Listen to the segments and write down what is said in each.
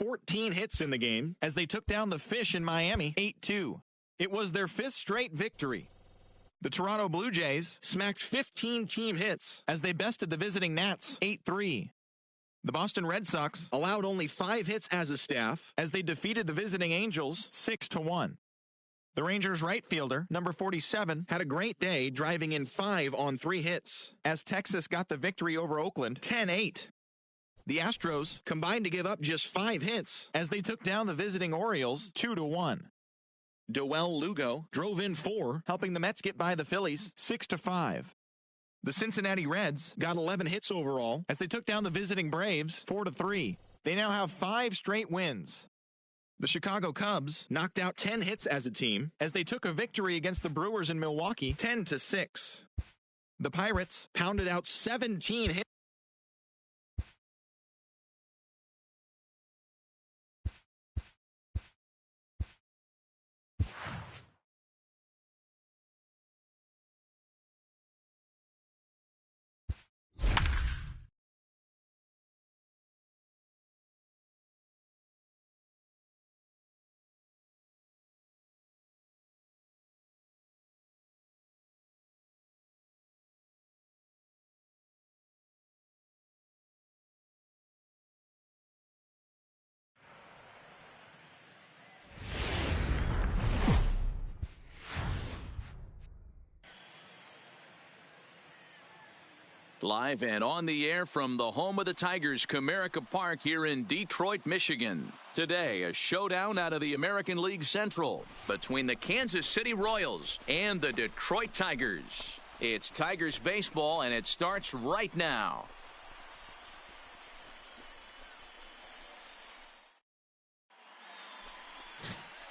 14 hits in the game as they took down the Fish in Miami 8-2. It was their 5th straight victory. The Toronto Blue Jays smacked 15 team hits as they bested the visiting Nats 8-3. The Boston Red Sox allowed only 5 hits as a staff as they defeated the visiting Angels 6-1. The Rangers right fielder, number 47, had a great day driving in 5 on 3 hits as Texas got the victory over Oakland 10-8. The Astros combined to give up just 5 hits as they took down the visiting Orioles 2-1. Doel Lugo drove in 4, helping the Mets get by the Phillies 6-5. The Cincinnati Reds got 11 hits overall as they took down the visiting Braves 4-3. They now have 5 straight wins. The Chicago Cubs knocked out 10 hits as a team as they took a victory against the Brewers in Milwaukee 10-6. The Pirates pounded out 17 hits. Live and on the air from the home of the Tigers, Comerica Park here in Detroit, Michigan. Today, a showdown out of the American League Central between the Kansas City Royals and the Detroit Tigers. It's Tigers baseball, and it starts right now.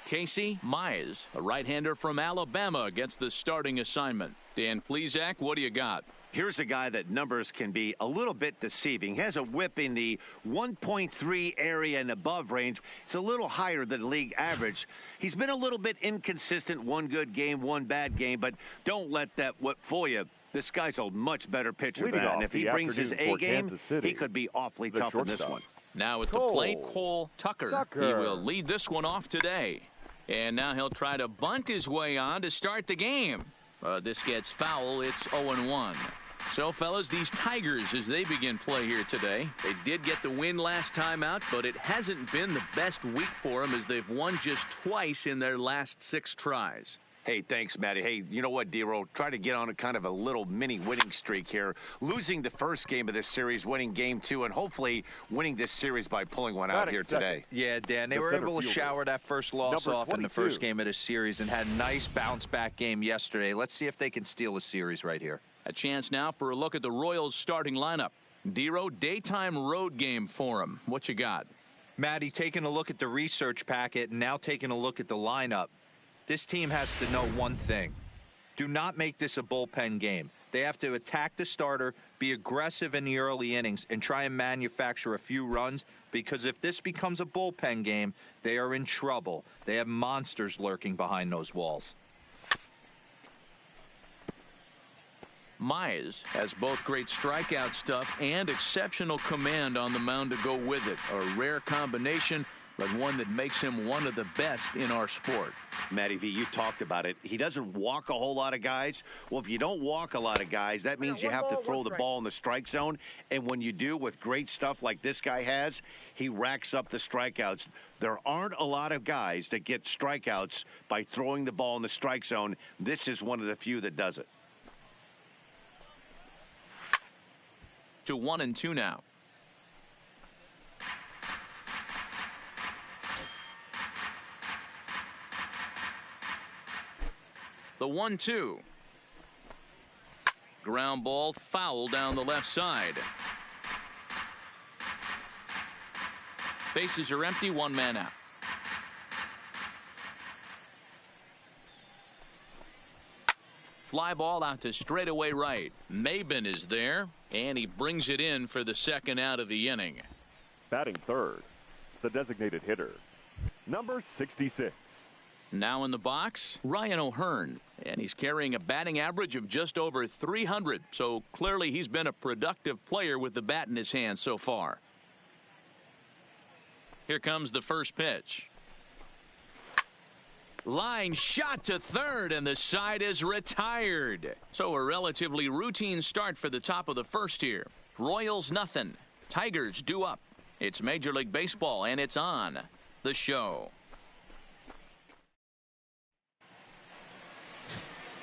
Casey Mize, a right-hander from Alabama, gets the starting assignment. Dan Plesac, what do you got? Here's a guy that numbers can be a little bit deceiving. He has a whip in the 1.3 area and above range. It's a little higher than league average. He's been a little bit inconsistent. One good game, one bad game, but don't let that whip fool you. This guy's a much better pitcher than that. And if he brings his A game, he could be awfully tough in this one. Now at the plate, Cole Tucker. He will lead this one off today. And now he'll try to bunt his way on to start the game. This gets foul. It's 0-1. So, fellas, these Tigers, as they begin play here today, they did get the win last time out, but it hasn't been the best week for them as they've won just twice in their last 6 tries. Hey, thanks, Matty. Hey, you know what, D-Roll? Try to get on a kind of a little mini winning streak here. Losing the first game of this series, winning game 2, and hopefully winning this series by pulling one out here today. Yeah, Dan, they were able to shower that first loss off in the first game of this series and had a nice bounce-back game yesterday. Let's see if they can steal a series right here. A chance now for a look at the Royals' starting lineup. D-Roll, daytime road game for them. What you got? Matty, taking a look at the research packet and now taking a look at the lineup. This team has to know one thing. Do not make this a bullpen game. They have to attack the starter, be aggressive in the early innings, and try and manufacture a few runs, because if this becomes a bullpen game, they are in trouble. They have monsters lurking behind those walls. Mize has both great strikeout stuff and exceptional command on the mound to go with it. A rare combination, but one that makes him one of the best in our sport. Matty V, you talked about it. He doesn't walk a whole lot of guys. Well, if you don't walk a lot of guys, that means you have to throw the ball in the strike zone. And when you do, with great stuff like this guy has, he racks up the strikeouts. There aren't a lot of guys that get strikeouts by throwing the ball in the strike zone. This is one of the few that does it. To 1-2 now. The 1-2. Ground ball, foul down the left side. Bases are empty, 1 man out. Fly ball out to straightaway right. Maben is there, and he brings it in for the second out of the inning. Batting third, the designated hitter, number 66. Now in the box, Ryan O'Hearn, and he's carrying a batting average of just over 300, so clearly he's been a productive player with the bat in his hand so far. Here comes the first pitch. Line shot to third, and the side is retired. So a relatively routine start for the top of the first here. Royals nothing. Tigers due up. It's Major League Baseball, and it's on the show.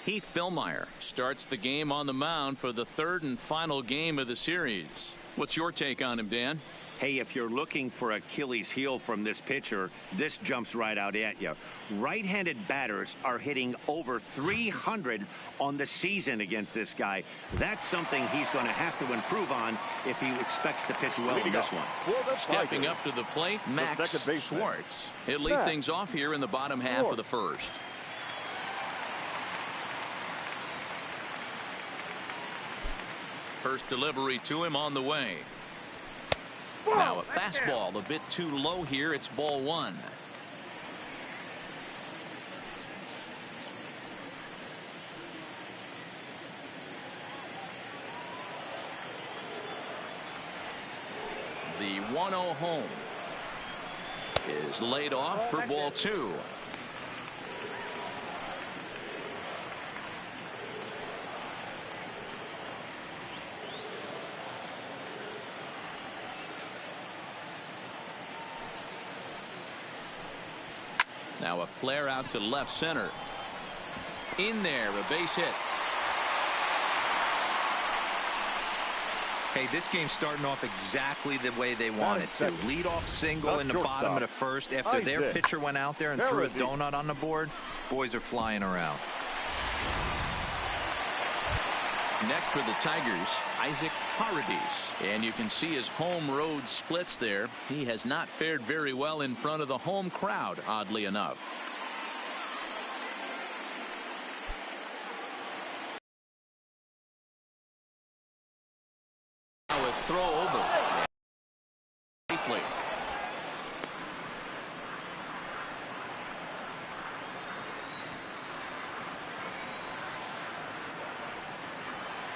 Heath Fillmyer starts the game on the mound for the third and final game of the series. What's your take on him, Dan? Hey, if you're looking for Achilles heel from this pitcher, this jumps right out at you. Right-handed batters are hitting over 300 on the season against this guy. That's something he's going to have to improve on if he expects to pitch well in this one. Stepping up to the plate, Max Schwartz. He'll lead things off here in the bottom half of the first. First delivery to him on the way. Now a fastball a bit too low here. It's ball one. The 1-0 home is laid off for ball two. Now a flare out to left center. In there, a base hit. Hey, this game's starting off exactly the way they want it to. Lead-off single in the bottom of the first after their pitcher went out there and threw a donut on the board. Boys are flying around. Next for the Tigers, Isaac Paredes. And you can see his home road splits there. He has not fared very well in front of the home crowd, oddly enough. Now a throw over. Safely.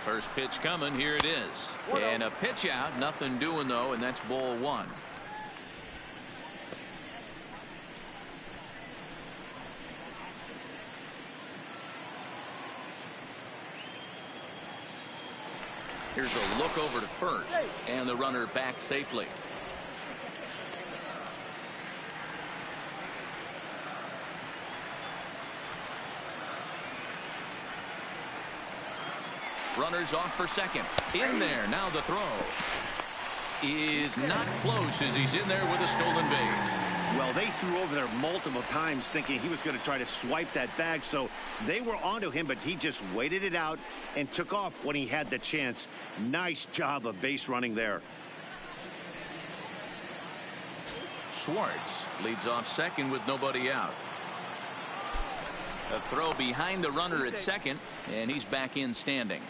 First pitch coming. Here it is. And a pitch out. Nothing doing, though, and that's ball one. Here's a look over to first. And the runner back safely. Runners off for second. In there. Now the throw is not close as he's in there with a stolen base. Well, they threw over there multiple times thinking he was going to try to swipe that bag. So they were onto him, but he just waited it out and took off when he had the chance. Nice job of base running there. Schwartz leads off second with nobody out. A throw behind the runner at second, and he's back in standing.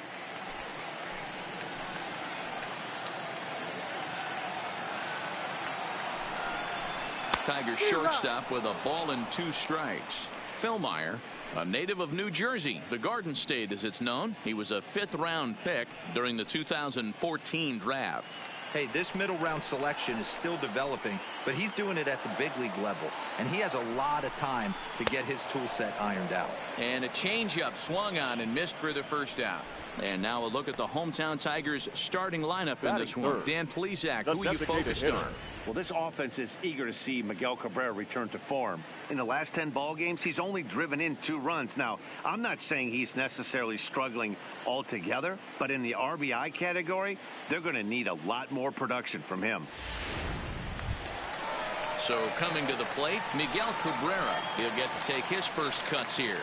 Tigers shortstop with a ball and 2 strikes. Fillmyer, a native of New Jersey, the Garden State as it's known. He was a 5th-round pick during the 2014 draft. Hey, this middle round selection is still developing, but he's doing it at the big league level, and he has a lot of time to get his tool set ironed out. And a changeup swung on and missed for the first out. And now a look at the hometown Tigers starting lineup in this one. Dan Plesac, who are you focused on? Well, this offense is eager to see Miguel Cabrera return to form. In the last 10 ball games, he's only driven in 2 runs. Now, I'm not saying he's necessarily struggling altogether, but in the RBI category, they're going to need a lot more production from him. So coming to the plate, Miguel Cabrera. He'll get to take his first cuts here.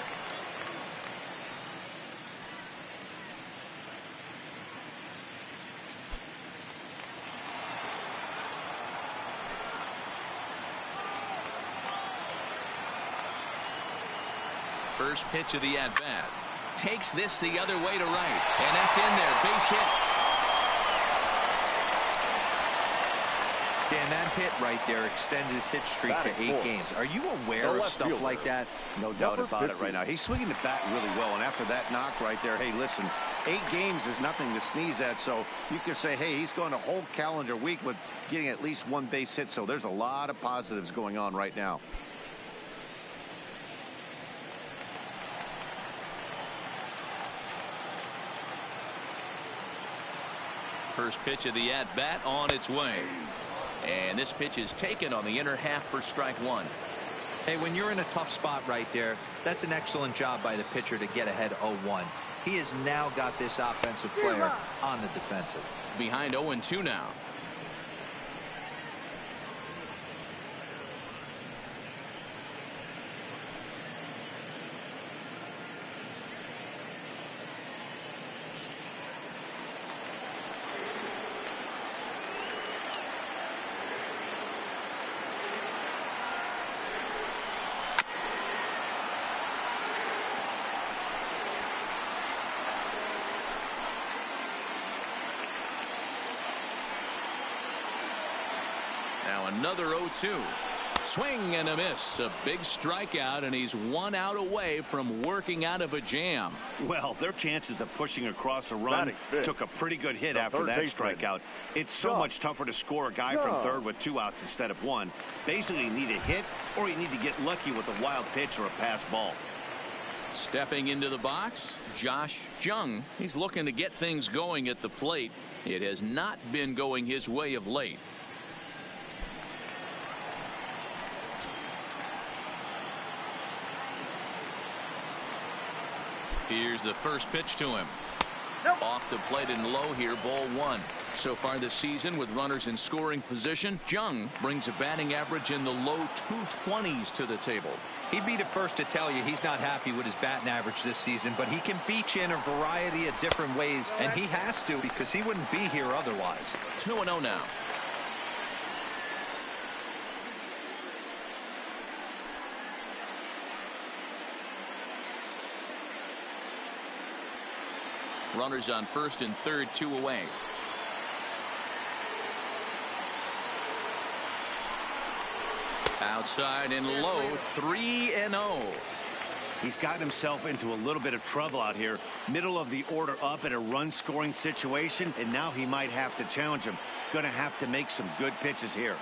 First pitch of the at-bat. Takes this the other way to right. And that's in there. Base hit. Dan, that hit right there extends his hit streak to 8 games. Are you aware of stuff like that? No doubt about it right now. He's swinging the bat really well, and after that knock right there, hey, listen, 8 games is nothing to sneeze at, so you could say, hey, he's going a whole calendar week with getting at least 1 base hit, so there's a lot of positives going on right now. First pitch of the at-bat on its way. And this pitch is taken on the inner half for strike 1. Hey, when you're in a tough spot right there, that's an excellent job by the pitcher to get ahead 0-1. He has now got this offensive player on the defensive. Behind 0-2 now. Now another 0-2. Swing and a miss. A big strikeout, and he's 1 out away from working out of a jam. Well, their chances of pushing across a run took a pretty good hit after that strikeout. It's so much tougher to score a guy from third with 2 outs instead of 1. Basically, you need a hit, or you need to get lucky with a wild pitch or a pass ball. Stepping into the box, Josh Jung. He's looking to get things going at the plate. It has not been going his way of late. Here's the first pitch to him. Off the plate and low here, ball 1. So far this season, with runners in scoring position, Jung brings a batting average in the low 220s to the table. He'd be the first to tell you he's not happy with his batting average this season, but he can beat you in a variety of different ways, and he has to because he wouldn't be here otherwise. 2-0 now. Runners on first and third, 2 away. Outside and low, 3-0. He's gotten himself into a little bit of trouble out here. Middle of the order up in a run scoring situation, and now he might have to challenge him. Going to have to make some good pitches here.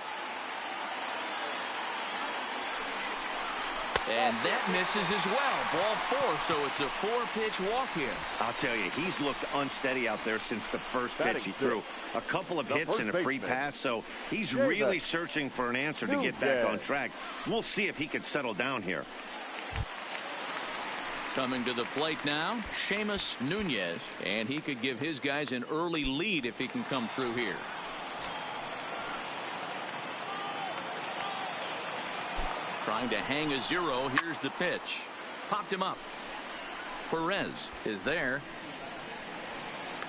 And that misses as well. Ball 4, so it's a 4-pitch walk here. I'll tell you, he's looked unsteady out there since the first pitch he threw. A couple of hits and a free pass, so he's really searching for an answer to get back on track. We'll see if he can settle down here. Coming to the plate now, Seamus Nunez, and he could give his guys an early lead if he can come through here. Trying to hang a 0. Here's the pitch. Popped him up. Perez is there.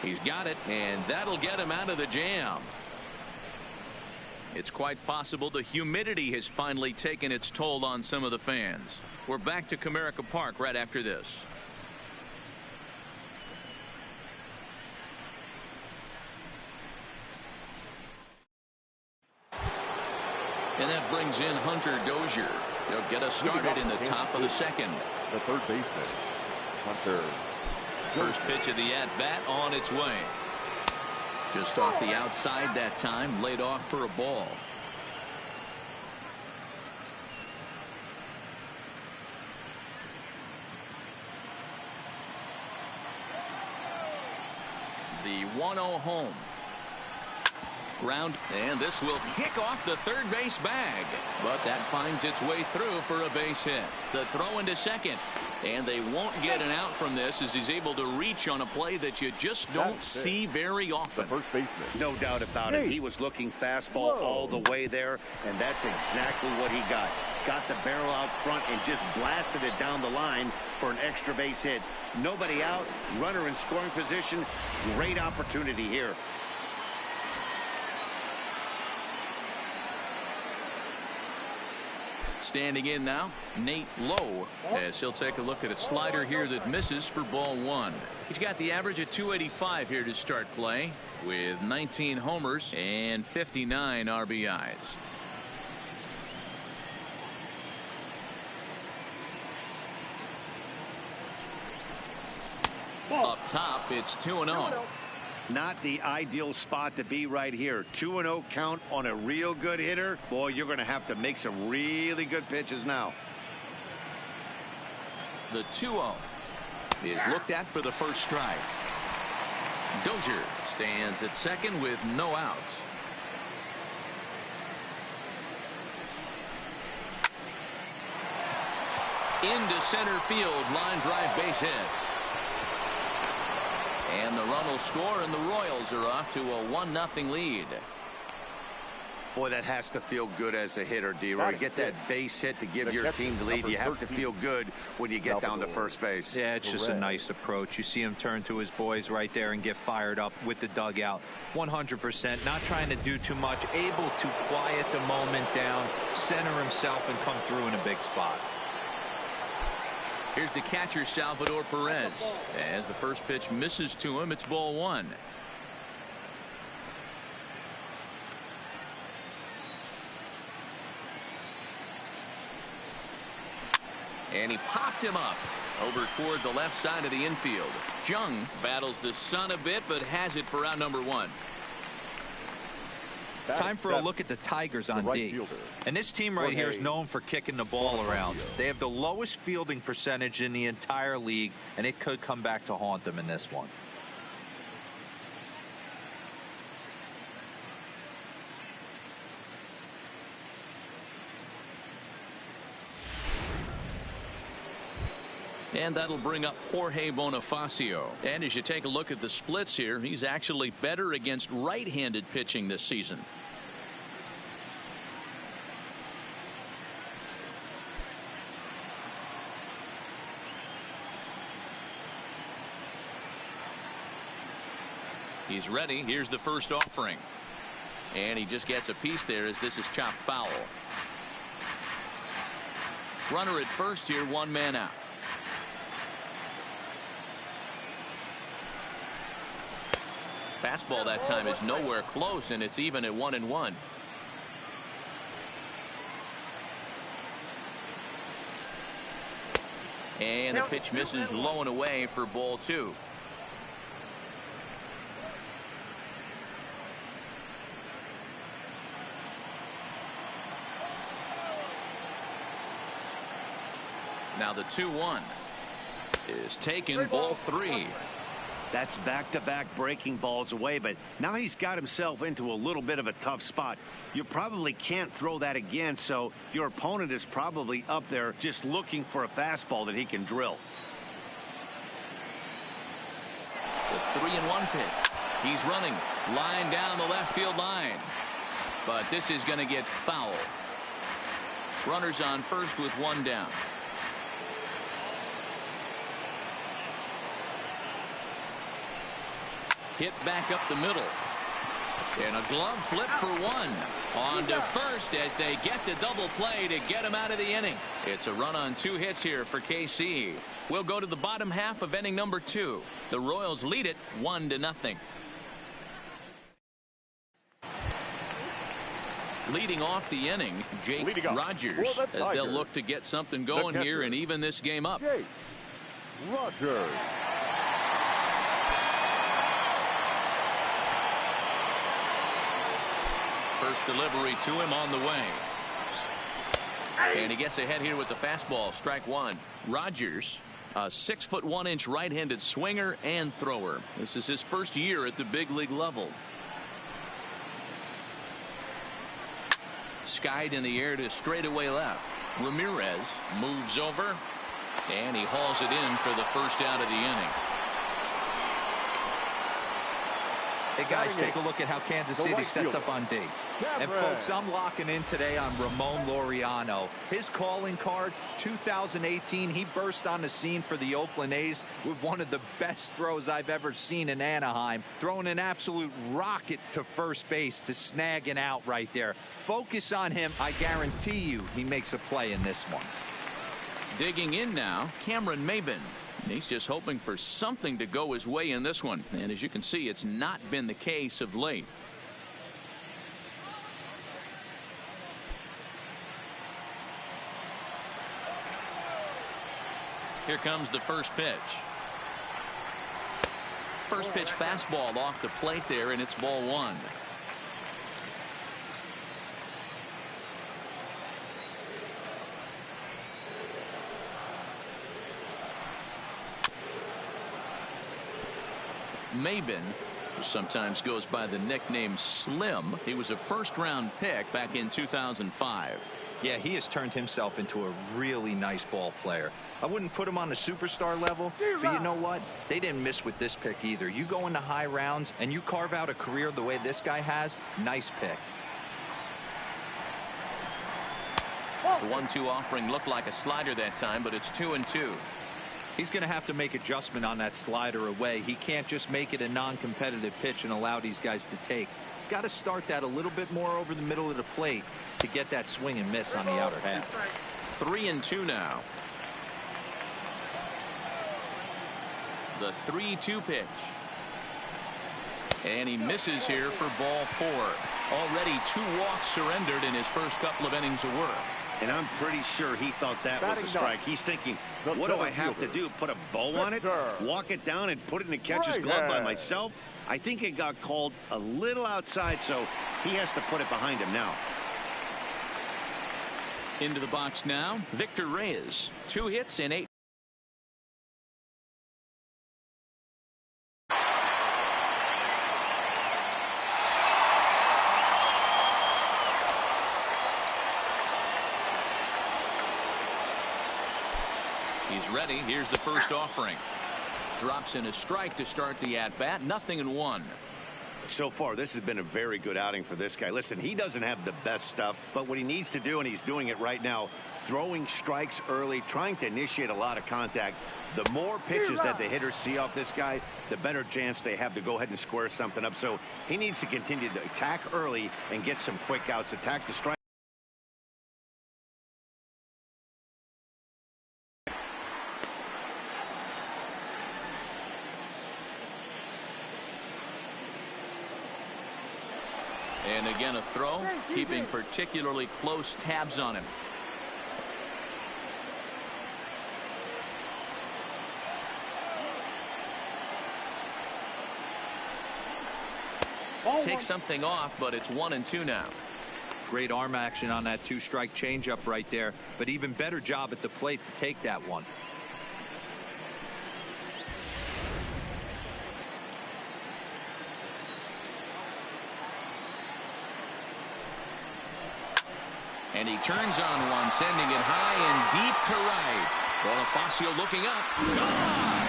He's got it, and that'll get him out of the jam. It's quite possible the humidity has finally taken its toll on some of the fans. We're back to Comerica Park right after this. And that brings in Hunter Dozier. They'll get us started in the top of the second. The third baseman, Hunter. First pitch of the at-bat on its way. Just off the outside that time, laid off for a ball. The 1-0 home. Ground, and this will kick off the third base bag, but that finds its way through for a base hit. The throw into second, and they won't get an out from this as he's able to reach on a play that you just don't see very often. The first baseman. No doubt about it. He was looking fastball all the way there, and that's exactly what he got. Got the barrel out front and just blasted it down the line for an extra base hit. Nobody out, runner in scoring position. Great opportunity here. Standing in now, Nate Lowe, as he'll take a look at a slider here that misses for ball 1. He's got the average at 285 here to start play with 19 homers and 59 RBIs. Up top, it's 2-0. Not the ideal spot to be right here. 2-0 count on a real good hitter. Boy, you're going to have to make some really good pitches now. The 2-0 is looked at for the first strike. Dozier stands at second with no outs. Into center field, line drive, base hit. And the run will score, and the Royals are off to a 1-0 lead. Boy, that has to feel good as a hitter, D-Roy. Get that base hit to give your team the lead. You have to feel good when you get down to first base. Yeah, it's just a nice approach. You see him turn to his boys right there and get fired up with the dugout. 100%, not trying to do too much, able to quiet the moment down, center himself, and come through in a big spot. Here's the catcher, Salvador Perez. As the first pitch misses to him, it's ball 1. And he popped him up over toward the left side of the infield. Jung battles the sun a bit, but has it for out number 1. Time for a look at the Tigers on D. And this team right here is known for kicking the ball around. They have the lowest fielding percentage in the entire league, and it could come back to haunt them in this one. And that'll bring up Jorge Bonifacio. And as you take a look at the splits here, he's actually better against right-handed pitching this season. He's ready. Here's the first offering. And he just gets a piece there as this is chopped foul. Runner at first here, 1 man out. Fastball that time is nowhere close, and it's even at 1-1. And the pitch misses low and away for ball 2. Now the 2-1 is taken, ball 3. That's back-to-back breaking balls away, but now he's got himself into a little bit of a tough spot. You probably can't throw that again, so your opponent is probably up there just looking for a fastball that he can drill. The 3-1 pitch. He's running line down the left field line, but this is going to get foul. Runners on first with 1 down. Hit back up the middle. And a glove flip for 1. On to first as they get the double play to get him out of the inning. It's a run on 2 hits here for KC. We'll go to the bottom half of inning number 2. The Royals lead it 1-0. Leading off the inning, Jake Rogers, as they'll look to get something going here and even this game up. Jake Rogers. First delivery to him on the way. And he gets ahead here with the fastball. Strike 1. Rogers, a 6'1" right-handed swinger and thrower. This is his first year at the big league level. Skied in the air to straightaway left. Ramirez moves over, and he hauls it in for the first out of the inning. Hey guys, take a look at how Kansas City sets up on D. And folks, I'm locking in today on Ramon Laureano. His calling card, 2018, he burst on the scene for the Oakland A's with one of the best throws I've ever seen in Anaheim, throwing an absolute rocket to first base to snag an out right there. Focus on him. I guarantee you he makes a play in this one. Digging in now, Cameron Maybin. He's just hoping for something to go his way in this one. And as you can see, it's not been the case of late. Here comes the first pitch. First pitch fastball off the plate there, and it's ball one. Maybin, who sometimes goes by the nickname Slim. He was a first-round pick back in 2005. Yeah, he has turned himself into a really nice ball player. I wouldn't put him on the superstar level, but you know what? They didn't miss with this pick either. You go into high rounds and you carve out a career the way this guy has, nice pick. The 1-2 offering looked like a slider that time, but it's 2-2. He's going to have to make adjustment on that slider away. He can't just make it a non-competitive pitch and allow these guys to take. He's got to start that a little bit more over the middle of the plate to get that swing and miss on the outer half. 3-2 now. The 3-2 pitch. And he misses here for ball four. Already 2 walks surrendered in his first couple of innings of work. And I'm pretty sure he thought that was a strike. He's thinking, what do I have to do? Put a bow on it? Walk it down and put it in the catcher's glove by myself? I think it got called a little outside, so he has to put it behind him now. Into the box now, Victor Reyes. 2 hits in 8. He's ready. Here's the first offering. Drops in a strike to start the at-bat. 0-1. So far, this has been a very good outing for this guy. Listen, he doesn't have the best stuff, but what he needs to do, and he's doing it right now, throwing strikes early, trying to initiate a lot of contact. The more pitches that the hitters see off this guy, the better chance they have to go ahead and square something up. So he needs to continue to attack early and get some quick outs, attack the strike. And again a throw, keeping particularly close tabs on him. Take something off, but it's 1-2 now. Great arm action on that 2-strike changeup right there, but even better job at the plate to take that one. And he turns on one, sending it high and deep to right. Bonifacio looking up. Gone!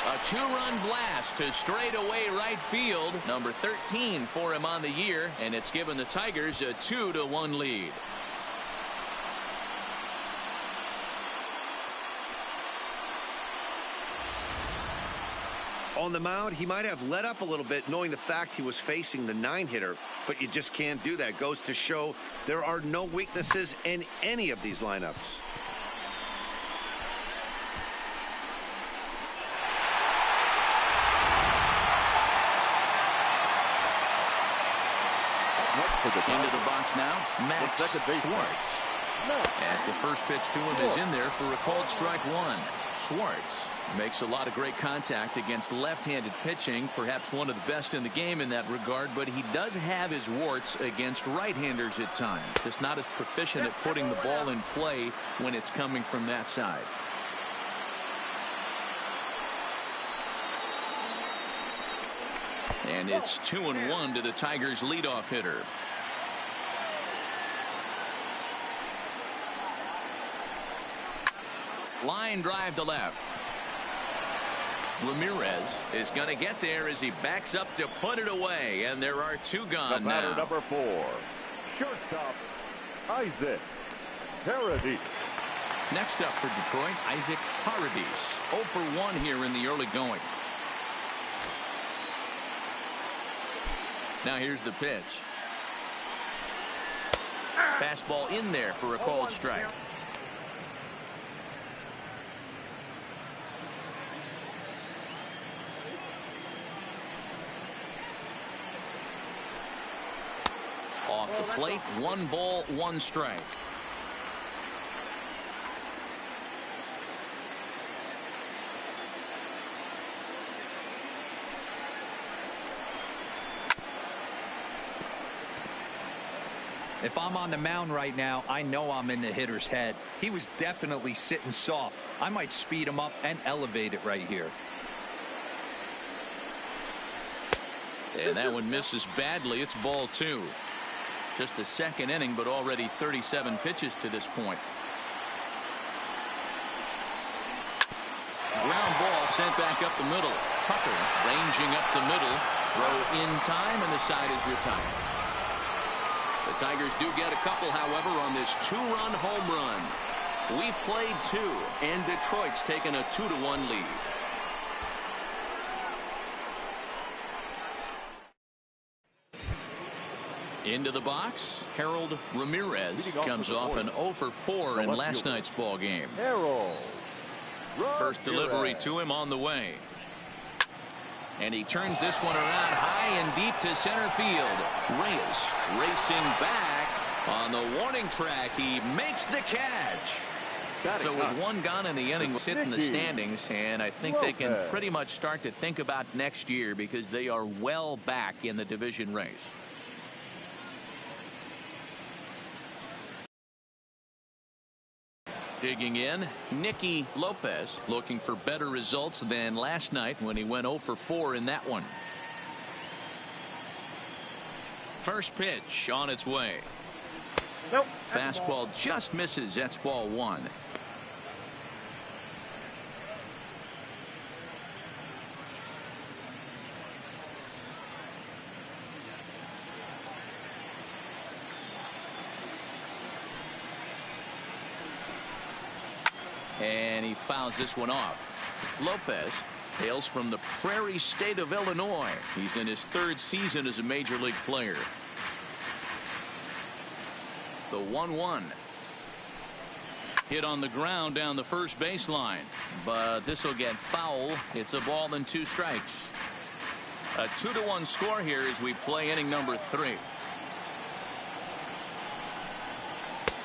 A 2-run blast to straightaway right field. Number 13 for him on the year, and it's given the Tigers a 2-1 lead. On the mound, he might have let up a little bit, knowing the fact he was facing the 9-hitter, but you just can't do that. Goes to show there are no weaknesses in any of these lineups. Into the box now, Max Schwartz. As the first pitch to him is in there for a called strike one. Schwartz makes a lot of great contact against left-handed pitching, perhaps one of the best in the game in that regard, but he does have his warts against right-handers at times. Just not as proficient at putting the ball in play when it's coming from that side. And it's 2-1 to the Tigers' leadoff hitter. Line drive to left. Ramirez is going to get there as he backs up to put it away, and there are two gone The batter, now. number 4, shortstop, Isaac Paradis. Next up for Detroit, Isaac Paradis. 0 for 1 here in the early going. Now here's the pitch. Fastball in there for a called strike. Off the plate, 1 ball, 1 strike. If I'm on the mound right now, I know I'm in the hitter's head. He was definitely sitting soft. I might speed him up and elevate it right here. And that one misses badly. It's ball 2. Just the second inning, but already 37 pitches to this point. Ground ball sent back up the middle. Tucker ranging up the middle. Throw in time, and the side is retired. The Tigers do get a couple, however, on this 2-run home run. We've played 2, and Detroit's taken a 2-1 lead. Into the box, Harold Ramirez comes off an 0 for 4 in last night's ball game. Harold First delivery to him on the way. And he turns this one around high and deep to center field. Reyes racing back on the warning track. He makes the catch. So with 1 gone in the inning, we'll sit in the standings, and I think they can pretty much start to think about next year because they are well back in the division race. Digging in, Nicky Lopez looking for better results than last night when he went 0 for 4 in that one. First pitch on its way. Nope. Fastball just misses. That's ball 1. And he fouls this one off. Lopez hails from the Prairie State of Illinois. He's in his 3rd season as a major league player. The 1-1. Hit on the ground down the first baseline, but this will get foul. It's a ball and 2 strikes. A 2-1 score here as we play inning number 3.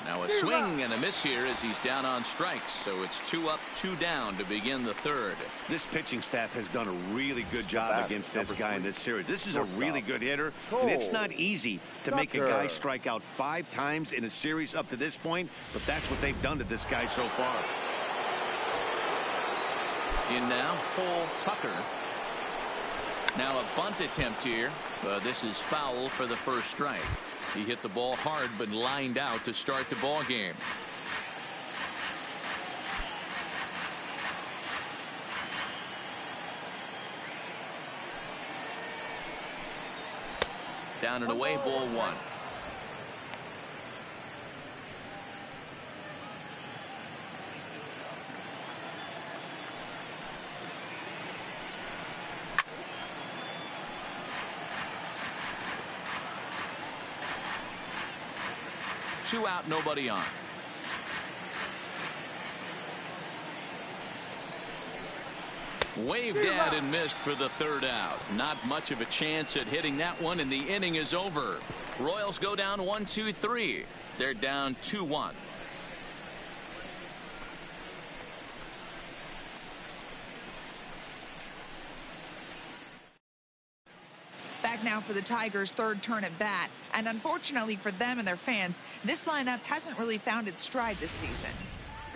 Now a swing and a miss here as he's down on strikes. So it's 2 up, 2 down to begin the 3rd. This pitching staff has done a really good job against this guy in this series. This is a really good hitter, and it's not easy to make a guy strike out 5 times in a series up to this point, but that's what they've done to this guy so far. In now, Cole Tucker. Now a bunt attempt here. This is foul for the first strike. He hit the ball hard but lined out to start the ball game. Down and away, ball 1. Two out, nobody on. Waved at and missed for the 3rd out. Not much of a chance at hitting that one, and the inning is over. Royals go down 1-2-3. They're down 2-1. Back now for the Tigers' 3rd turn at bat, and unfortunately for them and their fans, this lineup hasn't really found its stride this season.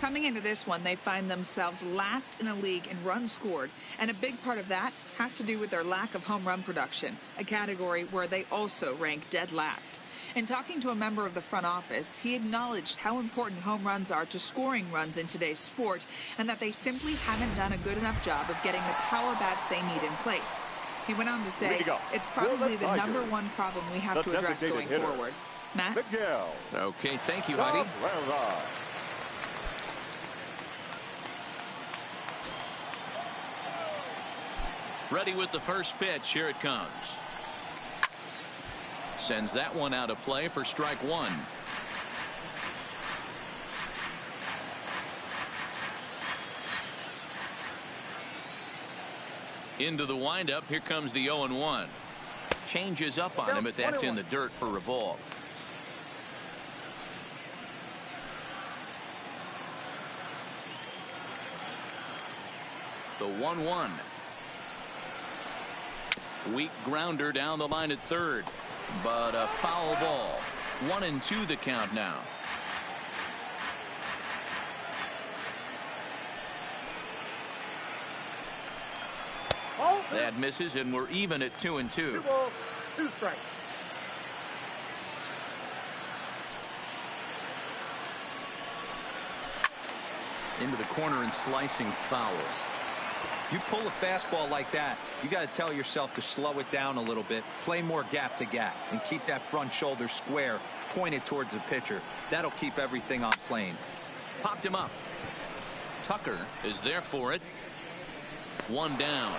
Coming into this one, they find themselves last in the league in runs scored, and a big part of that has to do with their lack of home run production, a category where they also rank dead last. In talking to a member of the front office, he acknowledged how important home runs are to scoring runs in today's sport, and that they simply haven't done a good enough job of getting the power bats they need in place. He went on to say, it's probably the #1 problem we have to address going forward. Matt? Okay, thank you, Heidi. Ready with the first pitch. Here it comes. Sends that one out of play for strike one. Into the windup. Here comes the 0-1. Changes up on him, but that's in the dirt for a ball. The 1-1. Weak grounder down the line at third, but a foul ball. 1-2 the count now. That misses, and we're even at 2-2. 2 balls, 2 strikes. Into the corner and slicing foul. You pull a fastball like that, you got to tell yourself to slow it down a little bit, play more gap to gap, and keep that front shoulder square, pointed towards the pitcher. That'll keep everything on plane. Popped him up. Tucker is there for it. 1 down.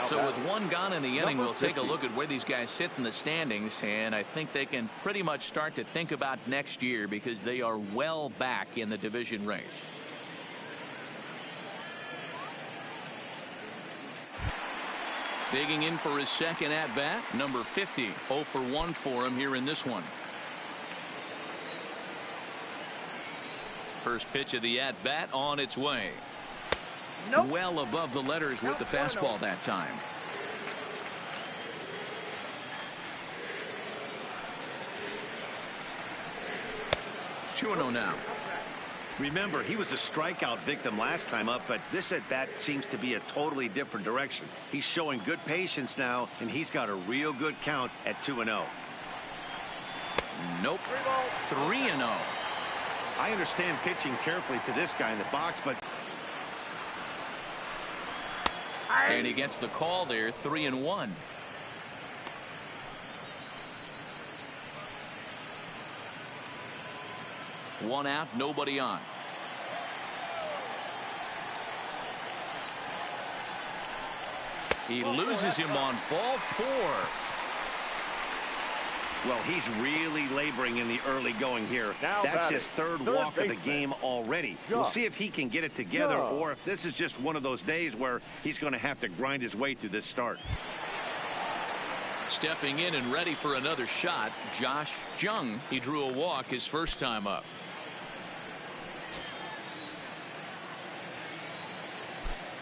So with 1 gone in the inning, we'll take a look at where these guys sit in the standings, and I think they can pretty much start to think about next year because they are well back in the division race. Digging in for his second at-bat, number 50. 0 for 1 for him here in this one. First pitch of the at-bat on its way. Nope. Well above the letters with the fastball that time. Two and 0 now. Remember, he was a strikeout victim last time up, but this at bat seems to be a totally different direction. He's showing good patience now, and he's got a real good count at 2-0. Nope. 3-0. I understand pitching carefully to this guy in the box, but and he gets the call there. 3-1. One out, nobody on. He loses him on ball 4. well, he's really laboring in the early going here. That's his third walk of the game already. We'll see if he can get it together or if this is just one of those days where he's going to have to grind his way through this start. Stepping in and ready for another shot, Josh Jung. He drew a walk his first time up.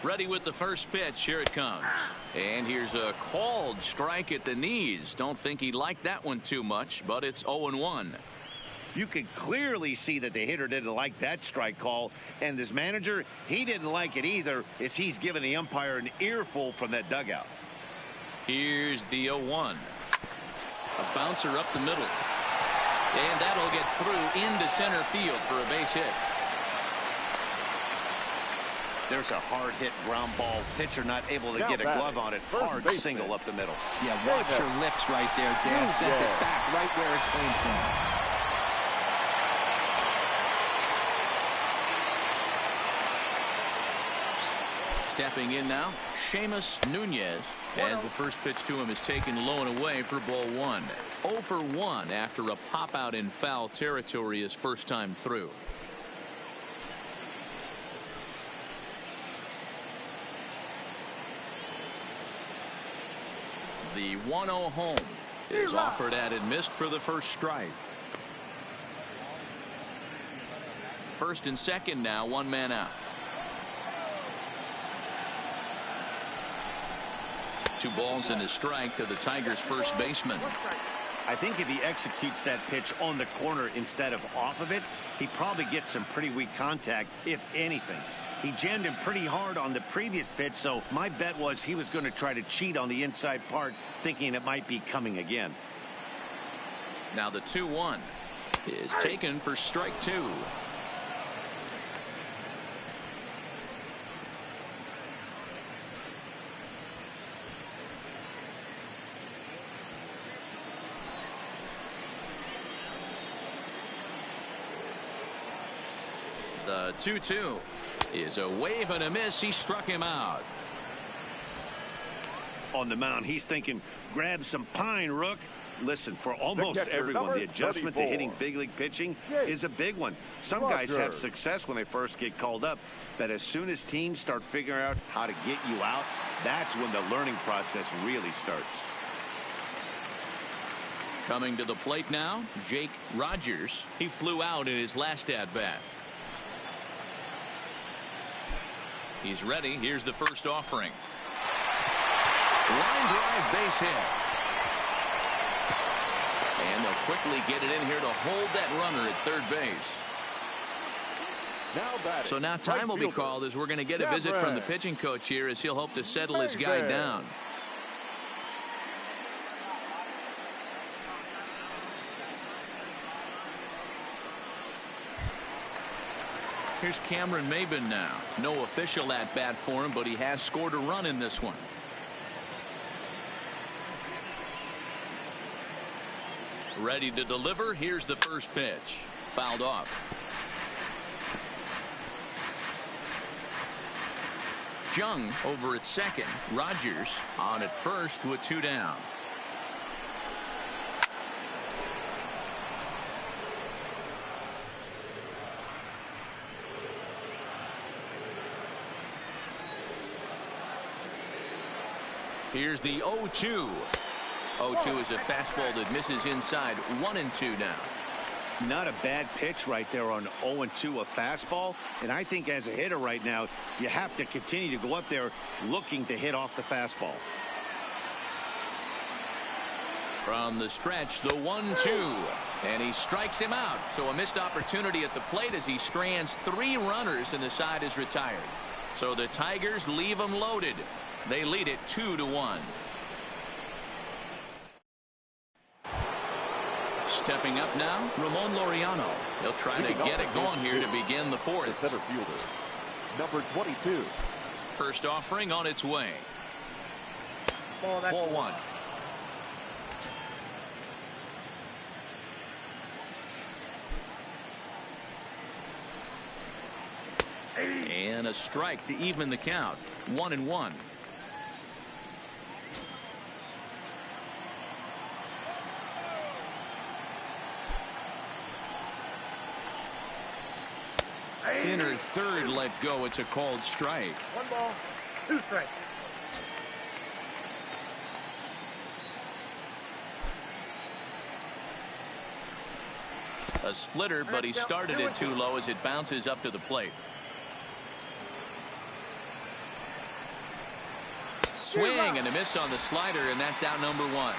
Ready with the first pitch. Here it comes. And here's a called strike at the knees. Don't think he liked that one too much, but it's 0-1. You could clearly see that the hitter didn't like that strike call, and his manager, he didn't like it either, as he's giving the umpire an earful from that dugout. Here's the 0-1. A bouncer up the middle. And that'll get through into center field for a base hit. There's a hard hit ground ball. Pitcher not able to get a glove on it. Hard single up the middle. Yeah, watch your lips right there, Dan. Sent it back right where it came from. Stepping in now, Seamus Nunez, as the first pitch to him is taken low and away for ball 1. 0 for 1 after a pop out in foul territory his first time through. The 1-0 home is offered at and missed for the first strike. First and second now, one man out. 2 balls and a strike to the Tigers' first baseman. I think if he executes that pitch on the corner instead of off of it, he probably gets some pretty weak contact, if anything. He jammed him pretty hard on the previous pitch, so my bet was he was going to try to cheat on the inside part, thinking it might be coming again. Now the 2-1 is taken for strike 2. The 2-2 is a wave and a miss. He struck him out. On the mound, he's thinking, grab some pine, Rook. Listen, for almost everyone, the adjustment to hitting big league pitching is a big one. Some guys have success when they first get called up, but as soon as teams start figuring out how to get you out, that's when the learning process really starts. Coming to the plate now, Jake Rogers. He flew out in his last at-bat. He's ready. Here's the first offering. Line drive, base hit. And they'll quickly get it in here to hold that runner at third base. So now time will be called as we're going to get a visit from the pitching coach here as he'll hope to settle his guy down. Here's Cameron Maben now. No official at bat for him, but he has scored a run in this one. Ready to deliver. Here's the first pitch. Fouled off. Jung over at second. Rogers on at first with 2 down. Here's the 0-2. 0-2 is a fastball that misses inside. 1-2 now. Not a bad pitch right there on 0-2, a fastball. And I think as a hitter right now, you have to continue to go up there looking to hit off the fastball. From the stretch, the 1-2. And he strikes him out. So a missed opportunity at the plate as he strands 3 runners and the side is retired. So the Tigers leave them loaded. They lead it 2-1. Stepping up now, Ramon Laureano. He'll try to get it going here to begin the 4th. The center fielder, number 22. First offering on its way. Ball 1. And a strike to even the count. 1-1. Inner third let go. It's a called strike. 1 ball, 2 strikes. A splitter, but he started it too low as it bounces up to the plate. Swing and a miss on the slider, and that's out number 1.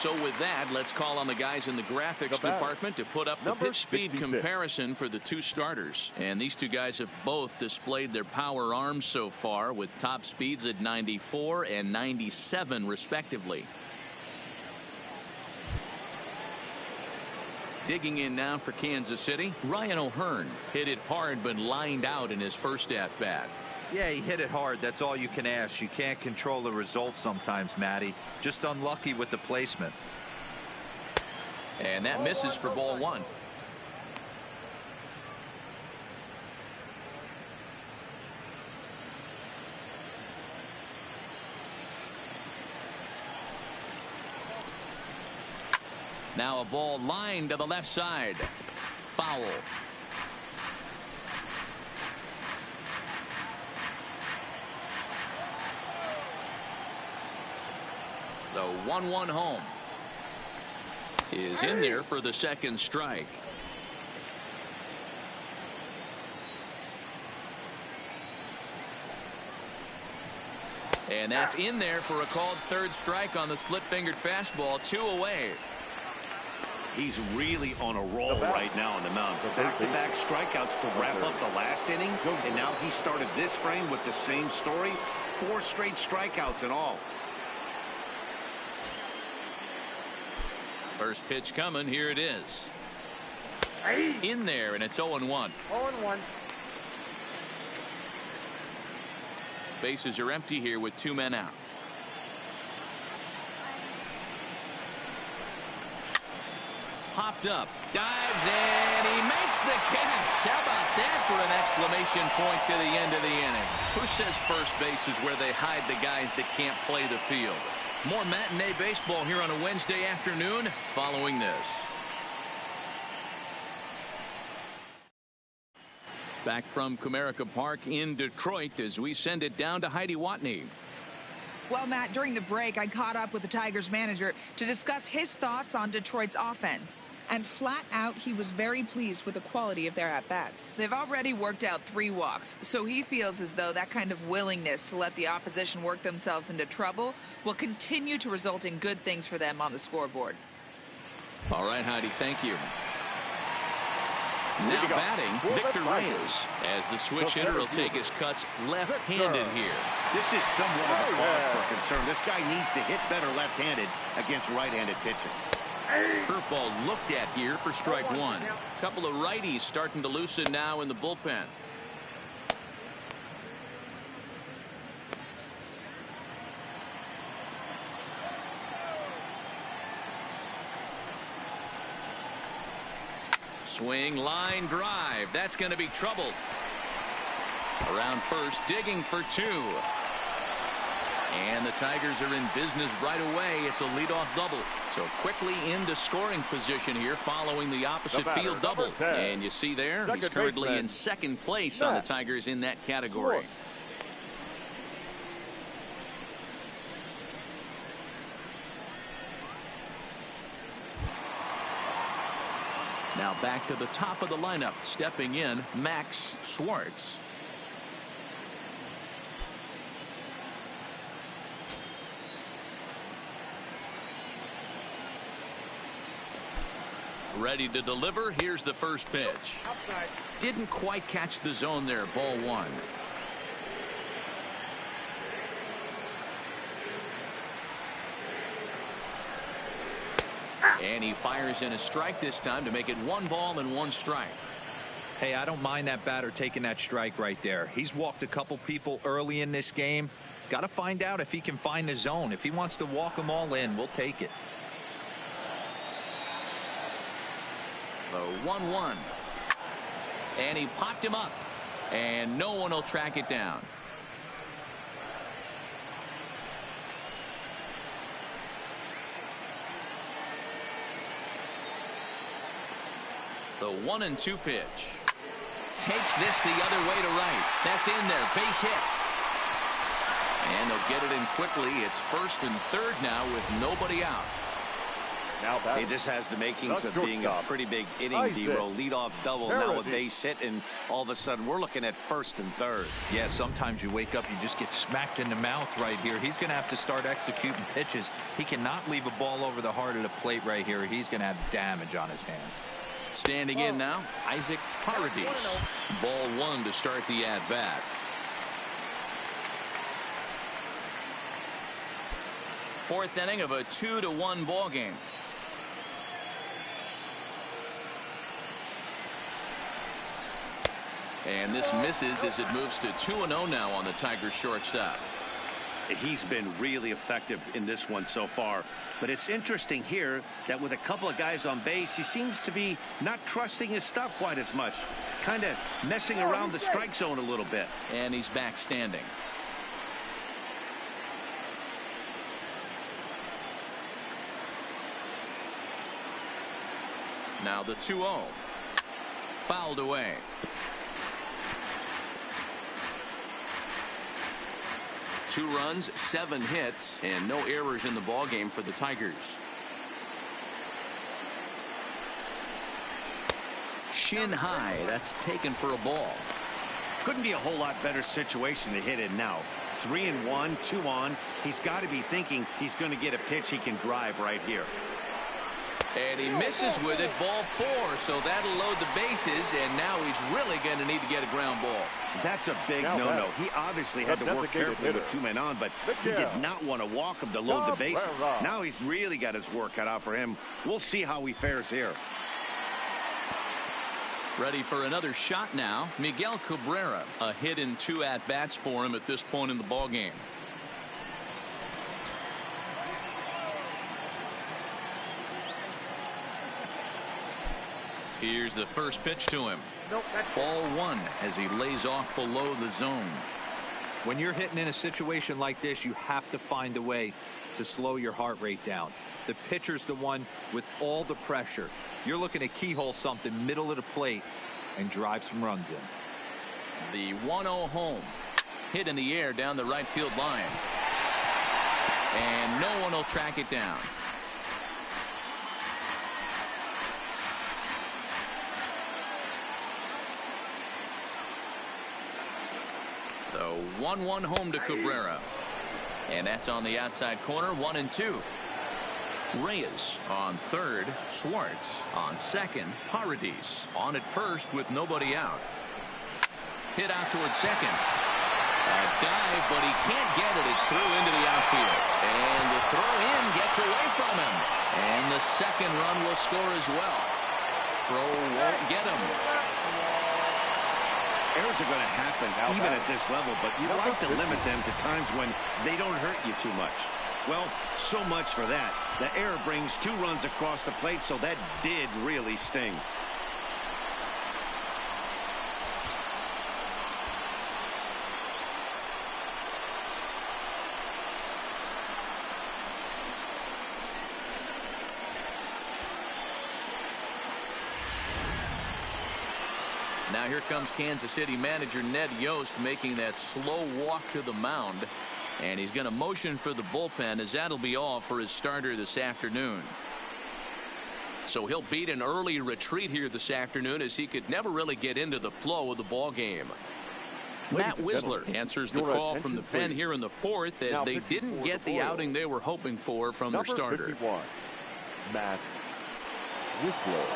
So with that, let's call on the guys in the graphics department to put up the pitch speed comparison for the 2 starters. And these 2 guys have both displayed their power arms so far with top speeds at 94 and 97 respectively. Digging in now for Kansas City, Ryan O'Hearn hit it hard but lined out in his first at-bat. Yeah, he hit it hard. That's all you can ask. You can't control the result sometimes, Matty. Just unlucky with the placement. And that misses for ball 1. Now a ball lined to the left side. Foul. The 1-1 home is in there for the second strike. And that's in there for a called third strike on the split-fingered fastball. 2 away. He's really on a roll right now on the mound. Back-to-back strikeouts to wrap up the last inning, and now he started this frame with the same story. 4 straight strikeouts in all. First pitch coming. Here it is. In there, and it's 0-1. 0-1. Bases are empty here with 2 men out. Popped up, dives, and he makes the catch. How about that for an exclamation point to the end of the inning? Who says first base is where they hide the guys that can't play the field? More matinee baseball here on a Wednesday afternoon following this. Back from Comerica Park in Detroit as we send it down to Heidi Watney. Well, Matt, during the break, I caught up with the Tigers manager to discuss his thoughts on Detroit's offense. And flat out, he was very pleased with the quality of their at-bats. They've already worked out 3 walks, so he feels as though that kind of willingness to let the opposition work themselves into trouble will continue to result in good things for them on the scoreboard. All right, Heidi, thank you. Now batting, Victor Reyes, as the switch hitter will take his cuts left-handed here. This is somewhat of a cause for concern. This guy needs to hit better left-handed against right-handed pitching. Curveball looked at here for strike 1. Couple of righties starting to loosen now in the bullpen. Swing, line drive. That's going to be trouble. Around first, digging for 2. And the Tigers are in business right away. It's a leadoff double. So quickly into scoring position here following the opposite field double. And you see there, he's currently in second place on the Tigers in that category. Now back to the top of the lineup, stepping in, Max Schwartz. Ready to deliver. Here's the first pitch. Outside. Didn't quite catch the zone there. Ball 1. And he fires in a strike this time to make it 1 ball and 1 strike. Hey, I don't mind that batter taking that strike right there. He's walked a couple people early in this game. Got to find out if he can find the zone. If he wants to walk them all in, we'll take it. The 1-1. And he popped him up. And no one will track it down. The 1-2 pitch. Takes this the other way to right. That's in there. Base hit. And they'll get it in quickly. It's first and third now with nobody out. Hey, this has the makings of being a pretty big inning, D-roll. Leadoff double, now a base hit, and all of a sudden we're looking at first and third. Yeah, sometimes you wake up, you just get smacked in the mouth right here. He's going to have to start executing pitches. He cannot leave a ball over the heart of the plate right here. He's going to have damage on his hands. Standing in now, Isaac Paradis. Ball 1 to start the at-bat. Fourth inning of a 2-1 ball game. And this misses as it moves to 2-0 now on the Tigers shortstop. He's been really effective in this one so far. But it's interesting here that with a couple of guys on base, he seems to be not trusting his stuff quite as much. Kind of messing around the strike zone a little bit. And he's back standing. Now the 2-0. Fouled away. Two runs, 7 hits, and no errors in the ballgame for the Tigers. Shin high. That's taken for a ball. Couldn't be a whole lot better situation to hit in now. 3-1, 2 on. He's got to be thinking he's going to get a pitch he can drive right here. And he misses with it, ball 4, so that'll load the bases, and now he's really going to need to get a ground ball. That's a big no-no. He obviously had to work carefully with 2 men on, but he did not want to walk him to load the bases. Now he's really got his work cut out for him. We'll see how he fares here. Ready for another shot now. Miguel Cabrera, a hit in 2 at-bats for him at this point in the ballgame. Here's the first pitch to him. Ball 1 as he lays off below the zone. When you're hitting in a situation like this, you have to find a way to slow your heart rate down. The pitcher's the one with all the pressure. You're looking to keyhole something middle of the plate and drive some runs in. The 1-0 home. Hit in the air down the right field line. And no one will track it down. The 1-1 home to Cabrera. And that's on the outside corner, 1-2. Reyes on third, Schwartz on second, Paradis on at first with nobody out. Hit out towards second. A dive, but he can't get it. It's through into the outfield. And the throw in gets away from him. And the second run will score as well. Throw won't get him. Errors are going to happen even at this level, but you'd like to limit them to times when they don't hurt you too much. Well, so much for that. The error brings 2 runs across the plate, so that did really sting. Now here comes Kansas City manager Ned Yost making that slow walk to the mound. And he's going to motion for the bullpen, as that'll be all for his starter this afternoon. So he'll beat an early retreat here this afternoon, as he could never really get into the flow of the ball game. Matt Wisler answers the call from the pen here in the 4th, as they didn't get the outing they were hoping for from their starter. 51, Matt Wisler.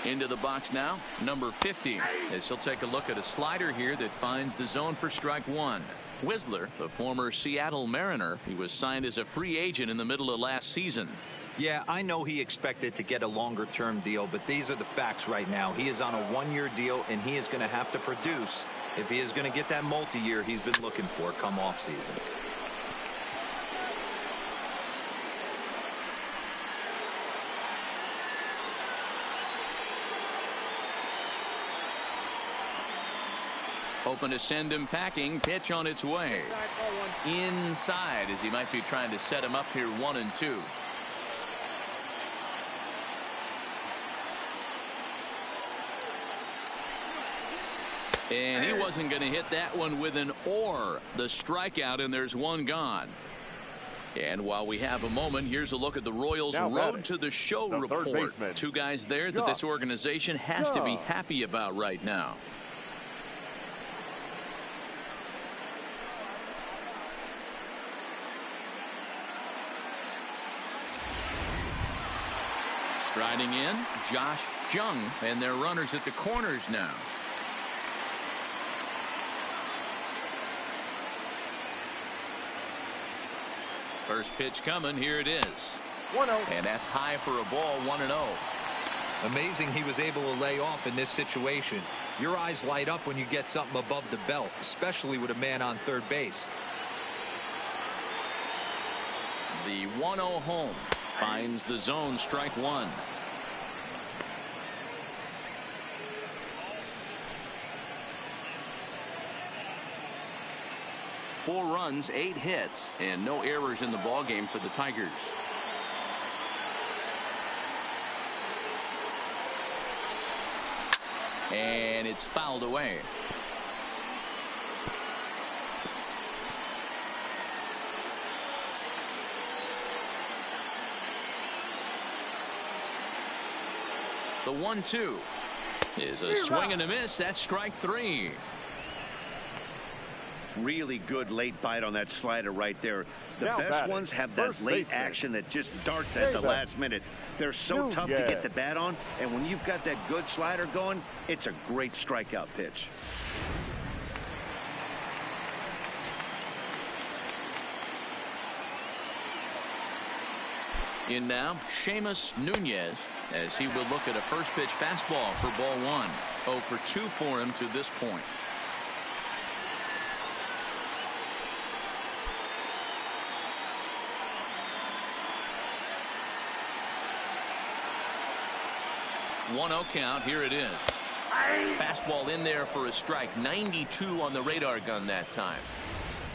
Into the box now, number 50, as he'll take a look at a slider here that finds the zone for strike 1. Wisler, the former Seattle Mariner, he was signed as a free agent in the middle of last season. Yeah, I know he expected to get a longer-term deal, but these are the facts right now. He is on a 1-year deal, and he is going to have to produce if he is going to get that multi-year he's been looking for come off-season. Open to send him packing. Pitch on its way. Inside, as he might be trying to set him up here 1-2. And he wasn't going to hit that one with an or. The strikeout, and there's one gone. And while we have a moment, here's a look at the Royals' road to the show report. 2 guys there that this organization has to be happy about right now. Striding in, Josh Jung, and their runners at the corners now. First pitch coming, here it is. 1-0. And that's high for a ball, 1-0. Amazing he was able to lay off in this situation. Your eyes light up when you get something above the belt, especially with a man on third base. The 1-0 home. Finds the zone, strike 1. Four runs, 8 hits, and no errors in the ballgame for the Tigers. And it's fouled away. The 1-2 is a swing and a miss. That's strike 3. Really good late bite on that slider right there. The best ones have that late action that just darts at the last minute. They're so tough to get the bat on, and when you've got that good slider going, it's a great strikeout pitch. In now, Seamus Nunez, as he will look at a first pitch fastball for ball 1. 0 for 2 for him to this point. One 0 count. Here it is. Fastball in there for a strike. 92 on the radar gun that time.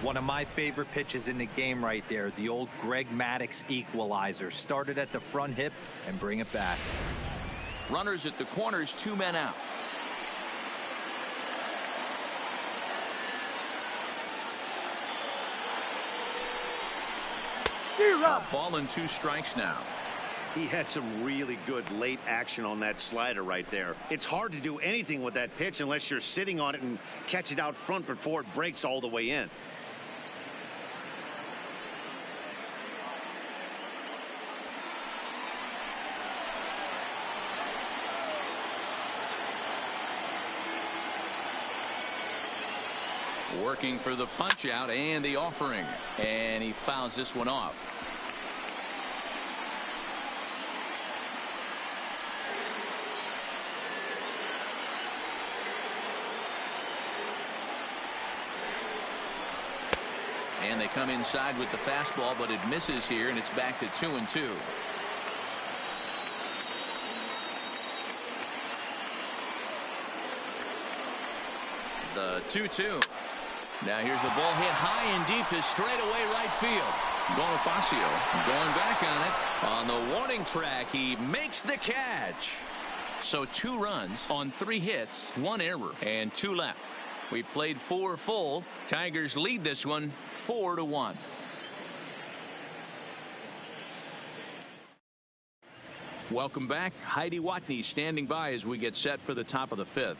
One of my favorite pitches in the game right there. The old Greg Maddux equalizer. Started at the front hip and bring it back. Runners at the corners, 2 men out. A ball and 2 strikes now. He had some really good late action on that slider right there. It's hard to do anything with that pitch unless you're sitting on it and catch it out front before it breaks all the way in. Working for the punch out and the offering, and he fouls this one off. And they come inside with the fastball, but it misses here, and it's back to 2-2. The 2-2. Now here's the ball hit high and deep to straightaway right field. Bonifacio going back on it. On the warning track, he makes the catch. So 2 runs on 3 hits, 1 error, and 2 left. We played 4 full. Tigers lead this one 4-1. Welcome back. Heidi Watney standing by as we get set for the top of the 5th.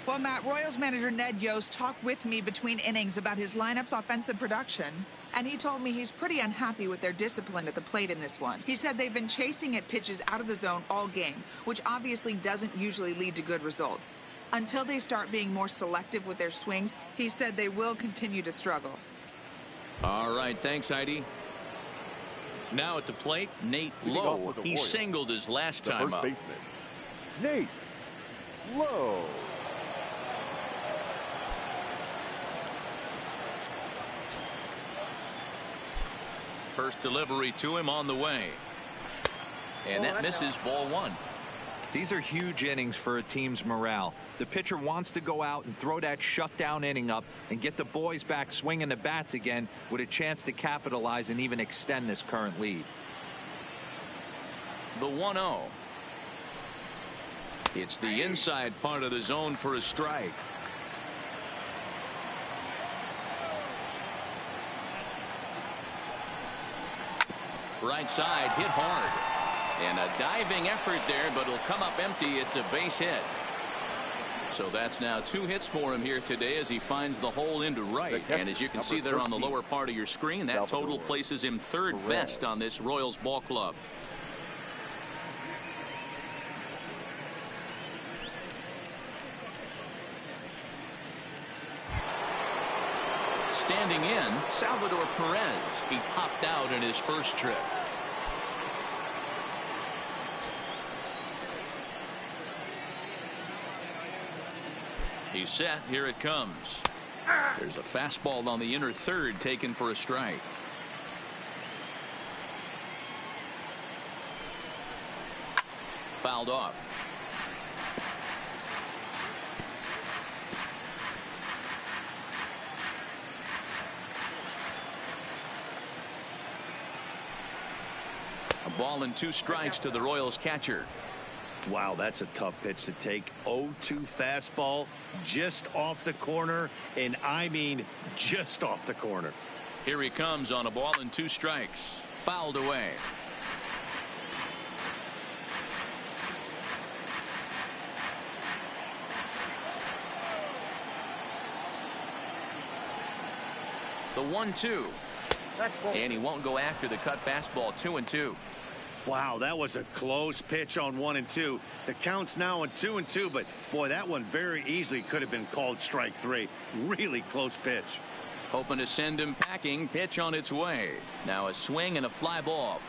Well, Matt, Royals manager Ned Yost talked with me between innings about his lineup's offensive production, and he told me he's pretty unhappy with their discipline at the plate in this one. He said they've been chasing at pitches out of the zone all game, which obviously doesn't usually lead to good results. Until they start being more selective with their swings, he said they will continue to struggle. All right, thanks, Heidi. Now at the plate, Nate Lowe. He singled his last time up. Nate Lowe. First delivery to him on the way. And that misses ball 1. These are huge innings for a team's morale. The pitcher wants to go out and throw that shutdown inning up and get the boys back swinging the bats again with a chance to capitalize and even extend this current lead. The 1-0. It's the inside part of the zone for a strike. Right side hit hard. And a diving effort there, but it'll come up empty. It's a base hit. So that's now 2 hits for him here today as he finds the hole into right. And as you can see there on the lower part of your screen, that total places him 3rd best on this Royals ball club. Standing in, Salvador Perez. He popped out in his first trip. He's set. Here it comes. There's a fastball on the inner 3rd taken for a strike. Fouled off. A ball and 2 strikes to the Royals catcher. Wow, that's a tough pitch to take. 0-2 fastball just off the corner, and I mean just off the corner. Here he comes on a ball and 2 strikes. Fouled away. The 1-2. And he won't go after the cut fastball. 2-2. Wow, that was a close pitch on 1 and 2. The count's now at 2 and 2, but boy, that one very easily could have been called strike 3. Really close pitch. Hoping to send him packing. Pitch on its way. Now a swing and a fly ball.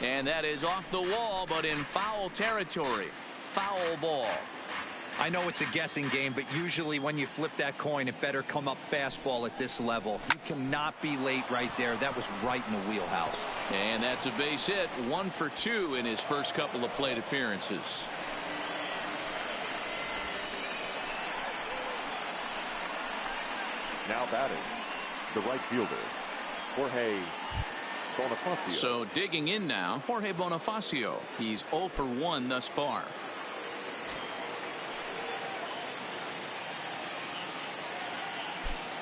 And that is off the wall, but in foul territory. Foul ball. I know it's a guessing game, but usually when you flip that coin, it better come up fastball at this level. You cannot be late right there. That was right in the wheelhouse. And that's a base hit. 1 for 2 in his first couple of plate appearances. Now batting, the right fielder, Jorge Bonifacio. So digging in now, Jorge Bonifacio. He's 0 for 1 thus far.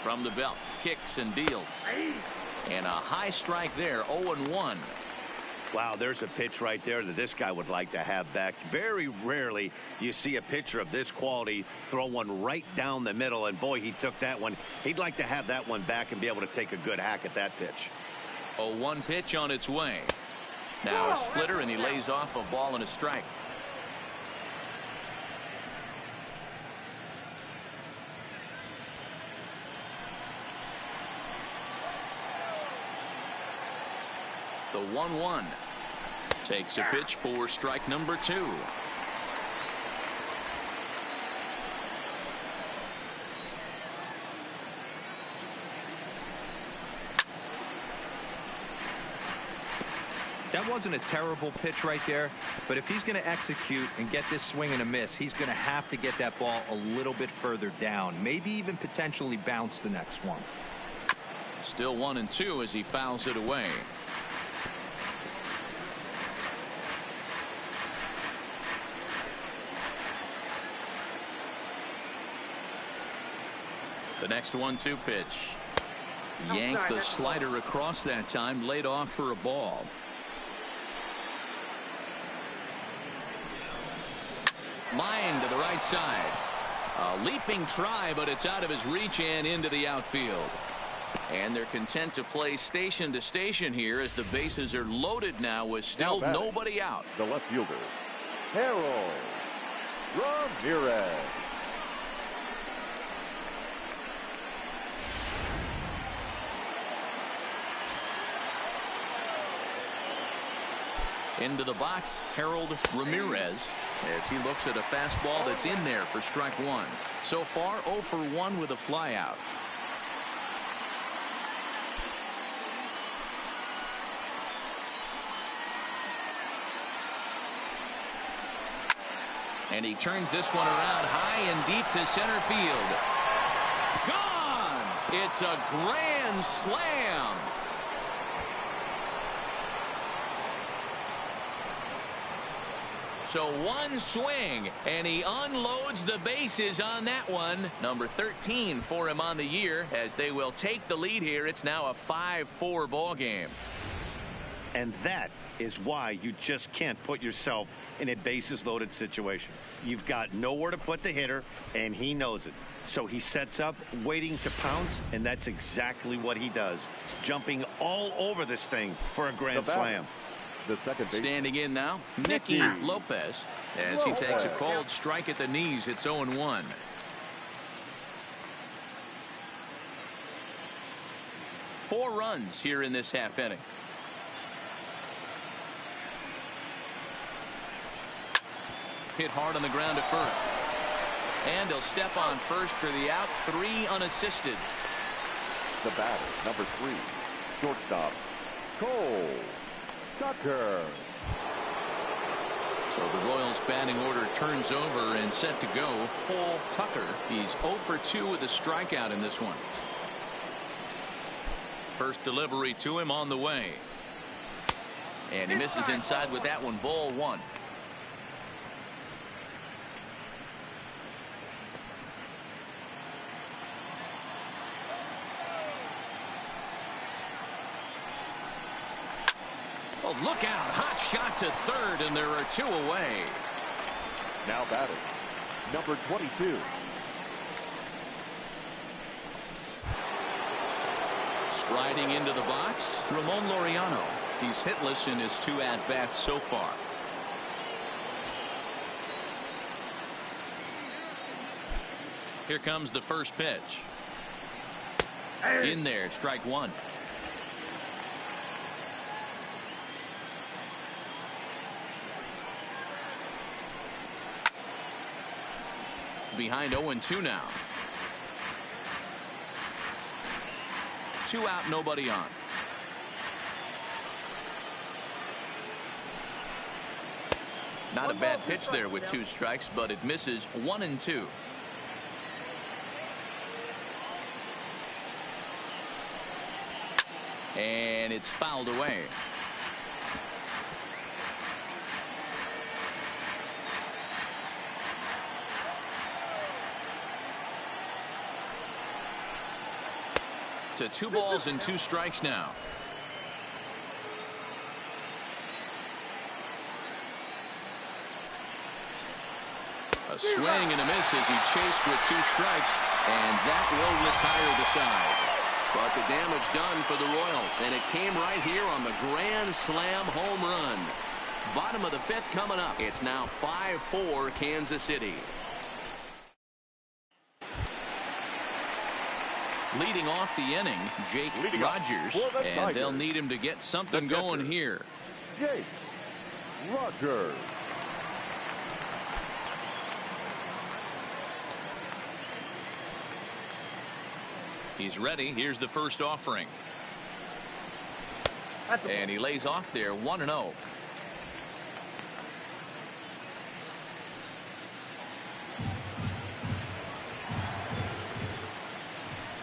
From the belt, kicks and deals. And a high strike there, 0-1. Wow, there's a pitch right there that this guy would like to have back. Very rarely you see a pitcher of this quality throw one right down the middle, and boy, he took that one. He'd like to have that one back and be able to take a good hack at that pitch. 0-1 pitch on its way. Now a splitter, and he lays off a ball and a strike. The 1-1 takes a pitch for strike number 2. That wasn't a terrible pitch right there, but if he's going to execute and get this swing and a miss, he's going to have to get that ball a little bit further down, maybe even potentially bounce the next one. Still 1-2 as he fouls it away. The next 1-2 pitch. Yanked the slider across that time, laid off for a ball. Line to the right side. A leaping try, but it's out of his reach and into the outfield. And they're content to play station to station here as the bases are loaded now with still nobody out. The left fielder, Harold Ramirez. Into the box, Harold Ramirez, as he looks at a fastball that's in there for strike 1. So far, 0 for 1 with a flyout. And he turns this one around high and deep to center field. Gone! It's a grand slam. So one swing, and he unloads the bases on that one. Number 13 for him on the year, as they will take the lead here. It's now a 5-4 ball game. And that is why you just can't put yourself in a bases loaded situation. You've got nowhere to put the hitter, and he knows it. So he sets up, waiting to pounce, and that's exactly what he does. Jumping all over this thing for a grand slam. The second base. Standing in now, Nicky Lopez, as he takes a called strike at the knees. It's 0-1. Four runs here in this half inning. Hit hard on the ground at first. And he'll step on first for the out. 3 unassisted. The batter, number 3, shortstop, Cole Tucker. So the Royals batting order turns over and set to go. Cole Tucker. He's 0 for 2 with a strikeout in this one. First delivery to him on the way. And he misses inside with that one. Ball 1. Oh, look out. Hot shot to third, and there are 2 away. Now batting, number 22. Striding into the box, Ramon Laureano. He's hitless in his 2 at-bats so far. Here comes the first pitch. In there, strike 1. Behind 0-2 now. 2 out, nobody on. Not a bad pitch there with 2 strikes, but it misses 1-2. And it's fouled away. To 2 balls and 2 strikes now. A swing and a miss as he chased with 2 strikes, and that will retire the side. But the damage done for the Royals, and it came right here on the grand slam home run. Bottom of the 5th coming up. It's now 5-4 Kansas City. Leading off the inning, Jake Rogers, and they'll need him to get something going here. Jake Rogers. He's ready. Here's the first offering. And he lays off there, 1-0.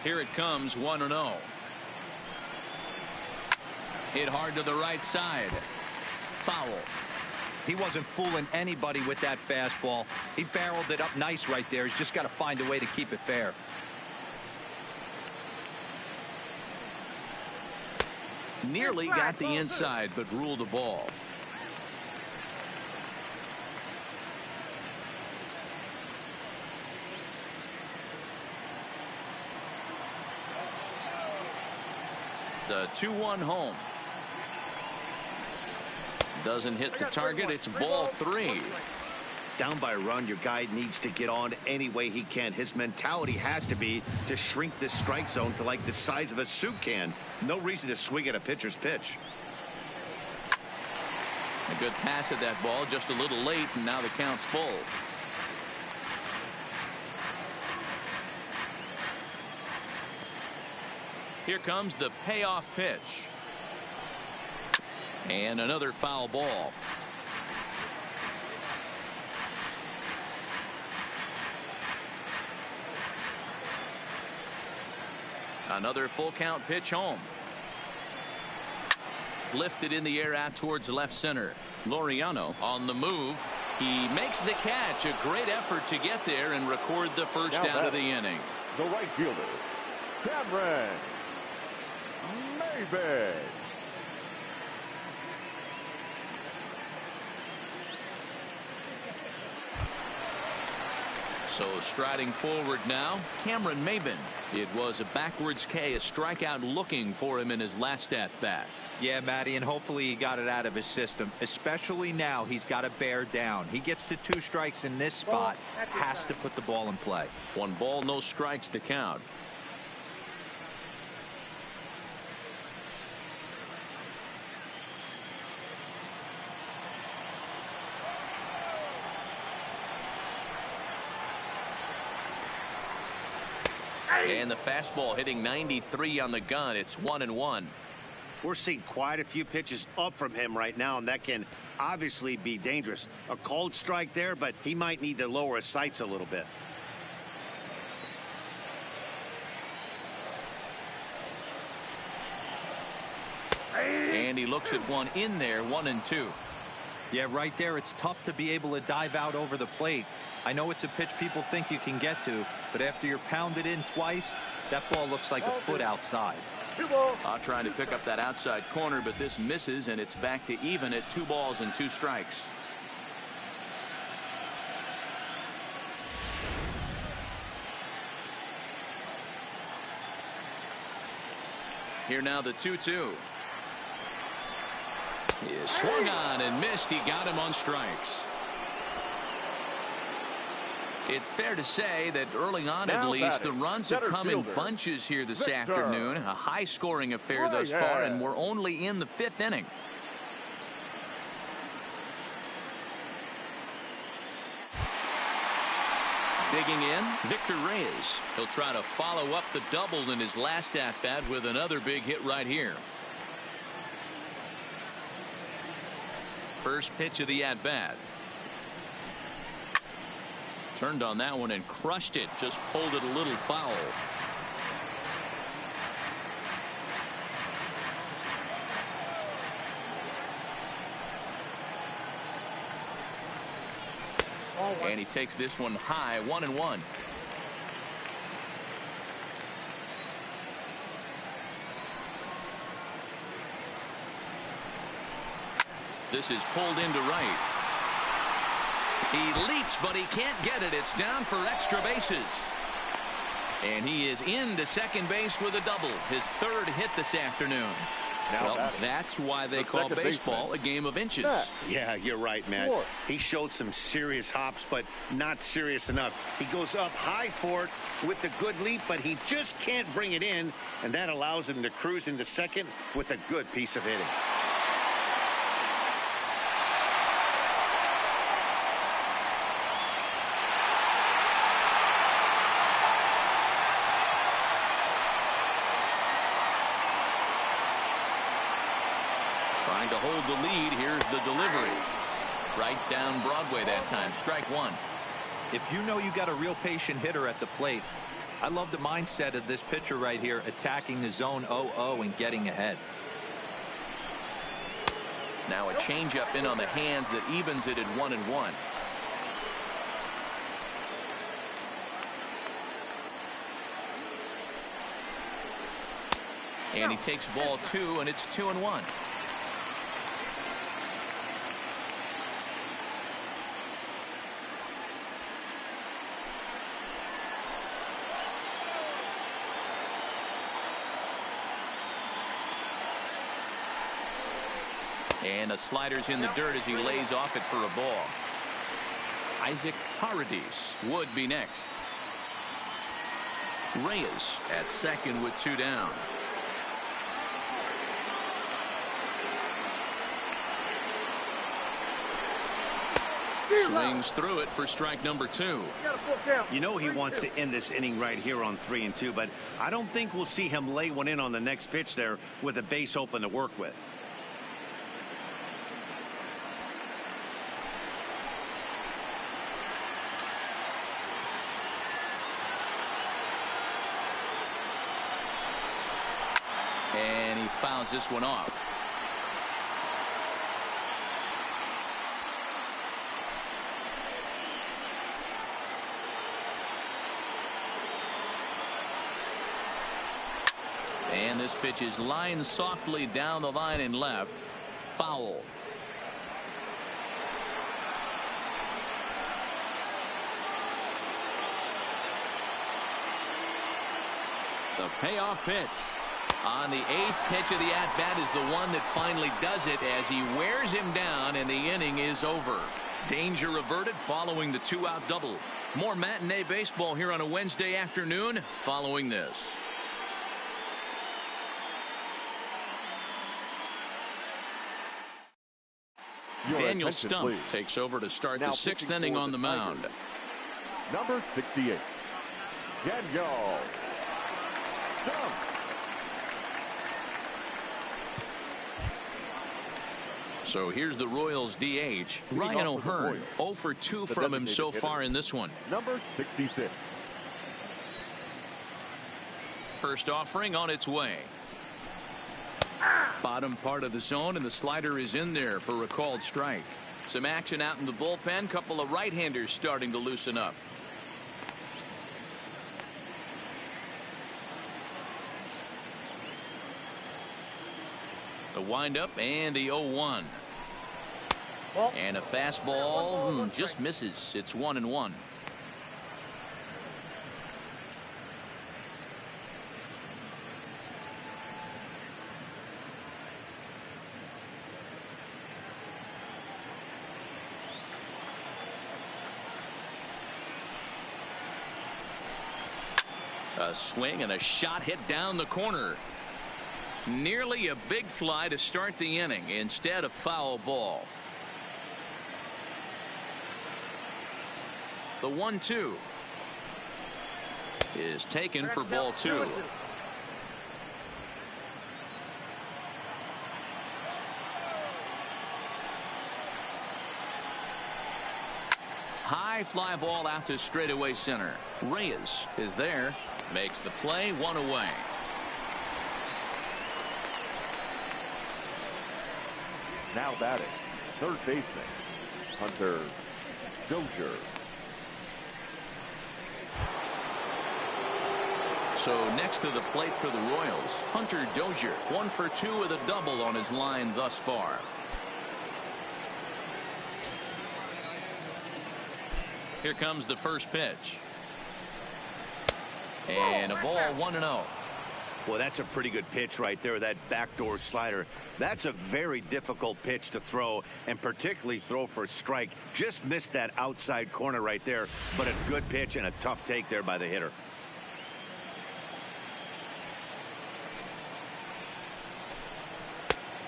Here it comes, 1-0. Hit hard to the right side. Foul. He wasn't fooling anybody with that fastball. He barreled it up nice right there. He's just got to find a way to keep it fair. Nearly got the inside, but ruled the ball. The 2-1 home. Doesn't hit the target. It's ball 3. Down by a run, your guy needs to get on any way he can. His mentality has to be to shrink this strike zone to like the size of a soup can. No reason to swing at a pitcher's pitch. A good pass at that ball, just a little late, and now the count's full. Here comes the payoff pitch. And another foul ball. Another full count pitch home. Lifted in the air out towards left center. Laureano on the move. He makes the catch. A great effort to get there and record the first out of the inning. The right fielder, Cameron Maybin. So striding forward now, Cameron Maybin. It was a backwards K, a strikeout looking for him in his last at-bat. Yeah, Matty, and hopefully he got it out of his system. Especially now, he's got to bear down. He gets the 2 strikes in this spot, has to put the ball in play. 1 ball, no strikes to count. And the fastball hitting 93 on the gun. It's 1-1. We're seeing quite a few pitches up from him right now, and that can obviously be dangerous. A cold strike there, but he might need to lower his sights a little bit. And he looks at one in there, 1-2. Yeah, right there, it's tough to be able to dive out over the plate. I know it's a pitch people think you can get to, but after you're pounded in twice, that ball looks like a foot outside. Trying to pick up that outside corner, but this misses, and it's back to even at 2 balls and 2 strikes. Here now the 2-2. He swung on and missed. He got him on strikes. It's fair to say that early on, at least, the runs have come in bunches here this afternoon. A high-scoring affair thus far, and we're only in the 5th inning. Digging in, Victor Reyes. He'll try to follow up the double in his last at-bat with another big hit right here. First pitch of the at-bat. Turned on that one and crushed it. Just pulled it a little foul. And he takes this one high, 1-1. This is pulled into right. He leaps, but he can't get it. It's down for extra bases. And he is into second base with a double. His 3rd hit this afternoon. Well, that's why they call baseball a game of inches. Yeah, you're right, Matt. He showed some serious hops, but not serious enough. He goes up high for it with the good leap, but he just can't bring it in, and that allows him to cruise into second with a good piece of hitting. Trying to hold the lead. Here's the delivery. Right down Broadway that time. Strike one. If you know you got a real patient hitter at the plate, I love the mindset of this pitcher right here, attacking the zone 0-0 and getting ahead. Now a changeup in on the hands that evens it at 1-1. And he takes ball 2, and it's 2-1. And the slider's in the dirt as he lays off it for a ball. Isaac Paradis would be next. Reyes at second with 2 down. Swings through it for strike number 2. You know he wants to end this inning right here on 3-2, but I don't think we'll see him lay one in on the next pitch there with a base open to work with. And he fouls this one off. And this pitch is lined softly down the line and left. Foul. The payoff pitch. On the 8th pitch of the at-bat is the one that finally does it as he wears him down, and the inning is over. Danger averted following the 2-out double. More matinee baseball here on a Wednesday afternoon following this. Daniel Stump takes over to start the 6th inning on the mound. Number 68, Daniel Stump. So here's the Royals DH, Ryan O'Hearn. 0 for 2 from him so far in this one. Number 66. First offering on its way. Bottom part of the zone, and the slider is in there for a called strike. Some action out in the bullpen. Couple of right-handers starting to loosen up. The windup and the 0-1. And a fastball just misses. It's 1-1. A swing and a shot hit down the corner. Nearly a big fly to start the inning. Instead, a foul ball. The 1-2 is taken for ball 2. High fly ball out to straightaway center. Reyes is there, makes the play, 1 away. Now batting, third baseman, Hunter Dozier. So next to the plate for the Royals, Hunter Dozier, 1 for 2 with a double on his line thus far. Here comes the first pitch. And a ball, 1-0. Well, that's a pretty good pitch right there, that backdoor slider. That's a very difficult pitch to throw, and particularly throw for a strike. Just missed that outside corner right there, but a good pitch and a tough take there by the hitter.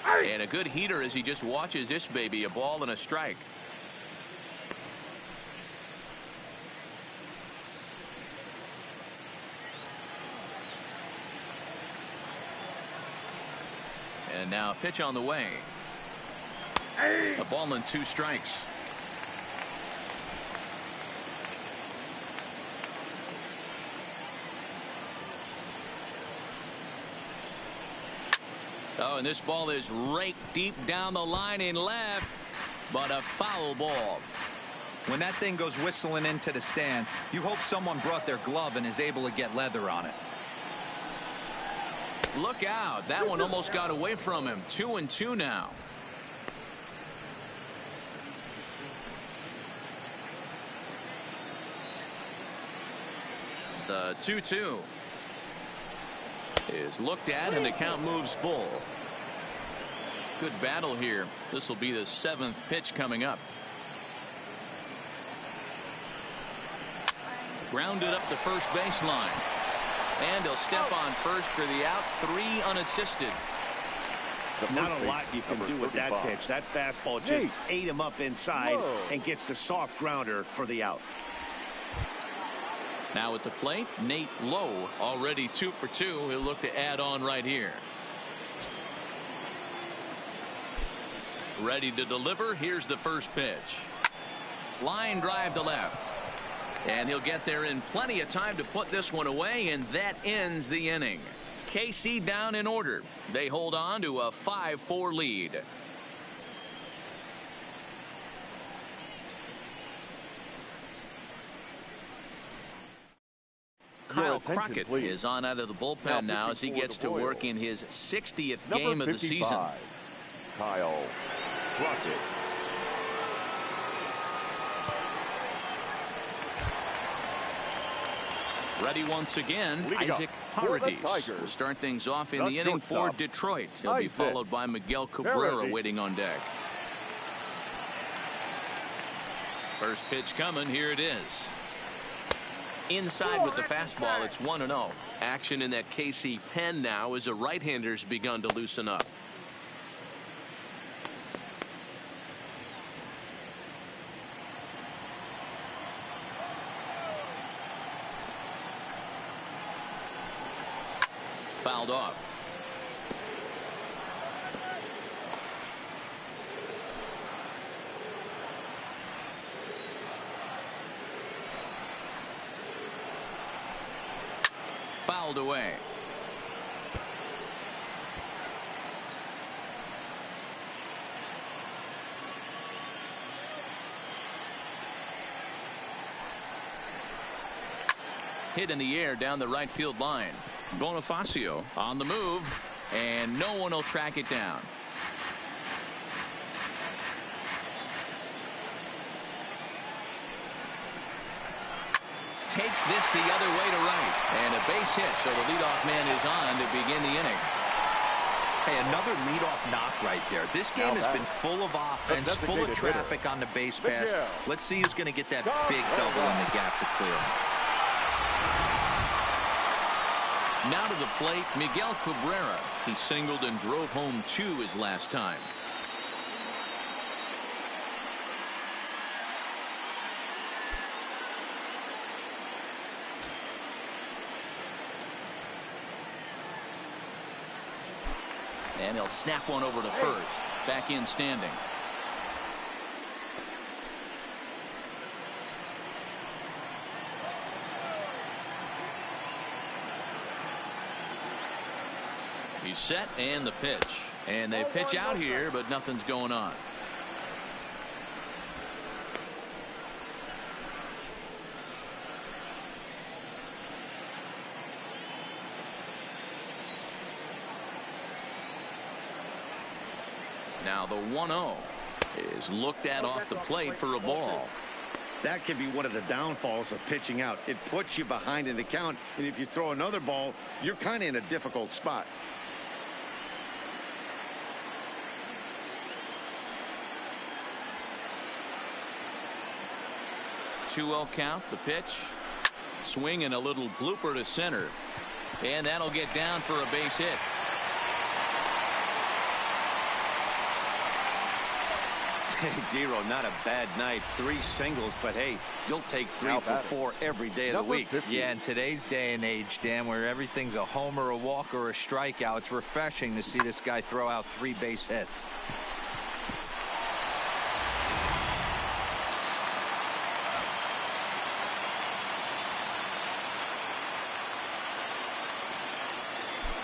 And a good heater as he just watches this baby, a ball and a strike. And now a pitch on the way. A ball and 2 strikes. Oh, and this ball is raked deep down the line in left, but a foul ball. When that thing goes whistling into the stands, you hope someone brought their glove and is able to get leather on it. Look out. That one almost got away from him. 2-2 now. The 2-2 is looked at and the count moves full. Good battle here. This will be the 7th pitch coming up. Grounded up the first baseline. And he'll step on first for the out. 3 unassisted. Not a lot you can do with that pitch. That fastball just ate him up inside and gets the soft grounder for the out. Now at the plate, Nate Lowe, already 2 for 2. He'll look to add on right here. Ready to deliver. Here's the first pitch. Line drive to left. And he'll get there in plenty of time to put this one away, and that ends the inning. KC down in order. They hold on to a 5-4 lead. Kyle Crockett is on out of the bullpen now as he gets to work in his 60th game of the season. Kyle Crockett. Ready once again, Isaac Paredes will start things off in the inning for Detroit. He'll be followed by Miguel Cabrera waiting on deck. First pitch coming. Here it is. Inside with the fastball. It's 1-0. Action in that KC pen now as a right-hander's begun to loosen up. Fouled off. Fouled away. Hit in the air down the right field line. Bonifacio on the move, and no one will track it down. Takes this the other way to right, and a base hit, so the leadoff man is on to begin the inning. Hey, another leadoff knock right there. This game has been full of offense, full of traffic on the base pass. Let's see who's going to get that big double in the gap to clear him. Now to the plate, Miguel Cabrera. He singled and drove home 2 his last time. And he'll snap one over to first. Back in standing. He's set and the pitch. And they pitch out here, but nothing's going on. Now the 1-0 is looked at off the plate for a ball. That can be one of the downfalls of pitching out. It puts you behind in the count, and if you throw another ball, you're kind of in a difficult spot. Two-0 count, the pitch. Swing and a little blooper to center. And that'll get down for a base hit. Hey, Dero, not a bad night. 3 singles, but hey, you'll take 3 for 4 every day of the week. 50. Yeah, in today's day and age, Dan, where everything's a homer, a walk, or a strikeout, it's refreshing to see this guy throw out 3 base hits.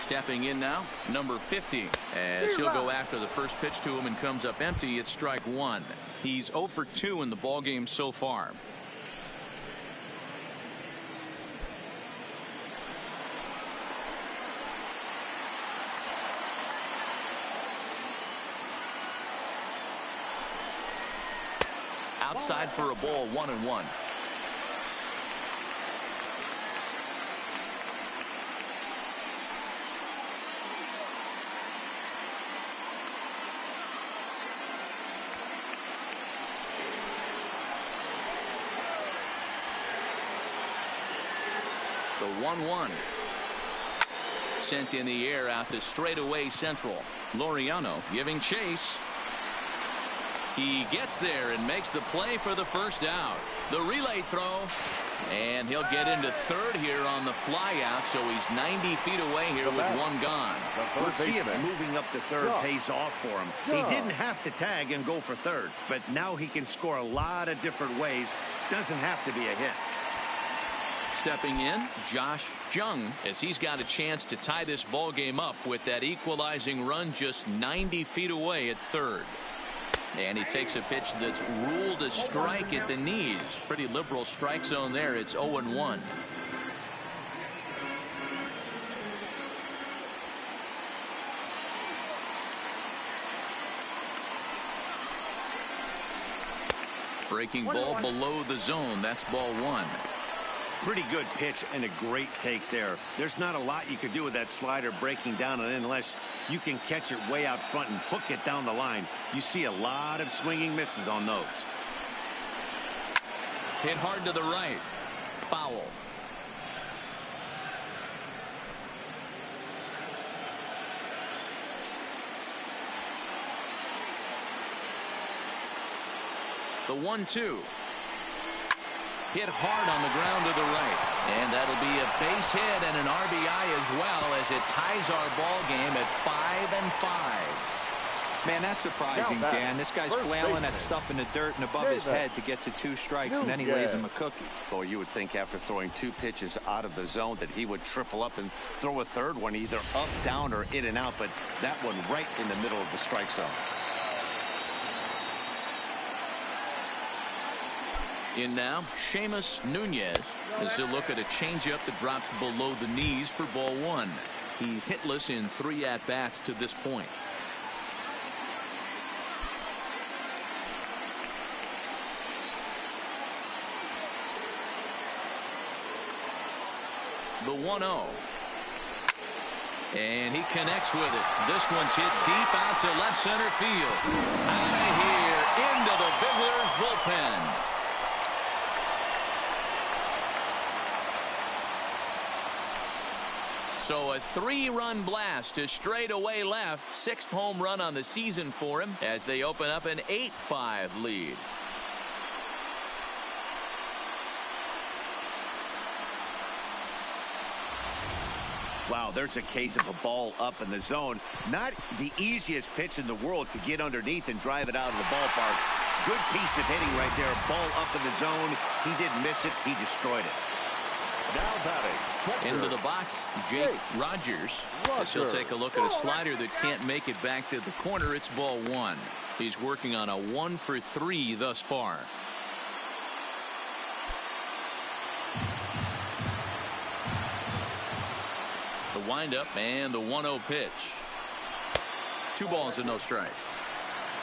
Stepping in now, number 50, as he'll go after the first pitch to him and comes up empty. It's strike 1. He's 0 for 2 in the ballgame so far. Outside for a ball, 1-1. The 1-1 sent in the air out to straightaway central. Laureano giving chase. He gets there and makes the play for the first out. The relay throw, and he'll get into third here on the fly out, so he's 90 feet away here with 1 gone. We'll see if moving up to third pays off for him. He didn't have to tag and go for third, but now he can score a lot of different ways. Doesn't have to be a hit. Stepping in, Josh Jung, as he's got a chance to tie this ball game up with that equalizing run just 90 feet away at third. And he takes a pitch that's ruled a strike at the knees. Pretty liberal strike zone there. It's 0-1. Breaking ball below the zone. That's ball 1. Pretty good pitch and a great take there. There's not a lot you could do with that slider breaking down on it unless you can catch it way out front and hook it down the line. You see a lot of swinging misses on those. Hit hard to the right. Foul. The 1-2. Hit hard on the ground to the right. And that'll be a base hit and an RBI as well, as it ties our ball game at 5-5. Man, that's surprising, Dan. This guy's flailing at stuff in the dirt and above his head to get to 2 strikes, and then he lays him a cookie. Boy, you would think after throwing 2 pitches out of the zone that he would triple up and throw a third one either up, down, or in and out, but that one right in the middle of the strike zone. In now, Seamus Nunez as he'll look at a changeup that drops below the knees for ball 1. He's hitless in 3 at-bats to this point. The 1-0. And he connects with it. This one's hit deep out to left center field. Out of here, into the Bigglers bullpen. So a 3-run blast to straightaway left. 6th home run on the season for him as they open up an 8-5 lead. Wow, there's a case of a ball up in the zone. Not the easiest pitch in the world to get underneath and drive it out of the ballpark. Good piece of hitting right there. Ball up in the zone. He didn't miss it. He destroyed it. Now batting. Into the box, Jake Rogers. As he'll take a look at a slider that can't make it back to the corner. It's ball 1. He's working on a 1-for-3 thus far. The windup and the 1-0 pitch. 2 balls and no strikes.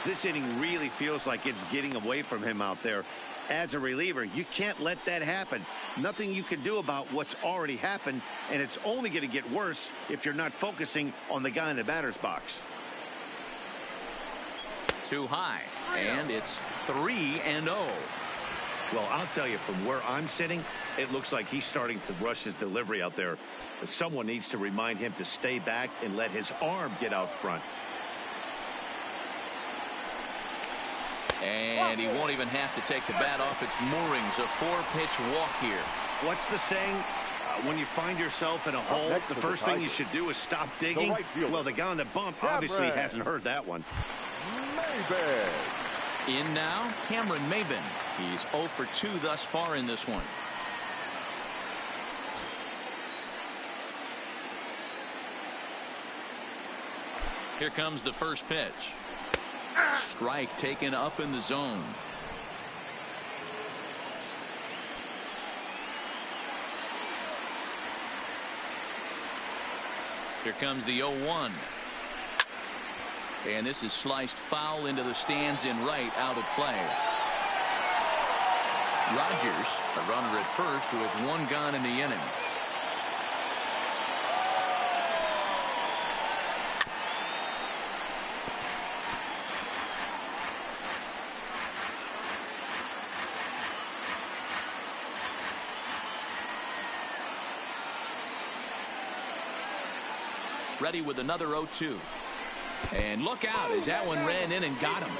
This inning really feels like it's getting away from him out there. As a reliever, you can't let that happen. Nothing you can do about what's already happened, and it's only going to get worse if you're not focusing on the guy in the batter's box. Too high, and it's 3-0. Well, I'll tell you, from where I'm sitting, it looks like he's starting to rush his delivery out there. But someone needs to remind him to stay back and let his arm get out front. And he won't even have to take the bat off its moorings. A 4-pitch walk here. What's the saying? When you find yourself in a hole, the first thing you should do is stop digging. Well, the guy on the bump obviously hasn't heard that one. In now, Cameron Maybin. He's 0 for 2 thus far in this one. Here comes the first pitch. Strike taken up in the zone. Here comes the 0-1. And this is sliced foul into the stands in right, out of play. Rogers, a runner at first with 1 gone in the inning. Ready with another 0-2. And look out as that one ran in and got him.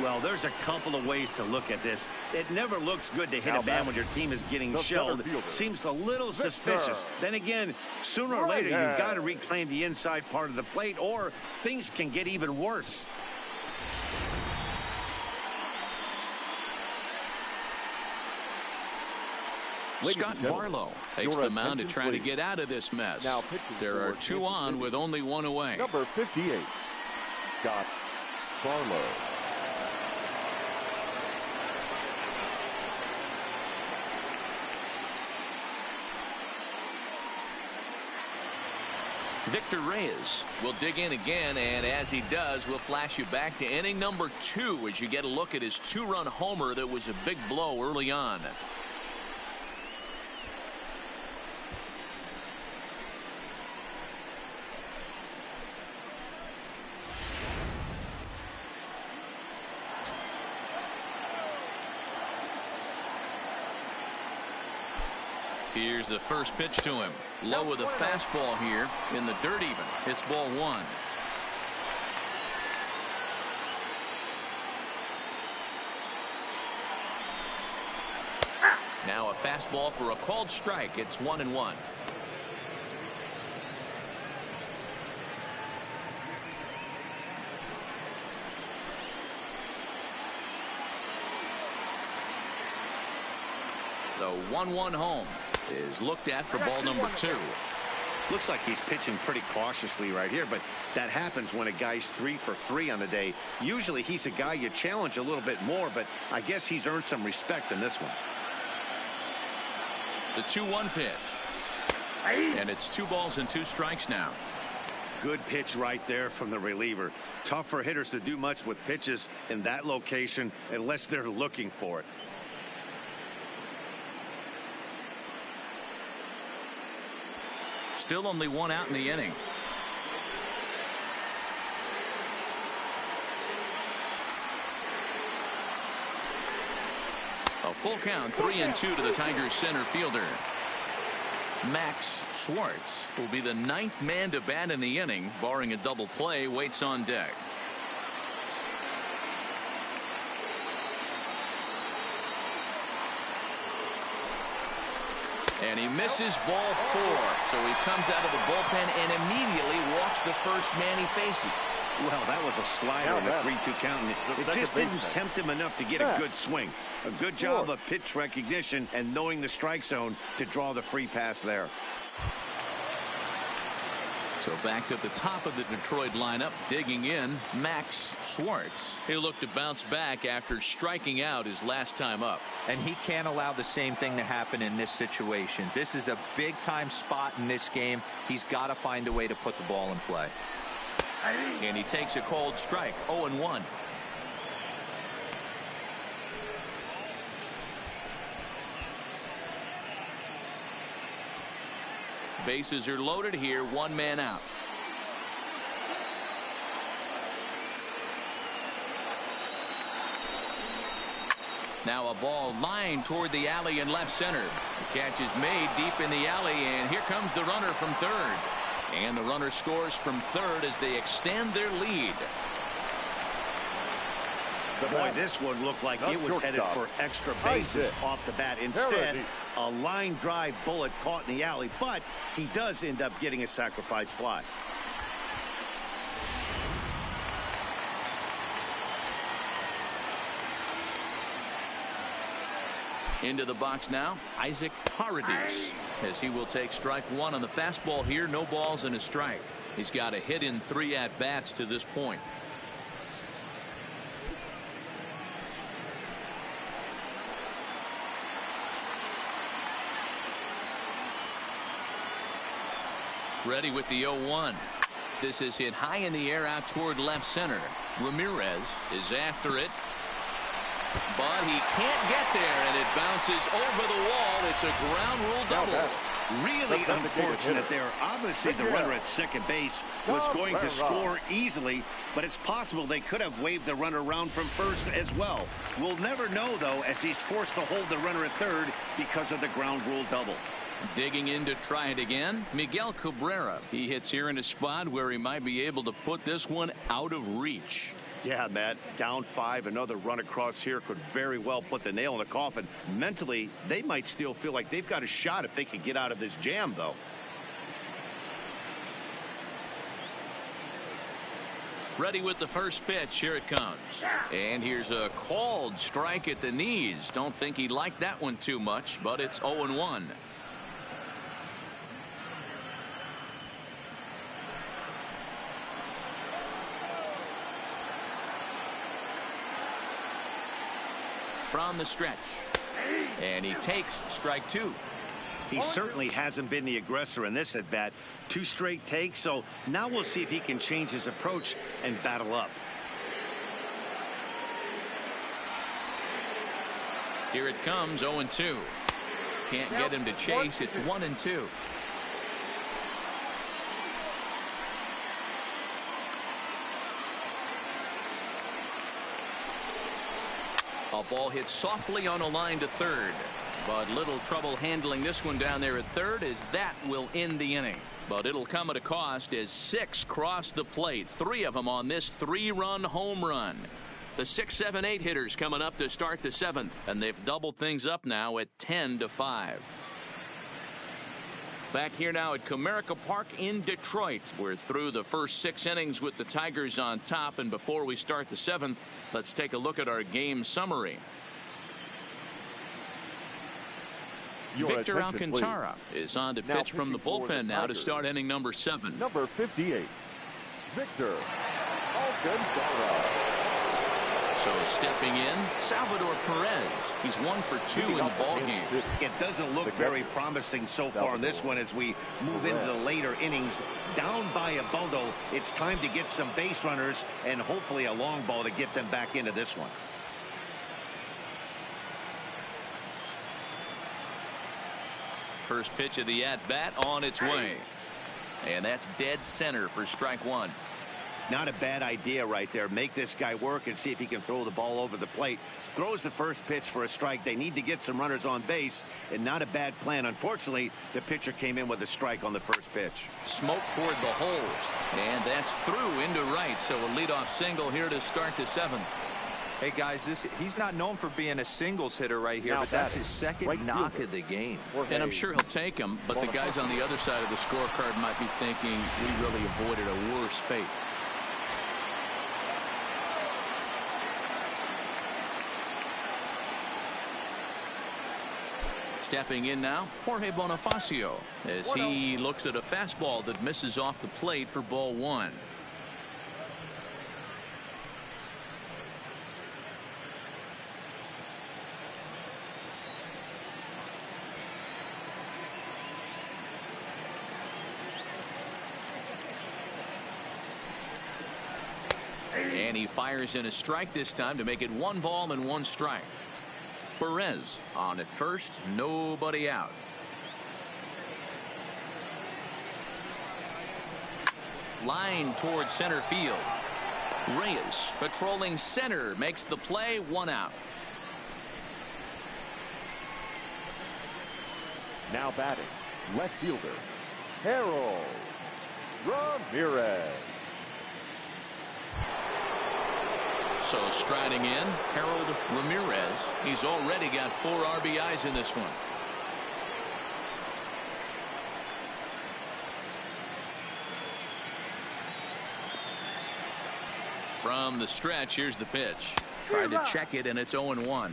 Well, there's a couple of ways to look at this. It never looks good to hit a man when your team is getting shelled. Seems a little suspicious. Then again, sooner or later, you've got to reclaim the inside part of the plate, or things can get even worse. Scott Barlow takes the mound to try to get out of this mess. There are 2 on with only 1 away. Number 58, Scott Barlow. Victor Reyes will dig in again, and as he does, we'll flash you back to inning number 2 as you get a look at his 2-run homer that was a big blow early on. Here's the first pitch to him. Low with a fastball here in the dirt even. It's ball 1. Now a fastball for a called strike. It's 1-1. The 1-1 home is looked at for ball number 2. Looks like he's pitching pretty cautiously right here, but that happens when a guy's 3 for 3 on the day. Usually he's a guy you challenge a little bit more, but I guess he's earned some respect in this one. The 2-1 pitch. And it's 2 balls and 2 strikes now. Good pitch right there from the reliever. Tough for hitters to do much with pitches in that location unless they're looking for it. Still only 1 out in the inning. A full count, 3-2 to the Tigers center fielder. Max Schwartz will be the 9th man to bat in the inning, barring a double play, waits on deck. And he misses ball 4. So he comes out of the bullpen and immediately walks the first man he faces. Well, that was a slider in the 3-2 count. And it just didn't tempt him enough to get a good swing. A good job of pitch recognition and knowing the strike zone to draw the free pass there. So back at the top of the Detroit lineup, digging in, Max Schwartz. He'll look to bounce back after striking out his last time up. And he can't allow the same thing to happen in this situation. This is a big-time spot in this game. He's got to find a way to put the ball in play. And he takes a cold strike, 0-1. Bases are loaded here, 1 man out. Now a ball lined toward the alley in left center. The catch is made deep in the alley, and here comes the runner from third. And the runner scores from third as they extend their lead. Boy, this one looked like it was headed for extra bases off the bat. Instead, a line drive bullet caught in the alley, but he does end up getting a sacrifice fly. Into the box now, Isaac Paredes, as he will take strike 1 on the fastball here. No balls and a strike. He's got a hit in 3 at-bats to this point. Ready with the 0-1. This is hit high in the air out toward left center. Ramirez is after it. But he can't get there, and it bounces over the wall. It's a ground rule double. Really unfortunate there. Obviously, the runner at second base was going to score easily, but it's possible they could have waved the runner around from first as well. We'll never know, though, as he's forced to hold the runner at third because of the ground rule double. Digging in to try it again, Miguel Cabrera. He hits here in a spot where he might be able to put this one out of reach. Yeah, Matt, down 5, another run across here could very well put the nail in the coffin. Mentally, they might still feel like they've got a shot if they could get out of this jam, though. Ready with the first pitch. Here it comes. And here's a called strike at the knees. Don't think he liked that one too much, but it's 0-1. From the stretch, and he takes strike 2. He certainly hasn't been the aggressor in this at bat. 2 straight takes, so now we'll see if he can change his approach and battle up. Here it comes, 0-2. Can't get him to chase. It's 1-2. A ball hit softly on a line to third, but little trouble handling this one down there at third, as that will end the inning. But it'll come at a cost as 6 cross the plate, 3 of them on this 3-run home run. The 6, 7, 8 hitters coming up to start the 7th, and they've doubled things up now at 10-5. Back here now at Comerica Park in Detroit. We're through the first 6 innings with the Tigers on top, and before we start the 7th, let's take a look at our game summary. Victor Alcantara is on to pitch from the bullpen now to start inning number 7. Number 58, Victor Alcantara. So stepping in, Salvador Perez. He's 1 for 2 in the ballgame. It doesn't look very promising so far in this one as we move into the later innings. Down by a bundle, it's time to get some base runners and hopefully a long ball to get them back into this one. First pitch of the at-bat on its way. And that's dead center for strike 1. Not a bad idea right there. Make this guy work and see if he can throw the ball over the plate. Throws the first pitch for a strike. They need to get some runners on base, and not a bad plan. Unfortunately, the pitcher came in with a strike on the first pitch. Smoke toward the hole, and that's through into right. So a leadoff single here to start the seventh. Hey, guys, he's not known for being a singles hitter right here, but that's his second knock of the game. And I'm sure he'll take him, but the guys on the other side of the scorecard might be thinking we really avoided a worse fate. Stepping in now, Jorge Bonifacio, as he looks at a fastball that misses off the plate for ball one. And he fires in a strike this time to make it 1 ball and 1 strike. Perez on at first, nobody out. Line towards center field. Reyes patrolling center makes the play, 1 out. Now batting, left fielder, Harold Ramirez. So striding in, Harold Ramirez. He's already got 4 RBIs in this one. From the stretch, here's the pitch. Tried to check it, and it's 0-1.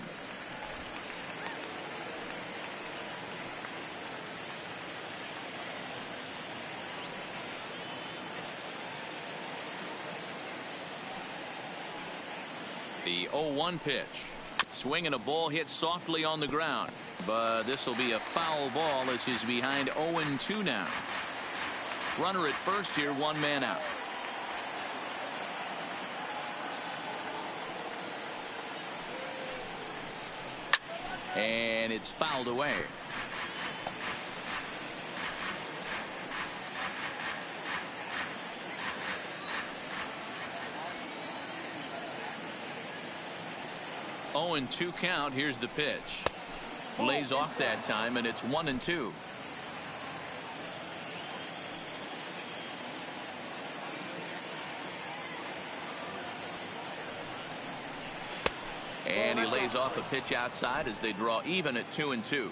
The 0-1 pitch. Swing and a ball hit softly on the ground. But this will be a foul ball as he's behind 0-2 now. Runner at first here, 1 man out. And it's fouled away. Oh, and 2 count. Here's the pitch. Lays off that time, and it's 1-2. And he lays off a pitch outside as they draw even at 2-2.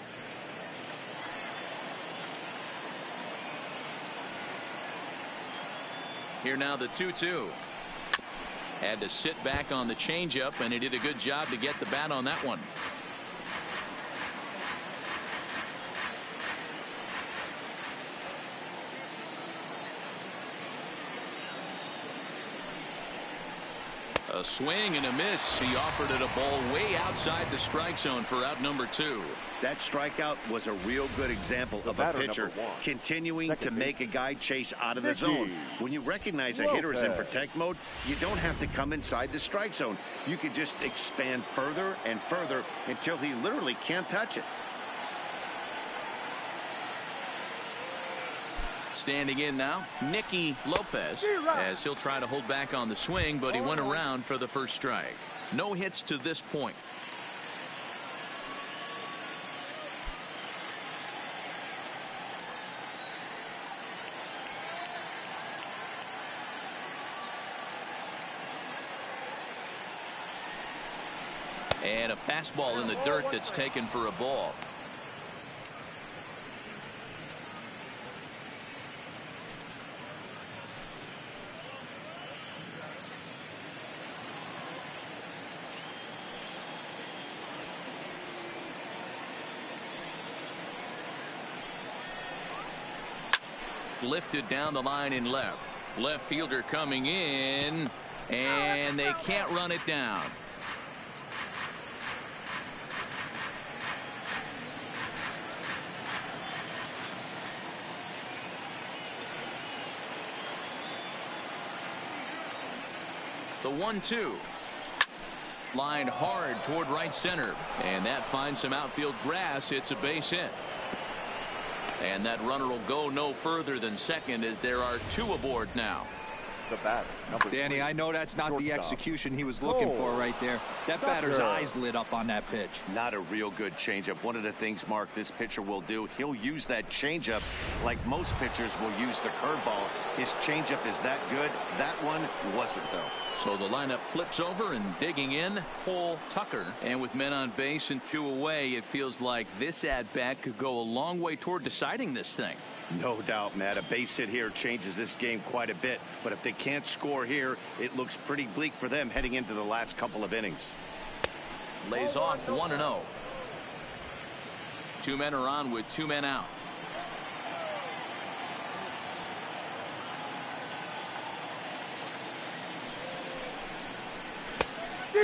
Here now the 2-2. Had to sit back on the changeup, and he did a good job to get the bat on that one. A swing and a miss. He offered it a ball way outside the strike zone for out number 2. That strikeout was a real good example of a pitcher continuing to make a guy chase out of the zone. When you recognize a hitter is in protect mode, you don't have to come inside the strike zone. You can just expand further and further until he literally can't touch it. Standing in now, Nicky Lopez, as he'll try to hold back on the swing, but he went around for the first strike. No hits to this point. And a fastball in the dirt that's taken for a ball. Lifted down the line in left. Left fielder coming in, and they can't run it down. The 1-2. Lined hard toward right center, and that finds some outfield grass. It's a base hit. And that runner will go no further than second as there are 2 aboard now. The batter, number Danny, 3. I know that's not the Shortstop. execution he was looking for right there. That batter's eyes lit up on that pitch. Not a real good changeup. One of the things, Mark, this pitcher will do, he'll use that changeup like most pitchers will use the curveball. His changeup is that good. That one wasn't, though. So the lineup flips over, and digging in, Cole Tucker. And with men on base and 2 away, it feels like this at-bat could go a long way toward deciding this thing. No doubt, Matt. A base hit here changes this game quite a bit. But if they can't score here, it looks pretty bleak for them heading into the last couple of innings. Lays off 1-0. 2 men are on with 2 men out.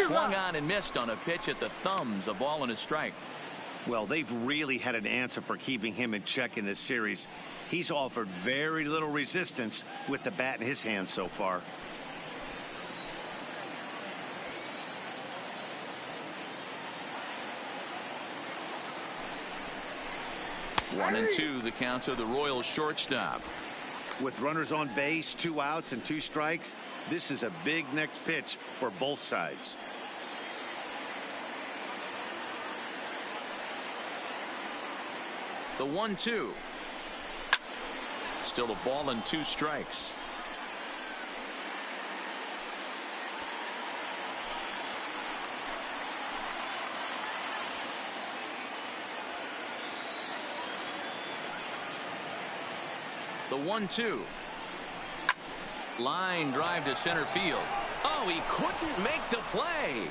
Swung on and missed on a pitch at the thumbs. A ball and a strike. Well, they've really had an answer for keeping him in check in this series. He's offered very little resistance with the bat in his hand so far. One and 2, the count of the Royals shortstop. With runners on base, 2 outs and 2 strikes, this is a big next pitch for both sides. The 1-2. Still a ball and 2 strikes. The 1-2. Line drive to center field. Oh, he couldn't make the play.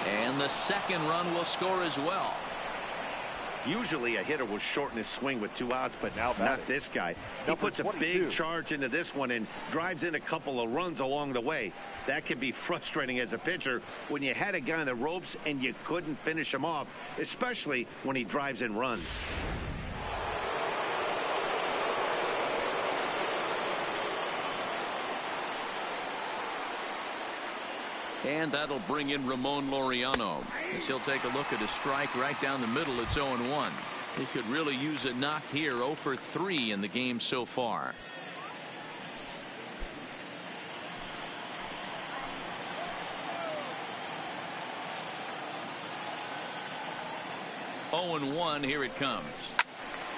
And the second run will score as well. Usually a hitter will shorten his swing with 2 outs, but Now not this guy. He Number puts a 22. big charge into this one and drives in a couple of runs along the way. That can be frustrating as a pitcher when you had a guy in the ropes and you couldn't finish him off, especially when he drives in runs. And that'll bring in Ramon Laureano, as he'll take a look at a strike right down the middle. It's 0-1. He could really use a knock here. 0 for 3 in the game so far. Oh and 1. Here it comes.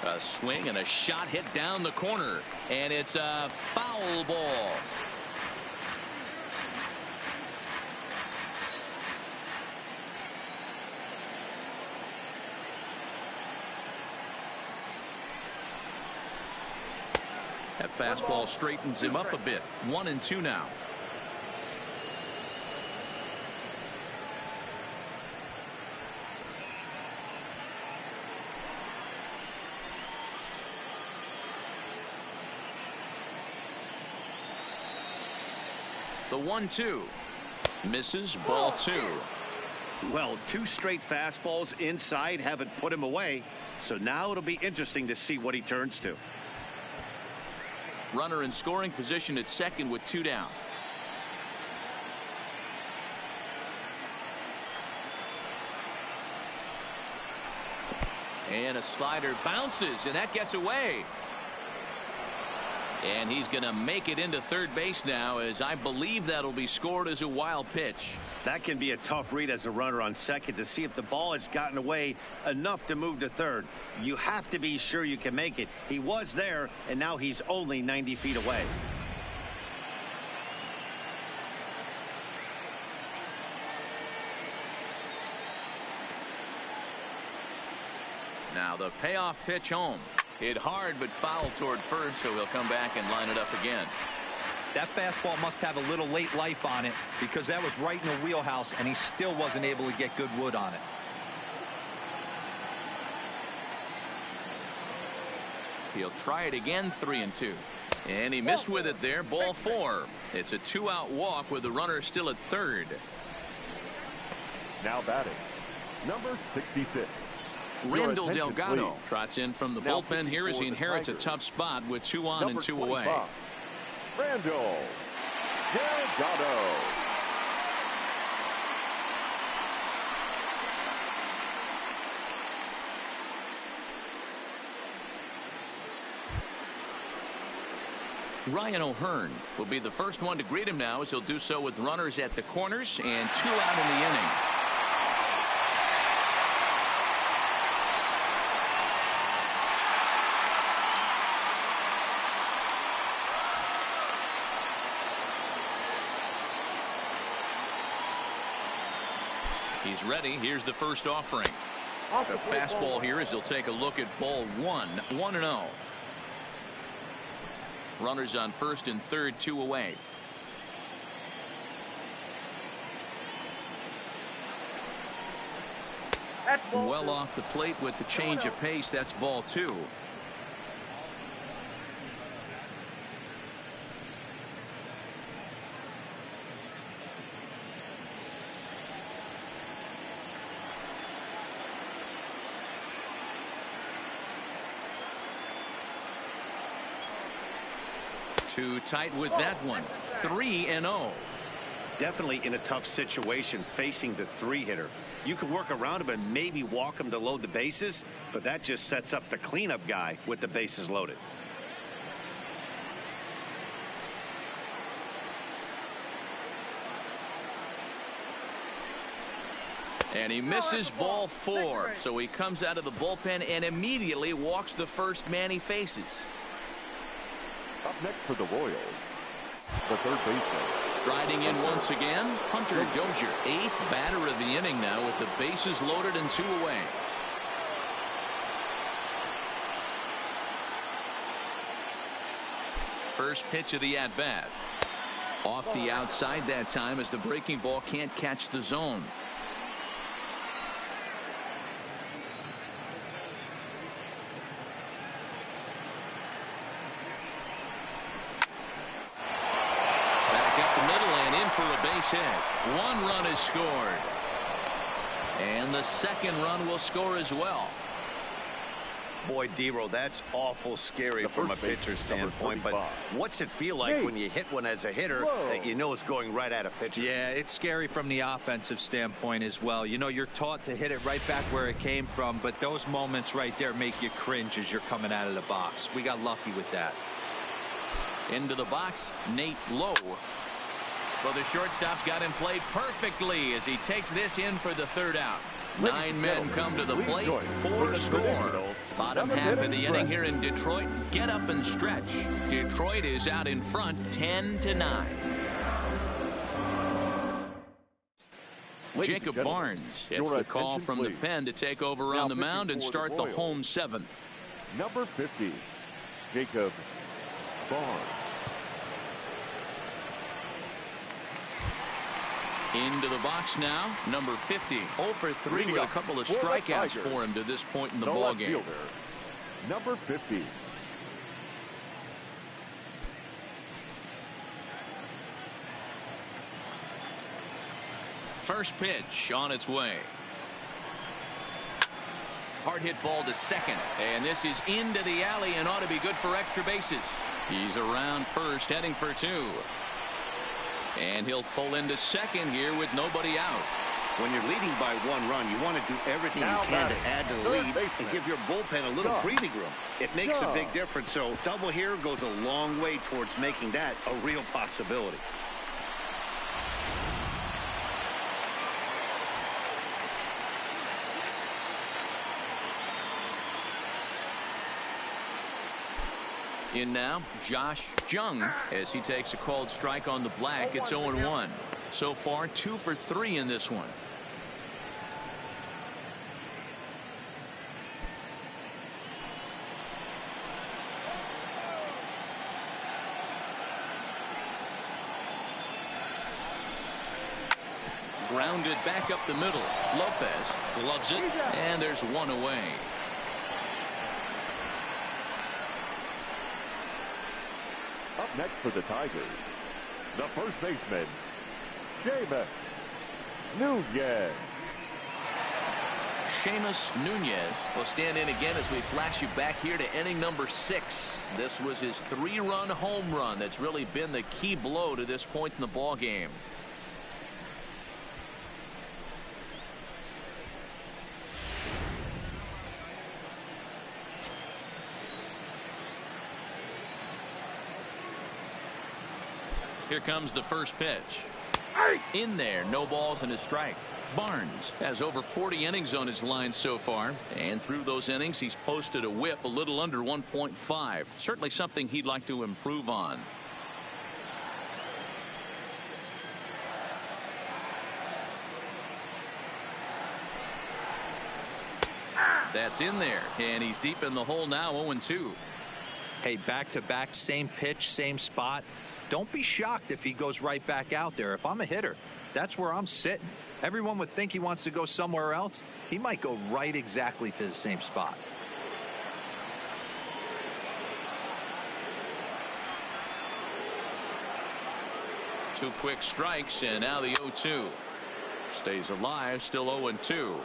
A swing and a shot hit down the corner, and it's a foul ball. That fastball straightens him up a bit. 1 and 2 now. The 1-2 misses. Ball 2. Well, 2 straight fastballs inside haven't put him away. So now it'll be interesting to see what he turns to. Runner in scoring position at second with 2 down. And a slider bounces, and that gets away. And he's going to make it into third base now, as I believe that'll be scored as a wild pitch. That can be a tough read as a runner on second to see if the ball has gotten away enough to move to third. You have to be sure you can make it. He was there, and now he's only 90 feet away. Now the payoff pitch home. Hit hard but fouled toward first, so he'll come back and line it up again. That fastball must have a little late life on it, because that was right in the wheelhouse and he still wasn't able to get good wood on it. He'll try it again. 3 and 2. And he missed with it there. Ball 4. It's a 2-out walk with the runner still at third. Now batting, number 66. Randall attention, Delgado please. trots in from the Now bullpen here as he for the inherits a Tigers. tough spot with 2 on Number and 2 25, away. Randall Delgado. Ryan O'Hearn will be the first one to greet him now, as he'll do so with runners at the corners and 2 out in the inning. He's ready. Here's the first offering. A fastball here as he'll take a look at ball 1. 1-0. Runners on first and third, 2 away. Well off the plate with the change of pace. That's ball 2. Too tight with that one. 3-0. Definitely in a tough situation facing the 3-hitter. You can work around him and maybe walk him to load the bases, but that just sets up the cleanup guy with the bases loaded. And he misses ball 4. So he comes out of the bullpen and immediately walks the first man he faces. Up next for the Royals, the third baseman. Striding in once again, Hunter Dozier, 8th batter of the inning now with the bases loaded and 2 away. First pitch of the at-bat. Off the outside that time as the breaking ball can't catch the zone. For a base hit. 1 run is scored. And the second run will score as well. Boy, Dero, that's awful scary from a pitcher's standpoint. But what's it feel like when you hit one as a hitter that you know is going right at a pitcher? Yeah, it's scary from the offensive standpoint as well. You know, you're taught to hit it right back where it came from, but those moments right there make you cringe as you're coming out of the box. We got lucky with that. Into the box, Nate Lowe. Well, the shortstop's got him played perfectly as he takes this in for the 3rd out. 9 men come to the plate, 4 score. Bottom half of the inning here in Detroit. Get up and stretch. Detroit is out in front, 10-9. Jacob Barnes gets the call from the pen to take over on the mound and start the home 7th. Number 50, Jacob Barnes. Into the box now, number 50. 0 for 3 with a couple of strikeouts for him to this point in the ballgame. Number 50. First pitch on its way. Hard hit ball to second. And this is into the alley and ought to be good for extra bases. He's around first, heading for 2. And he'll pull into second here with nobody out. When you're leading by 1 run, you want to do everything you can to add to the lead and give your bullpen a little breathing room. It makes a big difference. So double here goes a long way towards making that a real possibility. In now, Josh Jung, as he takes a called strike on the black. It's 0-1. So far, 2 for 3 in this one. Grounded back up the middle. Lopez loves it, and there's 1 away. Up next for the Tigers, the first baseman, Seamus Nunez. Seamus Nunez will stand in again as we flash you back here to inning number 6. This was his 3-run home run that's really been the key blow to this point in the ball game. Here comes the first pitch. In there, no balls and a strike. Barnes has over 40 innings on his line so far, and through those innings he's posted a whip a little under 1.5. Certainly something he'd like to improve on. That's in there, and he's deep in the hole now, 0-2. Hey, back-to-back, same pitch, same spot. Don't be shocked if he goes right back out there. If I'm a hitter, that's where I'm sitting. Everyone would think he wants to go somewhere else. He might go right exactly to the same spot. Two quick strikes, and now the 0-2. Stays alive, still 0-2.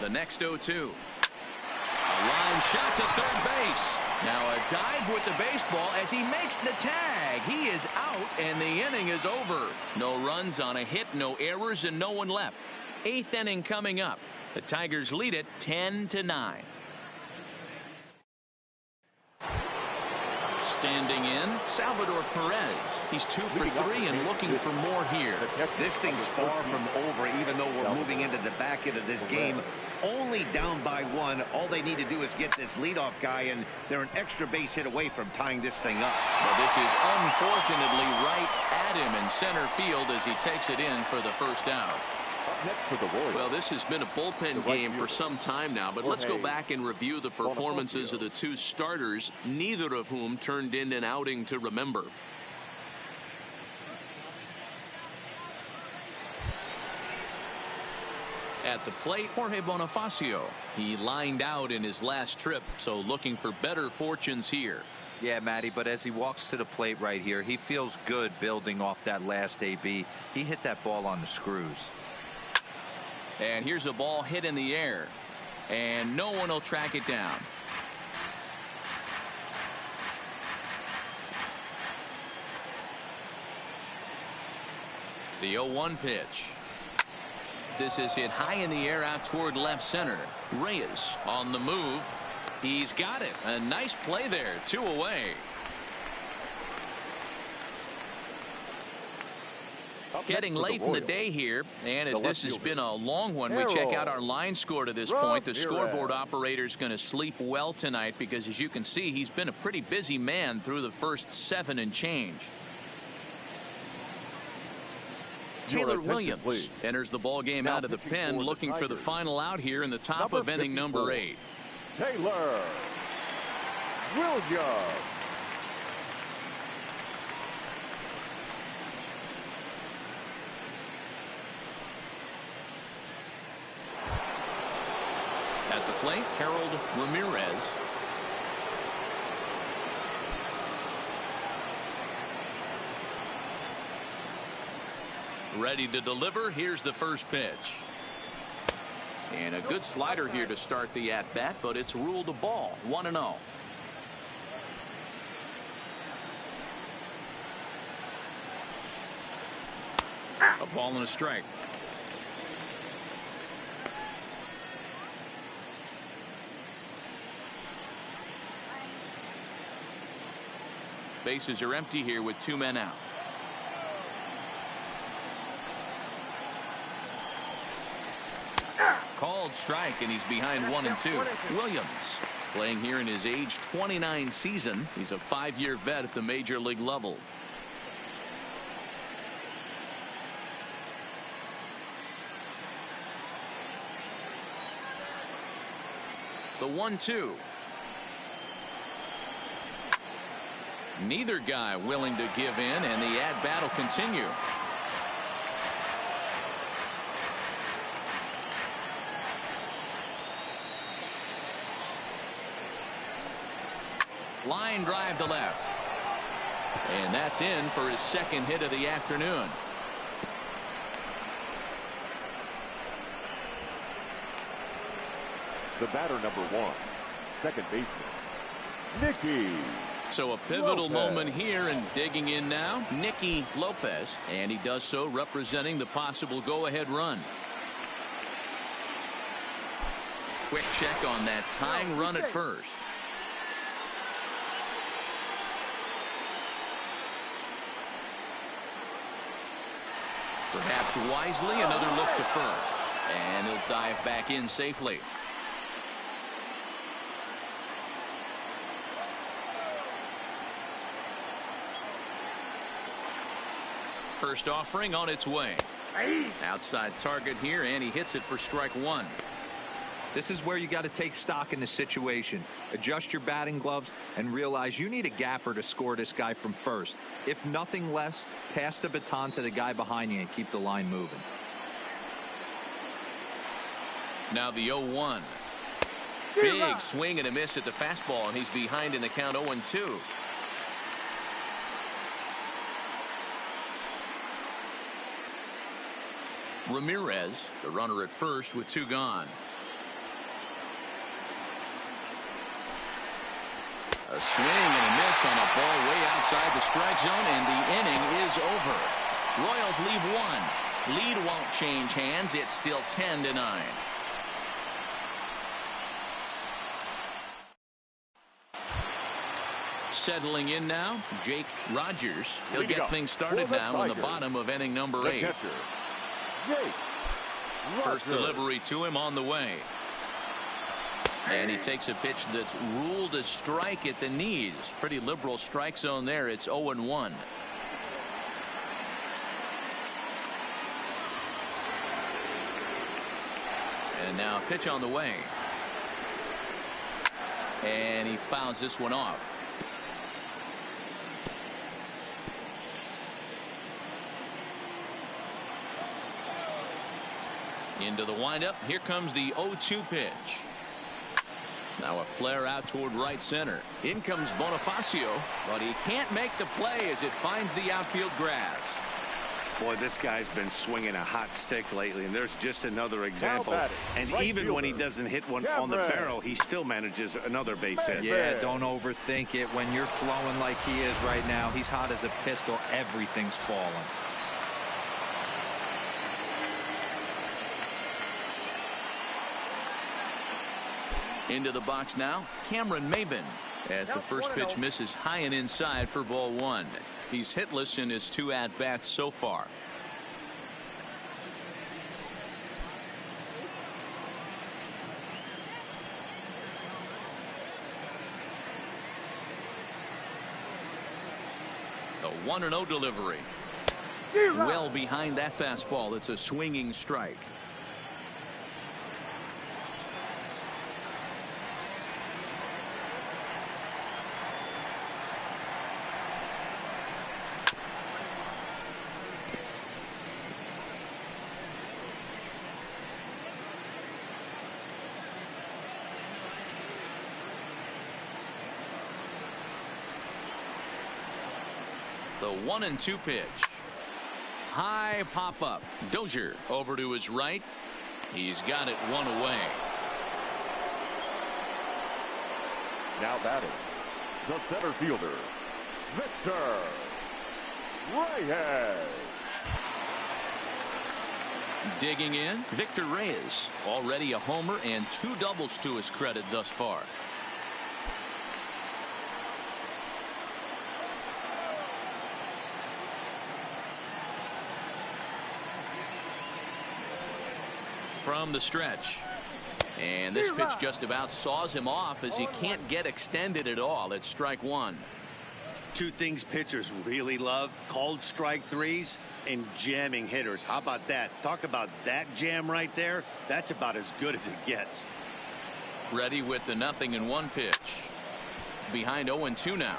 The next 0-2. A line shot to third base. Now a dive with the baseball as he makes the tag. He is out, and the inning is over. No runs on a hit, no errors, and no one left. 8th inning coming up. The Tigers lead it 10-9. Standing in, Salvador Perez. He's 2 for 3 and looking for more here. This thing's far from over, even though we're moving into the back end of this game. Only down by 1. All they need to do is get this leadoff guy, and they're an extra base hit away from tying this thing up. Well, this is unfortunately right at him in center field as he takes it in for the first out. Next for the Royals. Well, this has been a bullpen game for some time now, but let's go back and review the performances of the two starters, neither of whom turned in an outing to remember. At the plate, Jorge Bonifacio. He lined out in his last trip, so looking for better fortunes here. Yeah, Matty, but as he walks to the plate right here, he feels good building off that last AB. He hit that ball on the screws. And here's a ball hit in the air, and no one will track it down. The 0-1 pitch. This is hit high in the air out toward left center. Reyes on the move. He's got it. A nice play there. 2 away. Getting late in the day here, and as this has been a long one, we check out our line score to this point. The scoreboard operator is going to sleep well tonight because, as you can see, he's been a pretty busy man through the first 7 and change. Taylor Williams enters the ball game out of the pen, looking for the final out here in the top of inning number 8. Taylor Williams. At the plate, Harold Ramirez. Ready to deliver. Here's the first pitch. And a good slider here to start the at-bat, but it's ruled a ball. 1-0. A ball and a strike. Bases are empty here with 2 men out. Called strike, and he's behind 1 and 2. Williams playing here in his age 29 season. He's a 5-year vet at the major league level. The 1-2. Neither guy willing to give in, and the at-bat will continue. Line drive to left. And that's in for his second hit of the afternoon. The batter, number 1, second baseman, Nicky So a pivotal moment here, and digging in now, Nicky Lopez, and he does so representing the possible go-ahead run. Quick check on that tying run at first. Perhaps wisely, another look to first. And he'll dive back in safely. First offering on its way. Outside target here, and he hits it for strike one. This is where you got to take stock in the situation. Adjust your batting gloves and realize you need a gapper to score this guy from first. If nothing less, pass the baton to the guy behind you and keep the line moving. Now the 0-1. Big swing and a miss at the fastball, and he's behind in the count 0-2. Ramirez, the runner at first with two gone. A swing and a miss on a ball way outside the strike zone, and the inning is over. Royals leave one. Lead won't change hands. It's still 10-9. Settling in now, Jake Rogers. He'll get things started now in the bottom of inning number 8. First delivery to him on the way. And he takes a pitch that's ruled a strike at the knees. Pretty liberal strike zone there. It's 0-1. And now a pitch on the way. And he fouls this one off. Into the windup. Here comes the 0-2 pitch. Now a flare out toward right center. In comes Bonifacio, but he can't make the play as it finds the outfield grass. Boy, this guy's been swinging a hot stick lately, and there's just another example. And even when he doesn't hit one on the barrel, he still manages another base hit. Yeah, don't overthink it. When you're flowing like he is right now, he's hot as a pistol. Everything's falling. Into the box now, Cameron Maybin, as the first pitch misses high and inside for ball one. He's hitless in his 2 at-bats so far. The 1-0 delivery. Well behind that fastball. It's a swinging strike. The 1-2 pitch. High pop up. Dozier over to his right. He's got it one away. Now batting, the center fielder, Victor Reyes. Digging in, Victor Reyes. Already a homer and 2 doubles to his credit thus far. From the stretch, and this pitch just about saws him off as he can't get extended at all. It's strike one. 2 things pitchers really love: called strike threes and jamming hitters. How about that? Talk about that jam right there. That's about as good as it gets. Ready with the 0-1 pitch. Behind 0-2 now.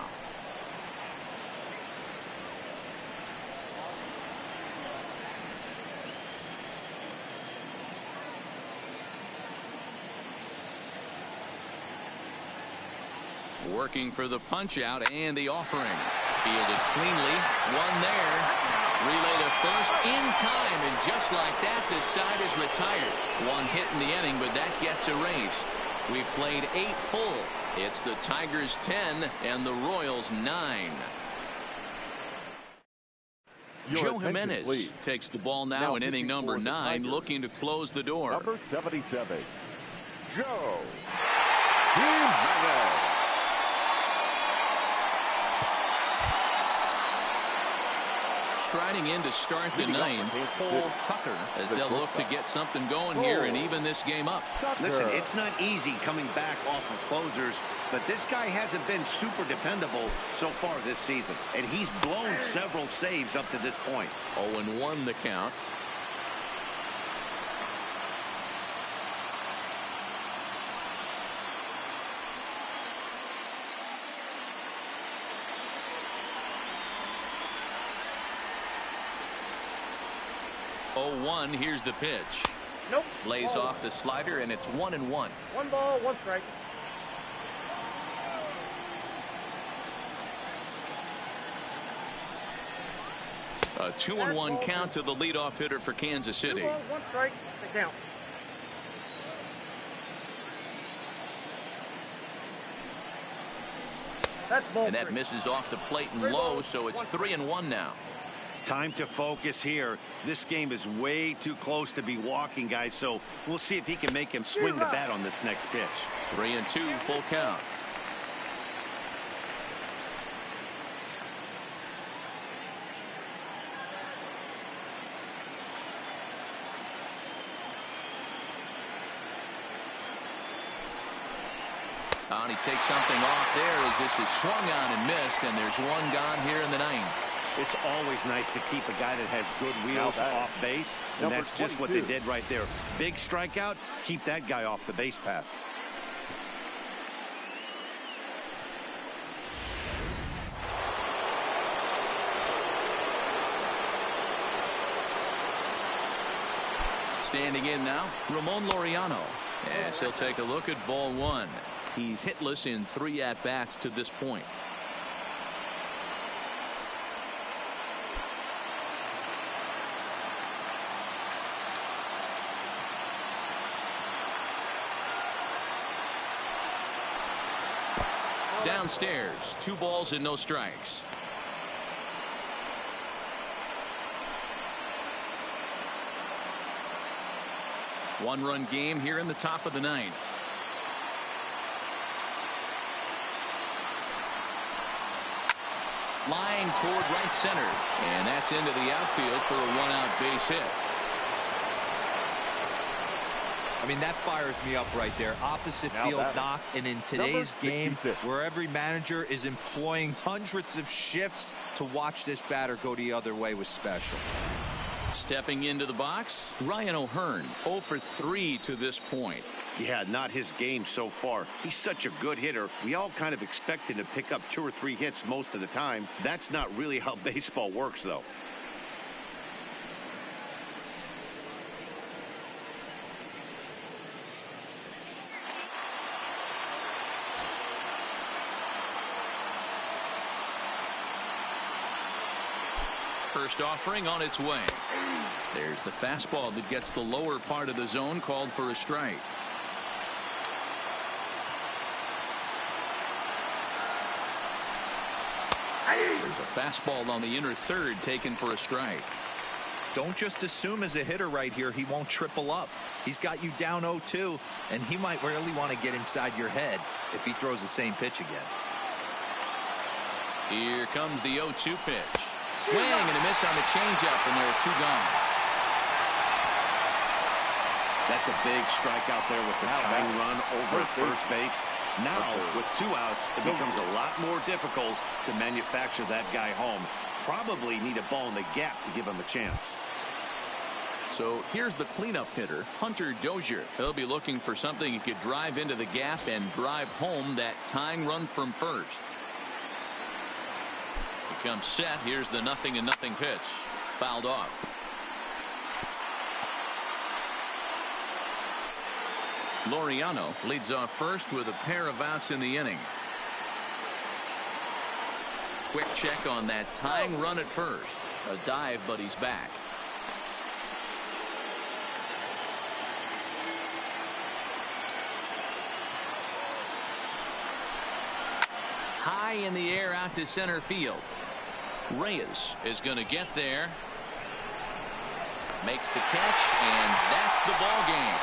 Working for the punch out and the offering. Fielded cleanly. One there. Relay to first in time, and just like that, this side is retired. 1 hit in the inning, but that gets erased. We've played 8 full. It's the Tigers 10 and the Royals 9. Joe Jimenez takes the ball now in inning number 9, looking to close the door. Number 77, Joe Jimenez. Striding in to start the 9th, Cole Tucker, as they'll look to get something going here and even this game up. Listen, it's not easy coming back off of closers, but this guy hasn't been super dependable so far this season, and he's blown several saves up to this point. 0-1 the count. Here's the pitch. Nope. Lays off the slider, and it's 1-1. 1 ball, 1 strike. A 2-1 count to the leadoff hitter for Kansas City. 2 balls, 1 strike. The count. That's ball And that 3. misses off the plate and 3 low, balls, so it's 1 strike. 3-1 now. Time to focus here. This game is way too close to be walking, guys, so we'll see if he can make him swing the bat on this next pitch. 3-2, full count. And he takes something off there as this is swung on and missed, and there's 1 gone here in the 9th. It's always nice to keep a guy that has good wheels off base, and that's just what they did right there. Big strikeout, keep that guy off the base path. Standing in now, Ramon Laureano, as he'll take a look at ball 1. He's hitless in 3 at-bats to this point. Downstairs, 2 balls and no strikes. One-run game here in the top of the 9th. Line toward right center, and that's into the outfield for a 1-out base hit. I mean, that fires me up right there. Opposite field knock, and in today's game, where every manager is employing hundreds of shifts to watch this batter go the other way was special. Stepping into the box, Ryan O'Hearn, 0 for 3 to this point. Yeah, not his game so far. He's such a good hitter. We all kind of expect him to pick up 2 or 3 hits most of the time. That's not really how baseball works, though. First offering on its way. There's the fastball that gets the lower part of the zone, called for a strike. There's a fastball on the inner third taken for a strike. Don't just assume as a hitter right here he won't triple up. He's got you down 0-2, and he might really want to get inside your head if he throws the same pitch again. Here comes the 0-2 pitch. Swing and a miss on the changeup, and there are 2 gone. That's a big strikeout there with the tying run over at first base. Now, with 2 outs, it becomes a lot more difficult to manufacture that guy home. Probably need a ball in the gap to give him a chance. So here's the cleanup hitter, Hunter Dozier. He'll be looking for something he could drive into the gap and drive home that tying run from first. He comes set. Here's the 0-0 pitch. Fouled off. Laureano leads off first with a pair of outs in the inning. Quick check on that tying run at first. A dive, but he's back. high in the air out to center field. Reyes is going to get there. Makes the catch, and that's the ball game.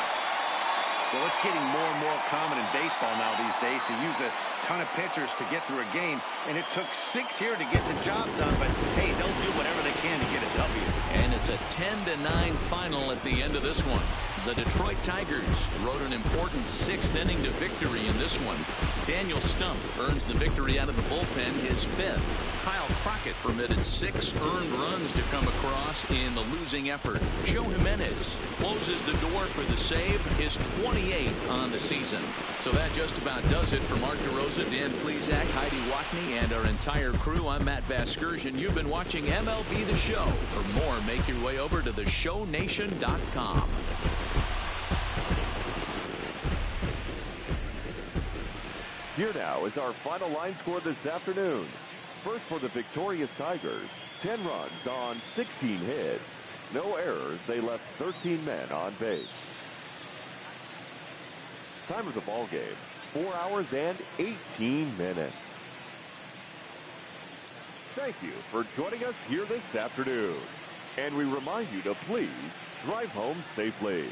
Well, it's getting more and more common in baseball now these days to use a ton of pitchers to get through a game, and it took 6 here to get the job done, but hey, they'll do whatever they can to get a W. And it's a 10-9 final at the end of this one. The Detroit Tigers rode an important 6th inning to victory in this one. Daniel Stump earns the victory out of the bullpen, his 5th. Kyle Crockett permitted 6 earned runs to come across in the losing effort. Joe Jimenez closes the door for the save, his 28th on the season. So that just about does it for Mark DeRosa, Dan Plesac, Heidi Watney, and our entire crew. I'm Matt Vasgersian. You've been watching MLB The Show. For more, make your way over to theshownation.com. Here now is our final line score this afternoon. First for the victorious Tigers, 10 runs on 16 hits. No errors, they left 13 men on base. Time of the ball game, 4 hours and 18 minutes. Thank you for joining us here this afternoon. And we remind you to please drive home safely.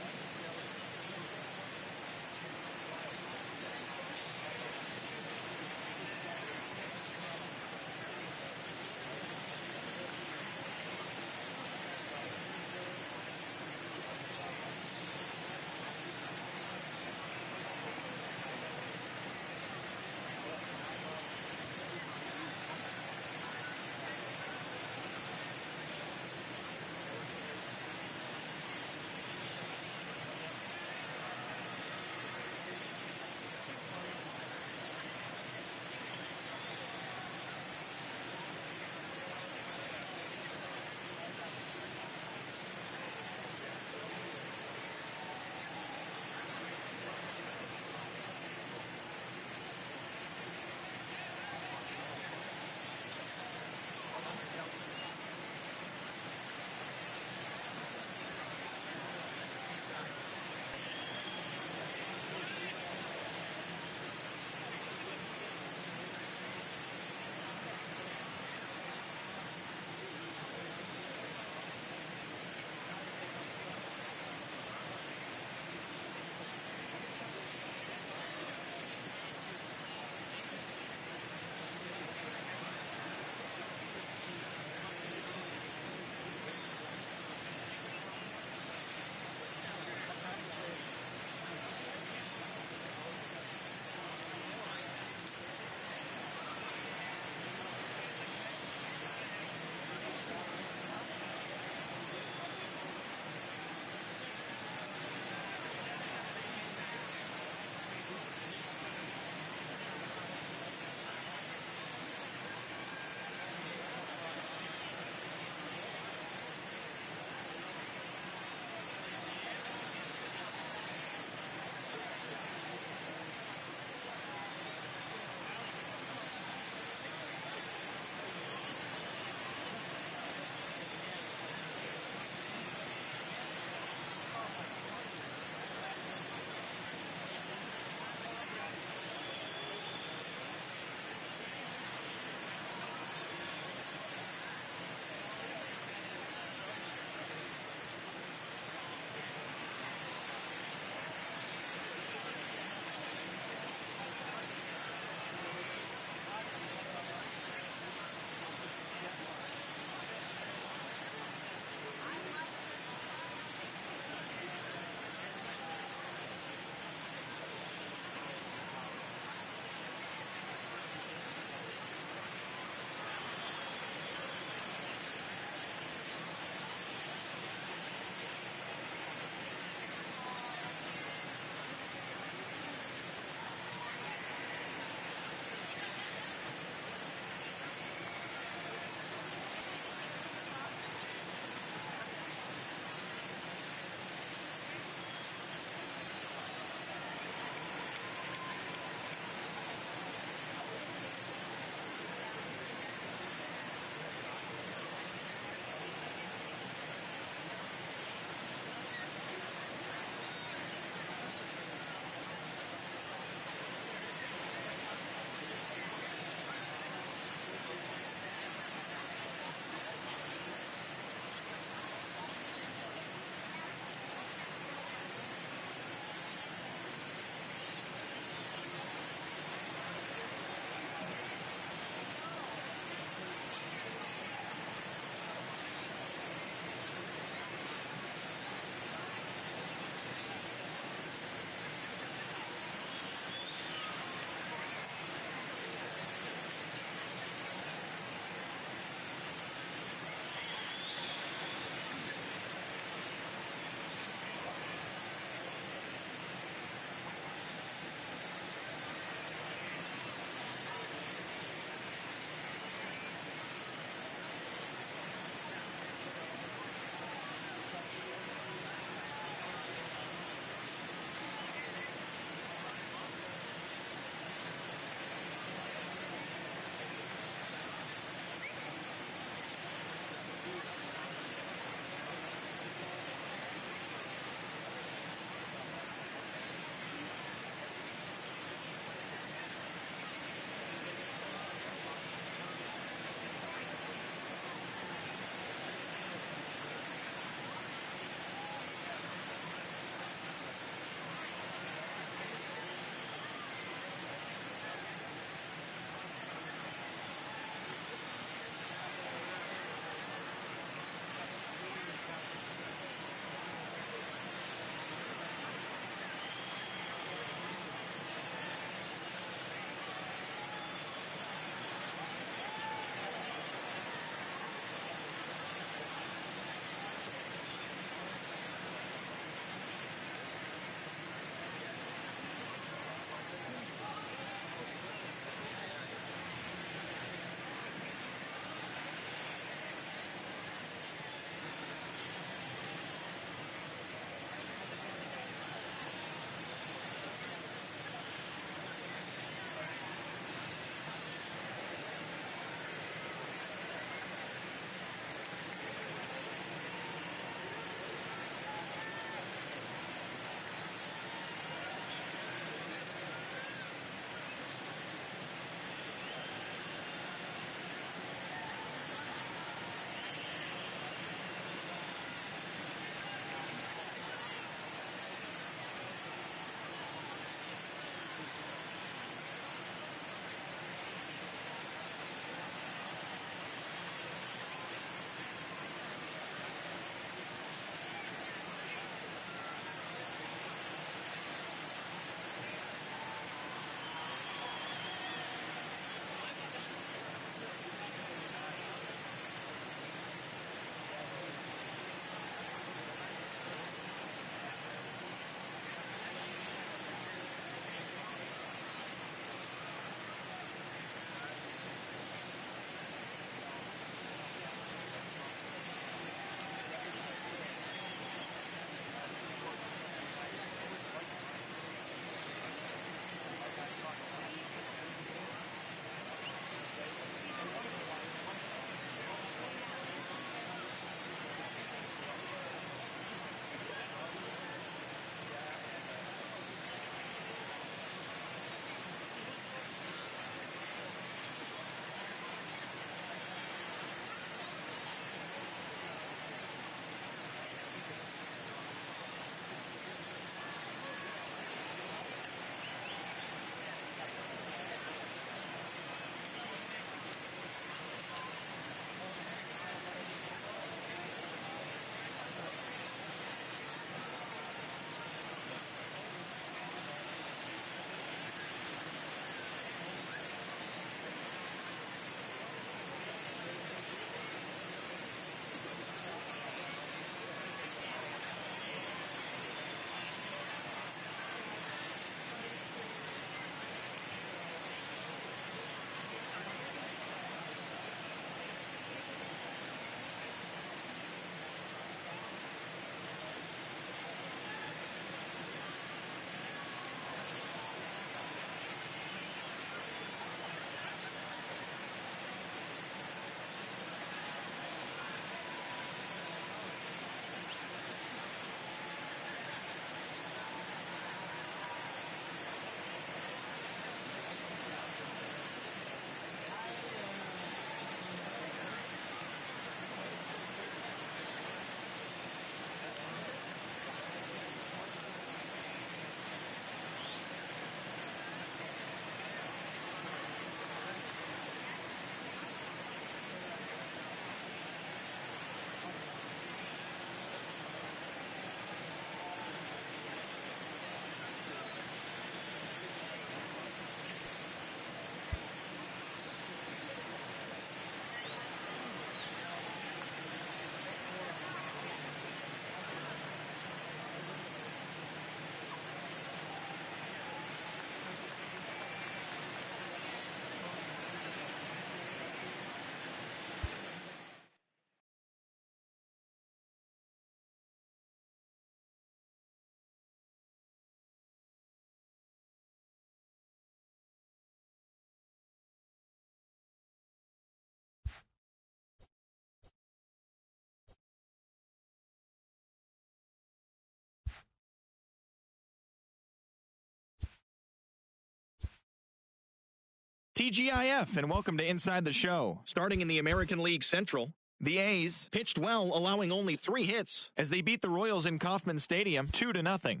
TGIF, and welcome to Inside the Show. Starting in the American League Central, the A's pitched well, allowing only 3 hits as they beat the Royals in Kauffman Stadium 2-0.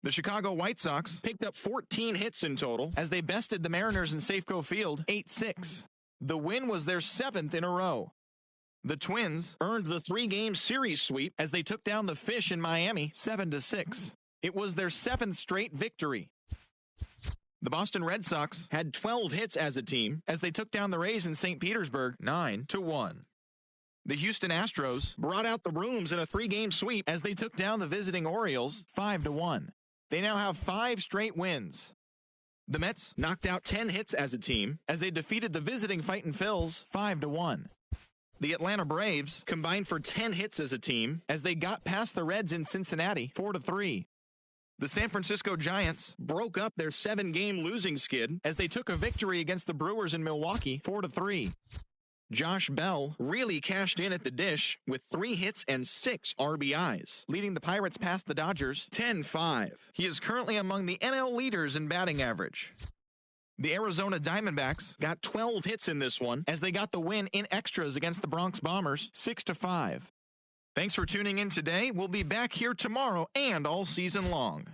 The Chicago White Sox picked up 14 hits in total as they bested the Mariners in Safeco Field 8-6. The win was their 7th in a row. The Twins earned the 3-game series sweep as they took down the Fish in Miami 7-6. It was their 7th straight victory. The Boston Red Sox had 12 hits as a team as they took down the Rays in St. Petersburg 9-1. The Houston Astros brought out the rooms in a 3-game sweep as they took down the visiting Orioles 5-1. They now have 5 straight wins. The Mets knocked out 10 hits as a team as they defeated the visiting Fightin' Phils 5-1. The Atlanta Braves combined for 10 hits as a team as they got past the Reds in Cincinnati 4-3. The San Francisco Giants broke up their 7-game losing skid as they took a victory against the Brewers in Milwaukee 4-3. Josh Bell really cashed in at the dish with 3 hits and 6 RBIs, leading the Pirates past the Dodgers 10-5. He is currently among the NL leaders in batting average. The Arizona Diamondbacks got 12 hits in this one as they got the win in extras against the Bronx Bombers 6-5. Thanks for tuning in today. We'll be back here tomorrow and all season long.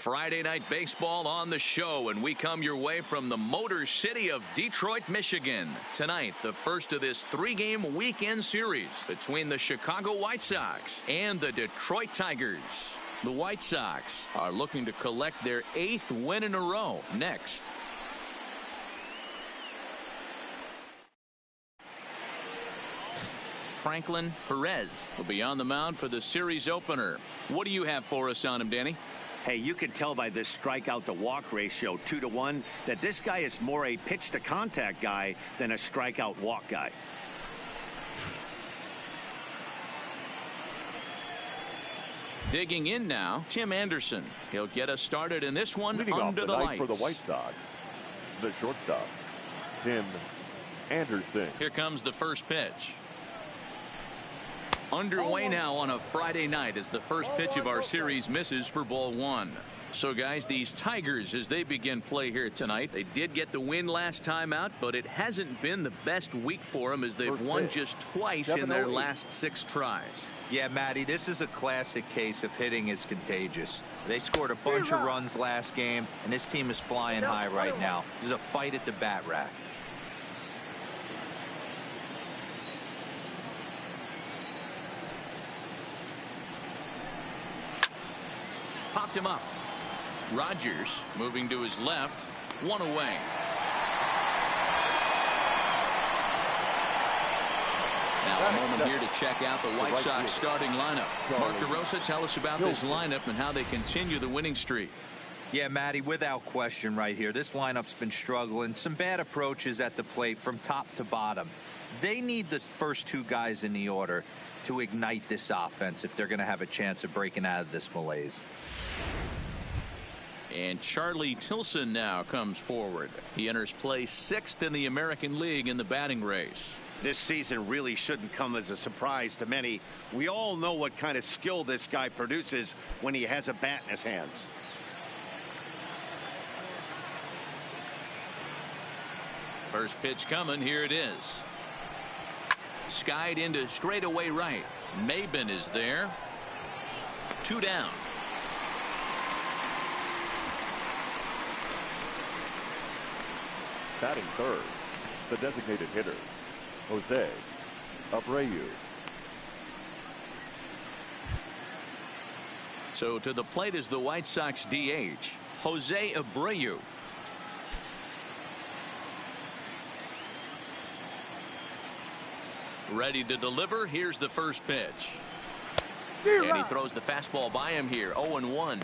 Friday night baseball on the show, and we come your way from the Motor City of Detroit, Michigan. Tonight, the first of this three-game weekend series between the Chicago White Sox and the Detroit Tigers. The White Sox are looking to collect their 8th win in a row next. Franklin Perez will be on the mound for the series opener. What do you have for us on him, Danny? Hey, you can tell by this strikeout to walk ratio 2-to-1 that this guy is more a pitch to contact guy than a strikeout walk guy. Digging in now, Tim Anderson. He'll get us started in this one. Leading under off the night lights for the White Sox, the shortstop, Tim Anderson. Here comes the first pitch. Underway now on a Friday night as the first pitch of our series misses for ball one. So guys, these Tigers, as they begin play here tonight, they did get the win last time out, but it hasn't been the best week for them as they've won just twice in their last 6 tries. Yeah, Matty, this is a classic case of hitting is contagious. They scored a bunch of runs last game, and this team is flying high right now. There's a fight at the bat rack. Popped him up. Rogers moving to his left. 1 away. Now a moment here to check out the White Sox starting lineup. Mark DeRosa, tell us about this lineup and how they continue the winning streak. Yeah, Matty, without question right here. This lineup's been struggling. Some bad approaches at the plate from top to bottom. They need the first 2 guys in the order to ignite this offense if they're going to have a chance of breaking out of this malaise. And Charlie Tilson now comes forward. He enters play 6th in the American League in the batting race. This season really shouldn't come as a surprise to many. We all know what kind of skill this guy produces when he has a bat in his hands. First pitch coming. Here it is. Skied into straightaway right. Maben is there. 2 down. Batting third, the designated hitter, Jose Abreu. So to the plate is the White Sox DH, Jose Abreu. Ready to deliver. Here's the first pitch. And he throws the fastball by him here. 0-1.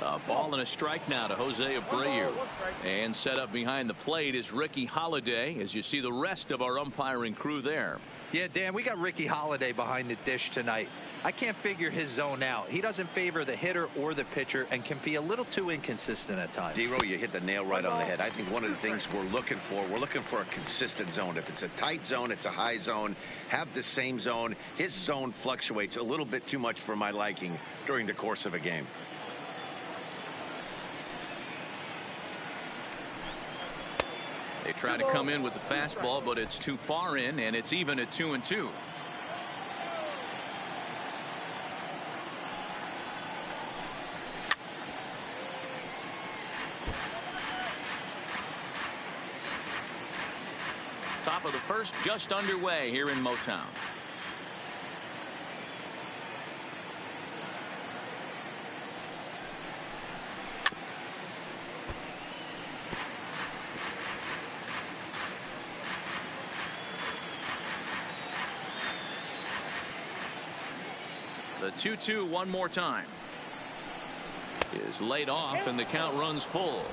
A ball and a strike now to Jose Abreu. And set up behind the plate is Ricky Holiday, as you see the rest of our umpiring crew there. Yeah, Dan, we got Ricky Holiday behind the dish tonight. I can't figure his zone out. He doesn't favor the hitter or the pitcher and can be a little too inconsistent at times. D-Row, you hit the nail right on the head. I think one of the things we're looking for a consistent zone. If it's a tight zone, it's a high zone. Have the same zone. His zone fluctuates a little bit too much for my liking during the course of a game. They try to come in with the fastball, but it's too far in, and it's even at 2-2. Top of the first, just underway here in Motown. The 2-2 one more time is laid off, and the count runs full.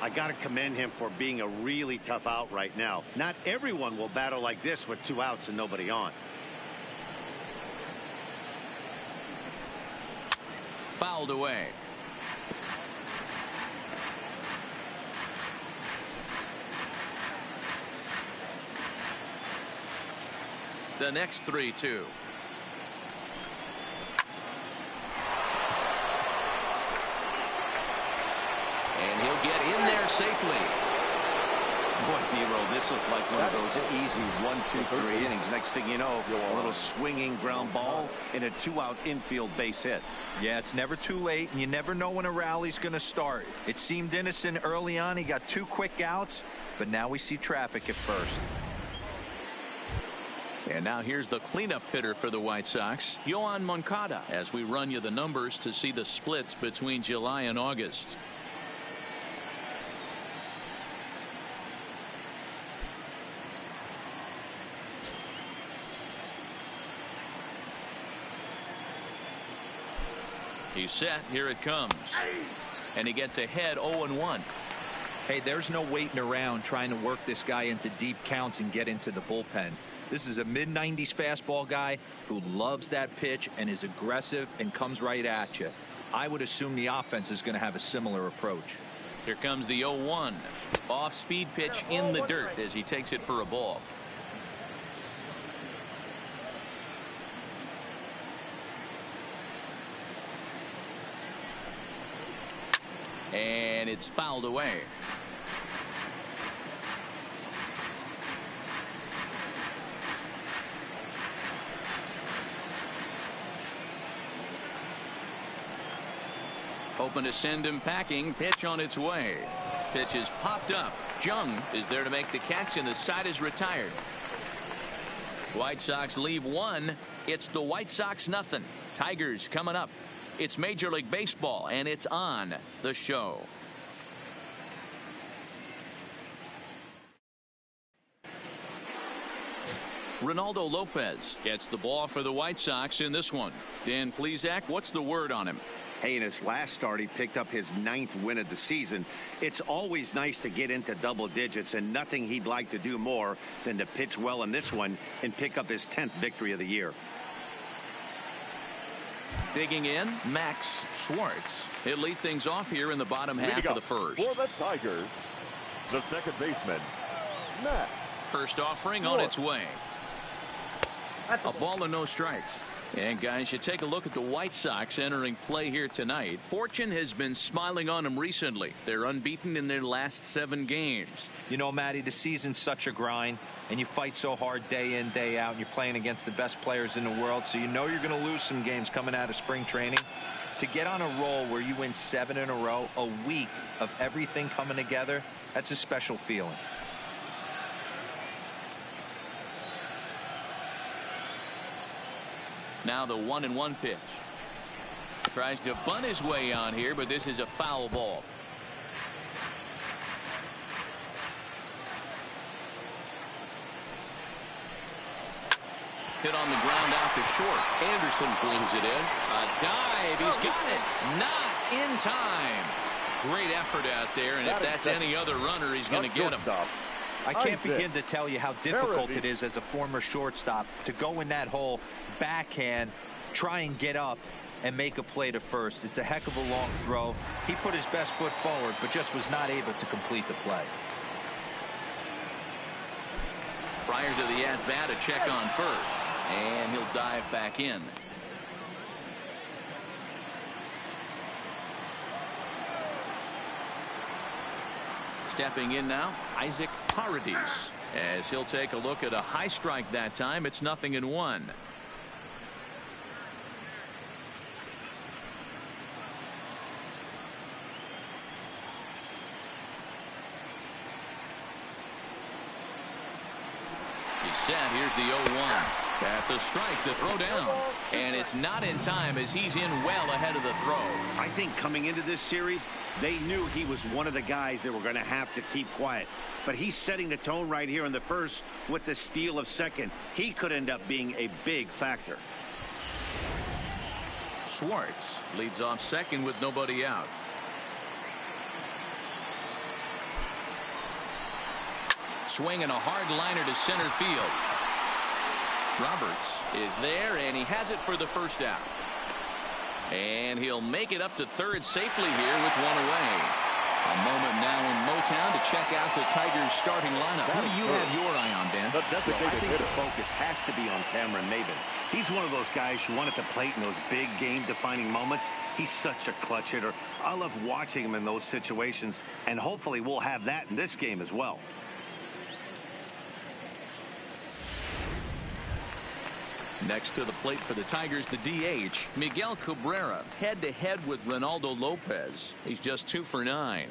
I got to commend him for being a really tough out right now. Not everyone will battle like this with 2 outs and nobody on. Fouled away. The next 3-2. And he'll get in there safely. Boy, D-Roll, this looked like one of those easy 1, 2, 3 innings. Next thing you know, a little swinging ground ball and a 2-out infield base hit. Yeah, it's never too late, and you never know when a rally's going to start. It seemed innocent early on. He got 2 quick outs, but now we see traffic at first. And now here's the cleanup hitter for the White Sox, Yoán Moncada, as we run you the numbers to see the splits between July and August. He's set. Here it comes. And he gets ahead 0-1. Hey, there's no waiting around trying to work this guy into deep counts and get into the bullpen. This is a mid-90s fastball guy who loves that pitch and is aggressive and comes right at you. I would assume the offense is going to have a similar approach. Here comes the 0-1. Off-speed pitch in the dirt as he takes it for a ball. And it's fouled away. Open to send him packing. Pitch on its way. Pitch is popped up. Jung is there to make the catch, and the side is retired. White Sox leave 1. It's the White Sox nothing. Tigers coming up. It's Major League Baseball, and it's on the show. Ronaldo Lopez gets the ball for the White Sox in this one. Dan Plesac, what's the word on him? Hey, in his last start, he picked up his 9th win of the season. It's always nice to get into double digits, and nothing he'd like to do more than to pitch well in this one and pick up his 10th victory of the year. Digging in, Max Schwartz. He'll lead things off here in the bottom half of the first. For the Tigers, the second baseman, Max. First offering on its way. A ball and no strikes. And guys, you take a look at the White Sox entering play here tonight. Fortune has been smiling on them recently. They're unbeaten in their last 7 games. You know, Matty, the season's such a grind, and you fight so hard day in, day out, and you're playing against the best players in the world, so you know you're going to lose some games coming out of spring training. To get on a roll where you win 7 in a row, a week of everything coming together, that's a special feeling. Now the 1-1 pitch. Tries to bunt his way on here, but this is a foul ball. Hit on the ground out to short. Anderson flings it in. A dive. He's got it. Not in time. Great effort out there, and if that's any other runner, he's going to get him. I can't begin to tell you how difficult it is as a former shortstop to go in that hole, backhand, try and get up and make a play to first. It's a heck of a long throw. He put his best foot forward, but just was not able to complete the play. Prior to the at-bat, a check on first, and he'll dive back in. Stepping in now, Isaac Paradis, as he'll take a look at a high strike that time. It's 0-1. He's set. Here's the 0-1. That's a strike to throw down. And it's not in time as he's in well ahead of the throw. I think coming into this series, they knew he was one of the guys that were going to have to keep quiet. But he's setting the tone right here in the first with the steal of second. He could end up being a big factor. Schwartz leads off second with nobody out. Swinging a hard liner to center field. Roberts is there, and he has it for the first out. And he'll make it up to third safely here with one away. A moment now in Motown to check out the Tigers starting lineup. Who do you have your eye on, Dan? Well, I think the focus has to be on Cameron Maybin. He's one of those guys who want at the plate in those big game-defining moments. He's such a clutch hitter. I love watching him in those situations, and hopefully we'll have that in this game as well. Next to the plate for the Tigers, the DH, Miguel Cabrera, head-to-head with Ronaldo Lopez. He's just 2 for 9.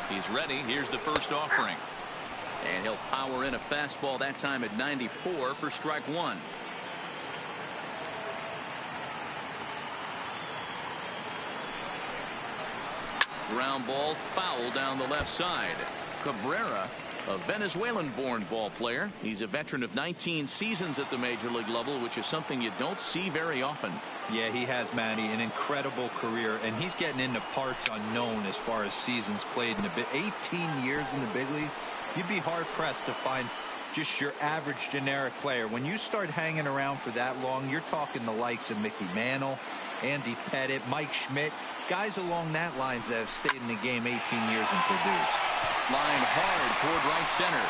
He's ready. Here's the first offering. And he'll power in a fastball that time at 94 for strike 1. Ground ball foul down the left side. Cabrera, a Venezuelan-born ball player. He's a veteran of 19 seasons at the major league level, which is something you don't see very often. Yeah, he has, Manny, an incredible career, and he's getting into parts unknown as far as seasons played in the 18 years in the big leagues. You'd be hard-pressed to find just your average generic player. When you start hanging around for that long, you're talking the likes of Mickey Mantle, Andy Pettit, Mike Schmidt, guys along that lines that have stayed in the game 18 years and produced. Line hard toward right center,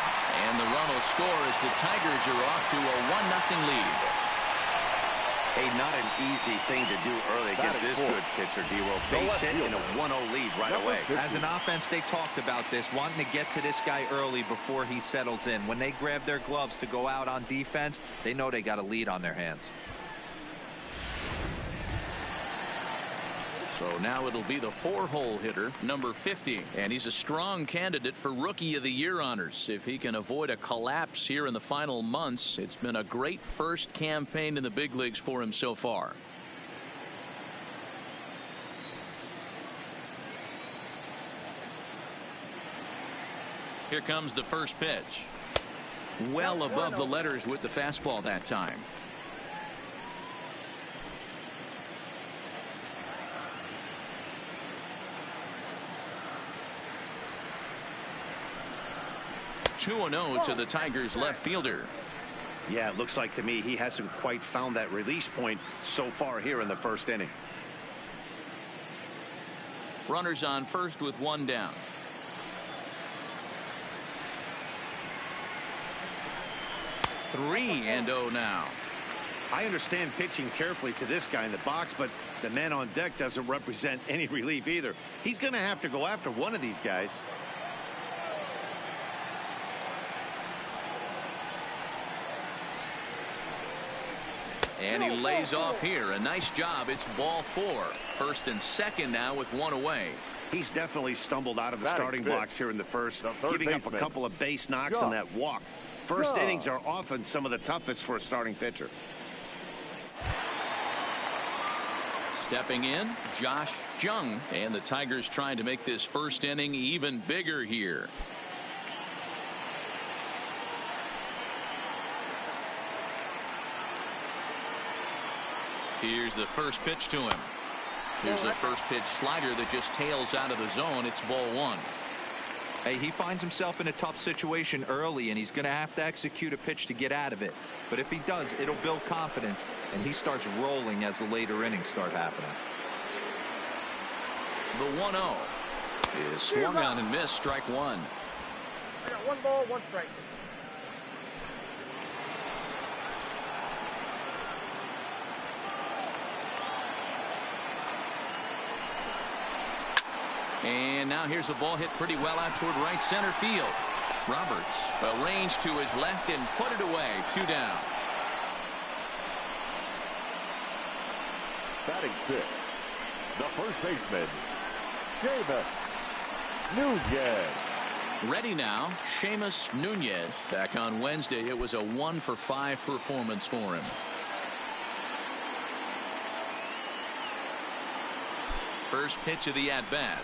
and the run will score as the Tigers are off to a 1-0 lead. Hey, not an easy thing to do early against this good pitcher, D-Will. Base hit in a 1-0 lead right away. As an offense, they talked about this, wanting to get to this guy early before he settles in. When they grab their gloves to go out on defense, they know they got a lead on their hands. So now it'll be the 4-hole hitter, number 50, and he's a strong candidate for Rookie of the Year honors. If he can avoid a collapse here in the final months, it's been a great first campaign in the big leagues for him so far. Here comes the first pitch. Well above the letters with the fastball that time. (2-0) to the Tigers left fielder. Yeah, it looks like to me he hasn't quite found that release point so far here in the first inning. Runners on first with 1 down. (3-0) now. I understand pitching carefully to this guy in the box, but the man on deck doesn't represent any relief either. He's going to have to go after one of these guys. And he lays off here. A nice job. It's ball 4. First and second now with 1 away. He's definitely stumbled out of the starting blocks here in the first, giving up a couple of base knocks on that walk. First innings are often some of the toughest for a starting pitcher. Stepping in, Josh Jung, and the Tigers trying to make this first inning even bigger here. Here's the first pitch to him. Here's the first pitch slider that just tails out of the zone. It's ball 1. Hey, he finds himself in a tough situation early, and he's going to have to execute a pitch to get out of it. But if he does, it'll build confidence, and he starts rolling as the later innings start happening. The 1-0 is swung on and missed, strike 1. I got 1 ball, 1 strike. And now here's a ball hit pretty well out toward right center field. Roberts arranged to his left and put it away. 2 down. Batting 6, the first baseman, Seamus Nunez. Ready now, Seamus Nunez. Back on Wednesday, it was a 1-for-5 performance for him. First pitch of the at-bat.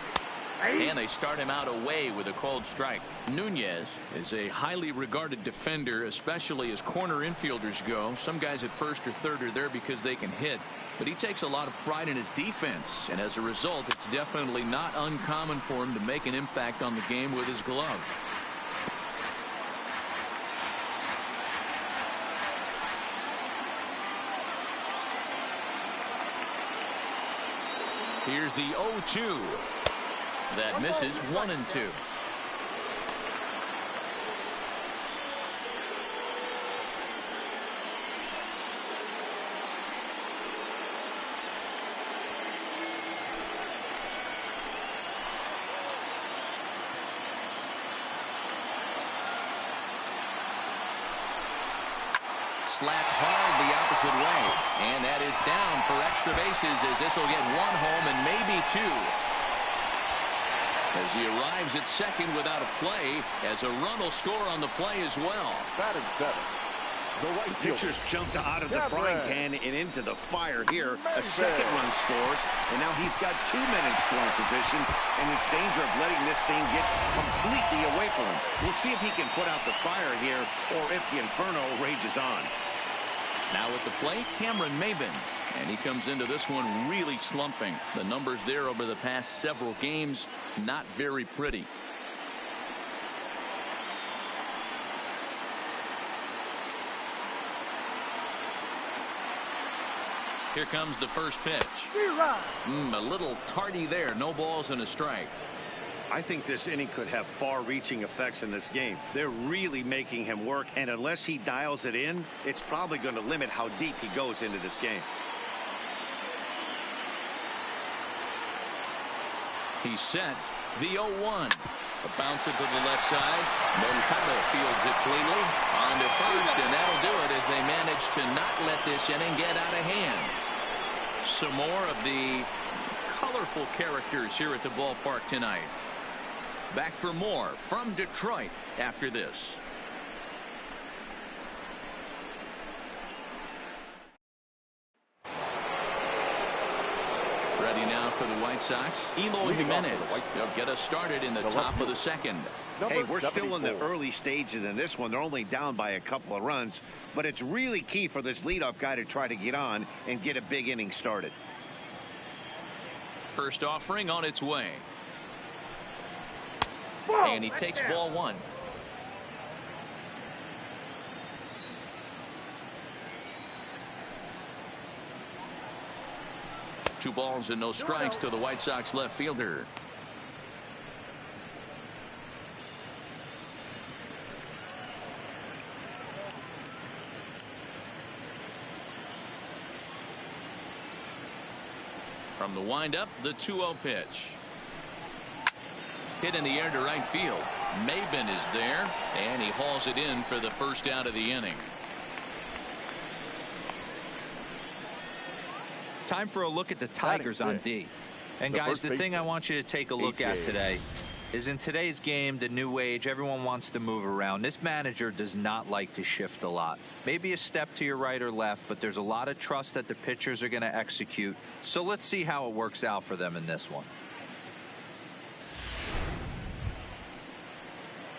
And they start him out away with a called strike. Nunez is a highly regarded defender, especially as corner infielders go. Some guys at first or third are there because they can hit, but he takes a lot of pride in his defense, and as a result, it's definitely not uncommon for him to make an impact on the game with his glove. Here's the 0-2. That misses 1-2. slapped hard the opposite way. And that is down for extra bases as this will get one home and maybe two. As he arrives at second without a play, as a run will score on the play as well. Batting seven. The right Pitcher's jumped out of the frying pan and into the fire here. A second run scores, and now he's got 2 men in scoring position, and is danger of letting this thing get completely away from him. We'll see if he can put out the fire here, or if the inferno rages on. Now at the plate, Cameron Maben. And he comes into this one really slumping. The numbers there over the past several games, not very pretty. Here comes the first pitch. A little tardy there. No balls and a strike. I think this inning could have far-reaching effects in this game. They're really making him work, and unless he dials it in, it's probably going to limit how deep he goes into this game. He's set. The 0-1. A bouncer to the left side. Moncada fields it cleanly. On to first, and that'll do it as they manage to not let this inning get out of hand. Some more of the colorful characters here at the ballpark tonight. Back for more from Detroit after this. Ready now for the White Sox. Eloy Jimenez. They'll get us started in the top of the second. Hey, we're still in the early stages in this one. They're only down by a couple of runs, but it's really key for this leadoff guy to try to get on and get a big inning started. First offering on its way. And he takes ball one. Two balls and no strikes to the White Sox left fielder. From the windup, the 2-0 pitch. Hit in the air to right field. Maben is there, and he hauls it in for the first out of the inning. Time for a look at the Tigers on D. And guys, the thing I want you to take a look at today is in today's game, the new age, everyone wants to move around. This manager does not like to shift a lot. Maybe a step to your right or left, but there's a lot of trust that the pitchers are going to execute. So let's see how it works out for them in this one.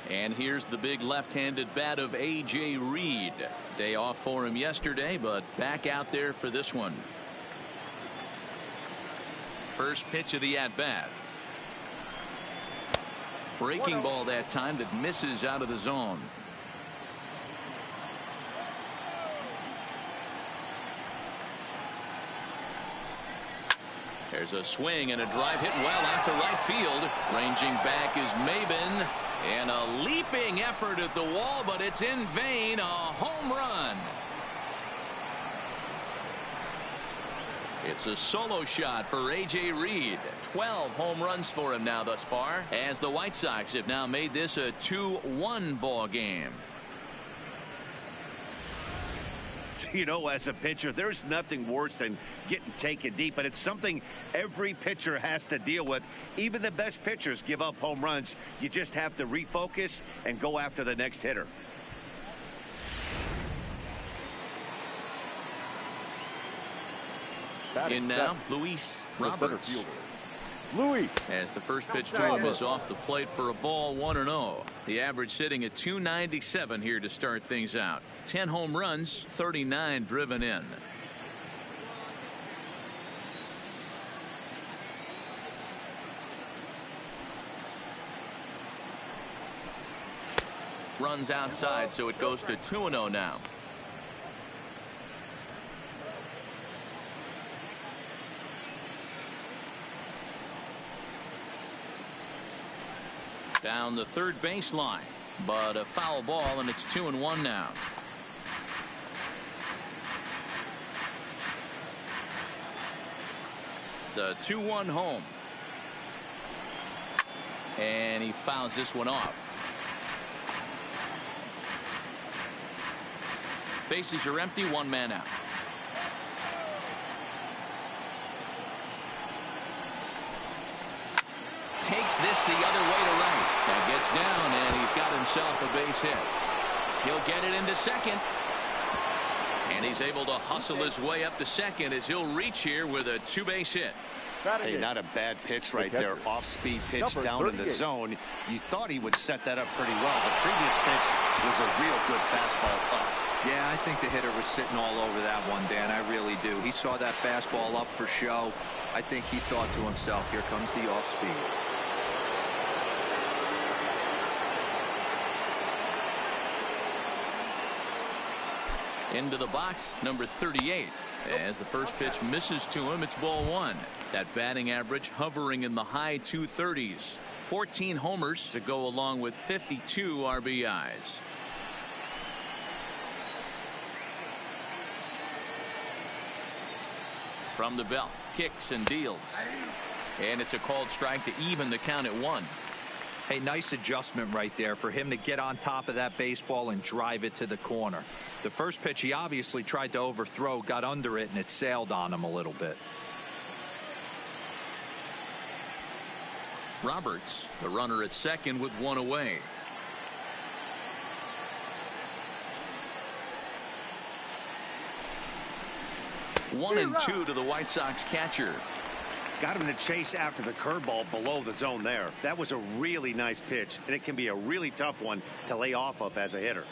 And here's the big left-handed bat of A.J. Reed. Day off for him yesterday, but back out there for this one. First pitch of the at-bat. Breaking ball that time that misses out of the zone. There's a swing and a drive hit well out to right field. Ranging back is Maben. And a leaping effort at the wall, but it's in vain. A home run. It's a solo shot for A.J. Reed. 12 home runs for him now thus far, as the White Sox have now made this a 2-1 ball game. You know, as a pitcher, there's nothing worse than getting taken deep, but it's something every pitcher has to deal with. Even the best pitchers give up home runs. You just have to refocus and go after the next hitter. In now, Luis Roberts. Luis. As the first pitch to him is off the plate for a ball, 1-0. The average sitting at 297 here to start things out. 10 home runs, 39 driven in. Runs outside, so it goes to 2-0 now. Down the third baseline, but a foul ball, and it's 2-1 now. The 2-1 home. And he fouls this one off. Bases are empty, one man out. Takes this the other way to right. That gets down, and he's got himself a base hit. He'll get it into second. And he's able to hustle his way up to second as he'll reach here with a two-base hit. Hey, not a bad pitch right there. Off-speed pitch down in the zone. You thought he would set that up pretty well. The previous pitch was a real good fastball up. Yeah, I think the hitter was sitting all over that one, Dan. I really do. He saw that fastball up for show. I think he thought to himself, here comes the off-speed. Into the box, number 38. As the first pitch misses to him, it's ball one. That batting average hovering in the high 230s. 14 homers to go along with 52 RBIs. From the belt, kicks and deals. And it's a called strike to even the count at one. Hey, nice adjustment right there for him to get on top of that baseball and drive it to the corner. The first pitch he obviously tried to overthrow, got under it, and it sailed on him a little bit. Roberts, the runner at second with one away. One and two to the White Sox catcher. Got him to chase after the curveball below the zone there. That was a really nice pitch, and it can be a really tough one to lay off of as a hitter.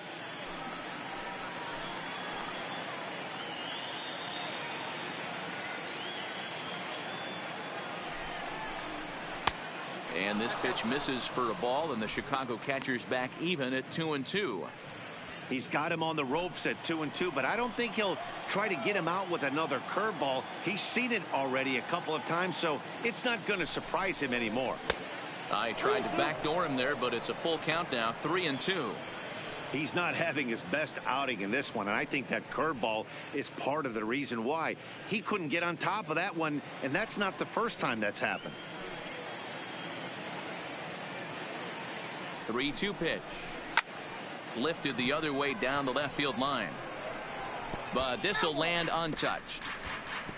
And this pitch misses for a ball, and the Chicago catcher's back even at 2-2. He's got him on the ropes at 2-2, but I don't think he'll try to get him out with another curveball. He's seen it already a couple of times, so it's not going to surprise him anymore. I tried to backdoor him there, but it's a full count now, 3-2. He's not having his best outing in this one, and I think that curveball is part of the reason why. He couldn't get on top of that one, and that's not the first time that's happened. 3-2 pitch. Lifted the other way down the left field line. But this will land untouched.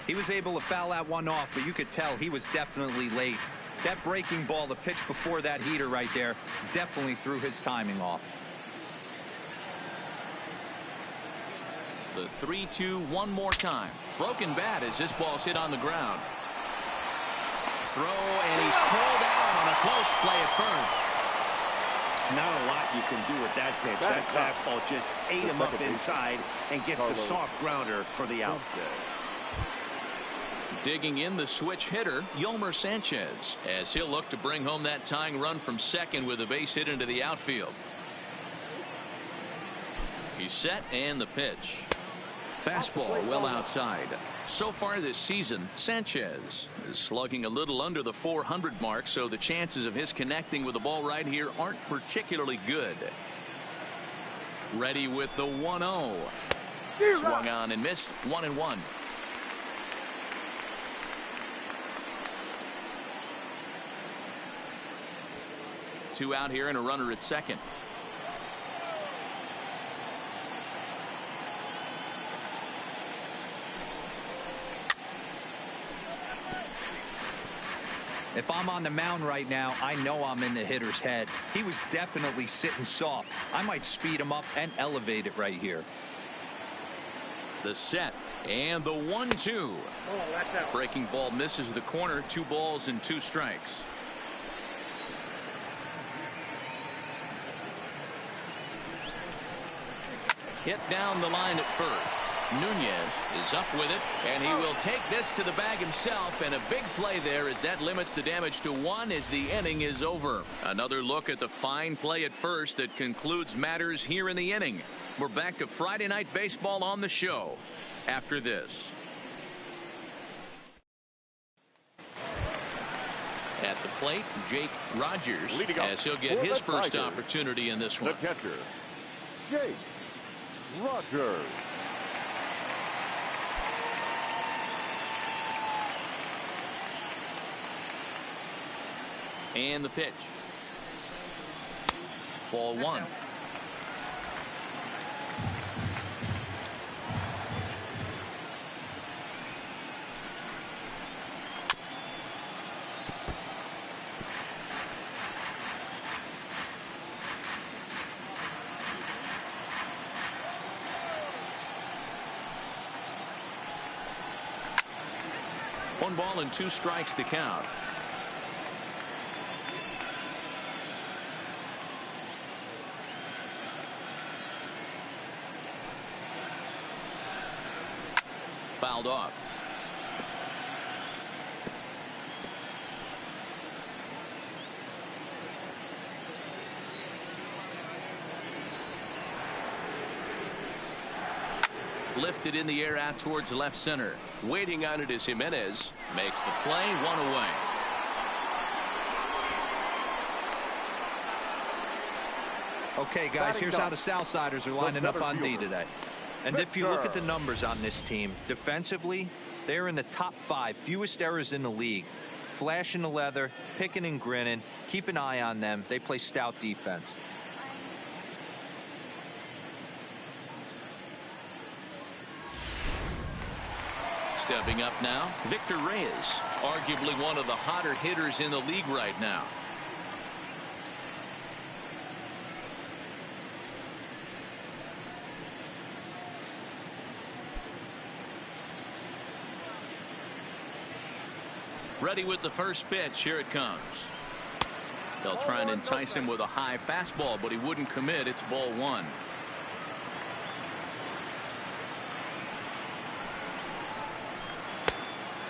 He was able to foul that one off, but you could tell he was definitely late. That breaking ball, the pitch before that heater right there, definitely threw his timing off. The 3-2 one more time. Broken bat as this ball's hit on the ground. Throw, and he's pulled out on a close play at first. Not a lot you can do with that pitch. That fastball just ate him up inside and gets the soft grounder for the out. Digging in the switch hitter, Yolmer Sanchez, as he'll look to bring home that tying run from second with a base hit into the outfield. He's set, and the pitch. Fastball well outside. So far this season, Sanchez is slugging a little under the 400 mark, so the chances of his connecting with the ball right here aren't particularly good. Ready with the 1-0. Swung on and missed, 1-1. Two out here and a runner at second. If I'm on the mound right now, I know I'm in the hitter's head. He was definitely sitting soft. I might speed him up and elevate it right here. The set and the 1-2. Breaking ball misses the corner. 2 balls and 2 strikes. Hit down the line at first. Nunez is up with it, and he will take this to the bag himself, and a big play there as that limits the damage to 1 as the inning is over. Another look at the fine play at first that concludes matters here in the inning. We're back to Friday Night Baseball on the show after this. At the plate, Jake Rogers, as he'll get his first opportunity in this one. The catcher, Jake Rogers. And the pitch. Ball 1. 1 ball and 2 strikes to count. Fouled off. Lifted in the air out towards left center. Waiting on it is Jimenez. Makes the play, 1 away. Okay, guys, here's how the Southsiders are lining up on D today. And if you look at the numbers on this team, defensively, they're in the top 5, fewest errors in the league. Flashing the leather, picking and grinning, keep an eye on them. They play stout defense. Stepping up now, Victor Reyes, arguably one of the hotter hitters in the league right now. Ready with the first pitch. Here it comes. They'll try and entice him with a high fastball, but he wouldn't commit. It's ball 1.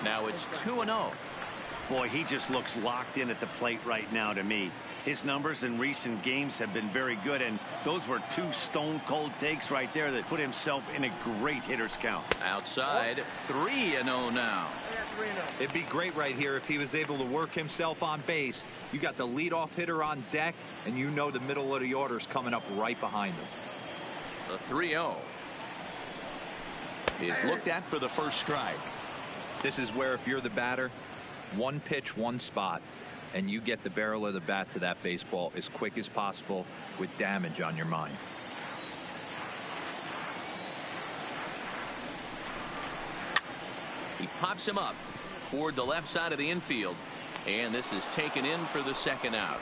Now it's 2-0. Boy, he just looks locked in at the plate right now to me. His numbers in recent games have been very good, and those were 2 stone-cold takes right there that put himself in a great hitter's count. Outside, 3-0 now. It'd be great right here if he was able to work himself on base. You got the leadoff hitter on deck, and you know the middle of the order is coming up right behind him. The 3-0 is looked at for the first strike. This is where, if you're the batter, 1 pitch, 1 spot, and you get the barrel of the bat to that baseball as quick as possible with damage on your mind. He pops him up toward the left side of the infield, and this is taken in for the second out.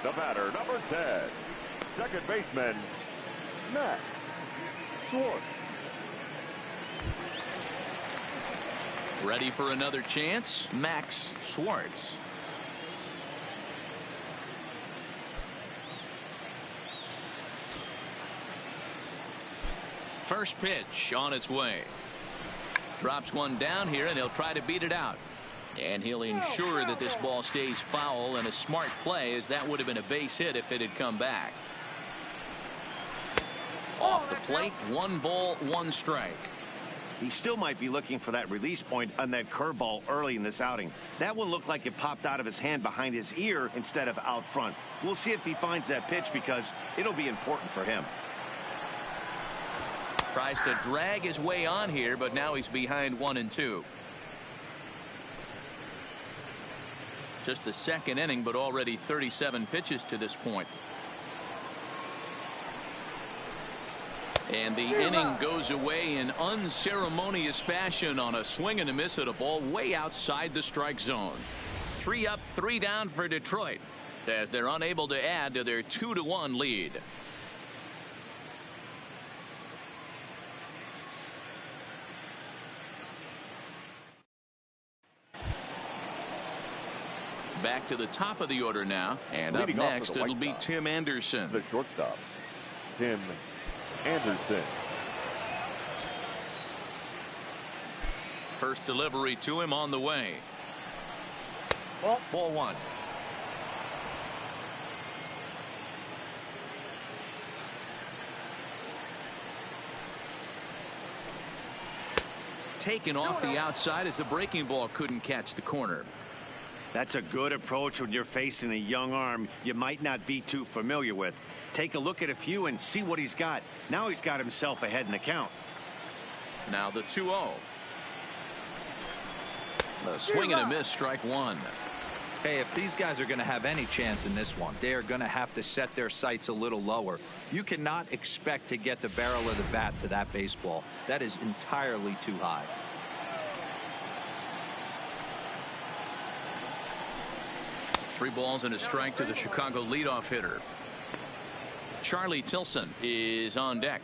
The batter, number 10, second baseman, Max Schwartz. Ready for another chance, Max Schwartz. First pitch on its way. Drops one down here, and he'll try to beat it out. And he'll ensure that this ball stays foul, and a smart play, as that would have been a base hit if it had come back. Off the plate, 1 ball, 1 strike. He still might be looking for that release point on that curveball early in this outing. That one looked like it popped out of his hand behind his ear instead of out front. We'll see if he finds that pitch, because it'll be important for him. Tries to drag his way on here, but now he's behind 1-2. Just the second inning, but already 37 pitches to this point. And the inning goes away in unceremonious fashion on a swing and a miss at a ball way outside the strike zone. 3 up, 3 down for Detroit, as they're unable to add to their 2-1 lead. Back to the top of the order now, and up next it'll be Tim Anderson. The shortstop, Tim Anderson. First delivery to him on the way. Ball 1. Taken off the outside as the breaking ball couldn't catch the corner. That's a good approach when you're facing a young arm you might not be too familiar with. Take a look at a few and see what he's got. Now he's got himself ahead in the count. Now the 2-0. A swing and a miss, strike 1. Hey, if these guys are going to have any chance in this one, they are going to have to set their sights a little lower. You cannot expect to get the barrel of the bat to that baseball. That is entirely too high. Three balls and a strike to the Chicago leadoff hitter. Charlie Tilson is on deck.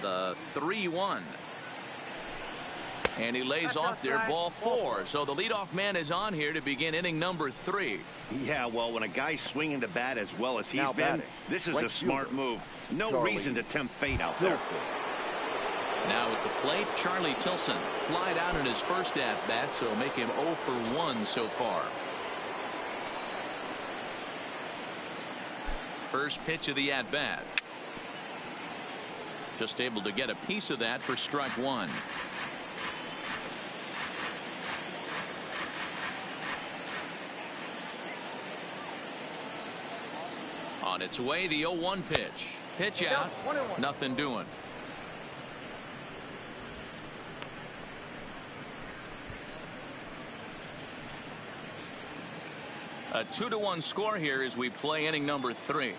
The 3-1. And he lays off there, ball 4. So the leadoff man is on here to begin inning number 3. Yeah, well, when a guy's swinging the bat as well as he's been, this is a smart move. No reason to tempt fate out there. Now at the plate, Charlie Tilson flied out in his first at-bat, so make him 0 for 1 so far. First pitch of the at-bat. Just able to get a piece of that for strike 1. On its way, the 0-1 pitch. Pitch out. Nothing doing. A 2-1 score here as we play inning number 3.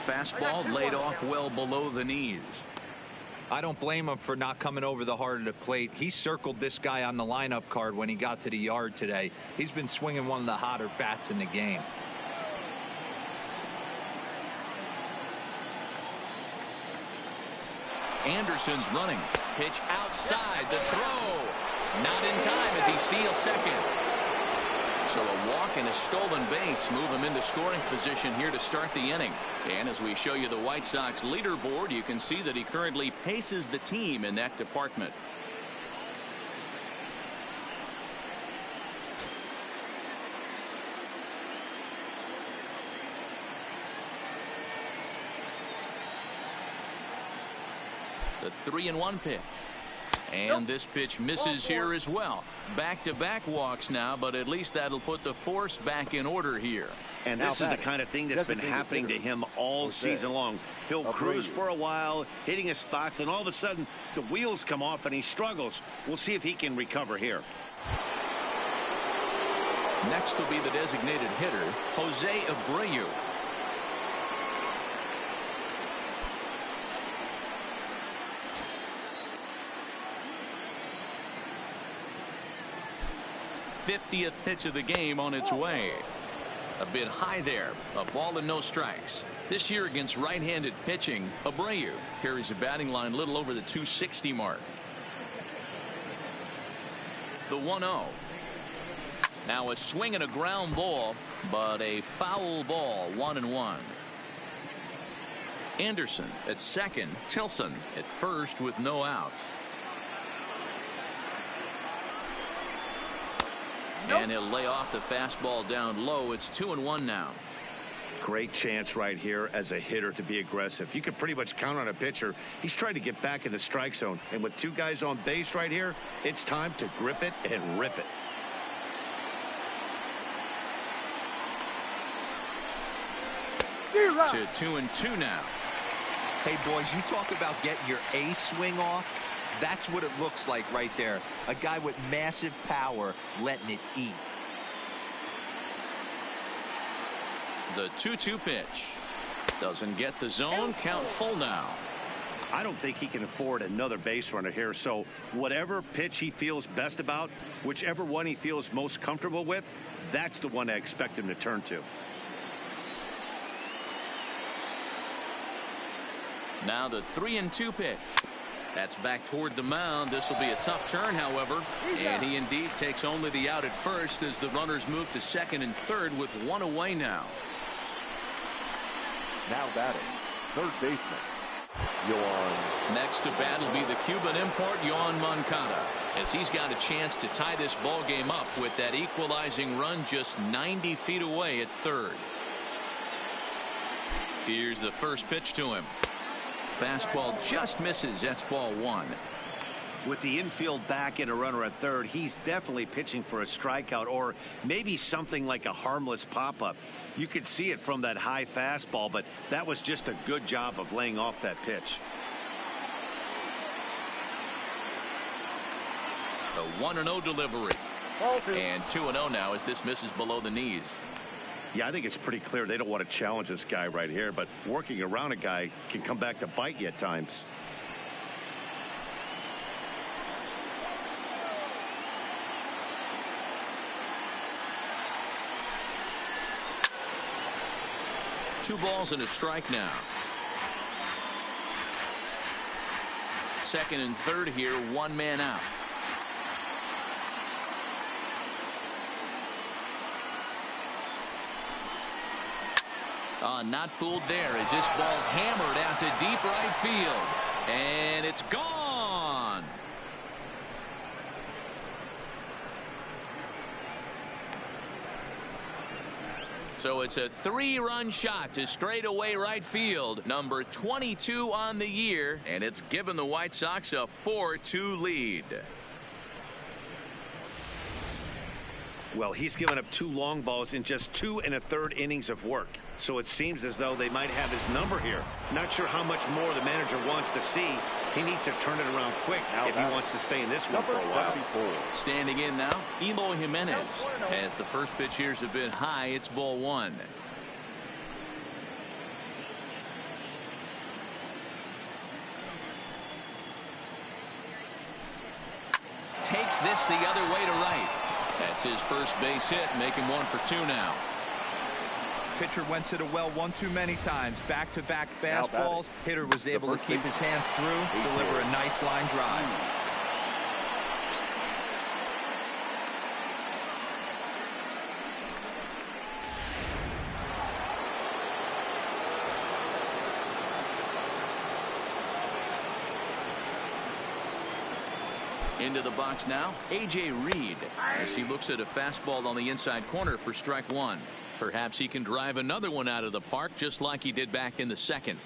Fastball laid off well below the knees. I don't blame him for not coming over the heart of the plate. He circled this guy on the lineup card when he got to the yard today. He's been swinging one of the hotter bats in the game. Anderson's running. Pitch outside. The throw. Not in time as he steals second. So a walk and a stolen base move him into scoring position here to start the inning. And as we show you the White Sox leaderboard, you can see that he currently paces the team in that department. The 3-1 pitch. And this pitch misses here as well. Back-to-back walks now, but at least that'll put the force back in order here. And this is the kind of thing that's been happening to him all season long. He'll cruise for a while, hitting his spots, and all of a sudden the wheels come off and he struggles. We'll see if he can recover here. Next will be the designated hitter, Jose Abreu. '50th pitch of the game on its way. A bit high there. A ball and no strikes. This year against right-handed pitching, Abreu carries a batting line a little over the 260 mark. The 1-0. Now a swing and a ground ball, but a foul ball. 1-1. Anderson at second. Tilson at first with no outs. And he'll lay off the fastball down low. It's 2-1 now. Great chance right here as a hitter to be aggressive. You can pretty much count on a pitcher. He's trying to get back in the strike zone. And with two guys on base right here, it's time to grip it and rip it. To 2-2 now. Hey, boys, you talk about getting your A swing off. That's what it looks like right there. A guy with massive power letting it eat. The 2-2 pitch. Doesn't get the zone. Count full now. I don't think he can afford another base runner here. So whatever pitch he feels best about, whichever one he feels most comfortable with, that's the one I expect him to turn to. Now the 3-2 pitch. That's back toward the mound. This will be a tough turn, however. And he indeed takes only the out at first as the runners move to second and third with one away now. Now batting, third baseman, Yoan. Next to bat will be the Cuban import, Yoan Moncada, as he's got a chance to tie this ball game up with that equalizing run just 90 feet away at third. Here's the first pitch to him. Fastball just misses. That's ball 1. With the infield back and a runner at third, he's definitely pitching for a strikeout or maybe something like a harmless pop-up. You could see it from that high fastball, but that was just a good job of laying off that pitch. The 1-0 delivery. And 2-0 now as this misses below the knees. Yeah, I think it's pretty clear they don't want to challenge this guy right here, but working around a guy can come back to bite you at times. 2 balls and a strike now. Second and third here, 1 man out. Not fooled there as this ball's hammered out to deep right field. And it's gone. So it's a 3-run shot to straightaway right field. Number 22 on the year. And it's given the White Sox a 4-2 lead. Well, he's given up 2 long balls in just 2 1/3 innings of work. So it seems as though they might have his number here. Not sure how much more the manager wants to see. He needs to turn it around quick if he wants to stay in this one for a while. Standing in now, Eloy Jimenez. As the first pitch here's a bit high, it's ball 1. Takes this the other way to right. That's his first base hit, making 1 for 2 now. Pitcher went to the well one too many times. Back-to-back fastballs. Hitter was able to keep his hands through, deliver a nice line drive. Into the box now, A.J. Reed, as he looks at a fastball on the inside corner for strike 1. Perhaps he can drive another one out of the park just like he did back in the second.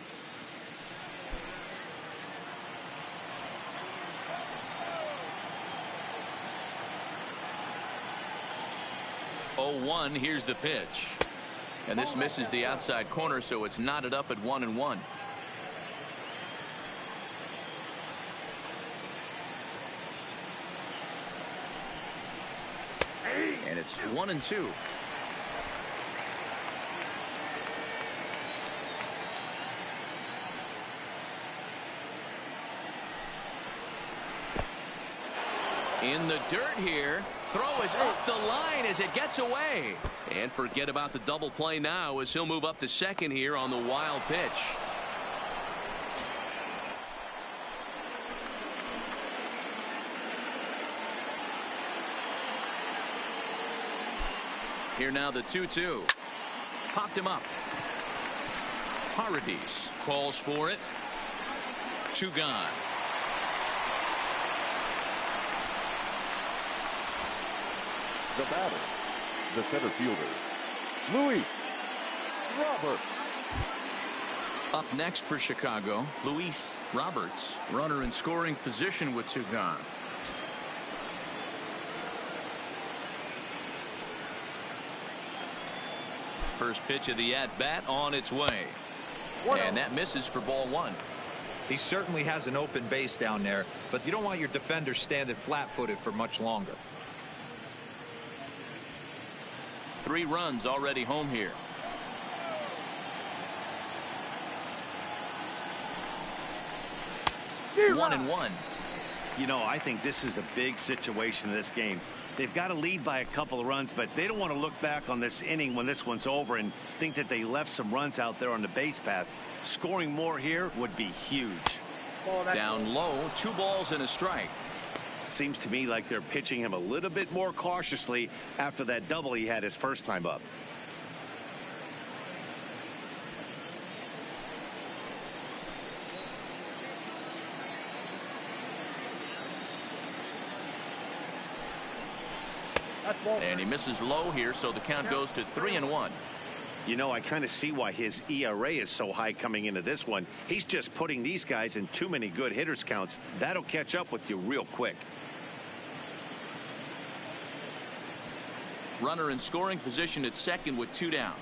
Oh, 1, here's the pitch. And this misses the outside corner, so it's knotted up at 1-1. And it's 1-2. In the dirt here. Throw is up the line as it gets away. And forget about the double play now as he'll move up to second here on the wild pitch. Here now the 2-2. Popped him up. Paradis calls for it. 2 gone. The batter, the center fielder, Luis Roberts. Up next for Chicago, Luis Roberts, runner in scoring position with 2 gone. First pitch of the at-bat on its way. And that misses for ball 1. He certainly has an open base down there, but you don't want your defender standing flat-footed for much longer. 3 runs already home here. Yeah. 1-1. You know, I think this is a big situation in this game. They've got to lead by a couple of runs, but they don't want to look back on this inning when this one's over and think that they left some runs out there on the base path. Scoring more here would be huge. Down low, 2 balls and a strike. Seems to me like they're pitching him a little bit more cautiously after that double he had his first time up. And he misses low here, so the count goes to 3-1. You know, I kind of see why his ERA is so high coming into this one. He's just putting these guys in too many good hitters counts. That'll catch up with you real quick. Runner in scoring position at second with 2 down.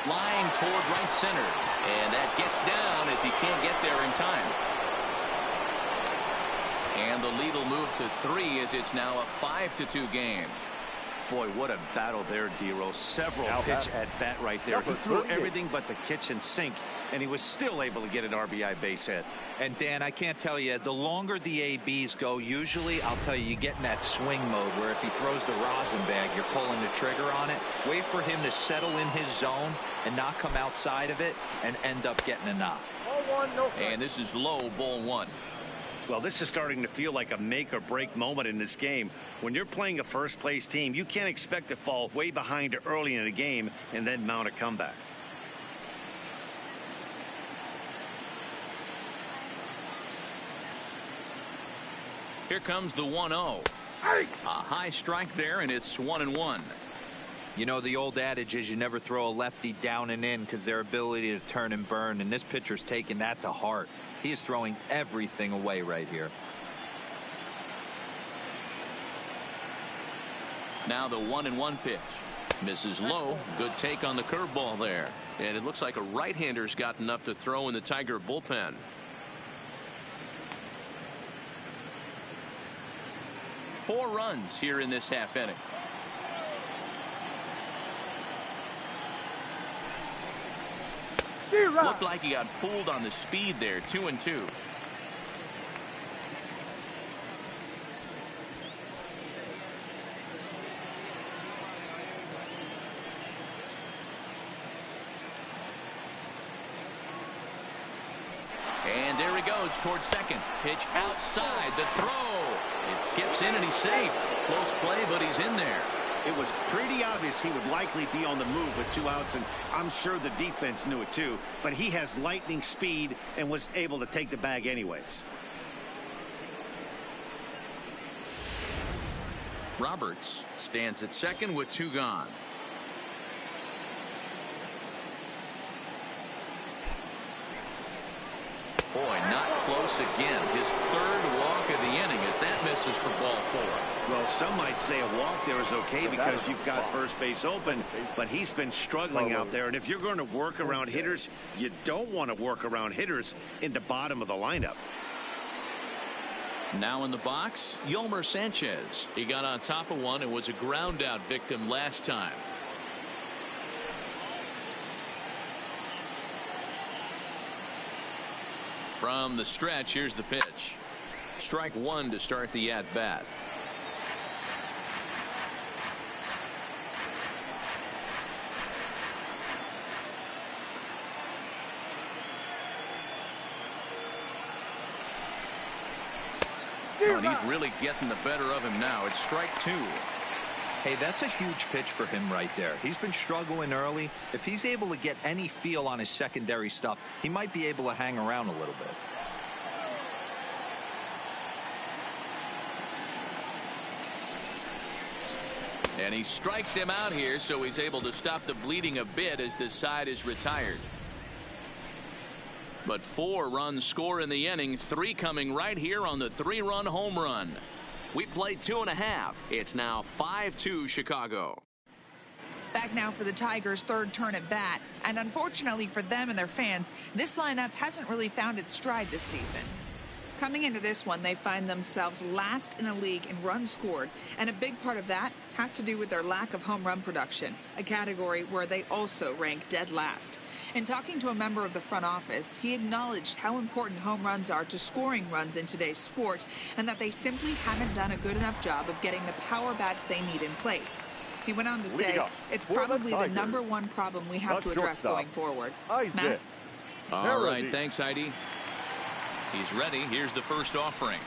Line toward right center. And that gets down as he can't get there in time. And the lead will move to 3 as it's now a 5-2 game. Boy, what a battle there, D-Roll. Several pitch at bat right there. He threw everything but the kitchen sink, and he was still able to get an RBI base hit. And, Dan, I can't tell you, the longer the ABs go, usually, I'll tell you, you get in that swing mode where if he throws the rosin bag, you're pulling the trigger on it. Wait for him to settle in his zone and not come outside of it and end up getting a knock. And this is low, ball 1. Well, this is starting to feel like a make-or-break moment in this game. When you're playing a first-place team, you can't expect to fall way behind early in the game and then mount a comeback. Here comes the 1-0. A high strike there, and it's 1-1. You know, the old adage is you never throw a lefty down and in because their ability to turn and burn, and this pitcher's taking that to heart. He is throwing everything away right here. Now the 1-1 pitch. Misses low. Good take on the curveball there. And it looks like a right-hander's gotten up to throw in the Tiger bullpen. Four runs here in this half inning. Looked like he got fooled on the speed there. 2-2. And there he goes towards second. Pitch outside. The throw. It skips in and he's safe. Close play, but he's in there. It was pretty obvious he would likely be on the move with 2 outs, and I'm sure the defense knew it too. But he has lightning speed and was able to take the bag anyways. Roberts stands at second with 2 gone. Boy, not close again. His 3rd walk of the inning as that misses for ball 4. Well, some might say a walk there is okay because you've got first base open, but he's been struggling out there. And if you're going to work around hitters, you don't want to work around hitters in the bottom of the lineup. Now in the box, Yolmer Sanchez. He got on top of one and was a ground out victim last time. From the stretch, here's the pitch. Strike 1 to start the at-bat. And he's really getting the better of him now. It's strike 2. Hey, that's a huge pitch for him right there. He's been struggling early. If he's able to get any feel on his secondary stuff, he might be able to hang around a little bit. And he strikes him out here, so he's able to stop the bleeding a bit as this side is retired. But 4 runs score in the inning, 3 coming right here on the 3-run home run. We played 2.5. It's now 5-2 Chicago. Back now for the Tigers' 3rd turn at bat. And unfortunately for them and their fans, this lineup hasn't really found its stride this season. Coming into this one, they find themselves last in the league in runs scored, and a big part of that has to do with their lack of home run production, a category where they also rank dead last. In talking to a member of the front office, he acknowledged how important home runs are to scoring runs in today's sport, and that they simply haven't done a good enough job of getting the power bats they need in place. He went on to say it's probably the #1 problem we have to address going forward. Matt? All right, thanks, Heidi. He's ready. Here's the first offering.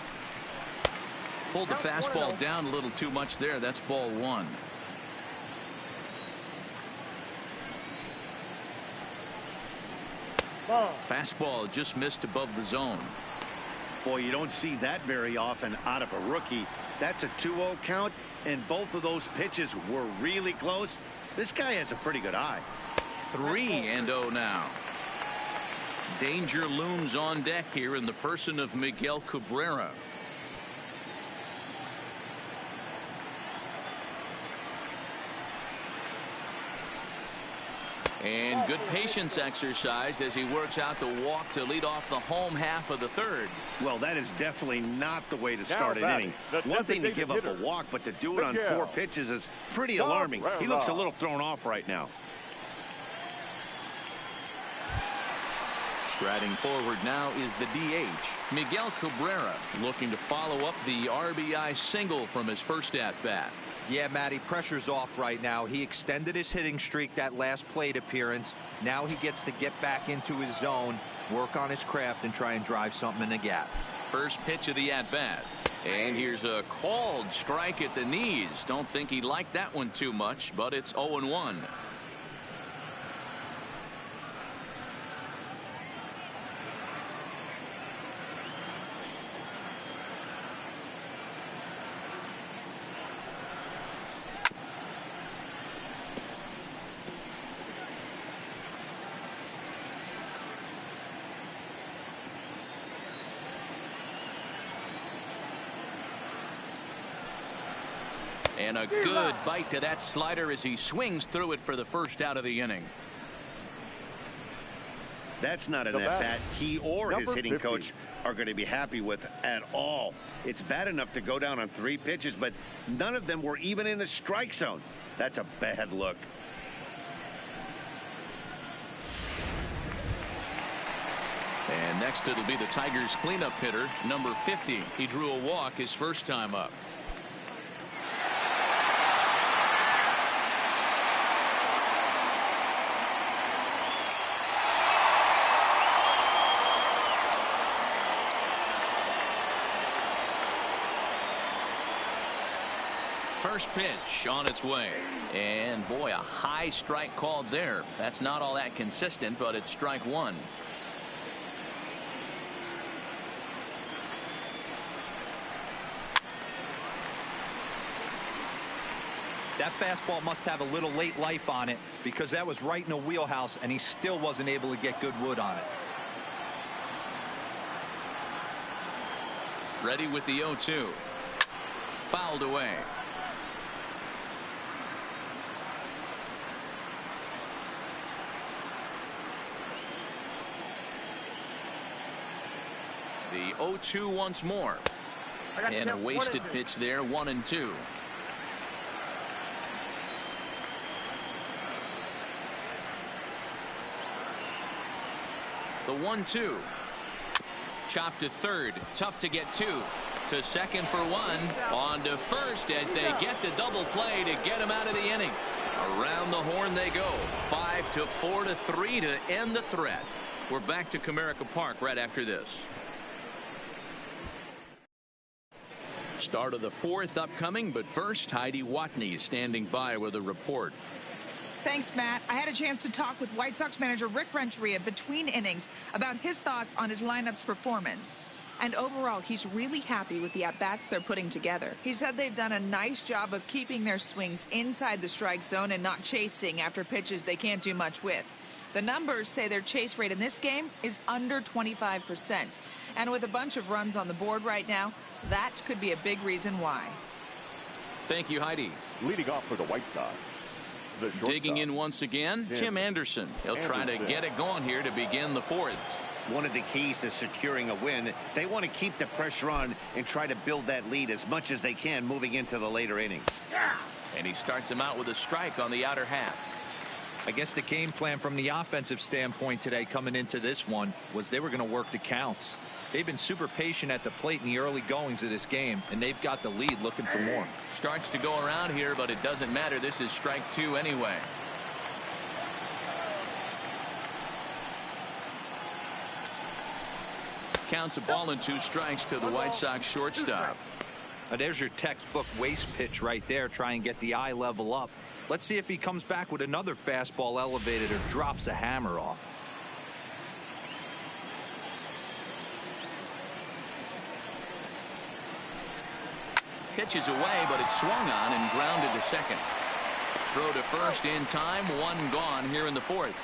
Pulled the fastball down a little too much there. That's ball 1. Fastball just missed above the zone. Boy, you don't see that very often out of a rookie. That's a 2-0 count, and both of those pitches were really close. This guy has a pretty good eye. 3-0 now. Danger looms on deck here in the person of Miguel Cabrera. And good patience exercised as he works out the walk to lead off the home half of the third. Well, that is definitely not the way to start an inning. One thing to give up a walk, but to do it on 4 pitches is pretty alarming. He looks a little thrown off right now. Striding forward now is the DH, Miguel Cabrera, looking to follow up the RBI single from his first at-bat. Yeah, Matty, pressure's off right now. He extended his hitting streak that last plate appearance. Now he gets to get back into his zone, work on his craft, and try and drive something in the gap. First pitch of the at-bat. And here's a called strike at the knees. Don't think he liked that one too much, but it's 0-1. And a good bite to that slider as he swings through it for the first out of the inning. That's not an at-bat he or his hitting coach are going to be happy with at all. It's bad enough to go down on 3 pitches, but none of them were even in the strike zone. That's a bad look. And next it'll be the Tigers cleanup hitter, number 50. He drew a walk his first time up. First pitch on its way. And boy, a high strike called there. That's not all that consistent, but it's strike 1. That fastball must have a little late life on it because that was right in the wheelhouse and he still wasn't able to get good wood on it. Ready with the 0-2. Fouled away. The 0-2 once more. And a wasted pitch there, 1-2. The 1-2. Chopped to third. Tough to get 2. To second for 1. On to first as they get the double play to get him out of the inning. Around the horn they go. 5-4-3 to end the threat. We're back to Comerica Park right after this. Start of the 4th upcoming, but first, Heidi Watney is standing by with a report. Thanks, Matt. I had a chance to talk with White Sox manager Rick Renteria between innings about his thoughts on his lineup's performance. And overall, he's really happy with the at-bats they're putting together. He said they've done a nice job of keeping their swings inside the strike zone and not chasing after pitches they can't do much with. The numbers say their chase rate in this game is under 25%. And with a bunch of runs on the board right now, that could be a big reason why. Thank you, Heidi. Leading off for the White Sox. Digging in once again, Tim Anderson. He'll try to get it going here to begin the 4th. One of the keys to securing a win, they want to keep the pressure on and try to build that lead as much as they can moving into the later innings. And he starts him out with a strike on the outer half. I guess the game plan from the offensive standpoint today coming into this one was they were going to work the counts. They've been super patient at the plate in the early goings of this game, and they've got the lead looking for more. Starts to go around here, but it doesn't matter. This is strike 2 anyway. Counts a ball and 2 strikes to the White Sox shortstop. Now there's your textbook waste pitch right there. Try and get the eye level up. Let's see if he comes back with another fastball elevated or drops a hammer off. Pitches away, but it's swung on and grounded to second. Throw to first in time. 1 gone here in the 4th.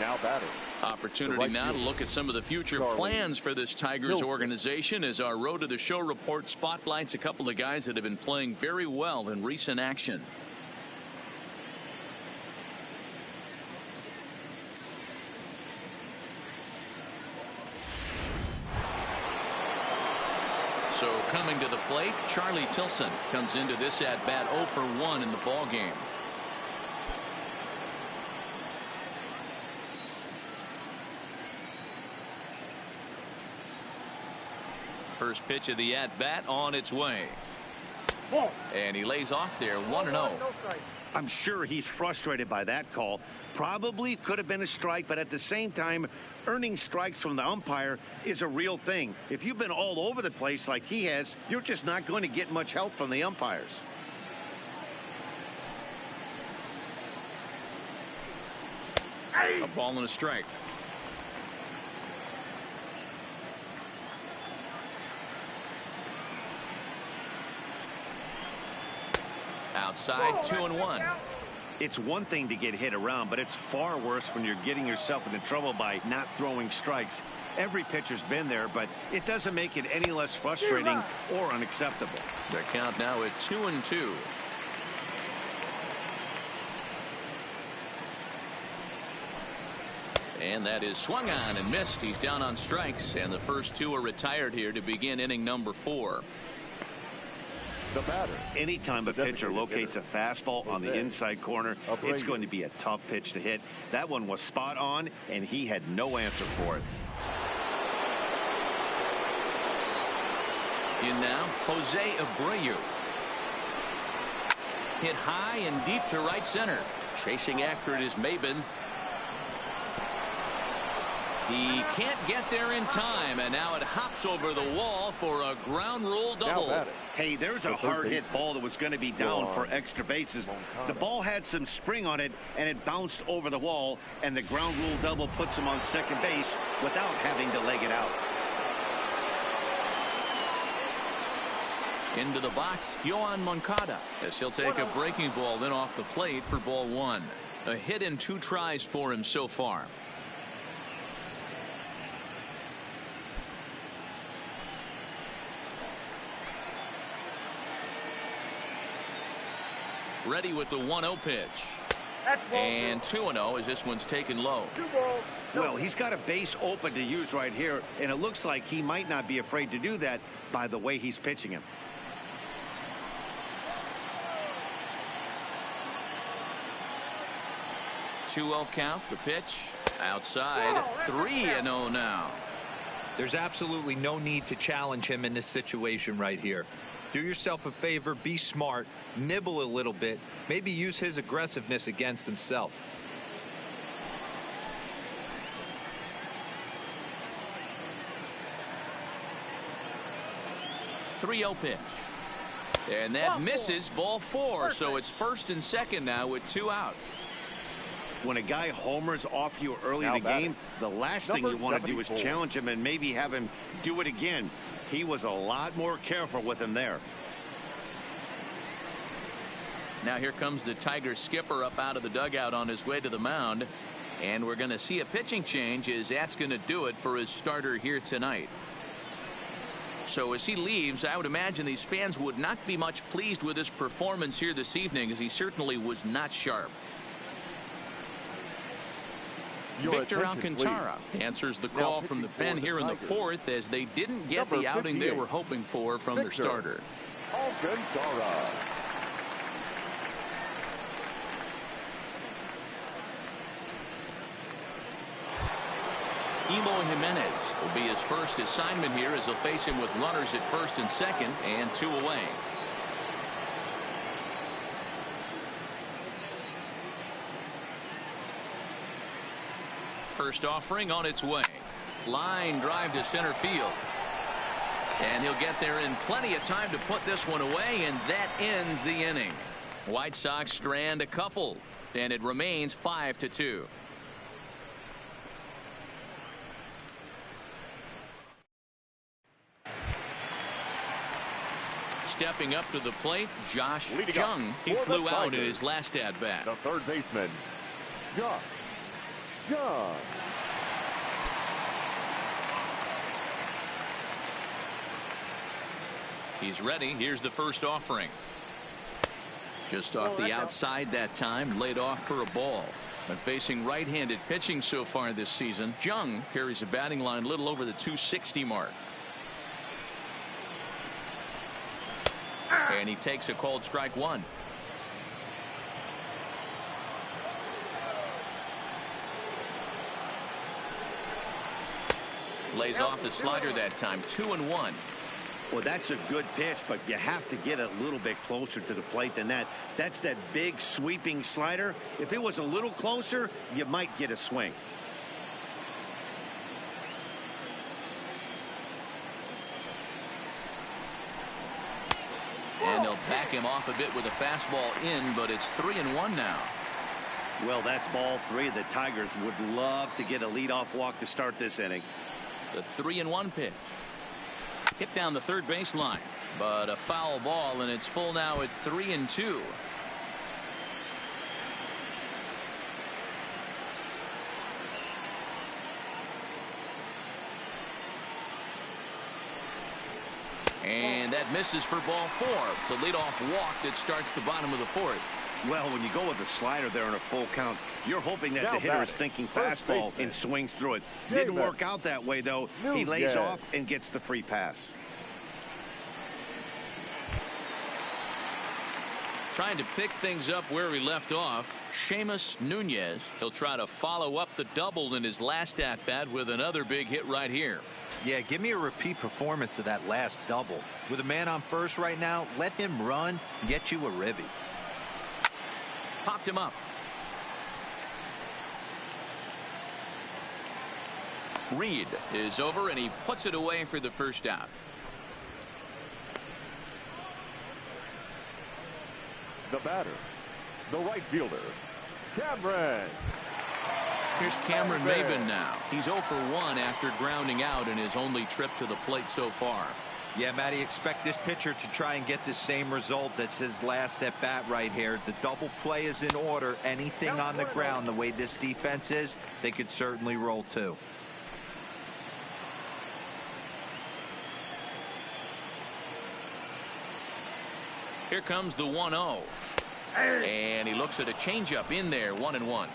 Now batting. Opportunity now to look at some of the future plans for this Tigers organization as our Road to the Show report spotlights a couple of guys that have been playing very well in recent action. So coming to the plate, Charlie Tilson comes into this at bat 0 for 1 in the ball game. First pitch of the at bat on its way. And he lays off there 1-0. I'm sure he's frustrated by that call. Probably could have been a strike, but at the same time, earning strikes from the umpire is a real thing. If you've been all over the place like he has, you're just not going to get much help from the umpires. A ball and a strike. Outside, 2-1. It's one thing to get hit around, but it's far worse when you're getting yourself into trouble by not throwing strikes. Every pitcher's been there, but it doesn't make it any less frustrating or unacceptable. The count now at 2-2. And that is swung on and missed. He's down on strikes, and the first two are retired here to begin inning number 4. The batter. Anytime a pitcher locates a fastball on the inside corner, it's going to be a tough pitch to hit. That one was spot on, and he had no answer for it. In now, Jose Abreu. Hit high and deep to right center. Chasing after it is Maben. He can't get there in time, and now it hops over the wall for a ground rule double. Hey, there's a hard hit ball that was going to be down for extra bases. The ball had some spring on it, and it bounced over the wall, and the ground rule double puts him on second base without having to leg it out. Into the box, Yohan Moncada, as he'll take a breaking ball then off the plate for ball 1. A hit in 2 tries for him so far. Ready with the 1-0 pitch. And 2-0 as this one's taken low. Well, he's got a base open to use right here, and it looks like he might not be afraid to do that by the way he's pitching him. Two-0 count, the pitch. Outside, 3-0 now. There's absolutely no need to challenge him in this situation right here. Do yourself a favor, be smart, nibble a little bit, maybe use his aggressiveness against himself. .3-0 pitch. And that misses, ball 4. So it's first and second now with 2 out. When a guy homers off you early in the game, the last thing you want to do is challenge him and maybe have him do it again. He was a lot more careful with him there. Now here comes the Tigers skipper up out of the dugout on his way to the mound. And we're going to see a pitching change as that's going to do it for his starter here tonight. So as he leaves, I would imagine these fans would not be much pleased with his performance here this evening, as he certainly was not sharp. Victor Alcantara answers the call from the pen here in the 4th, as they didn't get the outing they were hoping for from their starter. Alcantara. Eloy Jimenez will be his first assignment here, as he'll face him with runners at first and second and 2 away. First offering on its way. Line drive to center field. And he'll get there in plenty of time to put this one away, and that ends the inning. White Sox strand a couple, and it remains 5-2. Stepping up to the plate, Josh Jung. He flew out in his last at bat. The third baseman, Josh Jung. He's ready. Here's the first offering. Just off the outside that time, laid off for a ball. And facing right-handed pitching so far this season, Jung carries a batting line a little over the 260 mark. And he takes a called strike one. Lays off the slider that time. 2-1. Well, that's a good pitch, but you have to get a little bit closer to the plate than that. That's that big sweeping slider. If it was a little closer, you might get a swing. And they'll back him off a bit with a fastball in, but it's 3-1 now. Well, that's ball three. The Tigers would love to get a leadoff walk to start this inning. The 3-1 pitch. Hit down the third baseline, but a foul ball, and it's full now at 3-2. And that misses for ball four. It's a leadoff walk that starts the bottom of the fourth. Well, when you go with a slider there in a full count, you're hoping that the hitter is thinking fastball and swings through it. Didn't work out that way, though. He lays off and gets the free pass. Trying to pick things up where he left off, Seamus Nunez. He'll try to follow up the double in his last at-bat with another big hit right here. Yeah, give me a repeat performance of that last double. With a man on first right now, let him run and get you a ribby. Popped him up. Reed is over, and he puts it away for the first out. The batter, the right fielder, Cameron. Here's Cameron Maben now. He's 0 for 1 after grounding out in his only trip to the plate so far. Yeah, Matty, expect this pitcher to try and get the same result as his last at bat right here. The double play is in order. Anything on the ground, the way this defense is, they could certainly roll too. Here comes the 1-0. And he looks at a changeup in there. 1-1.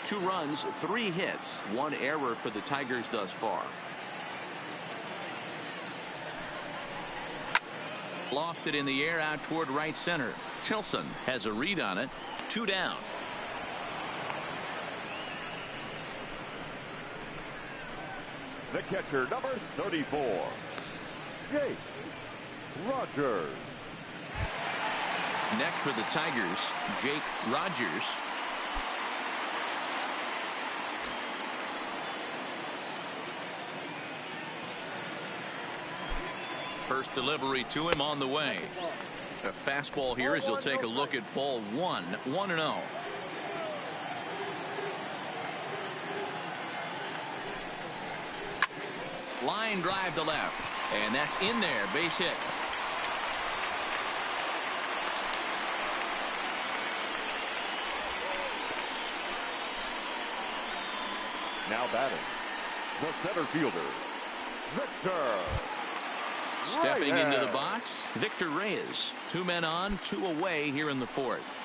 Two runs, 3 hits, 1 error for the Tigers thus far. Lofted in the air out toward right center. Tilson has a read on it. 2 down. The catcher, number 34, Jake Rogers. Next for the Tigers, Jake Rogers. First delivery to him on the way. A fastball here as he'll take a look at ball 1. 1-0. Line drive to left. And that's in there. Base hit. Now batting, the center fielder, Victor. Stepping into the box, Victor Reyes. 2 men on, 2 away here in the fourth.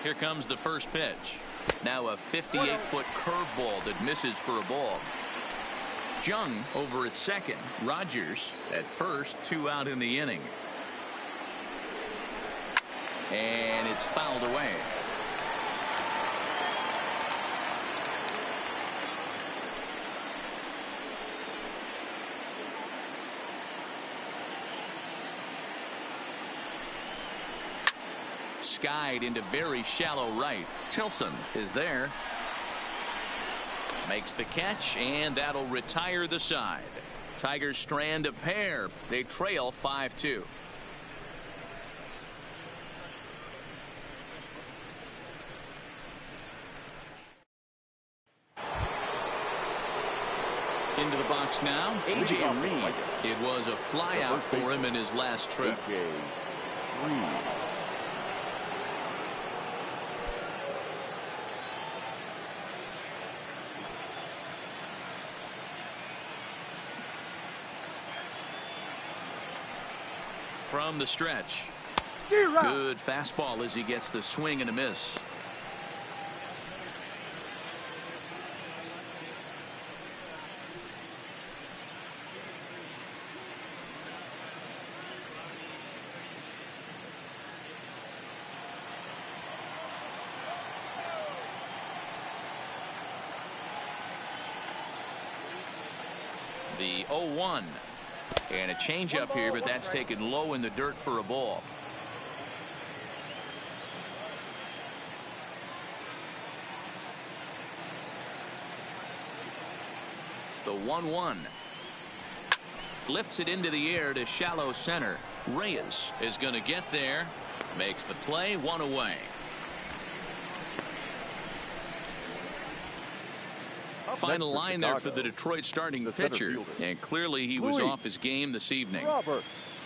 Here comes the first pitch. Now a 58-foot curveball that misses for a ball. Jung over at second. Rogers at first. 2 out in the inning. And it's fouled away. Skied into very shallow right. Tilson is there. Makes the catch, and that'll retire the side. Tigers strand a pair. They trail 5-2. Into the box now, A.J. Reed. It was a flyout for him in his last trip. A.J. Reed. from the stretch. Good fastball as he gets the swing and a miss. The 0-1. And a changeup here, but that's taken low in the dirt for a ball. The 1-1. Lifts it into the air to shallow center. Reyes is going to get there. Makes the play, one away. Final line there for the Detroit starting pitcher, and clearly he was off his game this evening.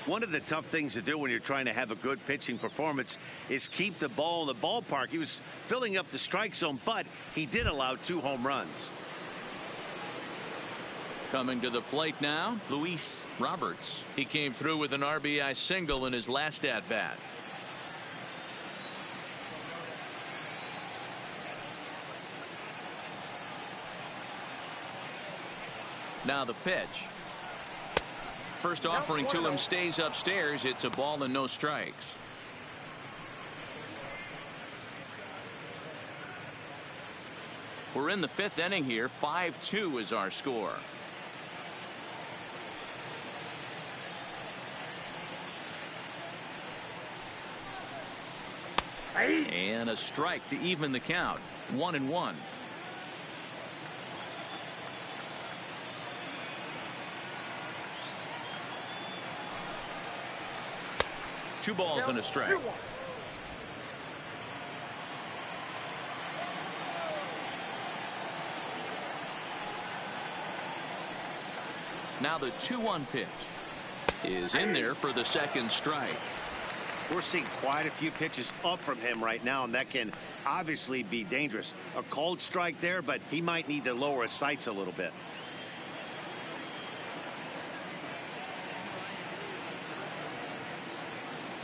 One of the tough things to do when you're trying to have a good pitching performance is keep the ball in the ballpark. He was filling up the strike zone, but he did allow 2 home runs. Coming to the plate now, Luis Roberts. He came through with an RBI single in his last at-bat. Now the pitch. First offering to him stays upstairs. It's a ball and no strikes. We're in the 5th inning here. 5-2 is our score. And a strike to even the count. 1-1. Two balls and a strike. Now the 2-1 pitch is in there for the second strike. We're seeing quite a few pitches up from him right now, and that can obviously be dangerous. A cold strike there, but he might need to lower his sights a little bit.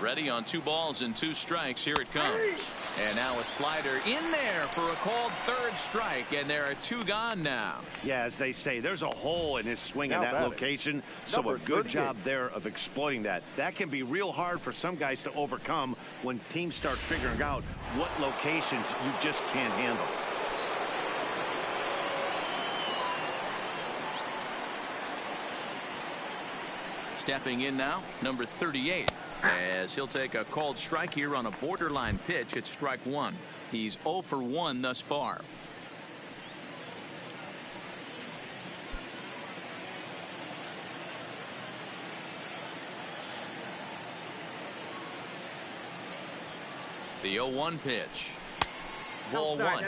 Ready on 2 balls and 2 strikes. Here it comes. And now a slider in there for a called third strike, and there are 2 gone now. Yeah, as they say, there's a hole in his swing in that location, so a good job there of exploiting that. That can be real hard for some guys to overcome when teams start figuring out what locations you just can't handle. Stepping in now, number 38. As he'll take a called strike here on a borderline pitch at strike 1. He's 0 for 1 thus far. The 0-1 pitch. Ball 1.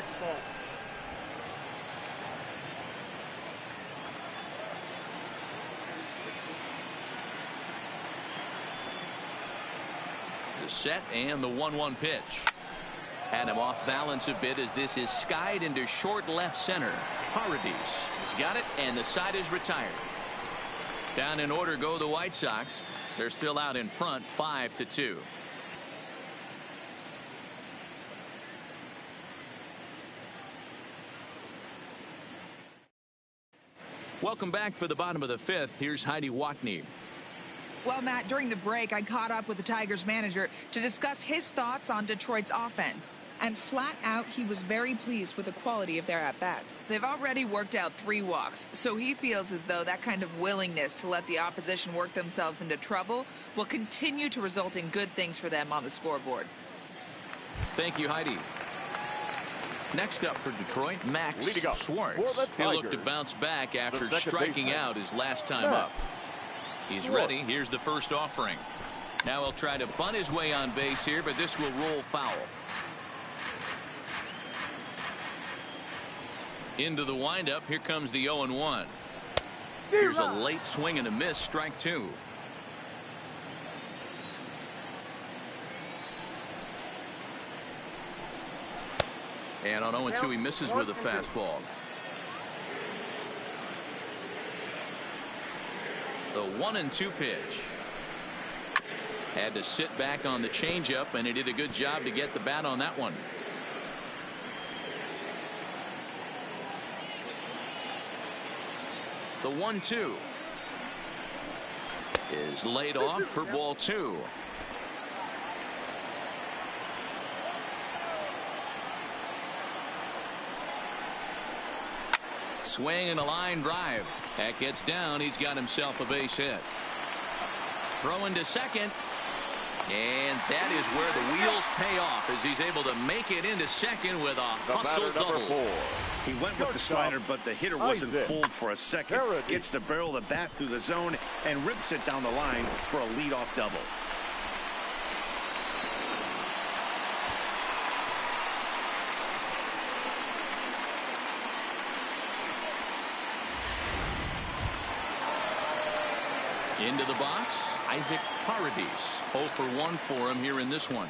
The set and the 1-1 pitch. Had him off balance a bit as this is skied into short left center. Paradis has got it, and the side is retired. Down in order go the White Sox. They're still out in front, 5-2. Welcome back for the bottom of the 5th. Here's Heidi Watney. Well, Matt, during the break, I caught up with the Tigers manager to discuss his thoughts on Detroit's offense. And flat out, he was very pleased with the quality of their at-bats. They've already worked out 3 walks, so he feels as though that kind of willingness to let the opposition work themselves into trouble will continue to result in good things for them on the scoreboard. Thank you, Heidi. Next up for Detroit, Max Schwartz. He'll look to bounce back after striking out his last time up. He's ready. Here's the first offering. Now he'll try to bunt his way on base here, but this will roll foul. Into the windup. Here comes the 0-1. Here's a late swing and a miss. Strike 2. And on 0-2, he misses with a fastball. The 1-2 pitch. Had to sit back on the changeup, and he did a good job to get the bat on that one. The 1-2 is laid off for ball 2. Swing and a line drive. That gets down. He's got himself a base hit. Throw into second. And that is where the wheels pay off as he's able to make it into second with a hustle double. 4. He went with the slider, but the hitter wasn't fooled for a second. Gets the barrel of the bat through the zone and rips it down the line for a leadoff double. Into the box, Isaac Paradis. 0 for 1 for him here in this one.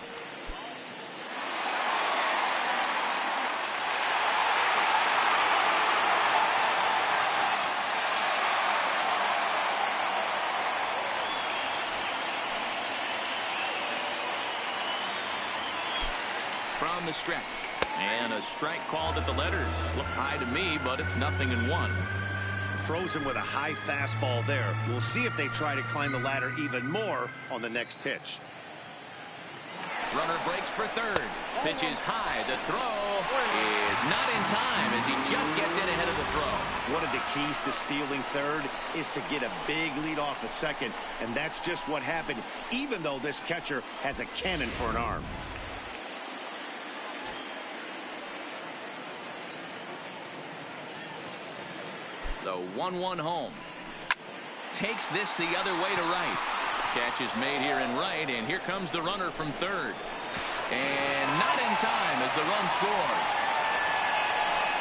From the stretch. And a strike called at the letters. Look high to me, but it's 0-1. Frozen with a high fastball there. We'll see if they try to climb the ladder even more on the next pitch. Runner breaks for third. Pitch is high. The throw is not in time as he just gets in ahead of the throw. One of the keys to stealing third is to get a big lead off the second, and that's just what happened, even though this catcher has a cannon for an arm. The 1-1 home. Takes this the other way to right. Catch is made here in right, and here comes the runner from third. And not in time as the run scores.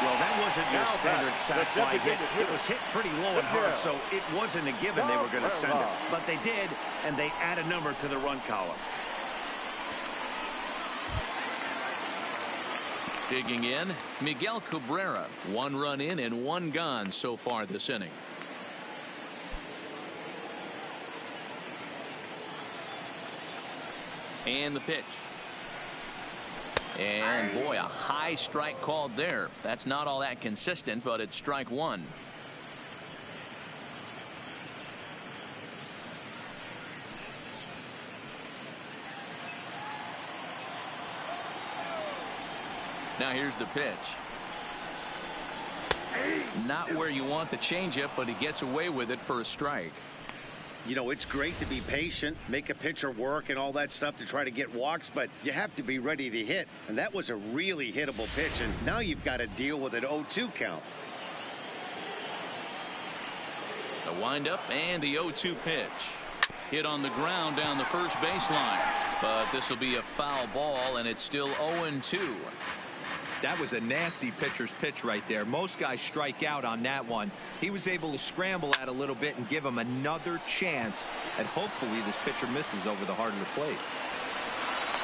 Well, that wasn't your standard sac fly hit. It was hit pretty low and hard, so it wasn't a given they were going to send it. But they did, and they add a number to the run column. Digging in, Miguel Cabrera. 1 run in and 1 gone so far this inning. And the pitch. And boy, a high strike called there. That's not all that consistent, but it's strike 1. Now here's the pitch. Not where you want the changeup, but he gets away with it for a strike. You know, it's great to be patient, make a pitcher work and all that stuff to try to get walks, but you have to be ready to hit. And that was a really hittable pitch, and now you've got to deal with an 0-2 count. The windup and the 0-2 pitch. Hit on the ground down the first baseline. But this will be a foul ball, and it's still 0-2. That was a nasty pitcher's pitch right there. Most guys strike out on that one. He was able to scramble at a little bit and give him another chance, and hopefully this pitcher misses over the heart of the plate.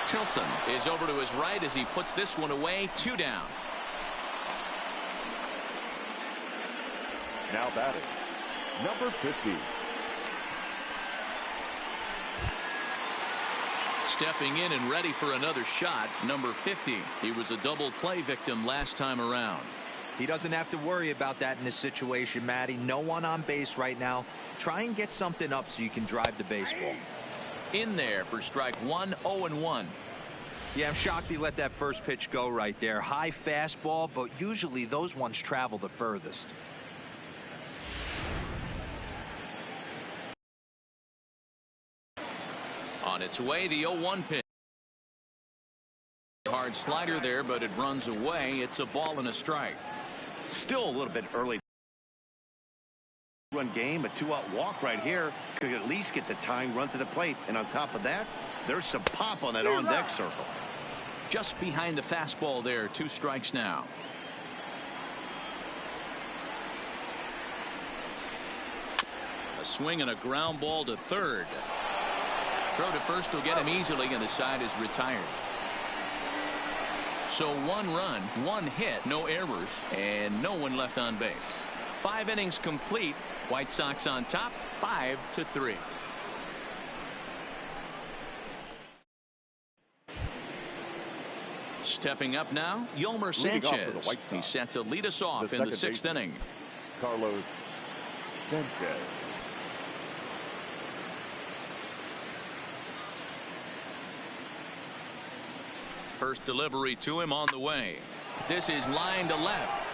Tilson is over to his right as he puts this one away. 2 down. Now batting, number 50. Stepping in and ready for another shot, number 50. He was a double play victim last time around. He doesn't have to worry about that in this situation, Matty. No one on base right now. Try and get something up so you can drive the baseball. In there for strike 1, 0-1. Yeah, I'm shocked he let that first pitch go right there. High fastball, but usually those ones travel the furthest. On its way, the 0-1 pitch. Hard slider there, but it runs away. It's a ball and a strike. Still a little bit early. Run game, a 2-out walk right here could at least get the tying run to the plate. And on top of that, there's some pop on that on-deck circle. Just behind the fastball there. 2 strikes now. A swing and a ground ball to third. Throw to first will get him easily, and the side is retired. So 1 run, 1 hit, no errors, and no one left on base. 5 innings complete. White Sox on top, 5-3. Stepping up now, Yolmer Sanchez. He's set to lead us off in the 6th inning. Carlos Sanchez. First delivery to him on the way. This is line to left.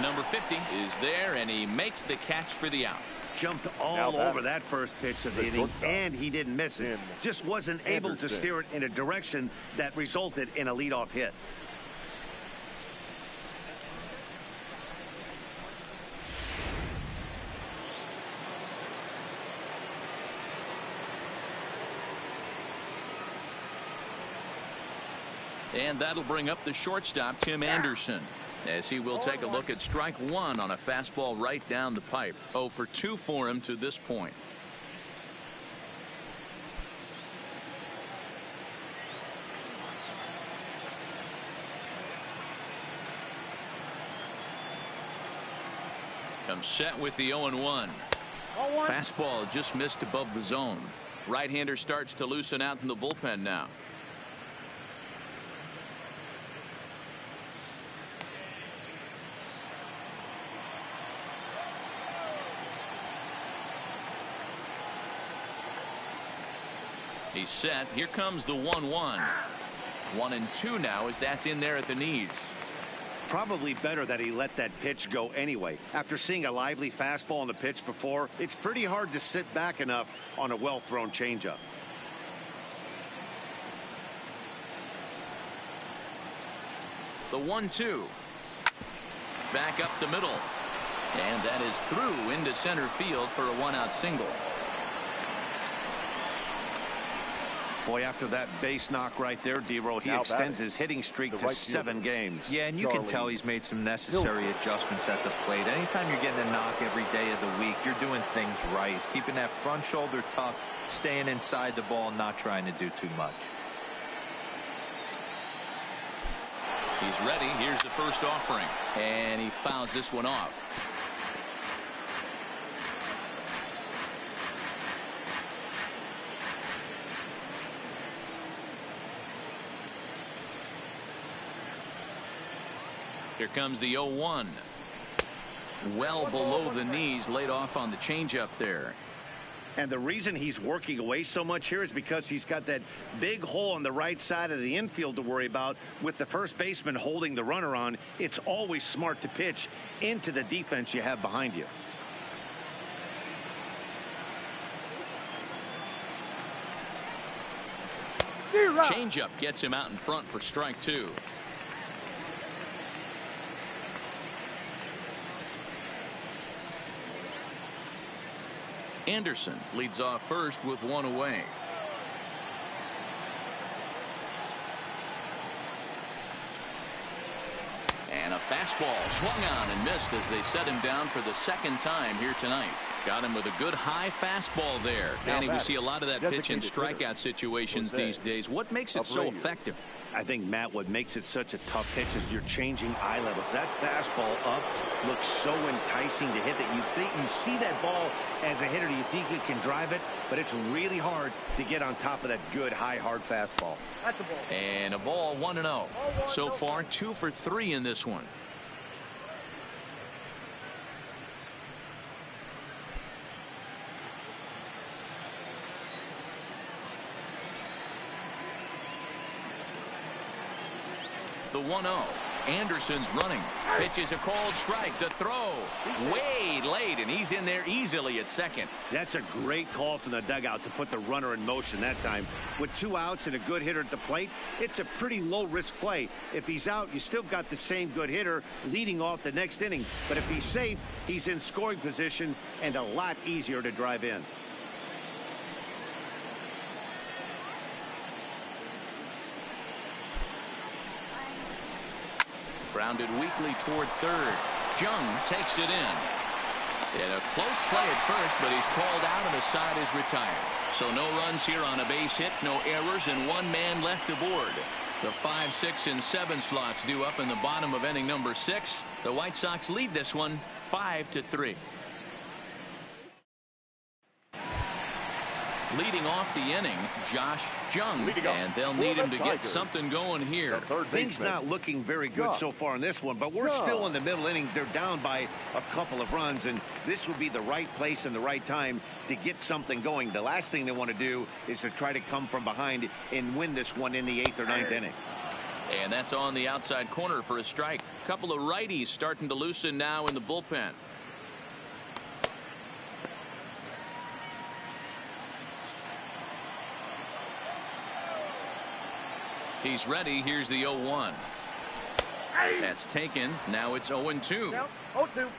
Number 50 is there, and he makes the catch for the out. Jumped all over that first pitch of the inning, and he didn't miss it. Just wasn't able to steer it in a direction that resulted in a leadoff hit. And that'll bring up the shortstop, Tim Anderson, as he will take a look at strike one on a fastball right down the pipe. 0 for 2 for him to this point. Comes set with the 0-1. Fastball just missed above the zone. Right-hander starts to loosen out in the bullpen now. He's set. Here comes the 1-1. 1-2 now as that's in there at the knees. Probably better that he let that pitch go anyway. After seeing a lively fastball on the pitch before, it's pretty hard to sit back enough on a well-thrown changeup. The 1-2. Back up the middle. And that is through into center field for a one-out single. Boy, after that base knock right there, D-Roll, he extends his hitting streak to 7 games. Yeah, and you can tell he's made some necessary adjustments at the plate. Anytime you're getting a knock every day of the week, you're doing things right. He's keeping that front shoulder tucked, staying inside the ball, and not trying to do too much. He's ready. Here's the first offering. And he fouls this one off. Here comes the 0-1. Well below the knees, laid off on the changeup there. And the reason he's working away so much here is because he's got that big hole on the right side of the infield to worry about. With the first baseman holding the runner on, it's always smart to pitch into the defense you have behind you. Changeup gets him out in front for strike 2. Anderson leads off first with one away. And a fastball swung on and missed as they set him down for the second time here tonight. Got him with a good high fastball there. Danny, we see a lot of that pitch in strikeout situations these days. What makes it so effective? I think, Matt, what makes it such a tough pitch is you're changing eye levels. That fastball up looks so enticing to hit that you think you see that ball as a hitter, you think you can drive it, but it's really hard to get on top of that good high hard fastball. That's a ball. And a ball 1-0. So far 2 for 3 in this one. The 1-0. Anderson's running. Pitches a called strike. The throw way late, and he's in there easily at second. That's a great call from the dugout to put the runner in motion that time. With 2 outs and a good hitter at the plate, it's a pretty low-risk play. If he's out, you still got the same good hitter leading off the next inning. But if he's safe, he's in scoring position and a lot easier to drive in. Grounded weakly toward third. Jung takes it in. And a close play at first, but he's called out and the side is retired. So no runs here on a base hit, no errors, and 1 man left aboard. The 5, 6, and 7 slots due up in the bottom of inning number 6. The White Sox lead this one 5-3. Leading off the inning, Josh Jung, and they'll need him to get something going here. Things not looking very good so far in this one, but we're still in the middle innings. They're down by a couple of runs, and this would be the right place and the right time to get something going. The last thing they want to do is to try to come from behind and win this one in the 8th or 9th inning. And that's on the outside corner for a strike. Couple of righties starting to loosen now in the bullpen. He's ready. Here's the 0-1. That's taken. Now it's 0-2.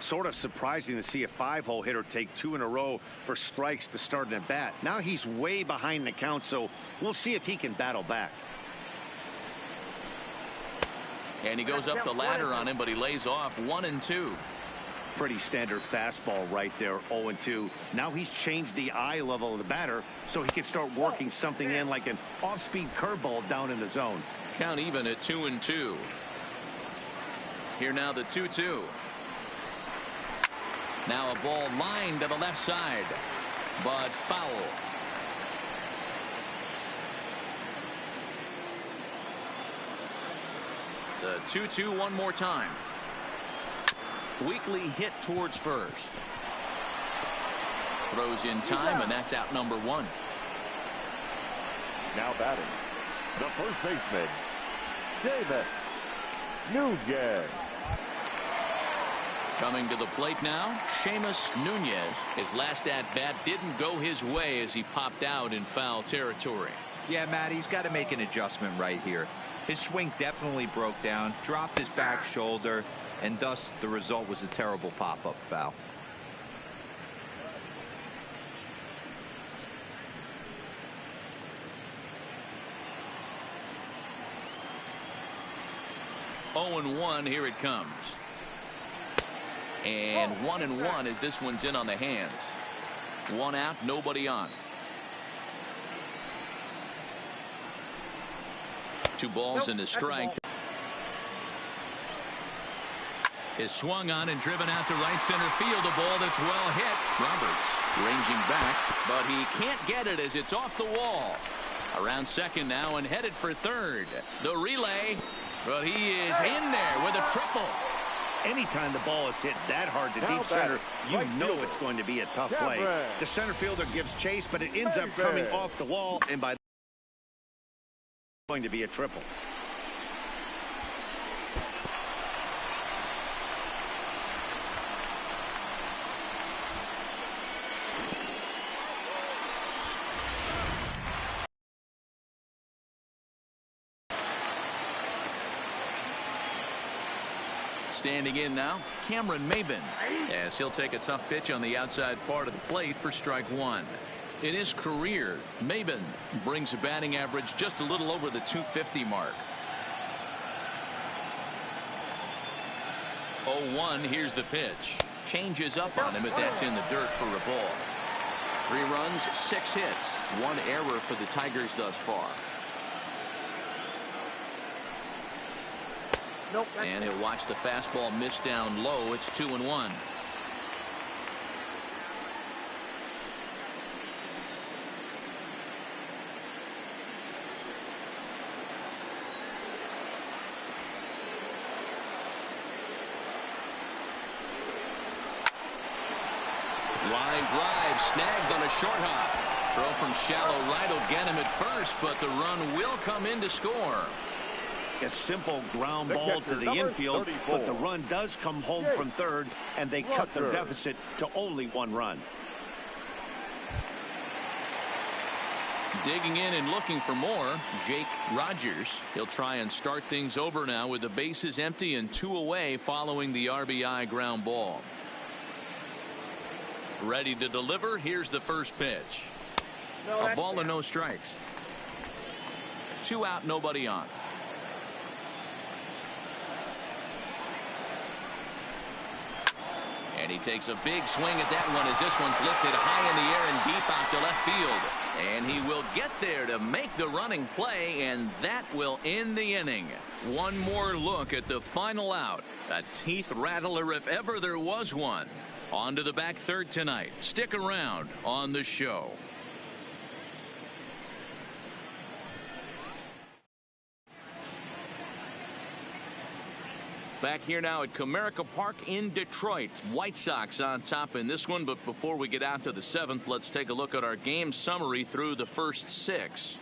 Sort of surprising to see a 5-hole hitter take 2 in a row for strikes to start an at bat. Now he's way behind the count, so we'll see if he can battle back. And he goes up the ladder on him, but he lays off 1-2. Pretty standard fastball right there, 0-2. Now he's changed the eye level of the batter so he can start working something in like an off-speed curveball down in the zone. Count even at 2-2. Here now the 2-2. Now a ball lined to the left side, but foul. The 2-2 one more time. Weekly hit towards first. Throws in time, and that's out number 1. Now batting, the first baseman, David Nunez. Coming to the plate now, Seamus Nunez. His last at-bat didn't go his way as he popped out in foul territory. Yeah, Matt, he's got to make an adjustment right here. His swing definitely broke down, dropped his back shoulder, and thus the result was a terrible pop-up foul. Oh and 1, here it comes. And 1-1 as this one's in on the hands. 1 out, nobody on. 2 balls and a strike. Is swung on and driven out to right center field. A ball that's well hit. Roberts ranging back, but he can't get it as it's off the wall. Around second now and headed for third. The relay, but he is in there with a triple. Anytime the ball is hit that hard to deep center, you know it's going to be a tough play. The center fielder gives chase, but it ends up coming off the wall, and by going to be a triple. Standing in now, Cameron Maben, as he'll take a tough pitch on the outside part of the plate for strike 1. In his career, Maben brings a batting average just a little over the 250 mark. 0-1, here's the pitch. Changes up on him, but that's in the dirt for a ball. 3 runs, 6 hits, 1 error for the Tigers thus far. And he'll watch the fastball miss down low. It's 2-1. Line drive snagged on a short hop. Throw from shallow right will get him at first, but the run will come in to score. A simple ground ball to the infield, but the run does come home from third, and they cut their deficit to only 1 run. Digging in and looking for more, Jake Rogers. He'll try and start things over now with the bases empty and 2 away following the RBI ground ball. Ready to deliver. Here's the first pitch. A ball and no strikes. 2 out, nobody on. And he takes a big swing at that one as this one's lifted high in the air and deep out to left field. And he will get there to make the running play, and that will end the inning. One more look at the final out. A teeth rattler if ever there was one. On to the back third tonight. Stick around on the show. Back here now at Comerica Park in Detroit. White Sox on top in this one, but before we get out to the 7th, let's take a look at our game summary through the first 6.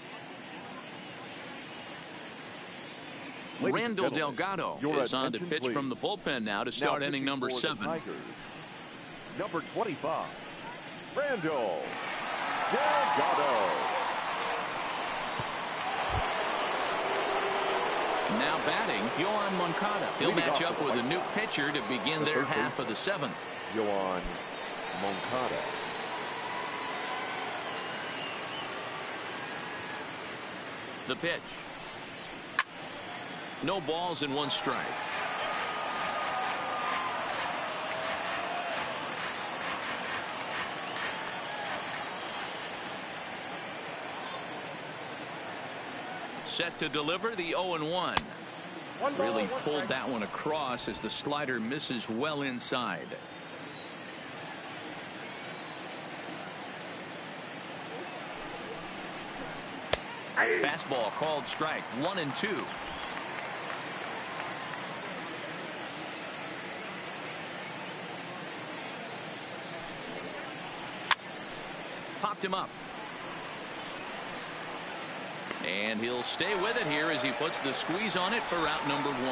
Randall Delgado is on to pitch from the bullpen now to start inning number 7. Number 25, Randall Delgado. Now batting, Yohan Moncada. He'll match up with a new pitcher to begin their half of the 7th. Yohan Moncada. The pitch. No balls and 1 strike. Set to deliver the 0-1. Really pulled that one across as the slider misses well inside. Fastball called strike. 1-2. Popped him up. And he'll stay with it here as he puts the squeeze on it for out number 1.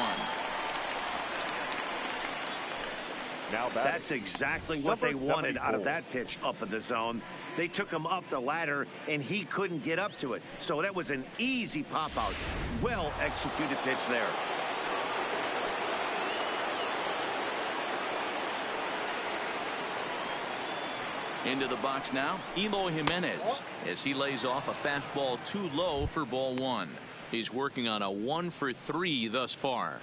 Now that's exactly what they wanted out of that pitch up in the zone. They took him up the ladder, and he couldn't get up to it. So that was an easy pop-out. Well-executed pitch there. Into the box now, Eloy Jimenez, as he lays off a fastball too low for ball 1. He's working on a 1-for-3 thus far.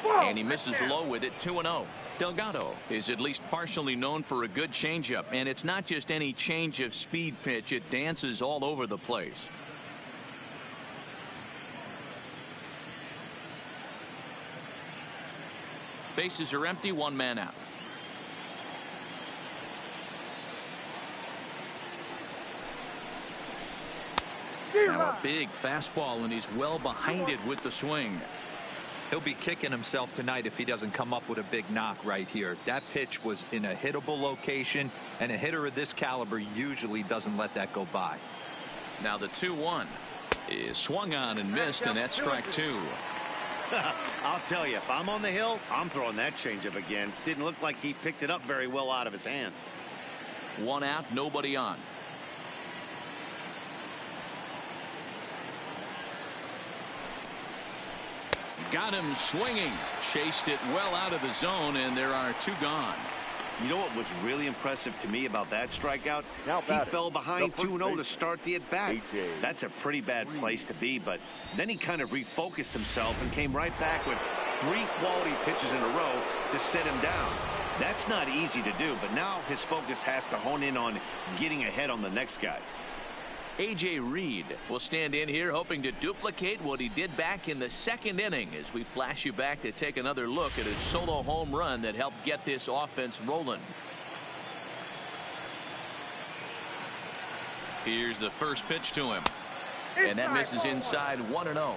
And he misses low with it. 2-0. Delgado is at least partially known for a good changeup, and it's not just any change of speed pitch. It dances all over the place. Bases are empty, 1 man out. Now a big fastball, and he's well behind it with the swing. He'll be kicking himself tonight if he doesn't come up with a big knock right here. That pitch was in a hittable location, and a hitter of this caliber usually doesn't let that go by. Now the 2-1 is swung on and missed, and that's strike 2. I'll tell you, if I'm on the hill, I'm throwing that changeup again. Didn't look like he picked it up very well out of his hand. 1 out, nobody on. Got him swinging. Chased it well out of the zone, and there are 2 gone. You know what was really impressive to me about that strikeout? He fell behind 2-0 to start the at-bat. That's a pretty bad place to be, but then he kind of refocused himself and came right back with 3 quality pitches in a row to set him down. That's not easy to do, but now his focus has to hone in on getting ahead on the next guy. A.J. Reed will stand in here hoping to duplicate what he did back in the 2nd inning as we flash you back to take another look at his solo home run that helped get this offense rolling. Here's the first pitch to him, and that misses inside. 1-0.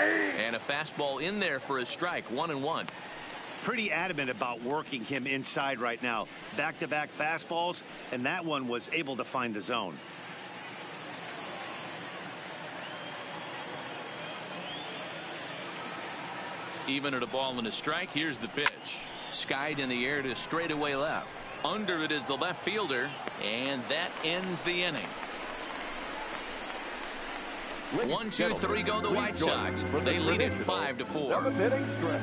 And a fastball in there for a strike. 1-1. Pretty adamant about working him inside right now. Back-to-back fastballs, and that one was able to find the zone. Even at a ball and a strike, here's the pitch. Skied in the air to straightaway left. Under it is the left fielder, and that ends the inning. 1, 2, 3 go the White Sox. They lead it 5-4. 7th inning stretch.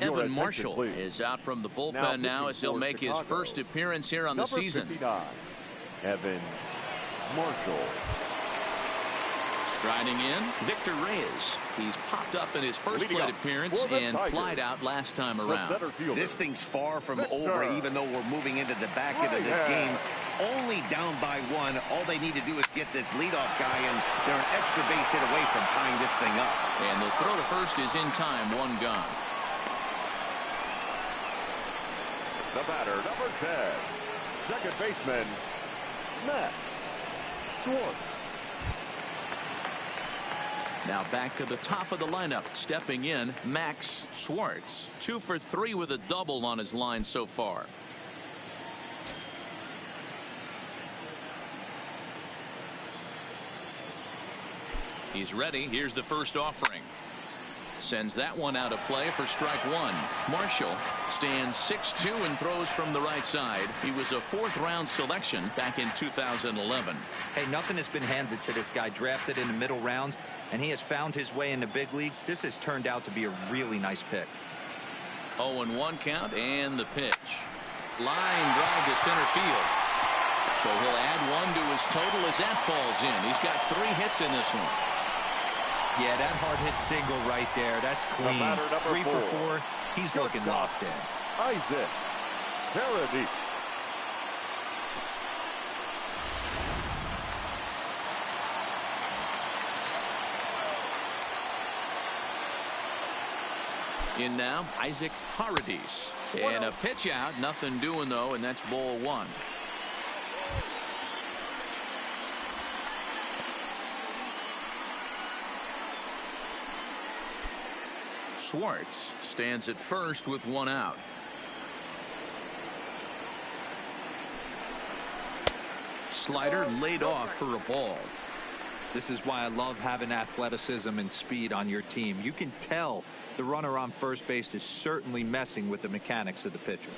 Evan Marshall is out from the bullpen now as he'll make his first appearance here on the season. 59, Evan Marshall. Riding in, Victor Reyes. He's popped up in his first plate appearance and flied out last time around. This thing's far from over, even though we're moving into the back end of this game. Only down by one. All they need to do is get this leadoff guy, and they're an extra base hit away from tying this thing up. And the throw to first is in time, one gone. The batter, number 10, second baseman, Max Schwartz. Now back to the top of the lineup. Stepping in, Max Schwartz. 2 for 3 with a double on his line so far. He's ready. Here's the first offering. Sends that one out of play for strike one. Marshall stands 6'2" and throws from the right side. He was a 4th-round selection back in 2011. Hey, nothing has been handed to this guy. Drafted in the middle rounds, and he has found his way in the big leagues. This has turned out to be a really nice pick. 0-1 count and the pitch. Line drive to center field. So he'll add 1 to his total as that falls in. He's got 3 hits in this one. Yeah, that hard hit single right there. That's clean. 3 for 4. He's looking locked in. Isaac Paradis. In now, Isaac Paradis. And a pitch out. Nothing doing, though, and that's ball 1. Schwartz stands at first with 1 out. Slider laid off for a ball. This is why I love having athleticism and speed on your team. You can tell the runner on first base is certainly messing with the mechanics of the pitcher.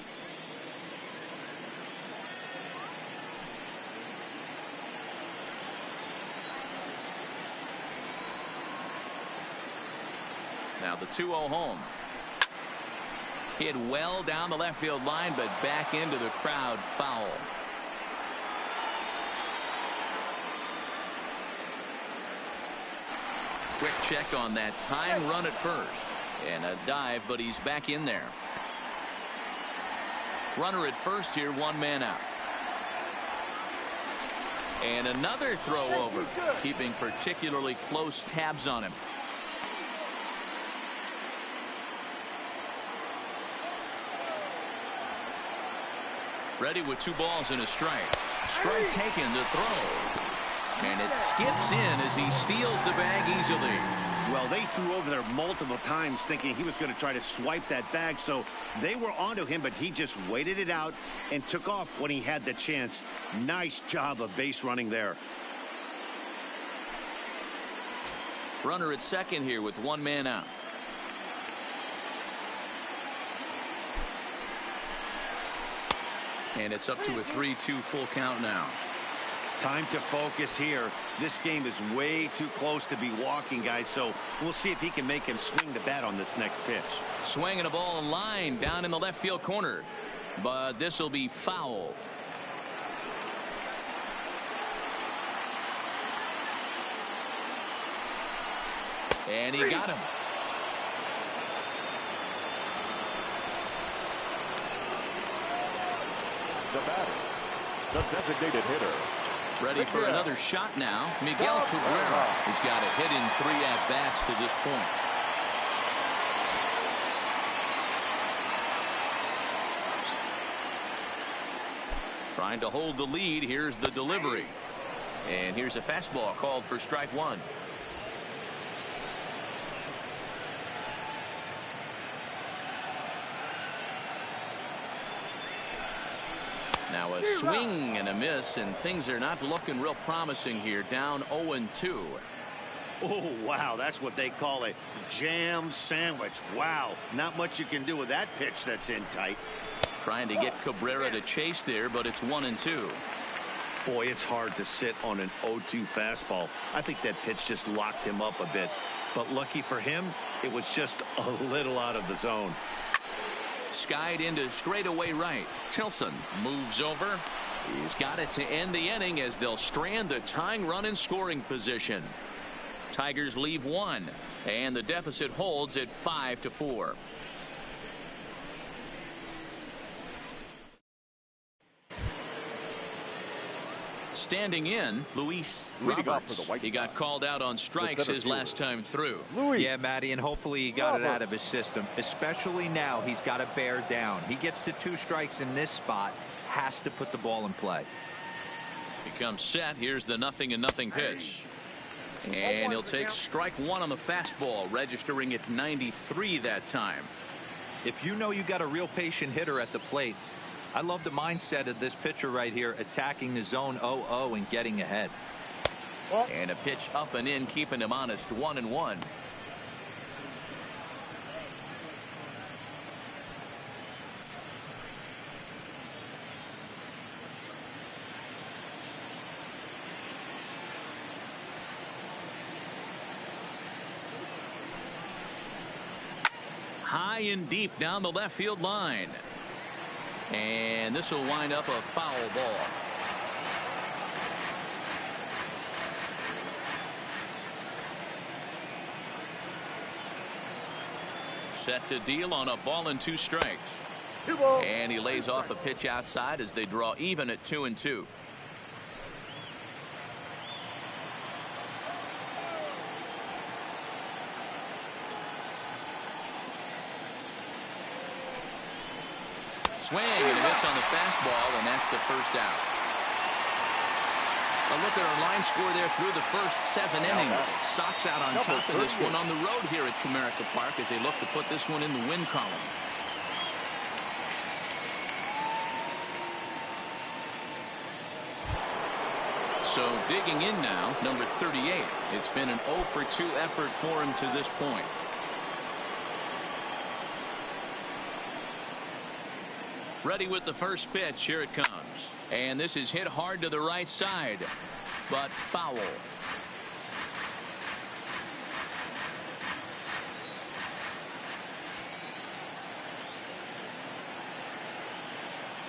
Now the 2-0 home. Hit well down the left field line, but back into the crowd, foul. Quick check on that time run at first. And a dive, but he's back in there. Runner at first here, 1 man out. And another throw over, keeping particularly close tabs on him. Ready with 2 balls and a strike. Strike taken, the throw. And it skips in as he steals the bag easily. Well, they threw over there multiple times thinking he was going to try to swipe that bag, so they were onto him, but he just waited it out and took off when he had the chance. Nice job of base running there. Runner at second here with 1 man out. And it's up to a 3-2 full count now. Time to focus here. This game is way too close to be walking, guys, so we'll see if he can make him swing the bat on this next pitch. Swinging a ball in line down in the left field corner, but this will be foul. And he got him. The batter, the designated hitter. Ready for another shot now. Miguel Cabrera has got a hit in 3 at-bats to this point. Trying to hold the lead. Here's the delivery. And here's a fastball called for strike 1. Now a swing and a miss, and things are not looking real promising here. Down 0-2. Oh, wow, that's what they call a jam sandwich. Wow, not much you can do with that pitch that's in tight. Trying to get Cabrera to chase there, but it's 1-2. Boy, it's hard to sit on an 0-2 fastball. I think that pitch just locked him up a bit. But lucky for him, it was just a little out of the zone. Skied into straightaway right. Tilson moves over. He's got it to end the inning as they'll strand the tying run in scoring position. Tigers leave one, and the deficit holds at 5-4. Standing in, Luis Roberts. He got called out on strikes his last time through. Yeah, Matty, and hopefully he got it out of his system. Especially now, he's got to bear down. He gets to 2 strikes in this spot, has to put the ball in play. He comes set. Here's the 0-0 pitch. And he'll take strike 1 on the fastball, registering at 93 that time. If you know you got a real patient hitter at the plate, I love the mindset of this pitcher right here, attacking the zone 0-0 and getting ahead. And a pitch up and in, keeping him honest, 1-1. High and deep down the left field line. And this will wind up a foul ball. Set to deal on a ball and 2 strikes. And he lays off a pitch outside as they draw even at 2-2. Swing and a miss on the fastball, and that's the first out. A look at our line score there through the first 7 innings. Sox out on top of this one on the road here at Comerica Park as they look to put this one in the win column. So digging in now, number 38. It's been an 0-for-2 effort for him to this point. Ready with the first pitch. Here it comes. And this is hit hard to the right side, but foul.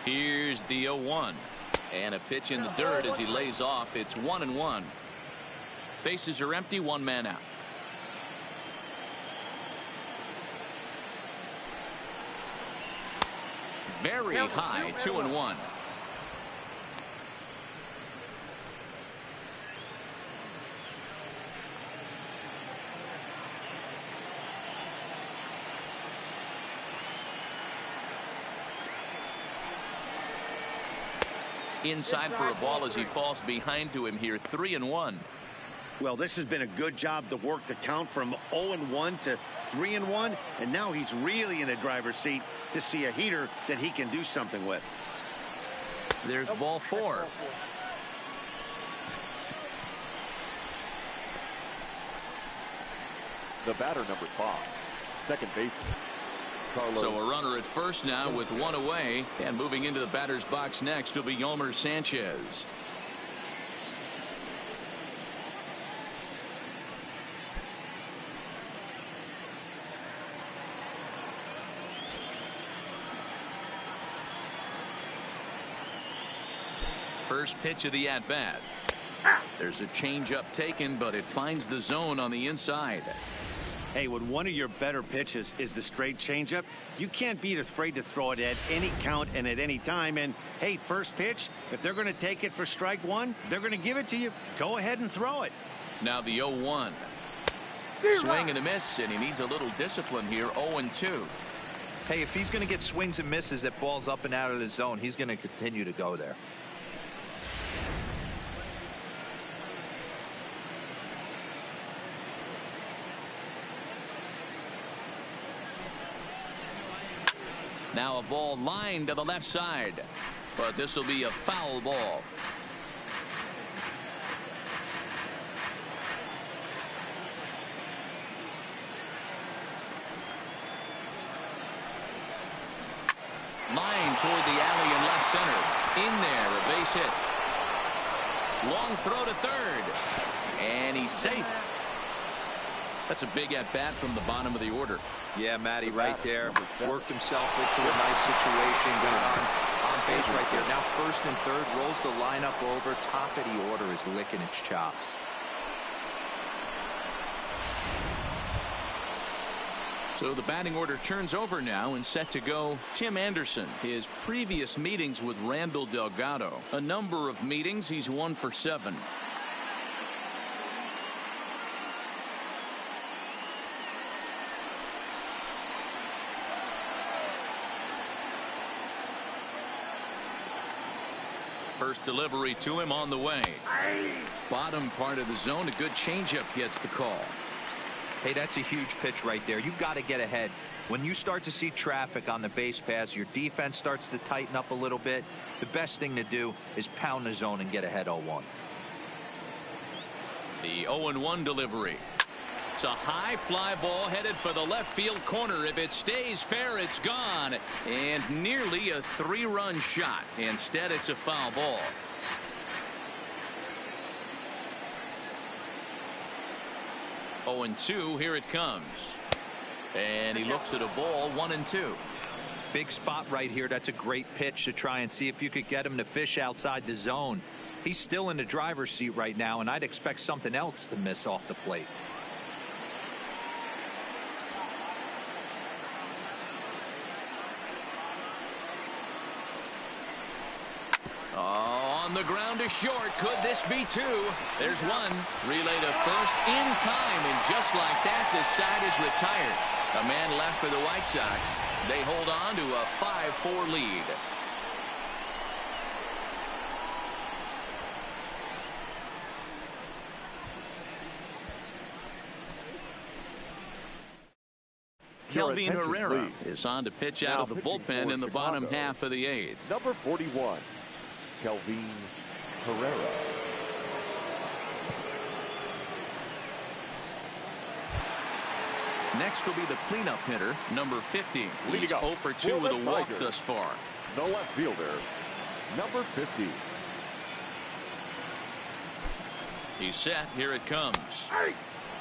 Here's the 0-1. And a pitch in the dirt as he lays off. It's 1-1. Bases are empty, 1 man out. Very high, 2-1. Inside for a ball as he falls behind to him here, 3-1. Well, this has been a good job to work the count from 0-1 to 3-1, and now he's really in the driver's seat to see a heater that he can do something with. There's ball 4. The batter, number 5, second baseman. So a runner at first now with 1 away, and moving into the batter's box next will be Yolmer Sanchez. First pitch of the at-bat. There's a changeup taken, but it finds the zone on the inside. Hey, when one of your better pitches is the straight changeup, you can't be afraid to throw it at any count and at any time. And hey, first pitch, if they're going to take it for strike 1, they're going to give it to you. Go ahead and throw it. Now the 0-1. Swing and a miss, and he needs a little discipline here. 0-2. Hey, if he's going to get swings and misses at balls up and out of the zone, he's going to continue to go there. Now a ball lined to the left side, but this will be a foul ball. Line toward the alley in left center. In there, a base hit. Long throw to third, and he's safe. That's a big at-bat from the bottom of the order. Yeah, Matty, right there. Worked himself into a nice situation. Got on base right there. Now first and third, rolls the lineup over. Top of the order is licking its chops. So the batting order turns over now and set to go Tim Anderson. His previous meetings with Randall Delgado, a number of meetings, he's 1 for 7. First delivery to him on the way. Bottom part of the zone, a good changeup gets the call. Hey, that's a huge pitch right there. You've got to get ahead. When you start to see traffic on the base paths, your defense starts to tighten up a little bit. The best thing to do is pound the zone and get ahead 0-1. The 0-1 delivery. It's a high fly ball headed for the left field corner. If it stays fair, it's gone. And nearly a 3-run shot. Instead, it's a foul ball. Oh, 0-2, here it comes. And he looks at a ball, 1-2. Big spot right here. That's a great pitch to try and see if you could get him to fish outside the zone. He's still in the driver's seat right now, and I'd expect something else to miss off the plate. On the ground to short. Could this be 2? There's 1. Relay to first in time, and just like that, this side is retired. A man left for the White Sox. They hold on to a 5-4 lead. Kelvin Herrera is on to pitch out of the bullpen in the bottom half of the 8th. Number 41, Kelvin Herrera. Next will be the cleanup hitter, number 50. He's 0 for 2 For with the a walk Tigers, thus far. The left fielder, number 50. He's set. Here it comes.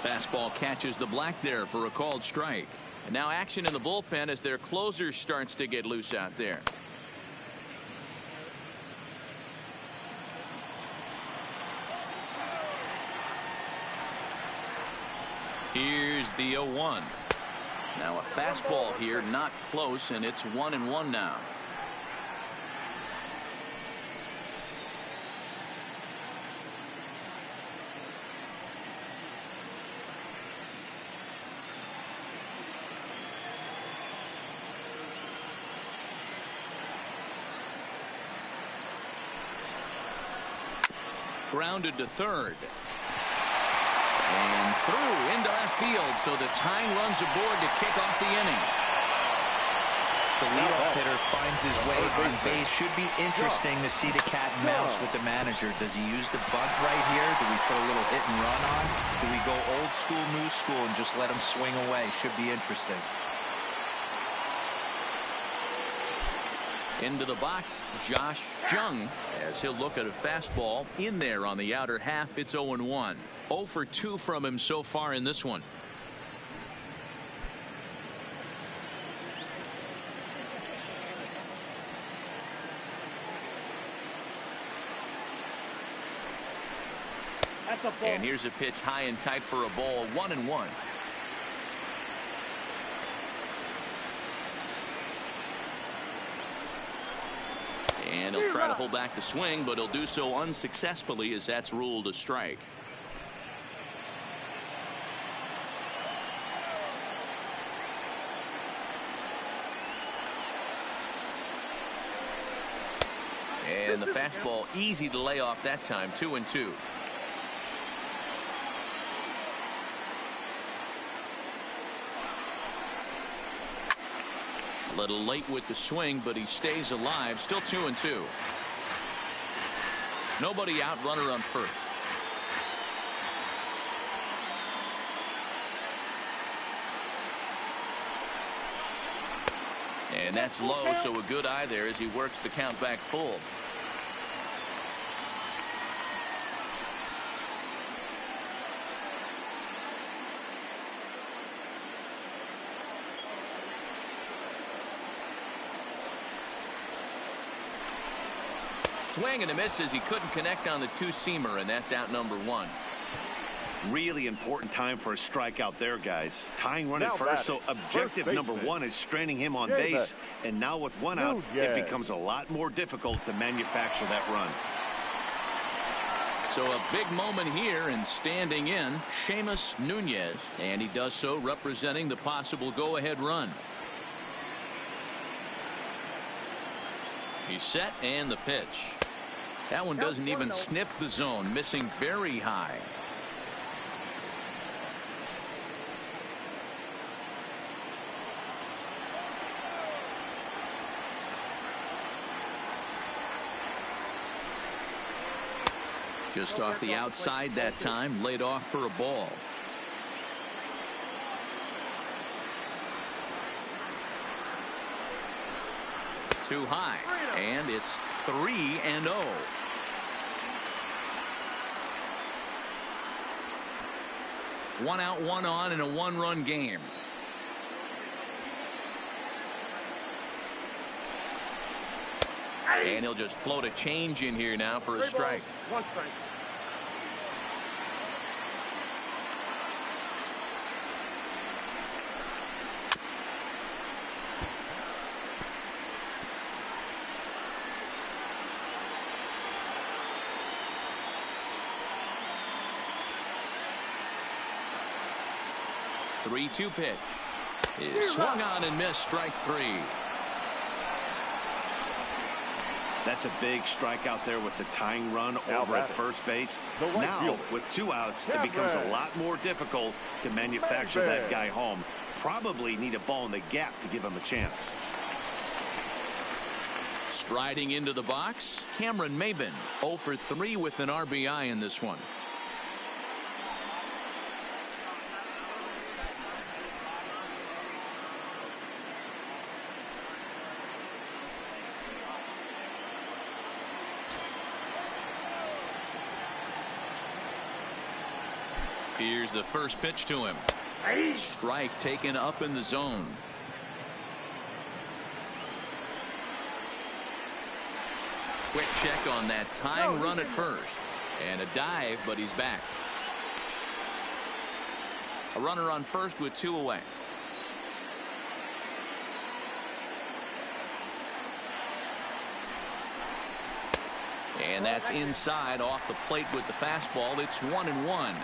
Fastball catches the black there for a called strike. And now action in the bullpen as their closer starts to get loose out there. Here's the 0-1. Now a fastball here, not close, and it's 1-1 now. Grounded to third. And through into left field, so the tying runs aboard to kick off the inning. The leadoff hitter finds his way on base. Should be interesting to see the cat and mouse with the manager. Does he use the bunt right here? Do we put a little hit and run on? Do we go old school, new school, and just let him swing away? Should be interesting. Into the box, Josh Jung, as he'll look at a fastball in there on the outer half. It's 0-1. 0 for 2 from him so far in this one. And here's a pitch high and tight for a ball, 1-1. And he'll try to hold back the swing, but he'll do so unsuccessfully as that's ruled a strike. And the fastball easy to lay off that time, 2-2. A little late with the swing, but he stays alive. Still 2-2. Nobody out, runner on first. And that's low, so a good eye there as he works the count back full. Swing and a miss as he couldn't connect on the two-seamer, and that's out number 1. Really important time for a strikeout there, guys. Tying run at first, so objective number one is straining him on base. And now with one out, it becomes a lot more difficult to manufacture that run. So a big moment here, and standing in, Seamus Nunez. And he does so representing the possible go-ahead run. He's set, and the pitch. That one doesn't even sniff the zone, missing very high. Just off the outside that time, laid off for a ball. Too high, and it's 3-0. One out, one on in a one-run game. And he'll just float a change in here now for a strike. 1 strike. Three-two pitch is swung on and missed, strike three. That's a big strikeout there with the tying run over at first base. Now, with 2 outs, it becomes a lot more difficult to manufacture that guy home. Probably need a ball in the gap to give him a chance. Striding into the box, Cameron Maybin, 0 for 3 with an RBI in this one. Here's the first pitch to him. Strike taken up in the zone. Quick check on that tying run at first. And a dive, but he's back. A runner on first with 2 away. And that's inside off the plate with the fastball. It's 1-1.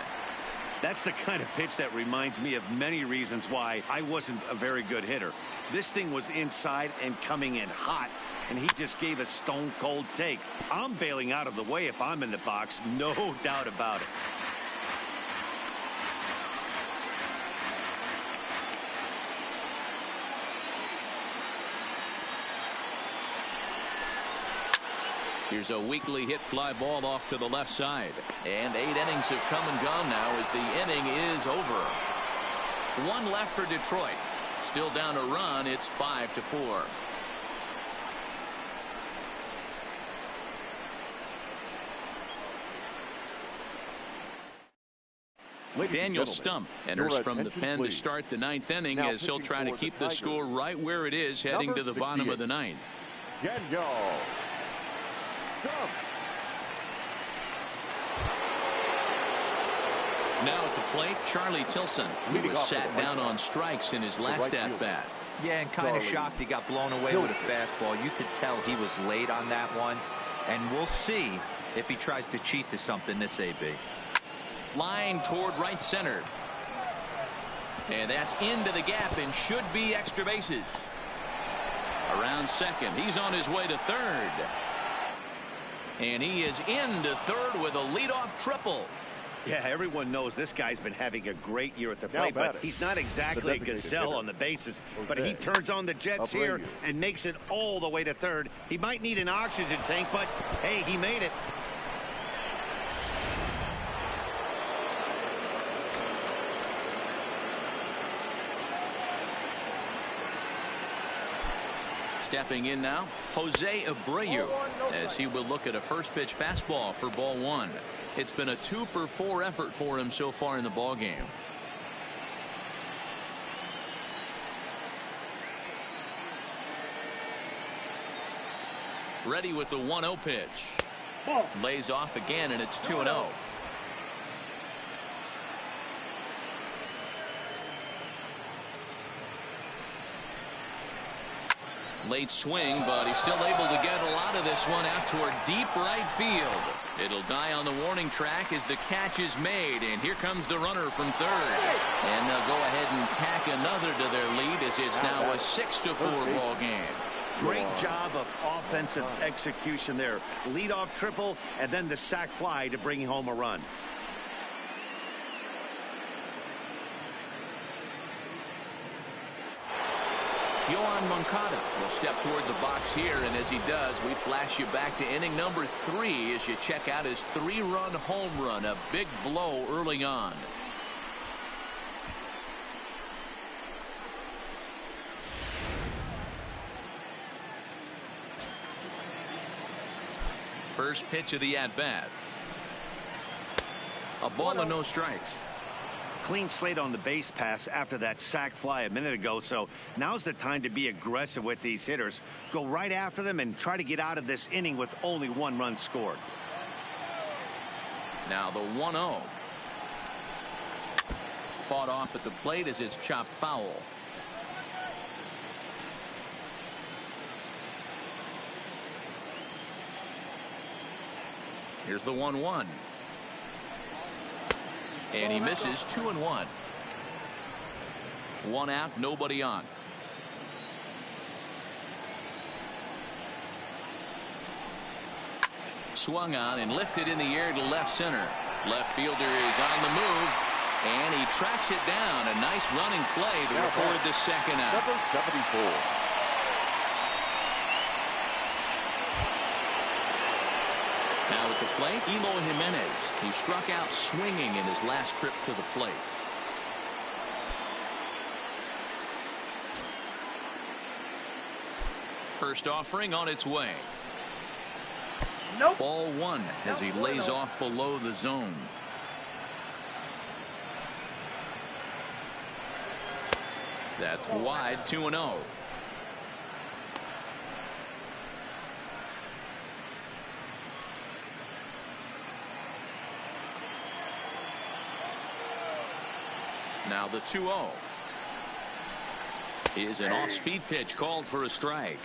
That's the kind of pitch that reminds me of many reasons why I wasn't a very good hitter. This thing was inside and coming in hot, and he just gave a stone cold take. I'm bailing out of the way if I'm in the box, no doubt about it. Here's a weakly hit fly ball off to the left side. And 8 innings have come and gone now as the inning is over. 1 left for Detroit. Still down a run. It's 5-4. Daniel Stumpf enters from the pen to start the 9th inning as he'll try to keep the score right where it is heading to the bottom of the 9th. Daniel Stumpf. Now at the plate, Charlie Tilson, who was sat down on strikes in his last at-bat. Yeah, and kind of shocked he got blown away with a fastball. You could tell he was late on that one. And we'll see if he tries to cheat to something this AB. Line toward right center. And that's into the gap and should be extra bases. Around second. He's on his way to third. And he is into third with a leadoff triple. Yeah, everyone knows this guy's been having a great year at the plate, but he's not exactly a gazelle on the bases. But he turns on the jets here and makes it all the way to third. He might need an oxygen tank, but hey, he made it. Stepping in now, Jose Abreu, as he will look at a first pitch fastball for ball 1. It's been a 2-for-4 effort for him so far in the ball game. Ready with the 1-0 pitch. Lays off again, and it's 2-0. Late swing, but he's still able to get a lot of this one out toward deep right field. It'll die on the warning track as the catch is made, and here comes the runner from third. And they'll go ahead and tack another to their lead as it's now a 6-4 ball game. Great job of offensive execution there. Leadoff triple and then the sac fly to bring home a run. Yohan Moncada will step toward the box here, and as he does, we flash you back to inning number 3 as you check out his 3-run home run, a big blow early on. First pitch of the at-bat. A ball and no strikes. Clean slate on the base pass after that sac fly a minute ago, so now's the time to be aggressive with these hitters. Go right after them and try to get out of this inning with only 1 run scored. Now the 1-0. Fought off at the plate as it's chopped foul. Here's the 1-1. And he misses. 2-1. 1 out, nobody on. Swung on and lifted in the air to left center. Left fielder is on the move, and he tracks it down. A nice running play to record the second out. Number 74. Now at the plate, Eloy Jimenez. He struck out swinging in his last trip to the plate. First offering on its way. Nope. Ball 1 as he lays off below the zone. That's wide. 2-0. Now the 2-0 is an off-speed pitch called for a strike.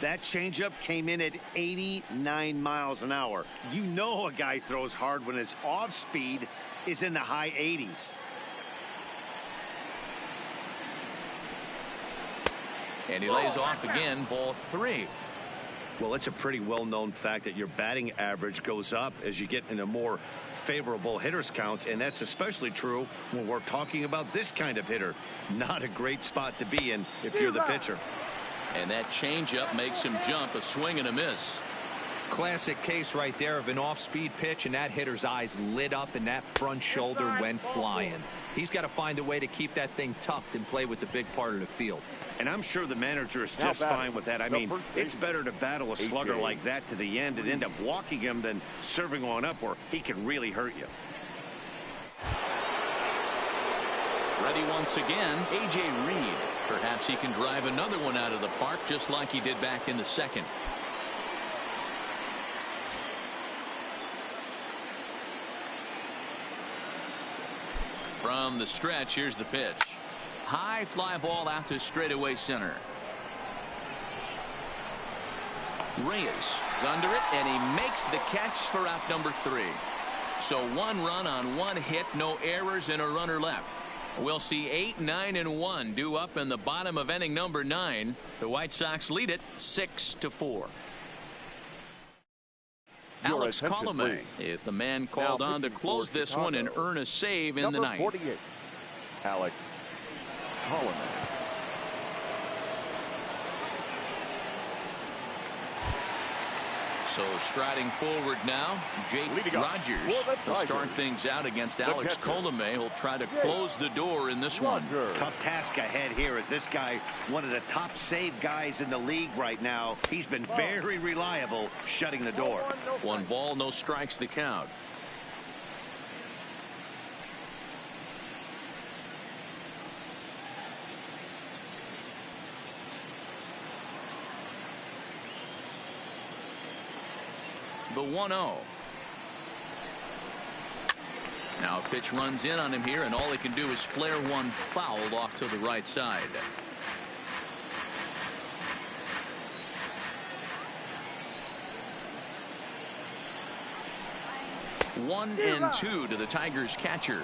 That changeup came in at 89 miles an hour. You know a guy throws hard when his off-speed is in the high 80s. And he lays off again. Ball 3. Well, it's a pretty well-known fact that your batting average goes up as you get into more favorable hitters counts, and that's especially true when we're talking about this kind of hitter. Not a great spot to be in if you're the pitcher. And that changeup makes him jump. A swing and a miss. Classic case right there of an off-speed pitch, and that hitter's eyes lit up and that front shoulder went flying. He's got to find a way to keep that thing tucked and play with the big part of the field. And I'm sure the manager is just fine with that. I mean, it's better to battle a slugger like that to the end and end up walking him than serving one up where he can really hurt you. Ready once again, A.J. Reed. Perhaps he can drive another one out of the park just like he did back in the second. From the stretch, here's the pitch. High fly ball out to straightaway center. Reyes is under it, and he makes the catch for out number 3. So 1 run on 1 hit, no errors, and a runner left. We'll see 8, 9, and 1 due up in the bottom of inning number 9. The White Sox lead it 6-4. Alex Colomé is the man called on to close this one and earn a save in the ninth. 48, Alex Colomé. So striding forward now, Jake Rogers will start things out against Alex Colomé. He'll try to close the door in this one. Tough task ahead here as this guy, one of the top save guys in the league right now. He's been very reliable shutting the door. 1 ball, no strikes the count. The 1-0. Now a pitch runs in on him here, and all he can do is flare one foul off to the right side. 1-2 to the Tigers catcher.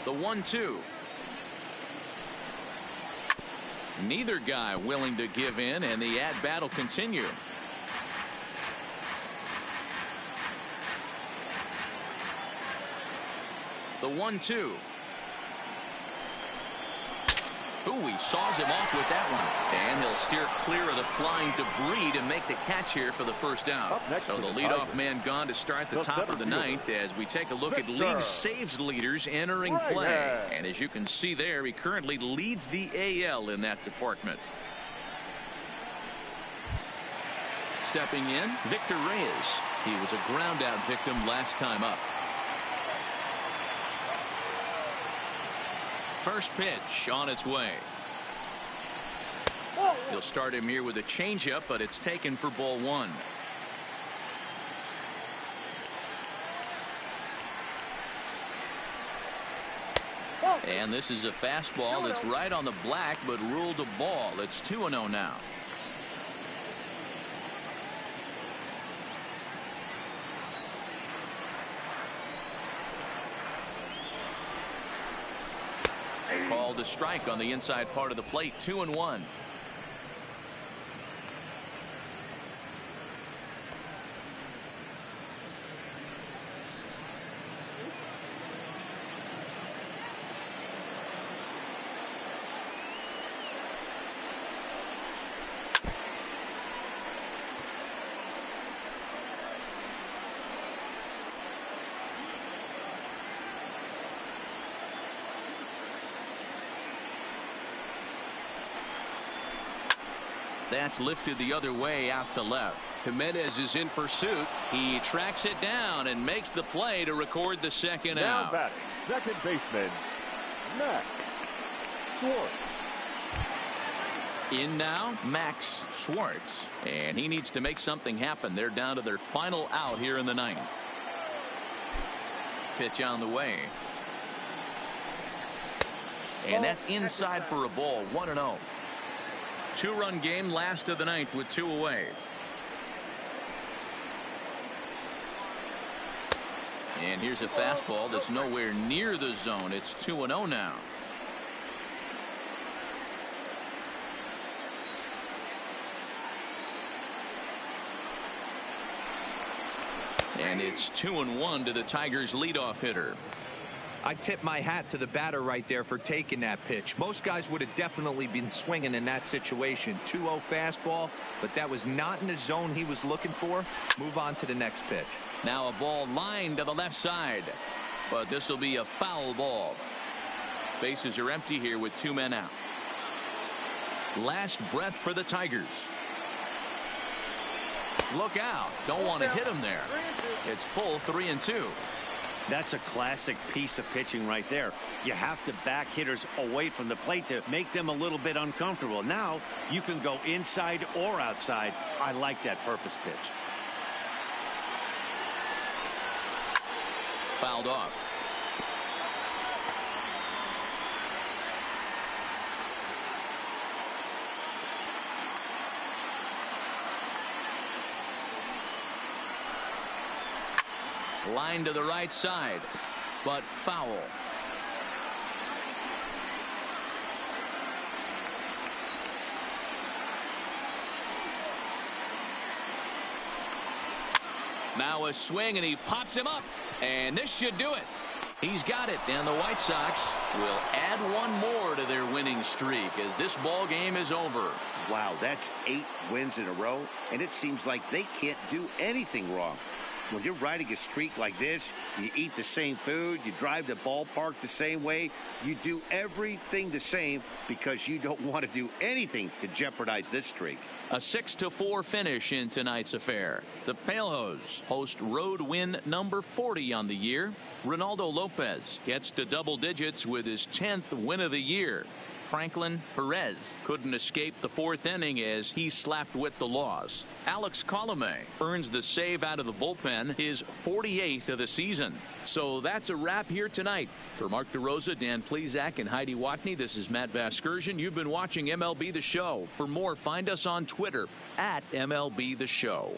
The 1-2. Neither guy willing to give in, and the at-bat will continue. The 1-2. Ooh, he saws him off with that one. And he'll steer clear of the flying debris to make the catch here for the first out. So the leadoff man gone to start the top of the ninth as we take a look at league saves leaders entering play. And as you can see there, he currently leads the AL in that department. Stepping in, Victor Reyes. He was a ground out victim last time up. First pitch on its way. He'll start him here with a changeup, but it's taken for ball one. And this is a fastball that's right on the black, but ruled a ball. It's 2-0 now. Called a strike on the inside part of the plate. 2-1. That's lifted the other way out to left. Jimenez is in pursuit. He tracks it down and makes the play to record the second now out. Batting, second baseman, Max Schwartz. In now, Max Schwartz. And he needs to make something happen. They're down to their final out here in the ninth. Pitch on the way. And that's inside for a ball. 1-0. Two-run game, last of the ninth with two away. And here's a fastball that's nowhere near the zone. It's 2-0 now. And it's 2-1 to the Tigers' leadoff hitter. I tip my hat to the batter right there for taking that pitch. Most guys would have definitely been swinging in that situation. 2-0 fastball, but that was not in the zone he was looking for. Move on to the next pitch. Now a ball lined to the left side, but this will be a foul ball. Bases are empty here with two men out. Last breath for the Tigers. Look out. Don't want to hit him there. It's full 3-2. That's a classic piece of pitching right there. You have to back hitters away from the plate to make them a little bit uncomfortable. Now you can go inside or outside. I like that purpose pitch. Fouled off. Line to the right side, but foul. Now a swing, and he pops him up, and this should do it. He's got it, and the White Sox will add one more to their winning streak as this ball game is over. Wow, that's 8 wins in a row, and it seems like they can't do anything wrong. When you're riding a streak like this, you eat the same food, you drive the ballpark the same way, you do everything the same because you don't want to do anything to jeopardize this streak. A 6-4 finish in tonight's affair. The Palehose host road win number 40 on the year. Ronaldo Lopez gets to double digits with his 10th win of the year. Franklin Perez couldn't escape the fourth inning as he slapped with the loss. Alex Colomé earns the save out of the bullpen, his 48th of the season. So that's a wrap here tonight. For Mark DeRosa, Dan Plesac, and Heidi Watney, this is Matt Vasgersian. You've been watching MLB The Show. For more, find us on Twitter at MLB The Show.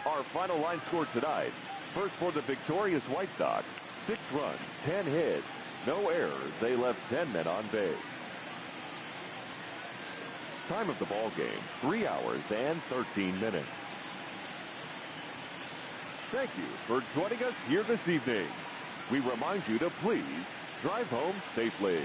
Our final line score tonight. First for the victorious White Sox, 6 runs, 10 hits, no errors. They left 10 men on base. Time of the ball game, 3 hours and 13 minutes. Thank you for joining us here this evening. We remind you to please drive home safely.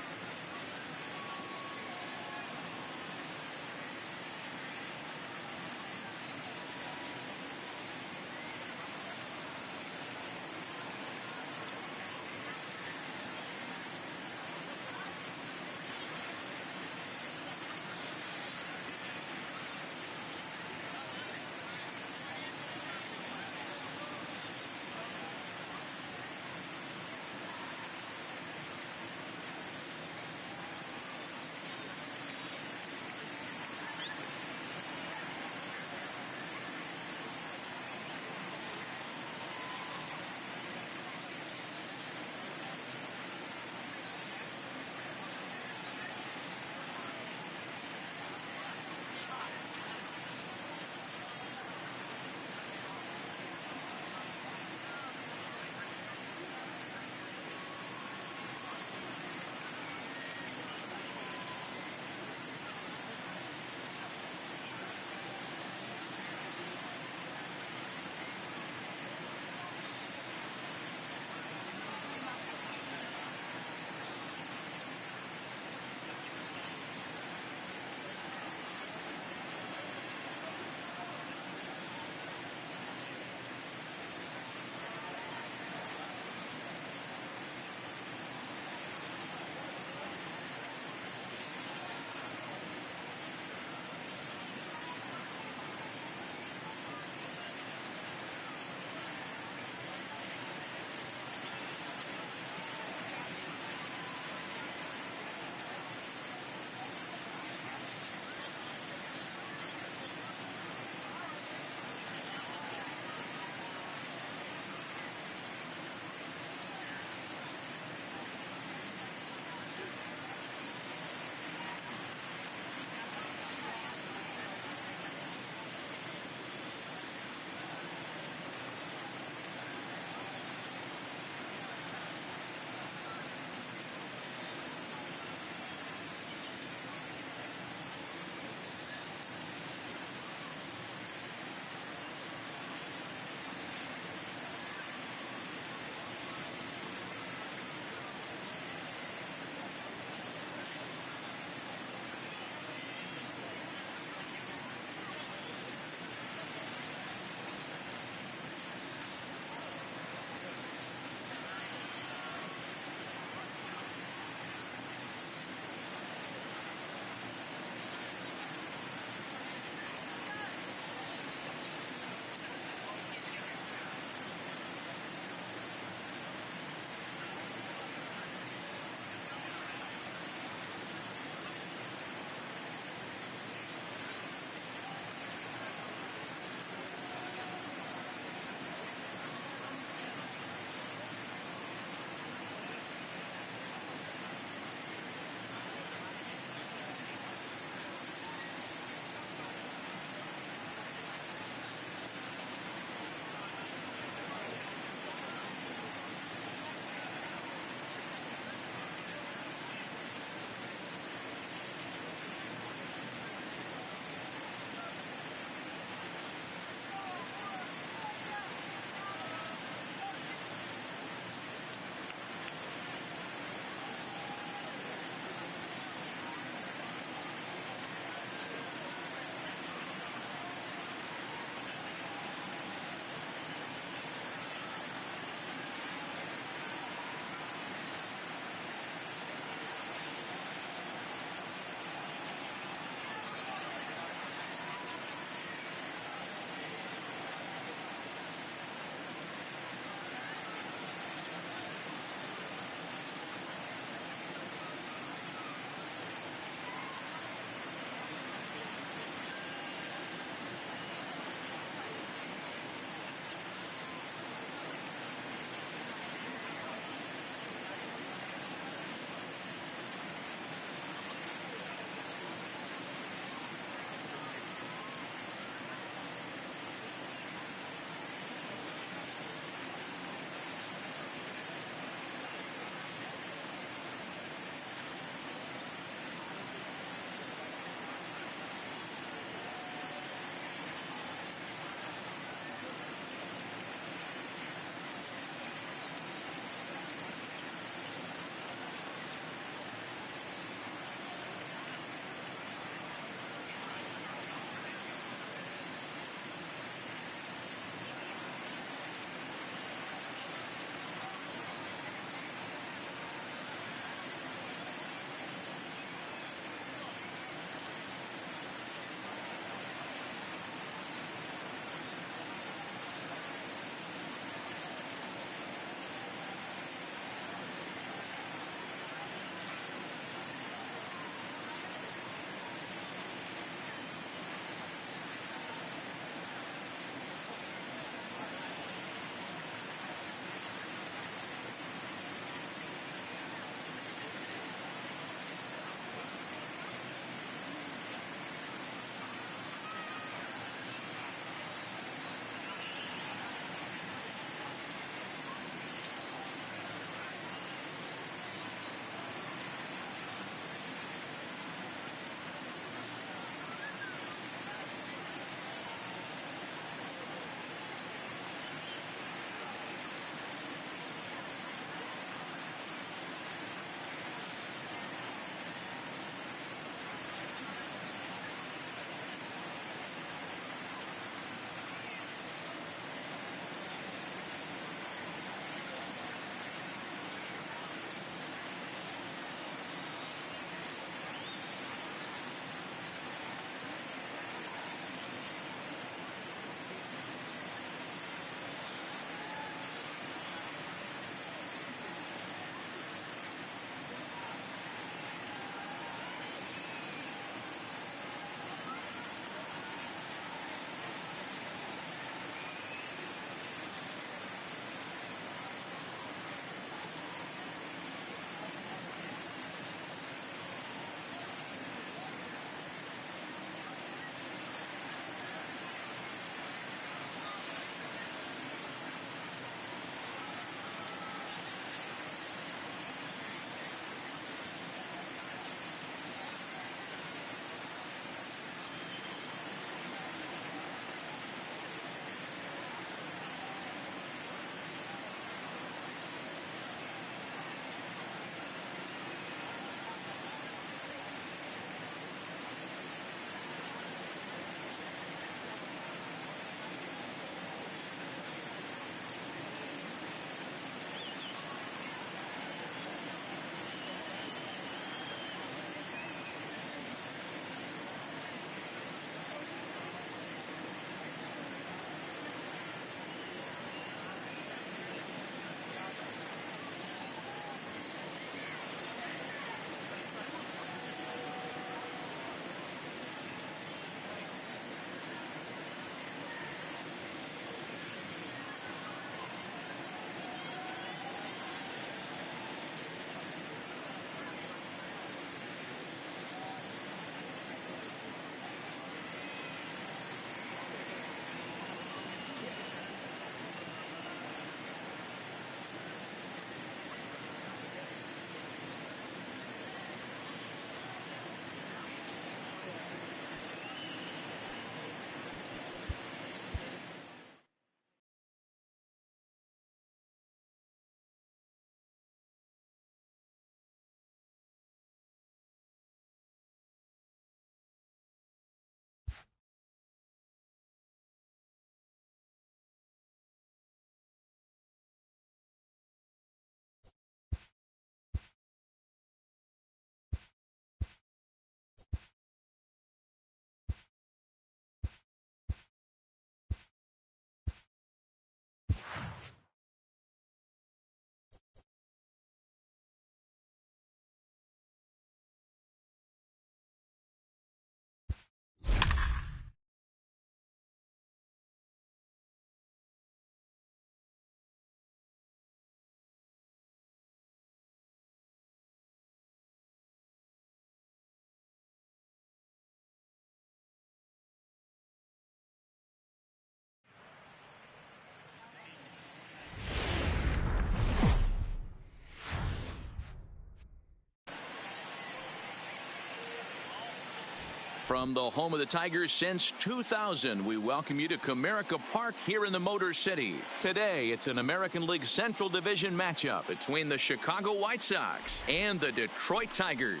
From the home of the Tigers since 2000, we welcome you to Comerica Park here in the Motor City. Today, it's an American League Central Division matchup between the Chicago White Sox and the Detroit Tigers.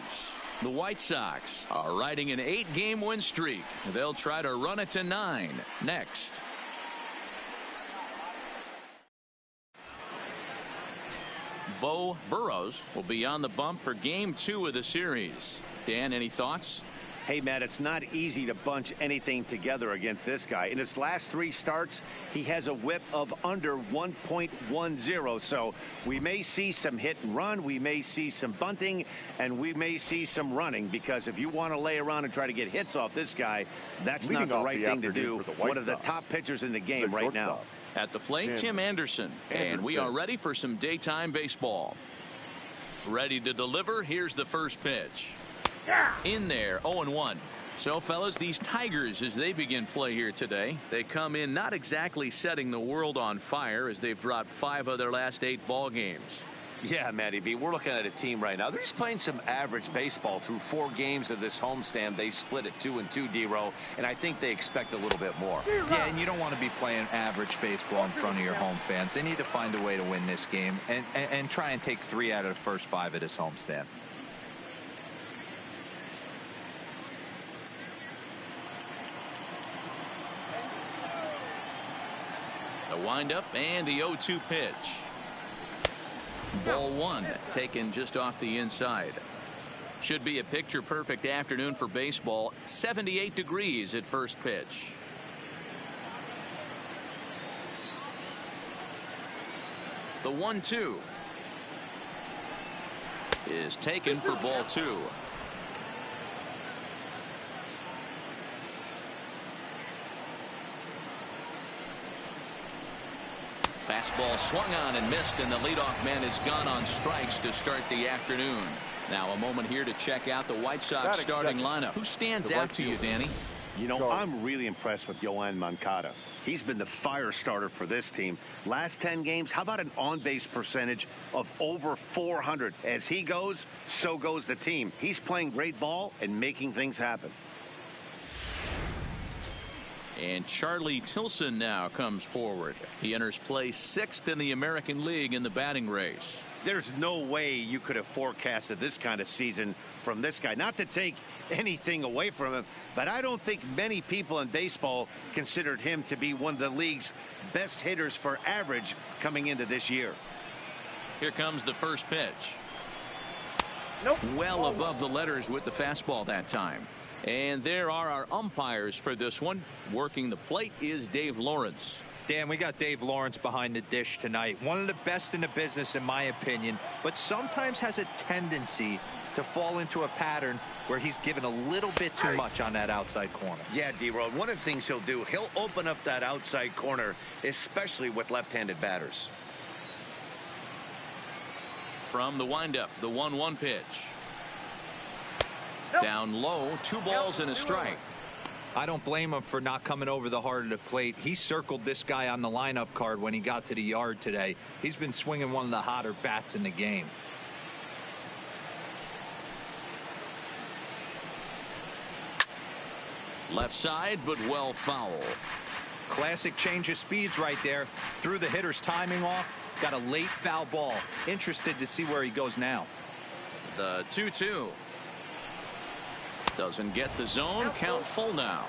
The White Sox are riding an 8-game win streak. They'll try to run it to 9 next. Bo Burrows will be on the bump for Game 2 of the series. Dan, any thoughts? Hey, Matt, it's not easy to bunch anything together against this guy. In his last 3 starts, he has a whip of under 1.10. So we may see some hit and run. We may see some bunting, and we may see some running, because if you want to lay around and try to get hits off this guy, that's not the right thing to do. One of the top pitchers in the game right now. At the plate, Tim Anderson. And we are ready for some daytime baseball. Ready to deliver. Here's the first pitch. In there, 0-1. So, fellas, these Tigers, as they begin play here today, they come in not exactly setting the world on fire, as they've dropped 5 of their last 8 ball games. Yeah, Matty B, we're looking at a team right now. They're just playing some average baseball through 4 games of this homestand. They split it 2-2, D-Row, and I think they expect a little bit more. Yeah, and you don't want to be playing average baseball in front of your home fans. They need to find a way to win this game and try and take 3 out of the first 5 of this homestand. The windup and the 0-2 pitch. Ball 1 taken just off the inside. Should be a picture-perfect afternoon for baseball. 78 degrees at first pitch. The 1-2 is taken for ball 2. Fastball swung on and missed, and the leadoff man is gone on strikes to start the afternoon. Now a moment here to check out the White Sox starting lineup. Who stands out to you, Danny? You know, I'm really impressed with Yoan Moncada. He's been the fire starter for this team. Last 10 games, how about an on-base percentage of over 400? As he goes, so goes the team. He's playing great ball and making things happen. And Charlie Tilson now comes forward. He enters play 6th in the American League in the batting race. There's no way you could have forecasted this kind of season from this guy. Not to take anything away from him, but I don't think many people in baseball considered him to be one of the league's best hitters for average coming into this year. Here comes the first pitch. Nope. Well above the letters with the fastball that time. And there are our umpires for this one. Working the plate is Dave Lawrence. Dan, we got Dave Lawrence behind the dish tonight. One of the best in the business, in my opinion, but sometimes has a tendency to fall into a pattern where he's given a little bit too much on that outside corner. Yeah, D-Road, one of the things he'll do, he'll open up that outside corner, especially with left-handed batters. From the windup, the 1-1 pitch. Down low, 2 balls and a strike. I don't blame him for not coming over the heart of the plate. He circled this guy on the lineup card when he got to the yard today. He's been swinging one of the hotter bats in the game. Left side, but well foul. Classic change of speeds right there. Threw the hitter's timing off. Got a late foul ball. Interested to see where he goes now. The 2-2. Doesn't get the zone. Count full now.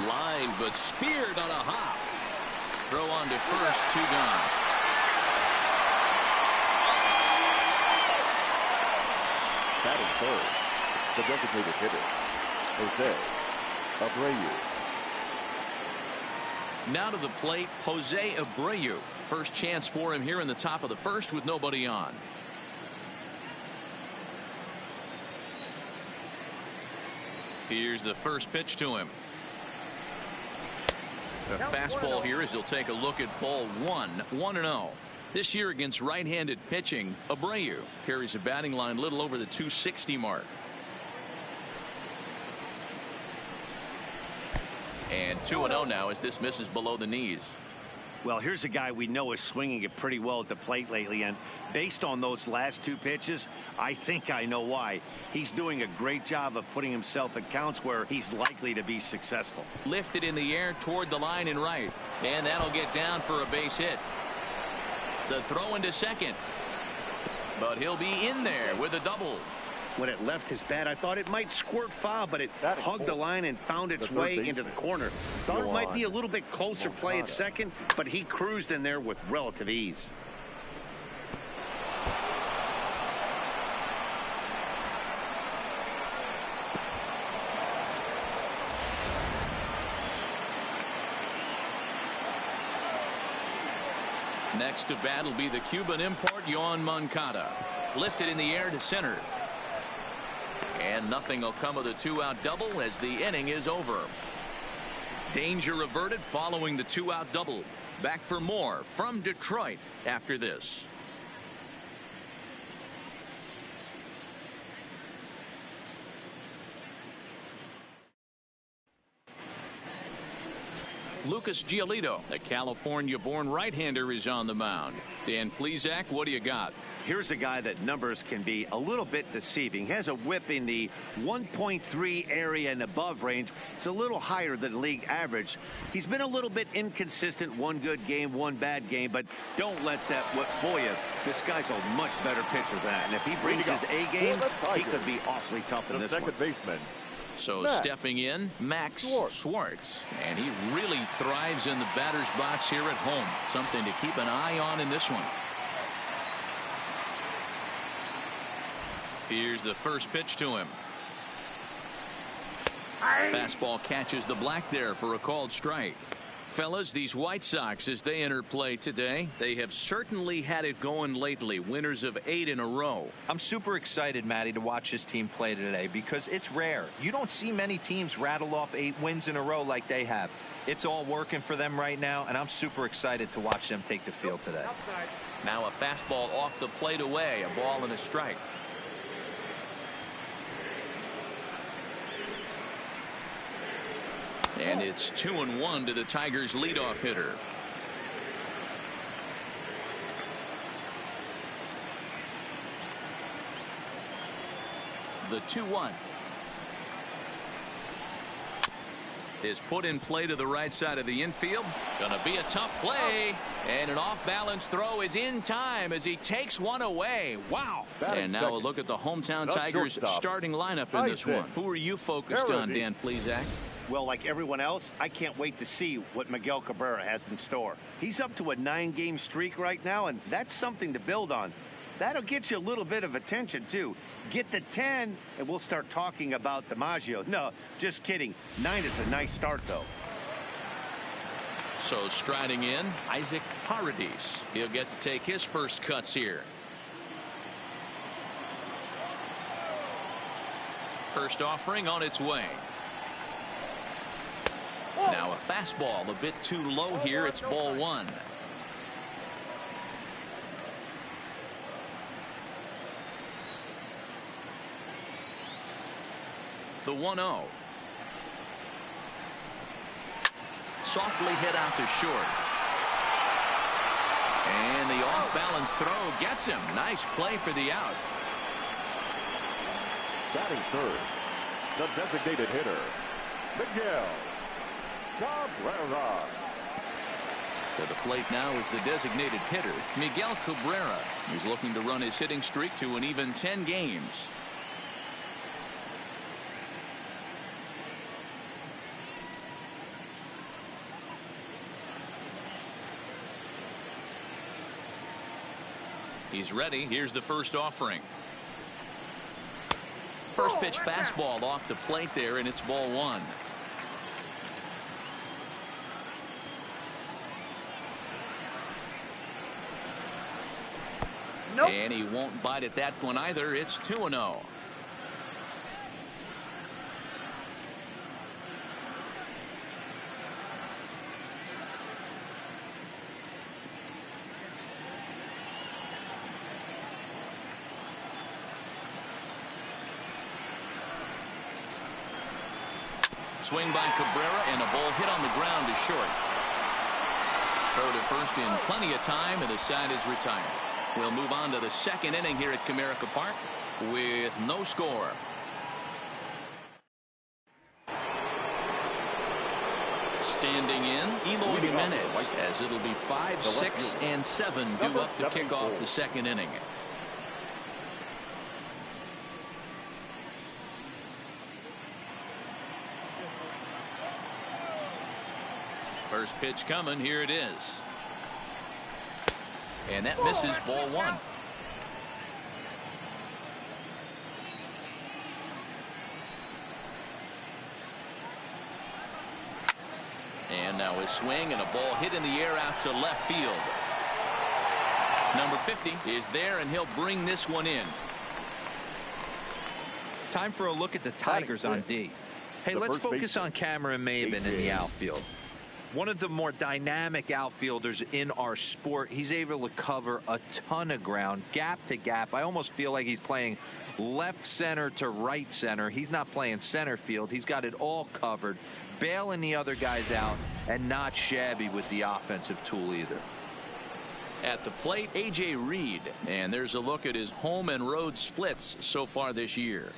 Line, but speared on a hop. Throw on to first, 2 gone. Batting third, the designated hitter, Jose Abreu. Now to the plate, Jose Abreu. First chance for him here in the top of the first with nobody on. Here's the first pitch to him. A fastball here as he'll take a look at ball 1, 1-0. This year against right-handed pitching, Abreu carries a batting line a little over the 260 mark. And 2-0 now as this misses below the knees. Well, here's a guy we know is swinging it pretty well at the plate lately, and based on those last two pitches, I think I know why. He's doing a great job of putting himself at counts where he's likely to be successful. Lifted in the air toward the line and right, and that'll get down for a base hit. The throw into second, but he'll be in there with a double. When it left his bat, I thought it might squirt foul, but it hugged the line and found its way into the corner. Thought it might be a little bit closer play at second, but he cruised in there with relative ease. Next to bat will be the Cuban import Yoan Moncada. Lifted in the air to center. And nothing will come of the two-out double as the inning is over. Danger averted following the two-out double. Back for more from Detroit after this. Lucas Giolito, the California-born right-hander, is on the mound. Dan Plesac, what do you got? Here's a guy that numbers can be a little bit deceiving. Has a whip in the 1.3 area and above range. It's a little higher than league average. He's been a little bit inconsistent. One good game, one bad game, but don't let that whip fool you. This guy's a much better pitcher than that. And if he brings his A game, he could be awfully tough in this one. Second baseman. So stepping in, Max Schwartz. And he really thrives in the batter's box here at home. Something to keep an eye on in this one. Here's the first pitch to him. Fastball catches the black there for a called strike. Fellas, these White Sox, as they enter play today, they have certainly had it going lately. Winners of 8 in a row. I'm super excited, Matty, to watch this team play today because it's rare. You don't see many teams rattle off 8 wins in a row like they have. It's all working for them right now, and I'm super excited to watch them take the field today. Now a fastball off the plate away, a ball and a strike. And it's 2-1 to the Tigers' leadoff hitter. The 2-1 is put in play to the right side of the infield. Gonna be a tough play, and an off-balance throw is in time as he takes one away. Wow. And now a look at the hometown Tigers starting lineup in this one. Who are you focused on, Dan Plesac? Well, like everyone else, I can't wait to see what Miguel Cabrera has in store. He's up to a 9-game streak right now, and that's something to build on. That'll get you a little bit of attention, too. Get to 10, and we'll start talking about DiMaggio. No, just kidding. 9 is a nice start, though. So striding in, Isaac Paredes. He'll get to take his first cuts here. First offering on its way. Now a fastball a bit too low here. It's ball 1. The 1-0. Softly hit out to short. And the off-balance throw gets him. Nice play for the out. Batting third, the designated hitter, Miguel Cabrera. To the plate now is the designated hitter, Miguel Cabrera. He's looking to run his hitting streak to an even 10 games. He's ready. Here's the first offering. First pitch fastball off the plate there, and it's ball 1. Nope. And he won't bite at that one either. It's 2-0. swing by Cabrera, and a ball hit on the ground to short. Throw to first in plenty of time, and the side is retired. We'll move on to the second inning here at Comerica Park with no score. Standing in, Eloy Jimenez, as it'll be 5, 6, and 7 due up to kick off the second inning. First pitch coming. Here it is. And that misses, ball 1. And now a swing and a ball hit in the air out to left field. Number 50 is there, and he'll bring this one in. Time for a look at the Tigers on D. Hey, let's focus on Cameron Maybin in the outfield. One of the more dynamic outfielders in our sport. He's able to cover a ton of ground, gap to gap. I almost feel like he's playing left center to right center. He's not playing center field. He's got it all covered, bailing the other guys out, and not shabby with the offensive tool either. At the plate, A.J. Reed, and there's a look at his home and road splits so far this year.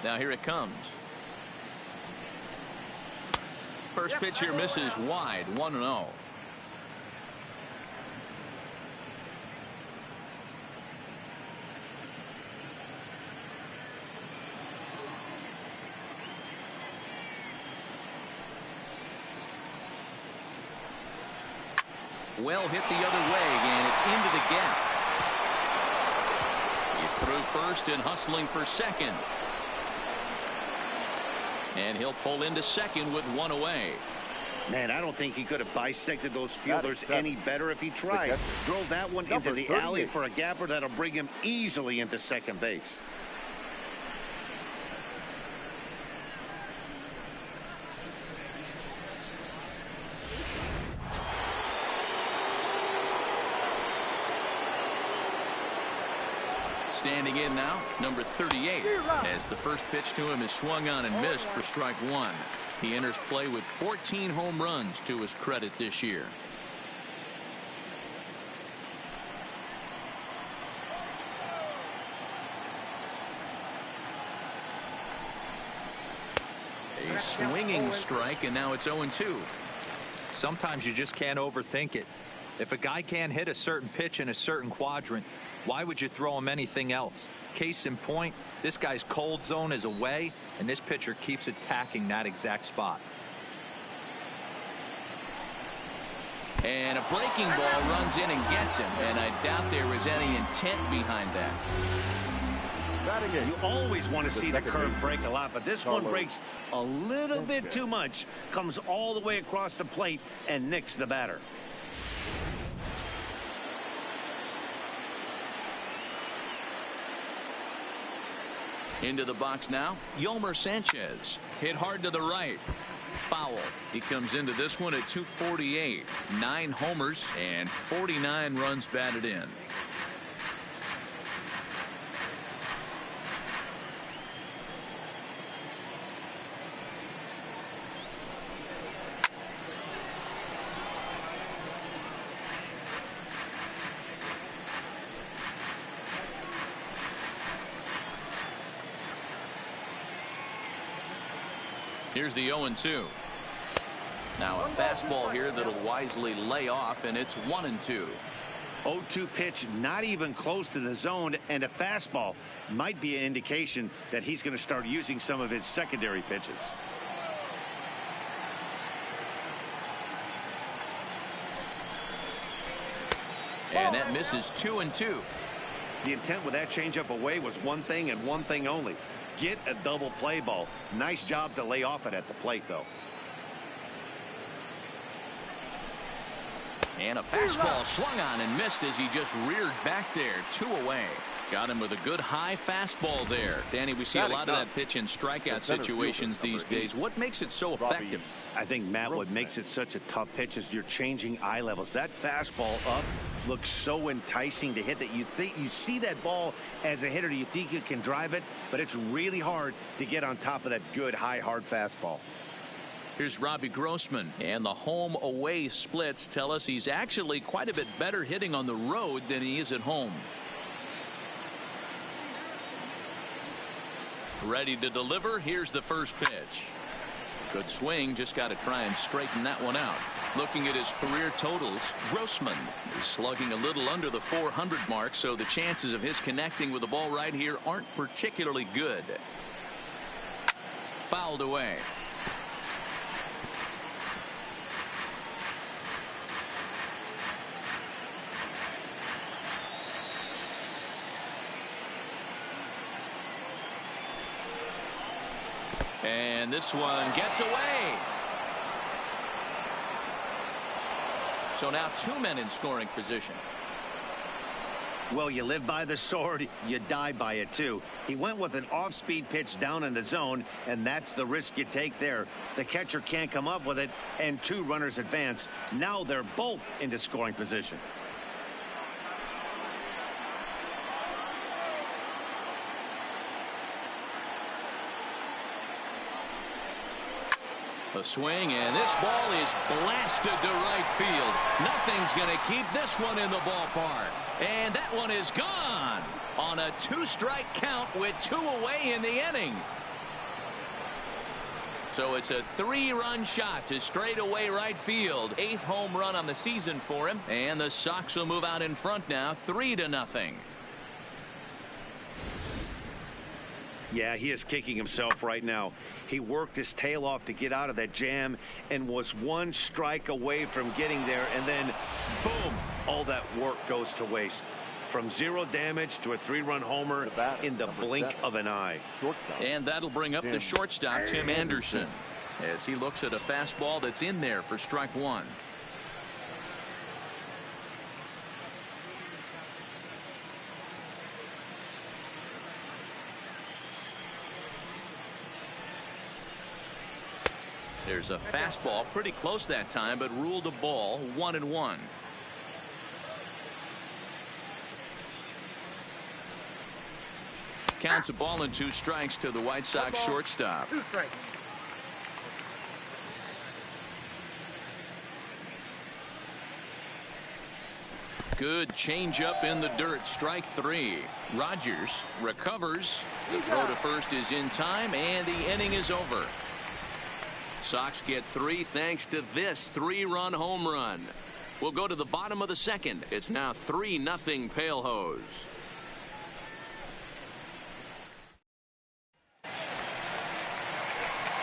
Now here it comes. First pitch here misses wide, 1-0. Well hit the other way, and it's into the gap. He's through first and hustling for second. And he'll pull into second with 1 away. Man, I don't think he could have bisected those fielders any better if he tried. Drove that one into the alley for a gapper that'll bring him easily into second base. Standing in now, number 38, as the first pitch to him is swung on and missed for strike 1. He enters play with 14 home runs to his credit this year. A swinging strike, and now it's 0-2. Sometimes you just can't overthink it. If a guy can't hit a certain pitch in a certain quadrant, why would you throw him anything else? Case in point, this guy's cold zone is away, and this pitcher keeps attacking that exact spot. And a breaking ball runs in and gets him, and I doubt there was any intent behind that. You always want to see the curve break a lot, but this one breaks a little bit too much, comes all the way across the plate, and nicks the batter. Into the box now, Yolmer Sanchez. Hit hard to the right. Foul. He comes into this one at 248. 9 homers and 49 runs batted in. Here's the 0-2. Now a fastball here that'll wisely lay off, and it's 1-2. 0-2 pitch, not even close to the zone, and a fastball might be an indication that he's going to start using some of his secondary pitches. And that misses 2-2. The intent with that changeup away was one thing and one thing only. Get a double play ball. Nice job to lay off it at the plate, though. And a fastball swung on and missed as he just reared back there. 2 away. Got him with a good high fastball there. Danny, we see a lot of that pitch in strikeout situations these days. What makes it so effective? I think, Matt, what makes it such a tough pitch is you're changing eye levels. That fastball up looks so enticing to hit that you see that ball as a hitter. You think you can drive it, but it's really hard to get on top of that good high hard fastball. Here's Robbie Grossman, and the home-away splits tell us he's actually quite a bit better hitting on the road than he is at home. Ready to deliver. Here's the first pitch. Good swing. Just got to try and straighten that one out. Looking at his career totals, Grossman is slugging a little under the 400 mark, so the chances of his connecting with the ball right here aren't particularly good. Fouled away. And this one gets away. So now 2 men in scoring position. Well, you live by the sword, you die by it too. He went with an off-speed pitch down in the zone, and that's the risk you take there. The catcher can't come up with it, and 2 runners advance. Now they're both into scoring position. A swing, and this ball is blasted to right field. Nothing's going to keep this one in the ballpark. And that one is gone on a 2-strike count with 2 away in the inning. So it's a 3-run shot to straightaway right field. 8th home run on the season for him. And the Sox will move out in front now, 3-0. Yeah, he is kicking himself right now. He worked his tail off to get out of that jam and was 1 strike away from getting there, and then boom, all that work goes to waste. From 0 damage to a 3-run homer in the blink of an eye. And that'll bring up the shortstop, Tim Anderson, as he looks at a fastball that's in there for strike 1. There's a fastball pretty close that time, but ruled a ball. 1-1. Counts a ball and 2 strikes to the White Sox shortstop. 2 strikes. Good changeup in the dirt. Strike 3. Rogers recovers. The throw to first is in time, and the inning is over. Sox get 3 thanks to this 3-run home run. We'll go to the bottom of the 2nd. It's now 3-0 Pale Hose.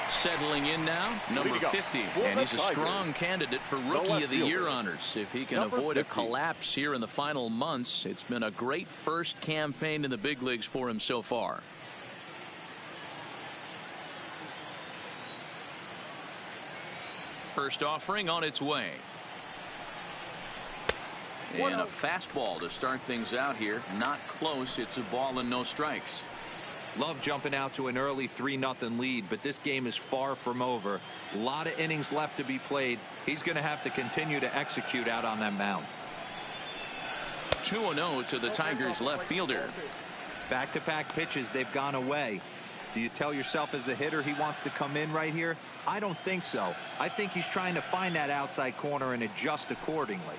Settling in now, number 50, and he's a strong candidate for Rookie of the Year honors. If he can avoid a collapse here in the final months, it's been a great first campaign in the big leagues for him so far. First offering on its way. And a fastball to start things out here. Not close. It's a ball and no strikes. Love jumping out to an early 3-0 lead, but this game is far from over. A lot of innings left to be played. He's going to have to continue to execute out on that mound. 2-0 to the Tigers left fielder. Back-to-back pitches, they've gone away. Do you tell yourself as a hitter he wants to come in right here? I don't think so. I think he's trying to find that outside corner and adjust accordingly.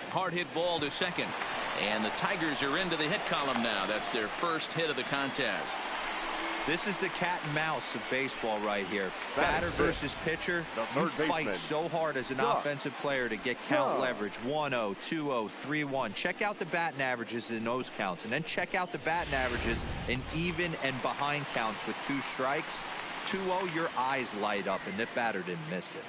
Hard hit ball to second. And the Tigers are into the hit column now. That's their first hit of the contest. This is the cat and mouse of baseball right here. Batter versus pitcher. You fight so hard as an offensive player to get count leverage. 1-0, 2-0, 3-1. Check out the batting averages in those counts, and then check out the batting averages in even and behind counts with 2 strikes. 2-0, your eyes light up, and that batter didn't miss it.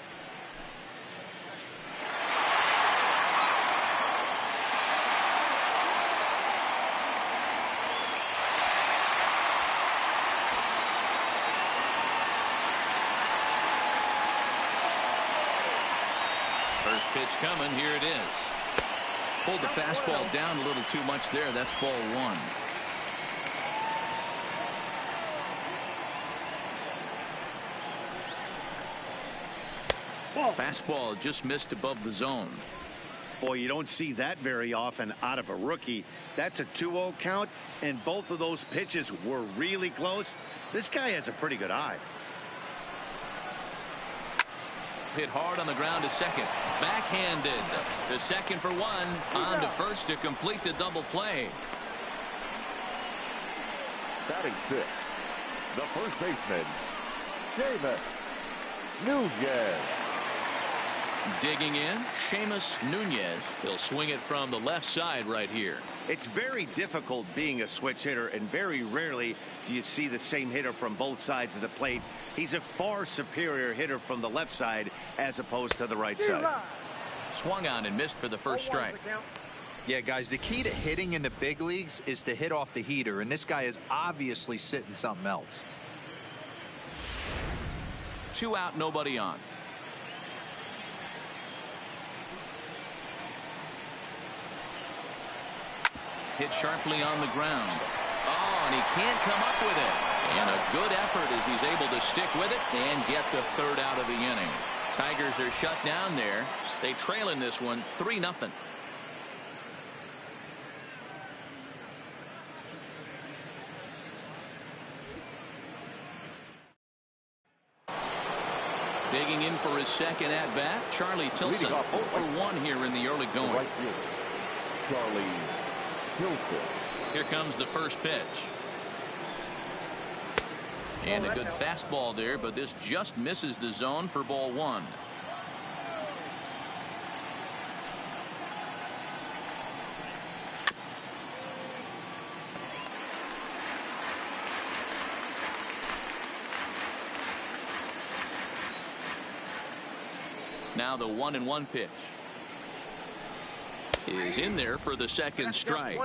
First pitch coming. Here it is. Pulled the fastball down a little too much there. That's ball one. Fastball just missed above the zone. Boy, you don't see that very often out of a rookie. That's a 2-0 count, and both of those pitches were really close. This guy has a pretty good eye. Hit hard on the ground to second. Backhanded to second for one. On to first to complete the double play. Batting sixth, the first baseman, Seamus Nunez. Digging in, Seamus Nunez. He'll swing it from the left side right here. It's very difficult being a switch hitter, and very rarely do you see the same hitter from both sides of the plate. He's a far superior hitter from the left side as opposed to the right side. Swung on and missed for the first strike. Yeah, guys, the key to hitting in the big leagues is to hit off the heater, and this guy is obviously sitting something else. 2 out, nobody on. Hit sharply on the ground. Oh, and he can't come up with it. And a good effort as he's able to stick with it and get the third out of the inning. Tigers are shut down there. They trail in this one 3-0. Digging in for his second at bat, Charlie Tilson. 0 for 1 here in the early going. Right fielder, Charlie Tilson. Here comes the first pitch. And a good fastball there, but this just misses the zone for ball one. Now the 1-1 pitch is in there for the second strike.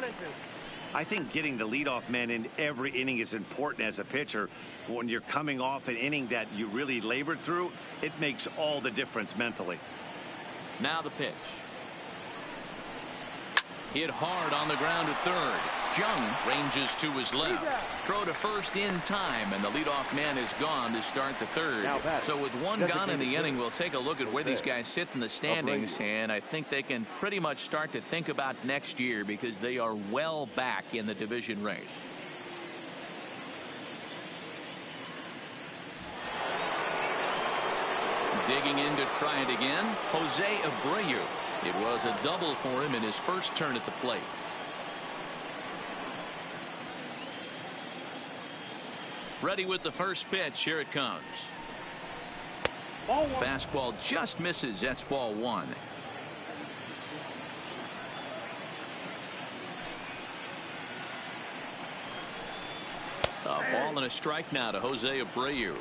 I think getting the leadoff man in every inning is important as a pitcher. When you're coming off an inning that you really labored through, it makes all the difference mentally. Now the pitch. Hit hard on the ground at third. Jung ranges to his left. Throw to first in time, and the leadoff man is gone to start the third. So with one gone in the inning, we'll take a look at where these guys sit in the standings, and I think they can pretty much start to think about next year because they are well back in the division race. Digging in to try it again, Jose Abreu. It was a double for him in his first turn at the plate. Ready with the first pitch. Here it comes. Fastball just misses. That's ball one. A ball and a strike now to Jose Abreu.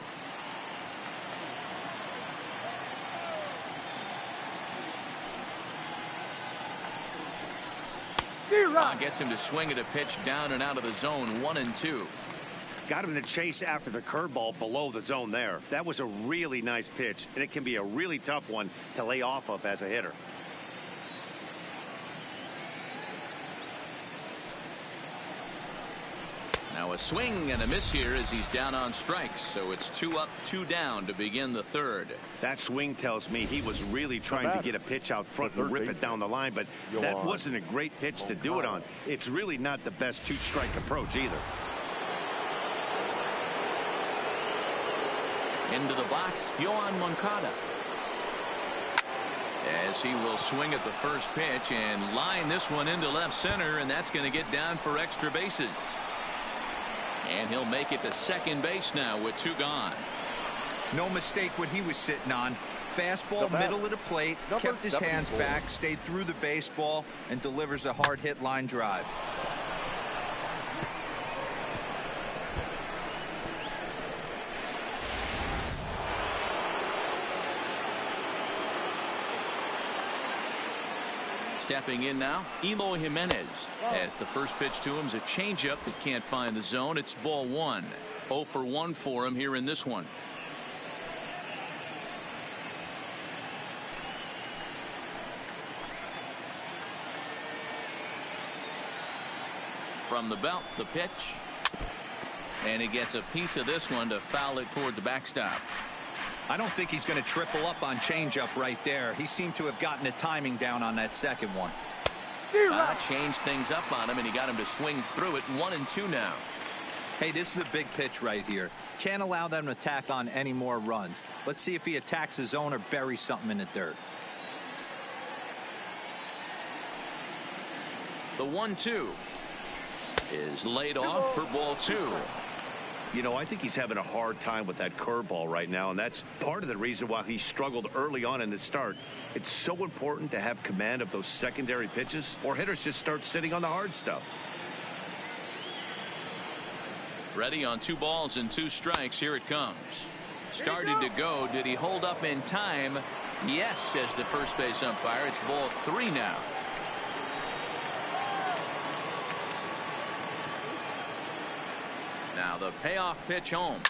Gets him to swing at a pitch down and out of the zone. 1-2. Got him to chase after the curveball below the zone there. That was a really nice pitch, and it can be a really tough one to lay off of as a hitter. Now a swing and a miss here as he's down on strikes. So it's 2 up, 2 down to begin the third. That swing tells me he was really trying to get a pitch out front and rip it down the line, but that wasn't a great pitch to do it on. It's really not the best 2-strike approach either. Into the box, Yohan Moncada. As he will swing at the first pitch and line this one into left center, and that's going to get down for extra bases. And he'll make it to second base now with 2 gone. No mistake what he was sitting on. Fastball, middle of the plate, kept his hands back, stayed through the baseball, and delivers a hard hit line drive. Stepping in now, Eloy Jimenez. As the first pitch to him is a changeup that can't find the zone. It's ball one. 0 for 1 for him here in this one. From the belt, the pitch. And he gets a piece of this one to foul it toward the backstop. I don't think he's going to triple up on changeup right there. He seemed to have gotten the timing down on that second one. Changed things up on him, and he got him to swing through it. 1-2 now. Hey, this is a big pitch right here. Can't allow them to tack on any more runs. Let's see if he attacks his zone or buries something in the dirt. The 1-2 is laid off for ball 2. You know, I think he's having a hard time with that curveball right now, and that's part of the reason why he struggled early on in the start. It's so important to have command of those secondary pitches, or hitters just start sitting on the hard stuff. Ready on 2 balls and 2 strikes. Here it comes. Started to go. Did he hold up in time? Yes, says the first base umpire. It's ball 3 now. Now the payoff pitch home,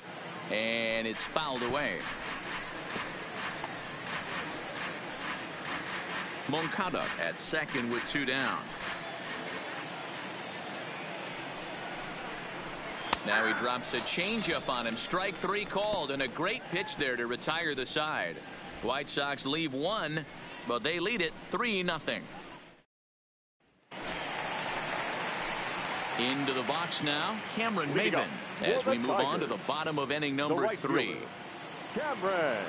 and it's fouled away. Moncada at second with 2 down. Now he drops a changeup on him. Strike 3 called, and a great pitch there to retire the side. White Sox leave 1, but they lead it 3-0. Into the box now, Cameron Maben, as we move on to the bottom of inning number 3. Cameron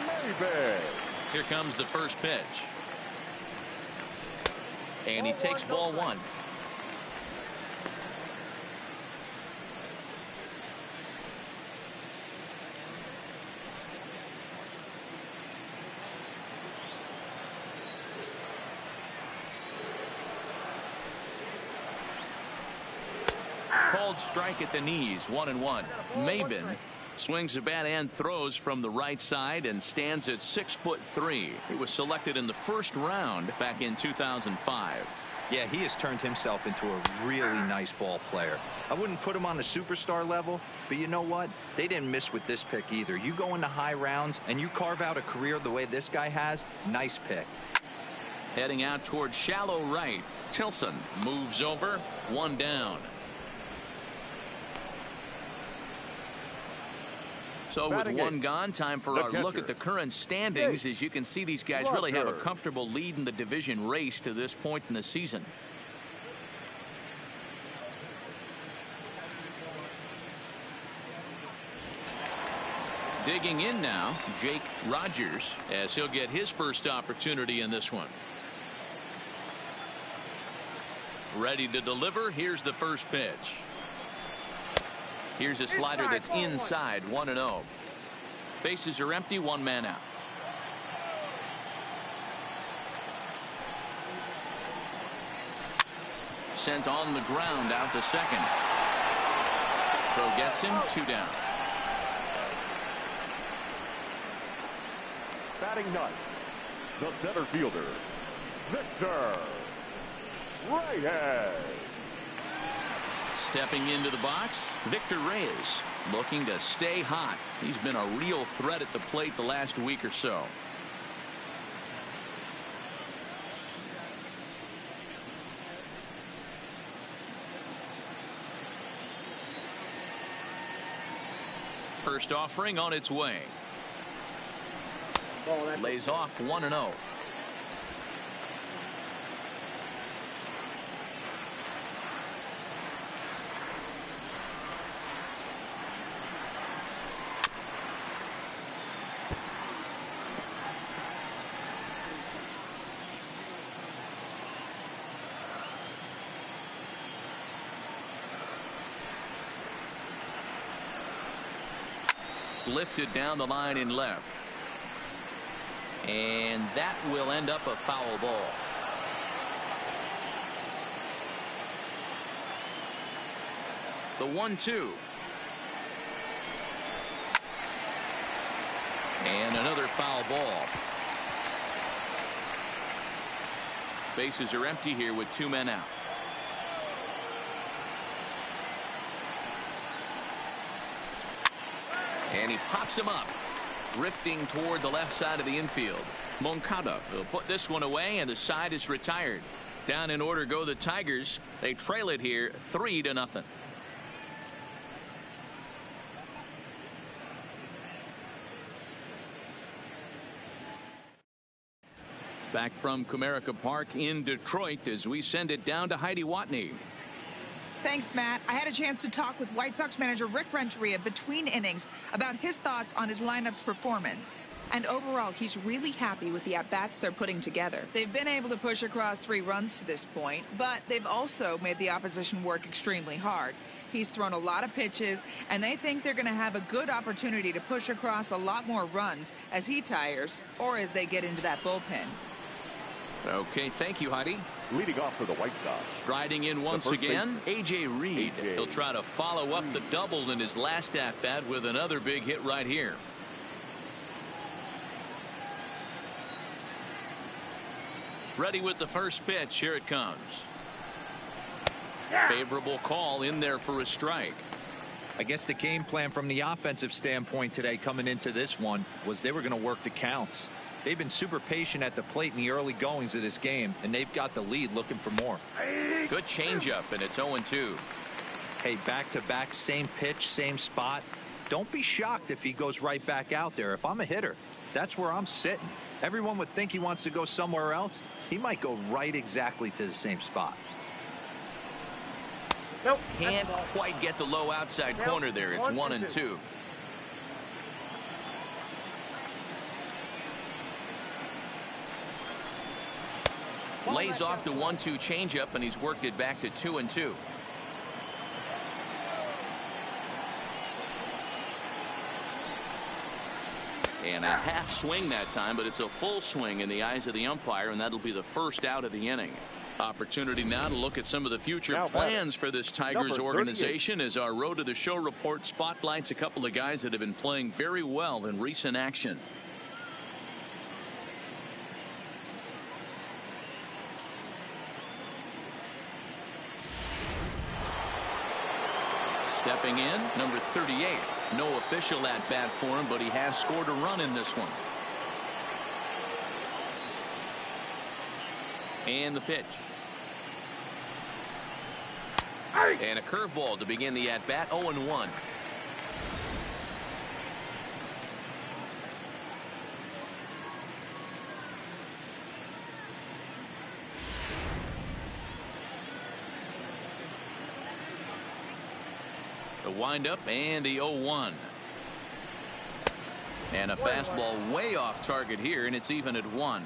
Maben. Here comes the first pitch. And he takes ball 1. Called strike at the knees, 1-1. Maben swings the bat and throws from the right side and stands at 6'3". He was selected in the first round back in 2005. Yeah, he has turned himself into a really nice ball player. I wouldn't put him on the superstar level, but you know what? They didn't miss with this pick either. You go into high rounds and you carve out a career the way this guy has. Nice pick. Heading out towards shallow right. Tilson moves over, 1 down. So with 1 gone, time for our look at the current standings. As you can see, these guys really have a comfortable lead in the division race to this point in the season. Digging in now, Jake Rogers, as he'll get his first opportunity in this one. Ready to deliver. Here's the first pitch. Here's a slider that's inside, 1-0. Bases are empty, 1 man out. Sent on the ground out to second. Throw gets him, 2 down. Batting ninth, the center fielder, Victor Reyes. Stepping into the box, Victor Reyes, looking to stay hot. He's been a real threat at the plate the last week or so. First offering on its way. Lays off 1-0. Lifted down the line in left. And that will end up a foul ball. The 1-2. And another foul ball. Bases are empty here with 2 men out. And he pops him up, drifting toward the left side of the infield. Moncada will put this one away, and the side is retired. Down in order go the Tigers. They trail it here 3-0. Back from Comerica Park in Detroit as we send it down to Heidi Watney. Thanks, Matt. I had a chance to talk with White Sox manager Rick Renteria between innings about his thoughts on his lineup's performance. And overall, he's really happy with the at-bats they're putting together. They've been able to push across 3 runs to this point, but they've also made the opposition work extremely hard. He's thrown a lot of pitches, and they think they're going to have a good opportunity to push across a lot more runs as he tires or as they get into that bullpen. Okay, thank you, Heidi. Leading off for the White Sox. Striding in once again, A.J. Reed. He'll try to follow up the double in his last at-bat with another big hit right here. Ready with the first pitch. Here it comes. Favorable call in there for a strike. I guess the game plan from the offensive standpoint today coming into this one was they were going to work the counts. They've been super patient at the plate in the early goings of this game, and they've got the lead looking for more. Good changeup, and it's 0-2. Hey, back-to-back, same pitch, same spot. Don't be shocked if he goes right back out there. If I'm a hitter, that's where I'm sitting. Everyone would think he wants to go somewhere else. He might go right exactly to the same spot. Nope. Can't quite get the low outside corner there. It's 1-2. Lays off the 1-2 changeup, and he's worked it back to 2-2. And a half swing that time, but it's a full swing in the eyes of the umpire, and that'll be the first out of the inning. Opportunity now to look at some of the future plans for this Tigers organization as our Road to the Show report spotlights a couple of guys that have been playing very well in recent action. Stepping in, number 38. No official at-bat for him, but he has scored a run in this one. And the pitch. And a curveball to begin the at-bat, 0-1. The windup and the 0-1. And a fastball way off target here, and it's even at 1.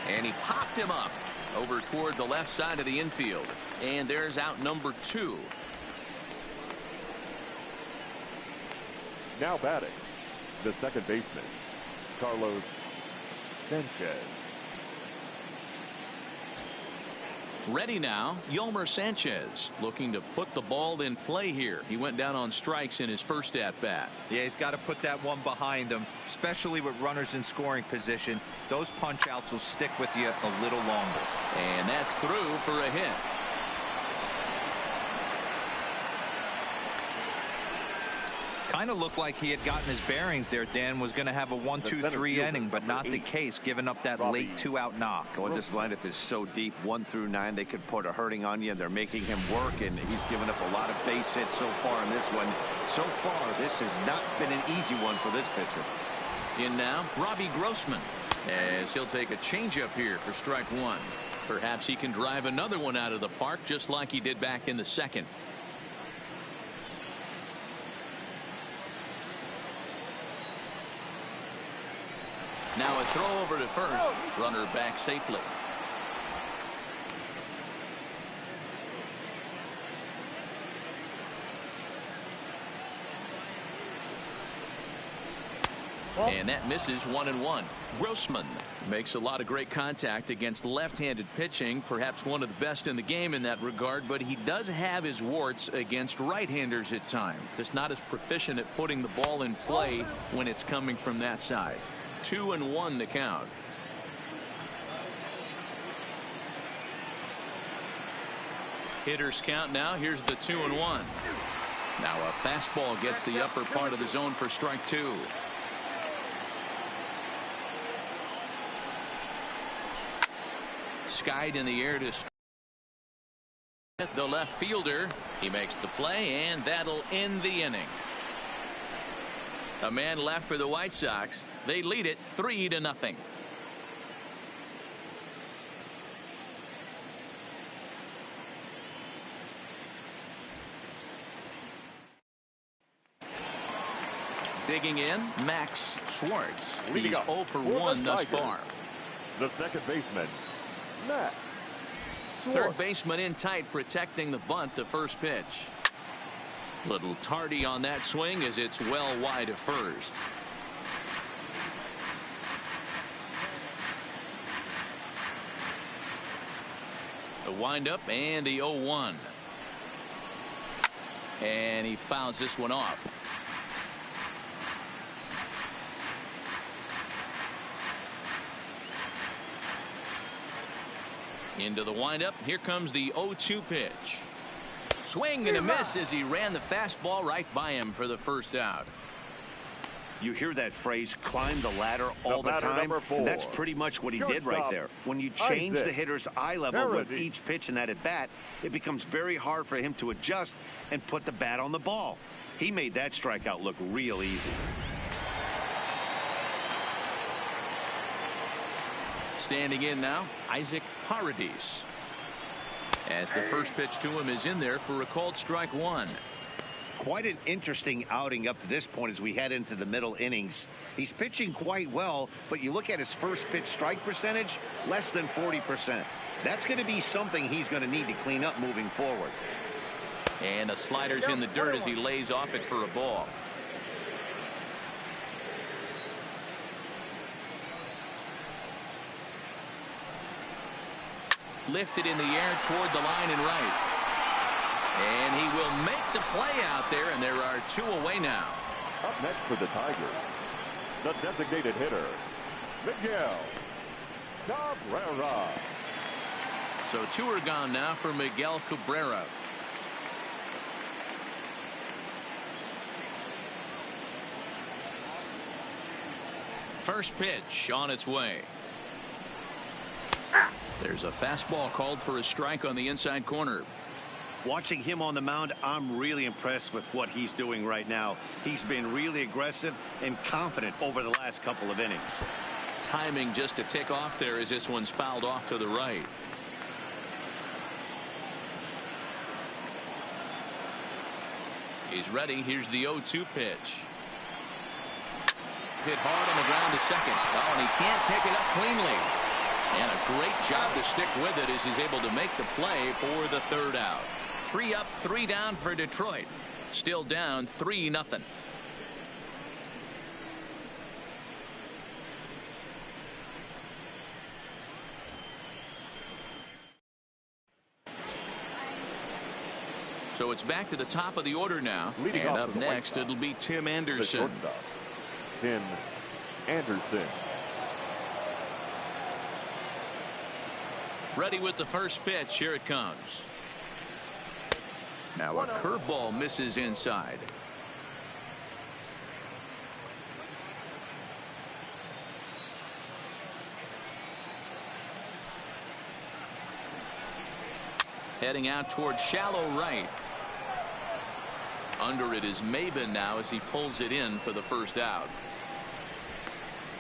And he popped him up over toward the left side of the infield. And there's out number 2. Now batting, the second baseman, Carlos Sanchez. Ready now, Yolmer Sanchez looking to put the ball in play here. He went down on strikes in his first at-bat. Yeah, he's got to put that one behind him, especially with runners in scoring position. Those punch-outs will stick with you a little longer. And that's through for a hit. Kind of looked like he had gotten his bearings there. Dan was going to have a 1-2-3 inning, but not the case, giving up that late 2-out knock. Going this lineup is so deep, 1 through 9, they could put a hurting on you, and they're making him work, and he's given up a lot of base hits so far in this one. So far, this has not been an easy one for this pitcher. In now, Robbie Grossman, as he'll take a changeup here for strike 1. Perhaps he can drive another one out of the park just like he did back in the second. Now a throw over to first. Runner back safely. And that misses 1-1. Grossman makes a lot of great contact against left-handed pitching, perhaps one of the best in the game in that regard, but he does have his warts against right-handers at times. Just not as proficient at putting the ball in play when it's coming from that side. 2-1 the count. Hitters count now. Here's the 2-1. Now a fastball gets the upper part of the zone for strike 2. skied in the air to the left fielder. He makes the play, and that'll end the inning. A man left for the White Sox. They lead it 3-0. Digging in, Max Schwartz. He's 0 for 1 thus far. The second baseman, Max Schwartz. Third baseman in tight, protecting the bunt. The first pitch. Little tardy on that swing as it's well wide of first. The windup and the 0-1. And he fouls this one off. Into the windup. Here comes the 0-2 pitch. Swing and a miss as he ran the fastball right by him for the first out. You hear that phrase, climb the ladder, all the time. And that's pretty much what he did right there. When you change the hitter's eye level with each pitch in that at bat, it becomes very hard for him to adjust and put the bat on the ball. He made that strikeout look real easy. Standing in now, Isaac Paradis. As the first pitch to him is in there for a called strike one. Quite an interesting outing up to this point as we head into the middle innings. He's pitching quite well, but you look at his first pitch strike percentage, less than 40%. That's going to be something he's going to need to clean up moving forward. And the slider's in the dirt as he lays off it for a ball. Lifted in the air toward the line and right. And he will make the play out there, and there are two away now. Up next for the Tigers, the designated hitter, Miguel Cabrera. So two are gone now for Miguel Cabrera. First pitch on its way. There's a fastball called for a strike on the inside corner. Watching him on the mound, I'm really impressed with what he's doing right now. He's been really aggressive and confident over the last couple of innings. Timing just to tick off there as this one's fouled off to the right. He's ready. Here's the 0-2 pitch. Hit hard on the ground to second. Oh, and he can't pick it up cleanly. And a great job to stick with it as he's able to make the play for the third out. 3 up, 3 down for Detroit. Still down 3-0. So it's back to the top of the order now. Leading and off up next, it'll be Tim Anderson. Tim Anderson. Ready with the first pitch. Here it comes. Now a curveball misses inside. Heading out toward shallow right. Under it is Maben now as he pulls it in for the first out.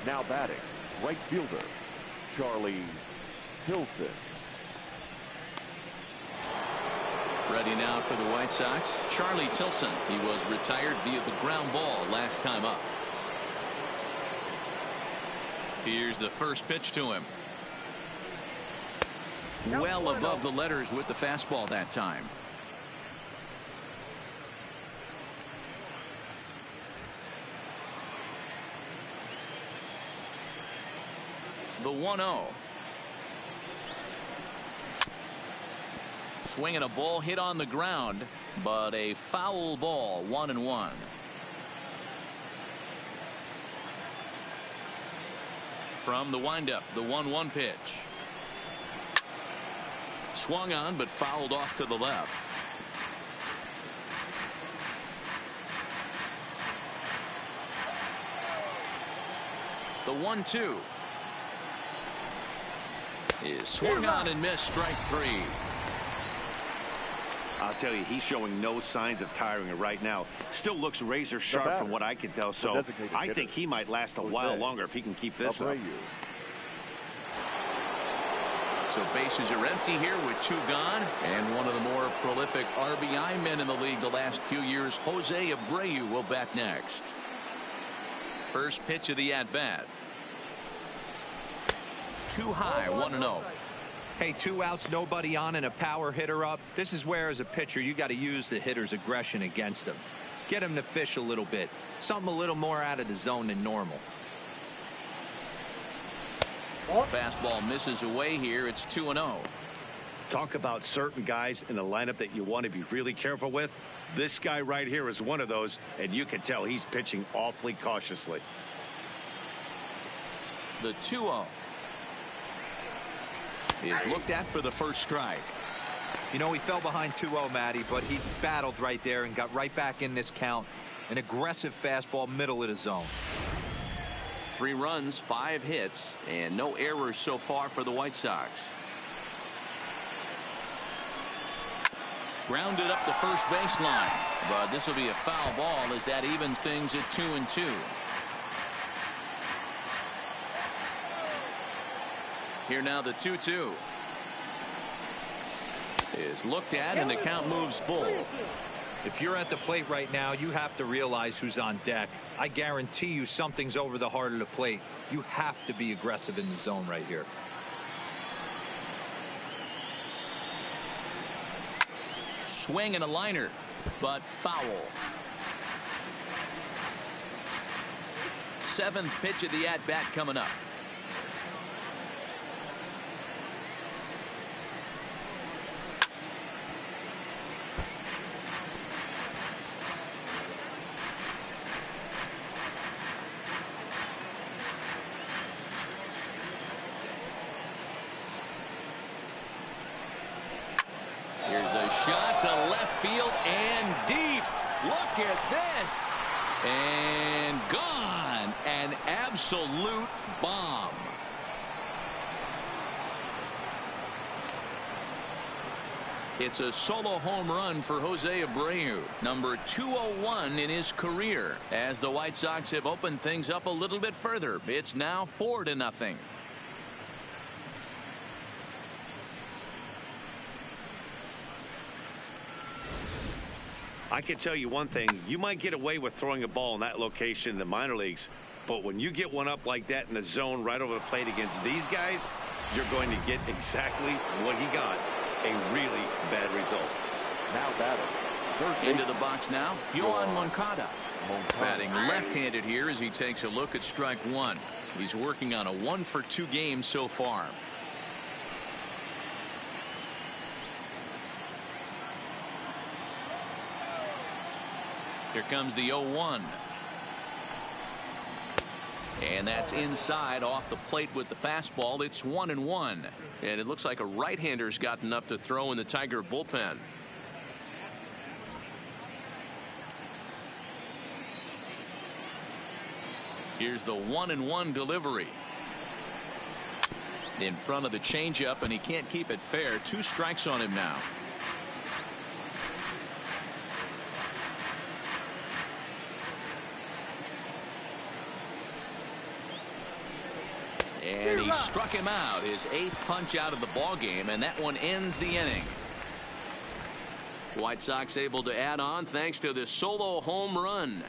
Now batting, right fielder, Charlie Tilson. Ready now for the White Sox, Charlie Tilson. He was retired via the ground ball last time up. Here's the first pitch to him. Well above the letters with the fastball that time. The 1-0. Swinging a ball hit on the ground, but a foul ball. 1-1. From the windup, the 1-1 pitch. Swung on, but fouled off to the left. The 1-2. is swung on and missed, strike 3. I'll tell you, he's showing no signs of tiring right now. Still looks razor sharp from what I can tell, so I think he might last a while longer if he can keep this up. So bases are empty here with 2 gone, and one of the more prolific RBI men in the league the last few years, Jose Abreu, will bat next. First pitch of the at-bat. Too high, 1-0. Hey, 2 outs, nobody on, and a power hitter up. This is where, as a pitcher, you got to use the hitter's aggression against him. Get him to fish a little bit. Something a little more out of the zone than normal. Fastball misses away here. It's 2-0. Talk about certain guys in the lineup that you want to be really careful with. This guy right here is one of those, and you can tell he's pitching awfully cautiously. The 2-0 is looked at for the first strike. You know, he fell behind 2-0, Matty, but he battled right there and got right back in this count. An aggressive fastball, middle of the zone. 3 runs, 5 hits, and no errors so far for the White Sox. Grounded up the first baseline, but this will be a foul ball as that evens things at 2-2. Here now the 2-2 is looked at, and the count moves full. If you're at the plate right now, you have to realize who's on deck. I guarantee you something's over the heart of the plate. You have to be aggressive in the zone right here. Swing and a liner, but foul. 7th pitch of the at-bat coming up. Here's a shot to left field and deep. Look at this. And gone. An absolute bomb. It's a solo home run for Jose Abreu, number 201 in his career, as the White Sox have opened things up a little bit further. It's now 4-0. I can tell you one thing. You might get away with throwing a ball in that location in the minor leagues, but when you get one up like that in the zone right over the plate against these guys, you're going to get exactly what he got. A really bad result. Now batting. Into the box now, Yohan Moncada. Batting left-handed here as he takes a look at strike 1. He's working on a 1-for-2 game so far. Here comes the 0-1. And that's inside off the plate with the fastball. It's 1-1. And it looks like a right-hander's gotten up to throw in the Tiger bullpen. Here's the 1-1 delivery. In front of the changeup, and he can't keep it fair. 2 strikes on him now. And he struck him out, his 8th punch out of the ball game, and that one ends the inning. White Sox able to add on thanks to this solo home run.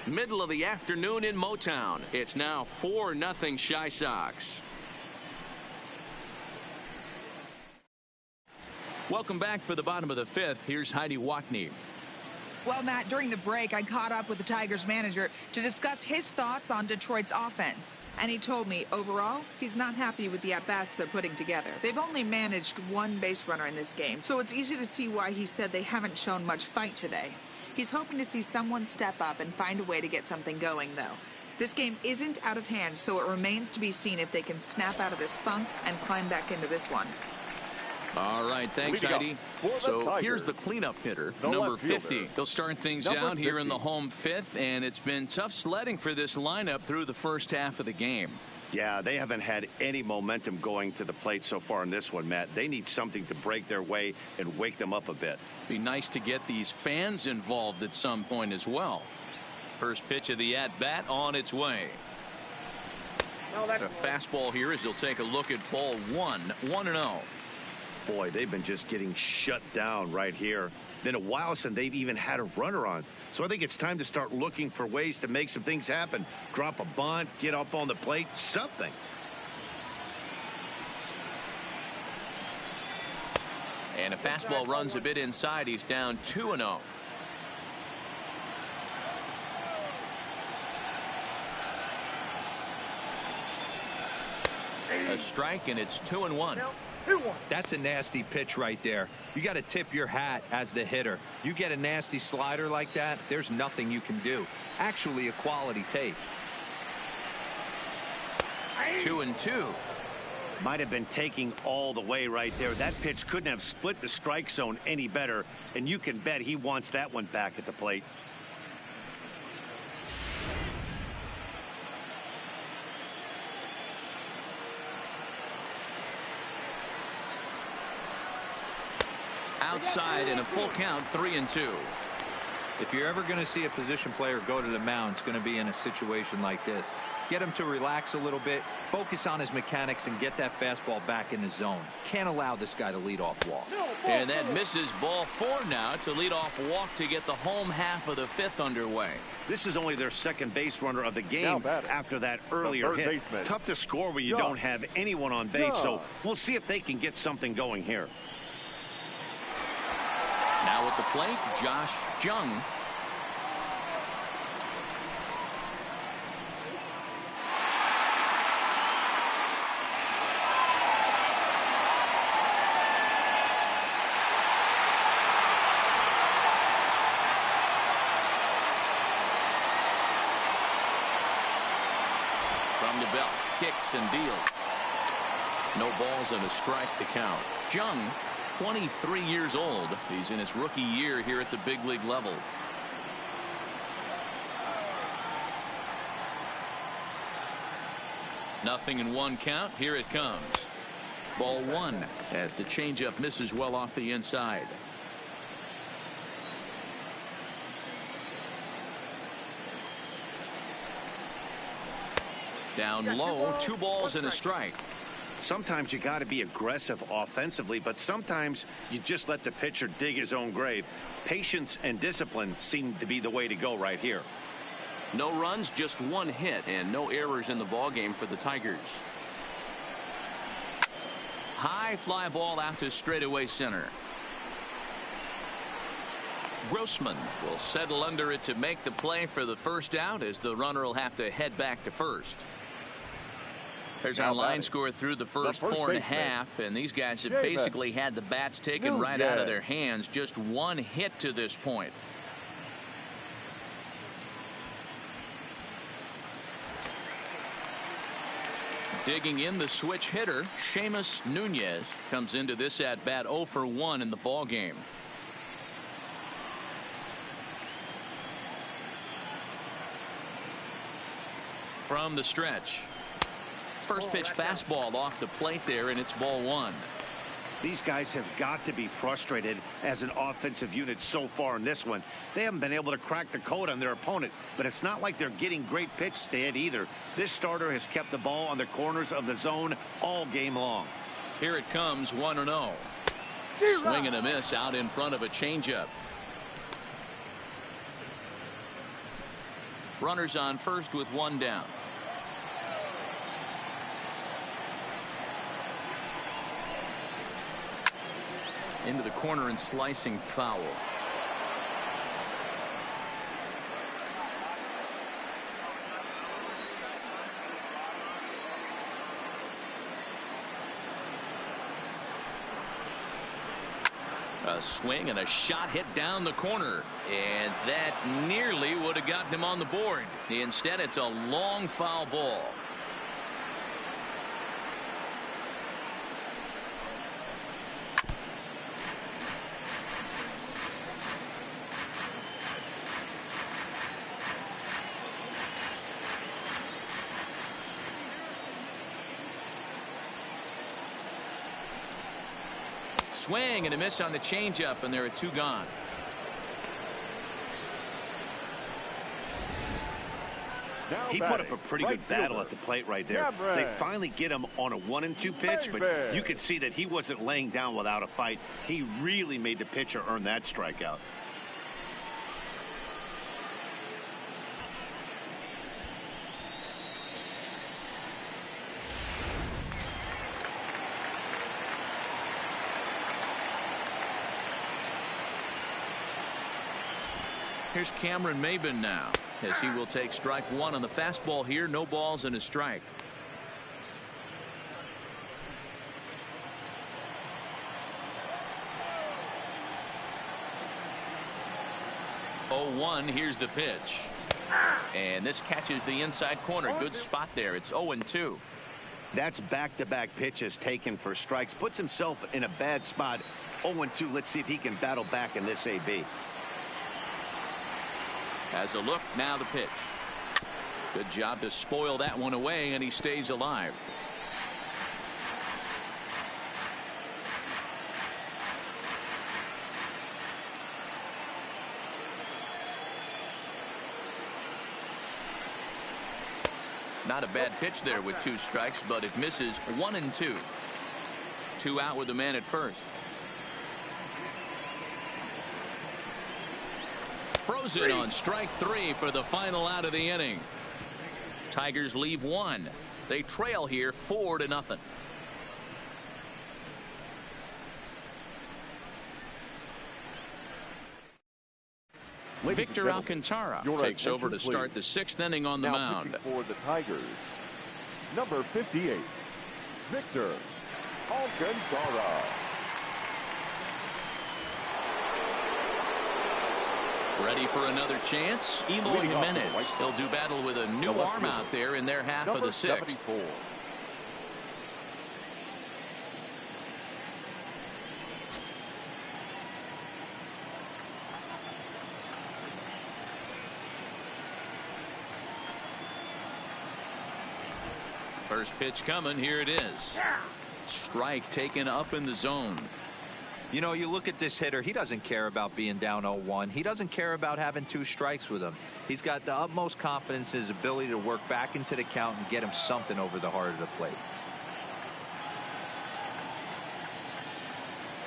Middle of the afternoon in Motown. It's now 4-0 Chi Sox. Welcome back for the bottom of the 5th. Here's Heidi Wackney. Well, Matt, during the break, I caught up with the Tigers manager to discuss his thoughts on Detroit's offense. And he told me, overall, he's not happy with the at-bats they're putting together. They've only managed 1 base runner in this game, so it's easy to see why he said they haven't shown much fight today. He's hoping to see someone step up and find a way to get something going, though. This game isn't out of hand, so it remains to be seen if they can snap out of this funk and climb back into this one. All right, thanks, Heidi. So here's the cleanup hitter, number 50. They'll start things out here in the home fifth, and it's been tough sledding for this lineup through the first half of the game. Yeah, they haven't had any momentum going to the plate so far in this one, Matt. They need something to break their way and wake them up a bit. Be nice to get these fans involved at some point as well. First pitch of the at-bat on its way. A fastball here as he'll take a look at ball one, 1-0. Boy, they've been just getting shut down right here. Been a while since they've even had a runner on. So I think it's time to start looking for ways to make some things happen. Drop a bunt, get up on the plate, something. And a fastball runs a bit inside. He's down 2-0. A strike, and it's 2-1. That's a nasty pitch right there. You got to tip your hat as the hitter. You get a nasty slider like that, there's nothing you can do. Actually, a quality take. 2-2. Might have been taking all the way right there. That pitch couldn't have split the strike zone any better, and you can bet he wants that one back at the plate. Outside in a full count, 3-2. If you're ever going to see a position player go to the mound, it's going to be in a situation like this. Get him to relax a little bit, focus on his mechanics, and get that fastball back in the zone. Can't allow this guy to lead off walk. And that misses ball 4 now. It's a leadoff walk to get the home half of the fifth underway. This is only their second base runner of the game after that earlier hit. Tough to score when you don't have anyone on base, so we'll see if they can get something going here. Now at the plate, Josh Jung. From the belt, kicks and deals. No balls and a strike to count. Jung, 23 years old. He's in his rookie year here at the big league level. Nothing in one count. Here it comes. Ball 1 as the changeup misses well off the inside. Down low, 2 balls and a strike. Sometimes you got to be aggressive offensively, but sometimes you just let the pitcher dig his own grave. Patience and discipline seem to be the way to go right here. No runs, just 1 hit, and no errors in the ballgame for the Tigers. High fly ball out to straightaway center. Grossman will settle under it to make the play for the first out, as the runner will have to head back to first. There's our line score through the first 4.5, and these guys have basically had the bats taken right out of their hands. Just 1 hit to this point. Digging in, the switch hitter, Seamus Nunez, comes into this at-bat 0 for 1 in the ballgame. From the stretch. First pitch fastball off the plate there, and it's ball 1. These guys have got to be frustrated as an offensive unit so far in this one. They haven't been able to crack the code on their opponent, but it's not like they're getting great pitches to hit either. This starter has kept the ball on the corners of the zone all game long. Here it comes, 1-0. Swing and a miss out in front of a changeup. Runners on first with 1 down. Into the corner and slicing foul. A swing and a shot hit down the corner, and that nearly would have gotten him on the board. Instead, it's a long foul ball. swing and a miss on the changeup, and there are 2 gone. He put up a pretty good battle at the plate right there. They finally get him on a 1-2 pitch, but you could see that he wasn't laying down without a fight. He really made the pitcher earn that strikeout. Here's Cameron Maben now, as he will take strike 1 on the fastball here. No balls and a strike. Oh, 1. Here's the pitch. And this catches the inside corner. Good spot there. It's 0-2. That's back-to-back pitches taken for strikes. Puts himself in a bad spot. 0-2. Let's see if he can battle back in this AB. Has a look, now the pitch. Good job to spoil that one away, and he stays alive. Not a bad pitch there with 2 strikes, but it misses. 1-2. 2 out with the man at first. Frozen on strike 3 for the final out of the inning. Tigers leave 1. They trail here 4-0. Victor Alcantara takes over to start the 6th inning on the mound. For the Tigers, number 58, Victor Alcantara. Ready for another chance? Eloy Jimenez. He'll do battle with a new arm out there in their half of the 6th. First pitch coming. Here it is. Strike taken up in the zone. You know, you look at this hitter, he doesn't care about being down 0-1. He doesn't care about having 2 strikes with him. He's got the utmost confidence in his ability to work back into the count and get him something over the heart of the plate.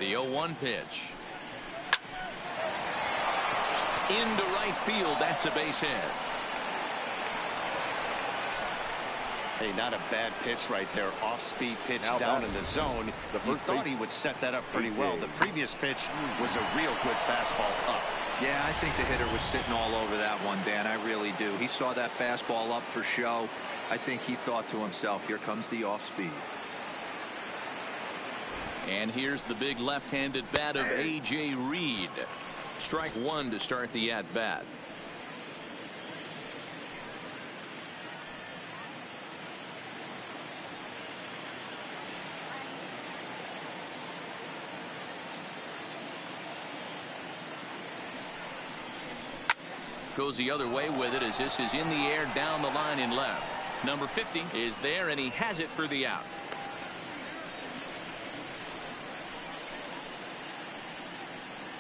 The 0-1 pitch. Into right field. That's a base hit. Hey, not a bad pitch right there. Off-speed pitch down in the zone. You thought he would set that up pretty well. The previous pitch was a real good fastball up. Yeah, I think the hitter was sitting all over that one, Dan. I really do. He saw that fastball up for show. I think he thought to himself, here comes the off-speed. And here's the big left-handed bat of A.J. Reed. Strike 1 to start the at-bat. Goes the other way with it as this is in the air down the line in left. Number 50 is there, and he has it for the out.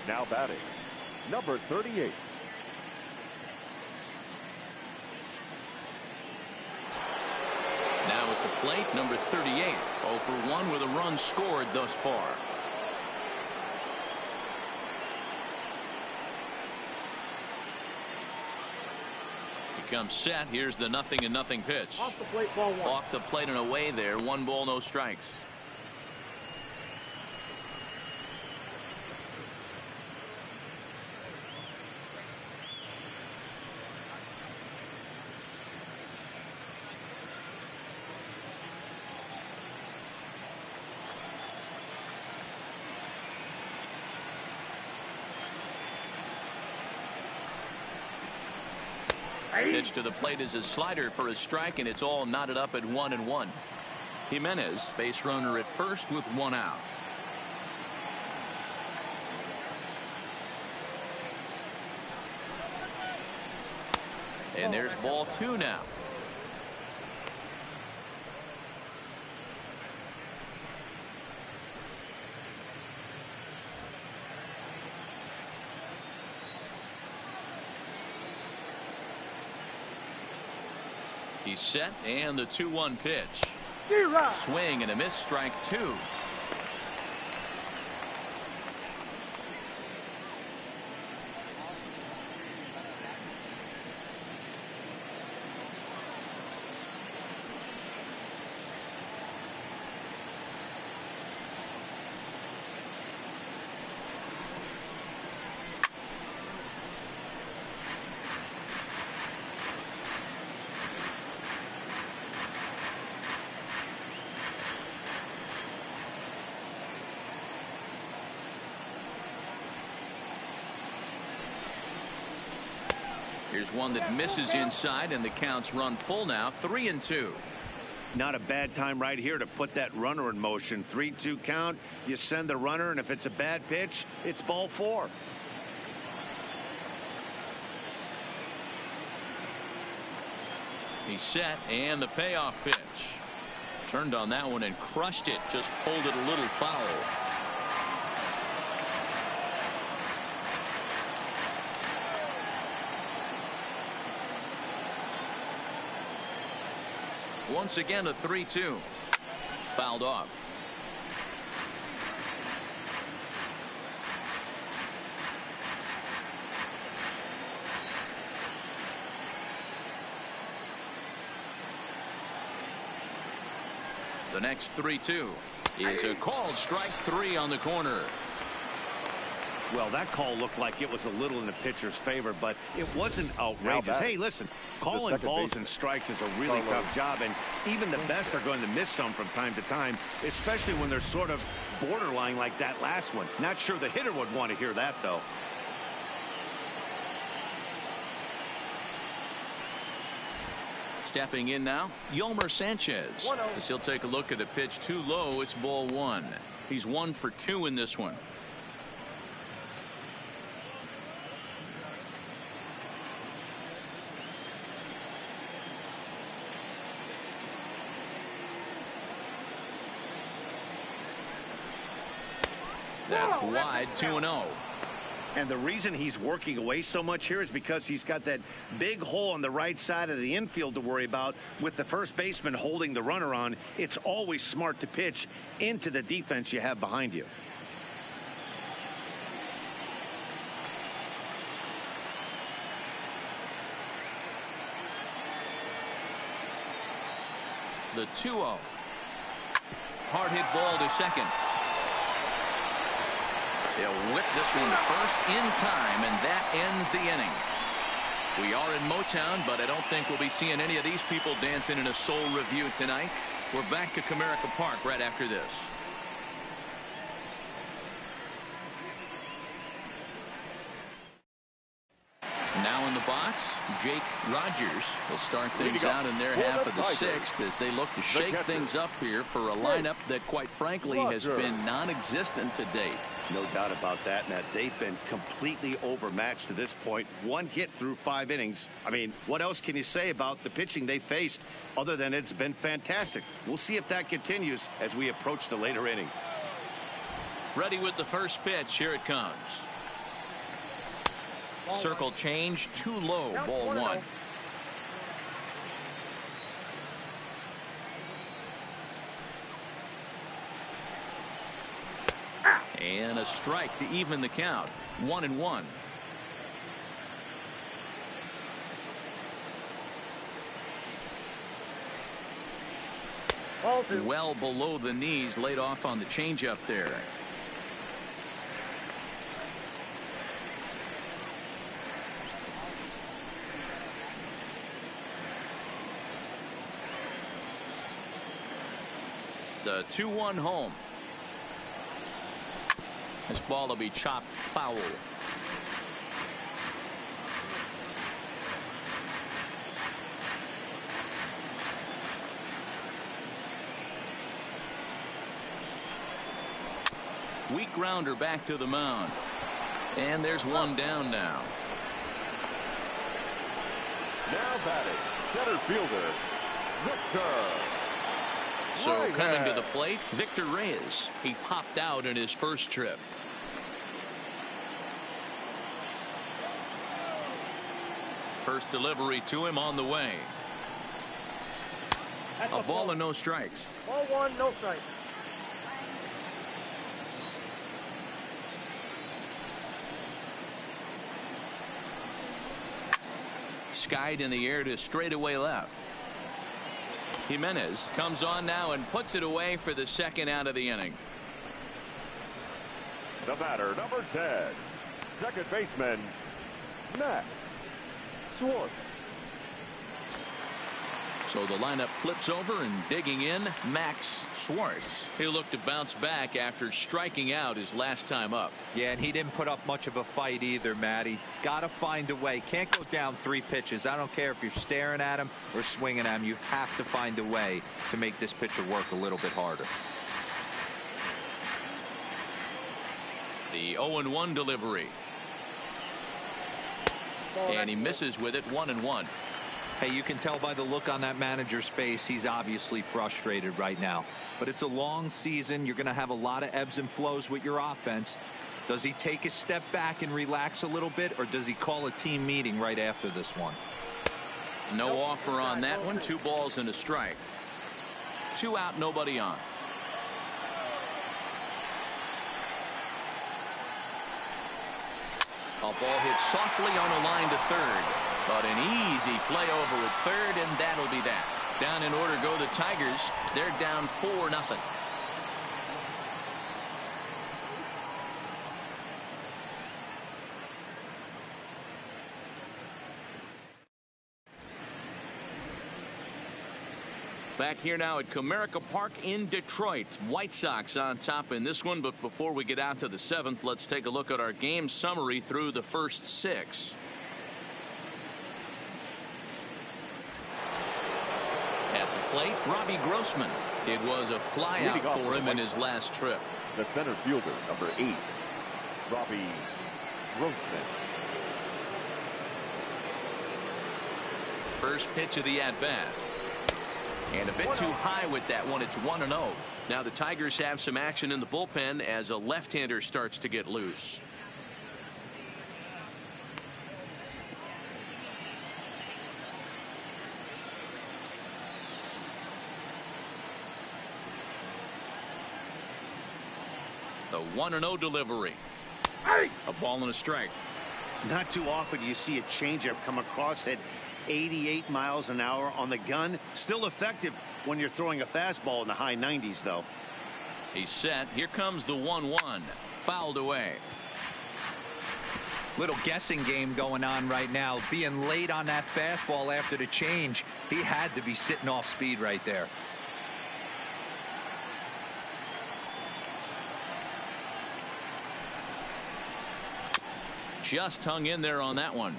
Now batting, number 38. Now at the plate, number 38. 0 for 1 with a run scored thus far. Comes set. Here's the 0-0 pitch. Off the plate, ball 1. Off the plate and away there. 1 ball, no strikes. Pitch to the plate is a slider for a strike, and it's all knotted up at 1-1. Jimenez, base runner at first with 1 out. And there's ball 2 now. He's set, and the 2-1 pitch. Swing and a miss, strike 2. Here's one that misses inside, and the count's run full now, 3-2. Not a bad time right here to put that runner in motion. 3-2 count. You send the runner, and if it's a bad pitch, it's ball 4. He's set, and the payoff pitch. Turned on that one and crushed it. Just pulled it a little foul. Once again, a 3-2. Fouled off. The next 3-2 is a called strike 3 on the corner. Well, that call looked like it was a little in the pitcher's favor, but it wasn't outrageous. Hey, listen, calling balls and strikes is a really tough job, and even the best are going to miss some from time to time, especially when they're sort of borderline like that last one. Not sure the hitter would want to hear that, though. Stepping in now, Yolmer Sanchez. As he'll take a look at a pitch too low, it's ball 1. He's 1 for 2 in this one. That's wide, 2-0. And the reason he's working away so much here is because he's got that big hole on the right side of the infield to worry about. With the first baseman holding the runner on, it's always smart to pitch into the defense you have behind you. The 2-0. Hard hit ball to second. They'll whip this one first in time, and that ends the inning. We are in Motown, but I don't think we'll be seeing any of these people dancing in a soul review tonight. We're back to Comerica Park right after this. Now in the box, Jake Rogers will start things out in their half of the 6th as they look to shake things up here for a lineup that, quite frankly, has been non-existent to date. No doubt about that, and that they've been completely overmatched to this point. 1 hit through 5 innings. I mean, what else can you say about the pitching they faced other than it's been fantastic? We'll see if that continues as we approach the later inning. Ready with the first pitch. Here it comes. Circle change, too low, ball 1. And a strike to even the count. 1-1. Well below the knees, laid off on the changeup there. The 2-1 home. This ball will be chopped foul. Weak grounder back to the mound. And there's one down now. Now batting, center fielder, Victor. So coming to the plate, Victor Reyes. He popped out in his first trip. First delivery to him on the way. A ball and no strikes. Ball one, no strike. Skied in the air to straightaway left. Jimenez comes on now and puts it away for the second out of the inning. The batter, number 10, second baseman, Max Schwartz. So the lineup flips over, and digging in, Max Schwartz. He'll look to bounce back after striking out his last time up. Yeah, and he didn't put up much of a fight either, Matty. Got to find a way. Can't go down 3 pitches. I don't care if you're staring at him or swinging at him. You have to find a way to make this pitcher work a little bit harder. The 0-1 delivery. And he misses with it, 1-1. Hey, you can tell by the look on that manager's face, he's obviously frustrated right now. But it's a long season. You're going to have a lot of ebbs and flows with your offense. Does he take a step back and relax a little bit, or does he call a team meeting right after this one? No offer on that one. 2 balls and a strike. 2 out, nobody on. A ball hit softly on a line to third. But an easy play over at third, and that'll be that. Down in order go the Tigers. They're down 4-0. Back here now at Comerica Park in Detroit. White Sox on top in this one, but before we get out to the 7th, let's take a look at our game summary through the first 6. At the plate, Robbie Grossman. It was a flyout for him in his last trip. The center fielder, number 8, Robbie Grossman. First pitch of the at-bat. And a bit too high with that one. It's 1-0. Now the Tigers have some action in the bullpen as a left-hander starts to get loose. The 1-0 delivery. A ball and a strike. Not too often you see a changeup come across at 88 miles an hour on the gun. Still effective when you're throwing a fastball in the high 90s, though. He's set. Here comes the 1-1. Fouled away. Little guessing game going on right now. Being late on that fastball after the change, he had to be sitting off speed right there. Just hung in there on that one.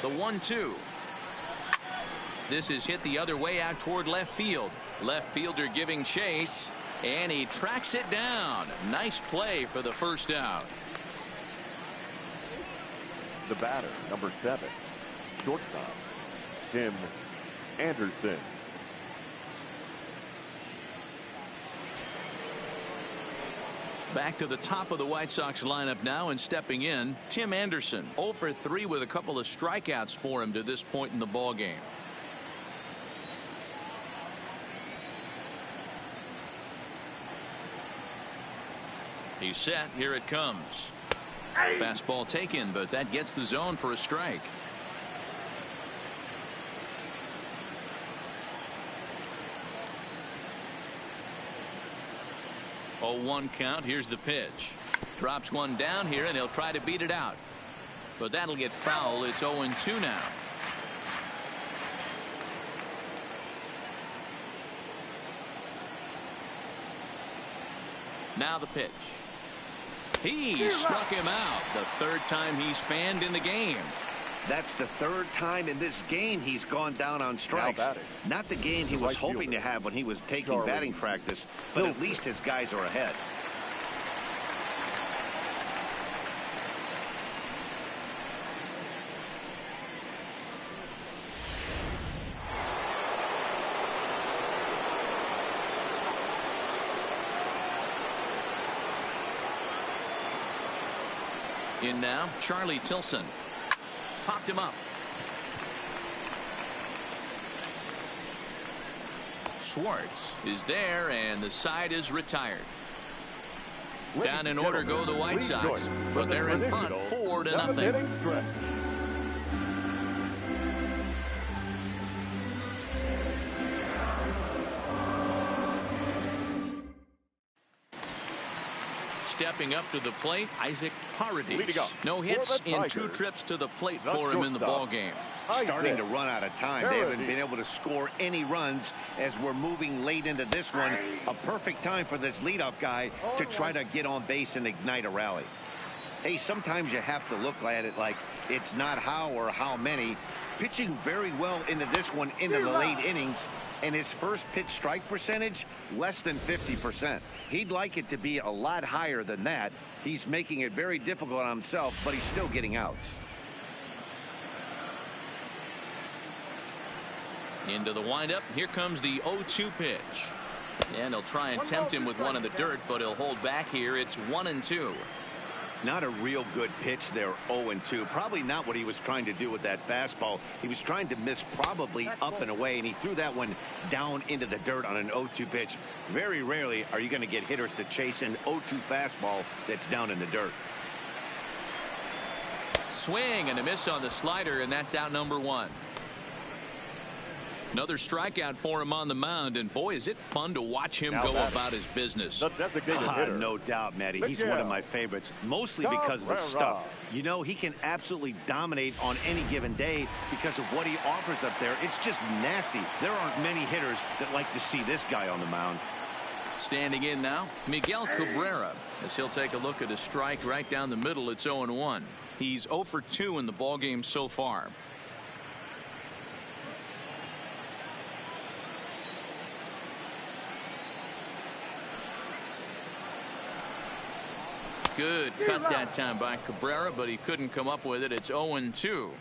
The 1-2. This is hit the other way out toward left field. Left fielder giving chase, and he tracks it down. Nice play for the first out. The batter, number 7, shortstop, Tim Anderson. Back to the top of the White Sox lineup now, and stepping in, Tim Anderson. 0 for 3 with a couple of strikeouts for him to this point in the ball game. He's set. Here it comes. Fastball taken, but that gets the zone for a strike. Oh, 1 count. Here's the pitch. Drops one down here, and he'll try to beat it out. But that'll get foul. It's 0-2 now. Now the pitch. He struck him out. The 3rd time he's fanned in the game. That's the 3rd time in this game he's gone down on strikes. Not the game he was hoping to have when he was taking batting practice, but at least his guys are ahead. In now, Charlie Tilson. Popped him up. Schwartz is there, and the side is retired. Down in order go the White Sox, but they're in front 4-0. Stepping up to the plate, Isaac Paredes. No hits in 2 trips to the plate for him in the ball game. Starting to run out of time. They haven't been able to score any runs as we're moving late into this one. A perfect time for this leadoff guy to try to get on base and ignite a rally. Hey, sometimes you have to look at it like it's not how or how many. Pitching very well into this one, into the late innings, and his first pitch strike percentage, less than 50%. He'd like it to be a lot higher than that. He's making it very difficult on himself, but he's still getting outs. Into the windup. Here comes the 0-2 pitch. And he'll try and tempt him with one in the dirt, but he'll hold back here. It's 1-2. Not a real good pitch there, 0-2. Probably not what he was trying to do with that fastball. He was trying to miss probably up and away, and he threw that one down into the dirt on an 0-2 pitch. Very rarely are you going to get hitters to chase an 0-2 fastball that's down in the dirt. Swing and a miss on the slider, and that's out number 1. Another strikeout for him on the mound, and boy, is it fun to watch him go about his business. No doubt, Matty. He's one of my favorites, mostly because of the stuff. You know, he can absolutely dominate on any given day because of what he offers up there. It's just nasty. There aren't many hitters that like to see this guy on the mound. Standing in now, Miguel Cabrera, as he'll take a look at a strike right down the middle. It's 0-1. He's 0 for 2 in the ballgame so far. Good cut that time by Cabrera, but he couldn't come up with it. It's 0-2.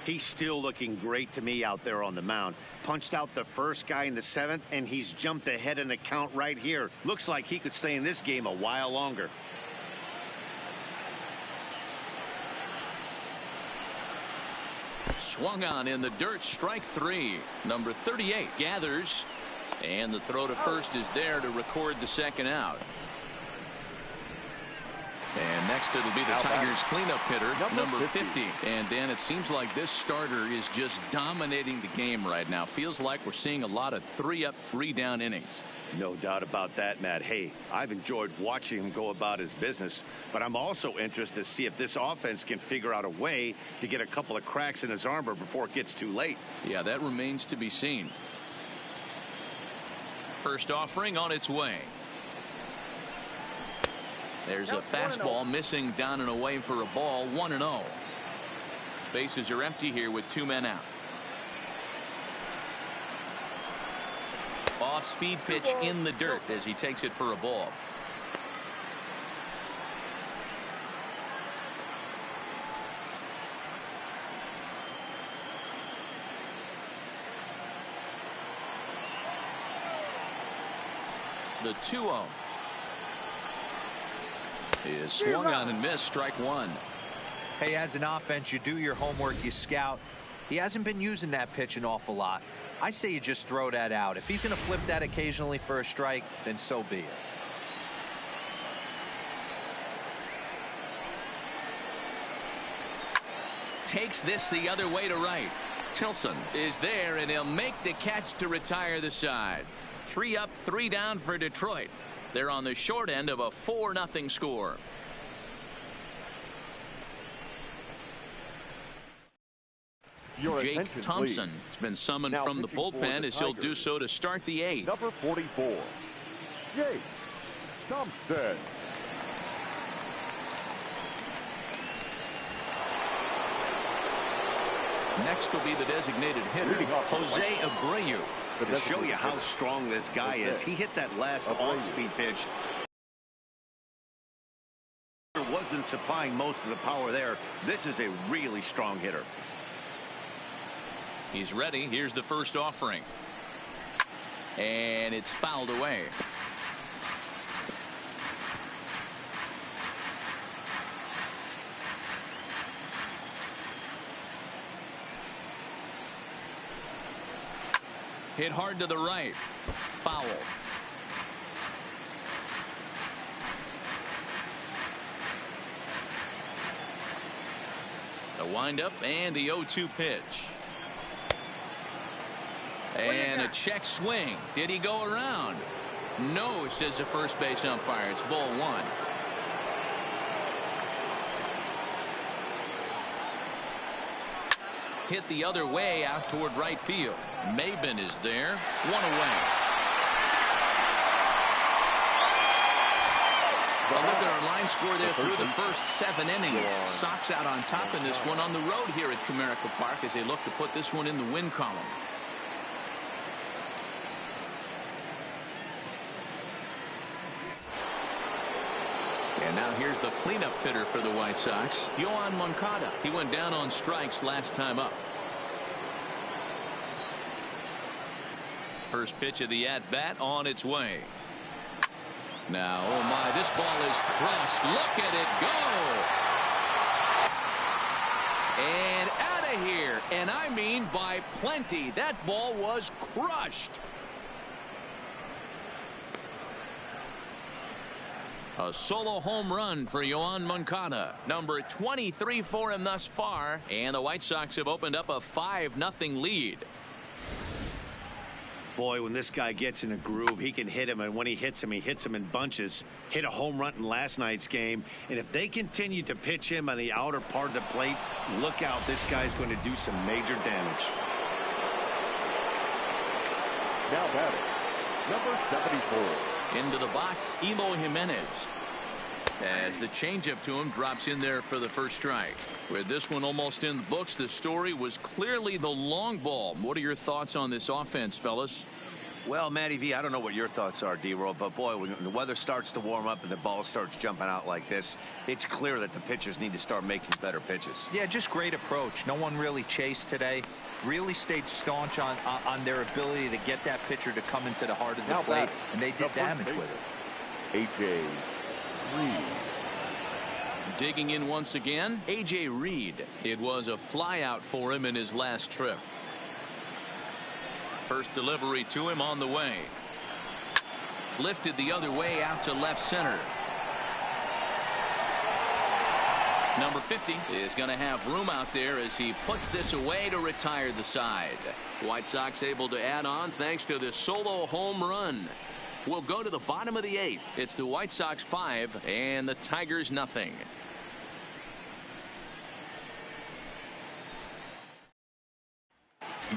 He's still looking great to me out there on the mound. Punched out the first guy in the 7th, and he's jumped ahead in the count right here. Looks like he could stay in this game a while longer. Swung on in the dirt, strike 3. Number 38 gathers, and the throw to first is there to record the second out. And next it'll be the Tigers cleanup hitter, number 50. And Dan, it seems like this starter is just dominating the game right now. Feels like we're seeing a lot of 3-up, 3-down innings. No doubt about that, Matt. Hey, I've enjoyed watching him go about his business, but I'm also interested to see if this offense can figure out a way to get a couple of cracks in his armor before it gets too late. Yeah, that remains to be seen. First offering on its way. There's a fastball missing down and away for a ball. 1-0. Bases are empty here with 2 men out. Off speed pitch in the dirt as he takes it for a ball. The 2-0 is swung on and missed. Strike 1. Hey, as an offense, you do your homework, you scout. He hasn't been using that pitch an awful lot. I say you just throw that out. If he's going to flip that occasionally for a strike, then so be it. Takes this the other way to right. Tilson is there, and he'll make the catch to retire the side. 3 up, 3 down for Detroit. They're on the short end of a 4-0 score. Jake Thompson has been summoned from the bullpen as he'll do so to start the 8th. Number 44, Jake Thompson. Next will be the designated hitter, Jose Abreu. To show you how strong this guy is, he hit that last off-speed pitch. Wasn't supplying most of the power there. This is a really strong hitter. He's ready. Here's the first offering. And it's fouled away. Hit hard to the right. Foul. The windup and the 0-2 pitch. And a check swing. Did he go around? No, says the first base umpire. It's ball one. Hit the other way out toward right field. Maben is there. One away. Well, look at our line score there through the first 7 innings. Sox out on top in this one on the road here at Comerica Park as they look to put this one in the win column. And now here's the cleanup hitter for the White Sox, Yoan Moncada. He went down on strikes last time up. First pitch of the at-bat on its way. Now, oh my, this ball is crushed. Look at it go. And out of here. And I mean by plenty. That ball was crushed. A solo home run for Yoan Moncada. Number 23 for him thus far. And the White Sox have opened up a 5-0 lead. Boy, when this guy gets in a groove, he can hit him, and when he hits him in bunches. Hit a home run in last night's game, and if they continue to pitch him on the outer part of the plate, look out, this guy's going to do some major damage. Now batting, number 74. Into the box, Eloy Jimenez. As the changeup to him drops in there for the first strike. With this one almost in the books, the story was clearly the long ball. What are your thoughts on this offense, fellas? Well, Matty V, I don't know what your thoughts are, D-Roll, but boy, when the weather starts to warm up and the ball starts jumping out like this, it's clear that the pitchers need to start making better pitches. Yeah, just great approach. No one really chased today. Really stayed staunch on their ability to get that pitcher to come into the heart of the plate, and they did damage with it. A.J. Reed. Digging in once again, A.J. Reed. It was a flyout for him in his last trip. First delivery to him on the way. Lifted the other way out to left center. Number 50 is going to have room out there as he puts this away to retire the side. White Sox able to add on thanks to this solo home run. We'll go to the bottom of the 8th. It's the White Sox 5 and the Tigers nothing.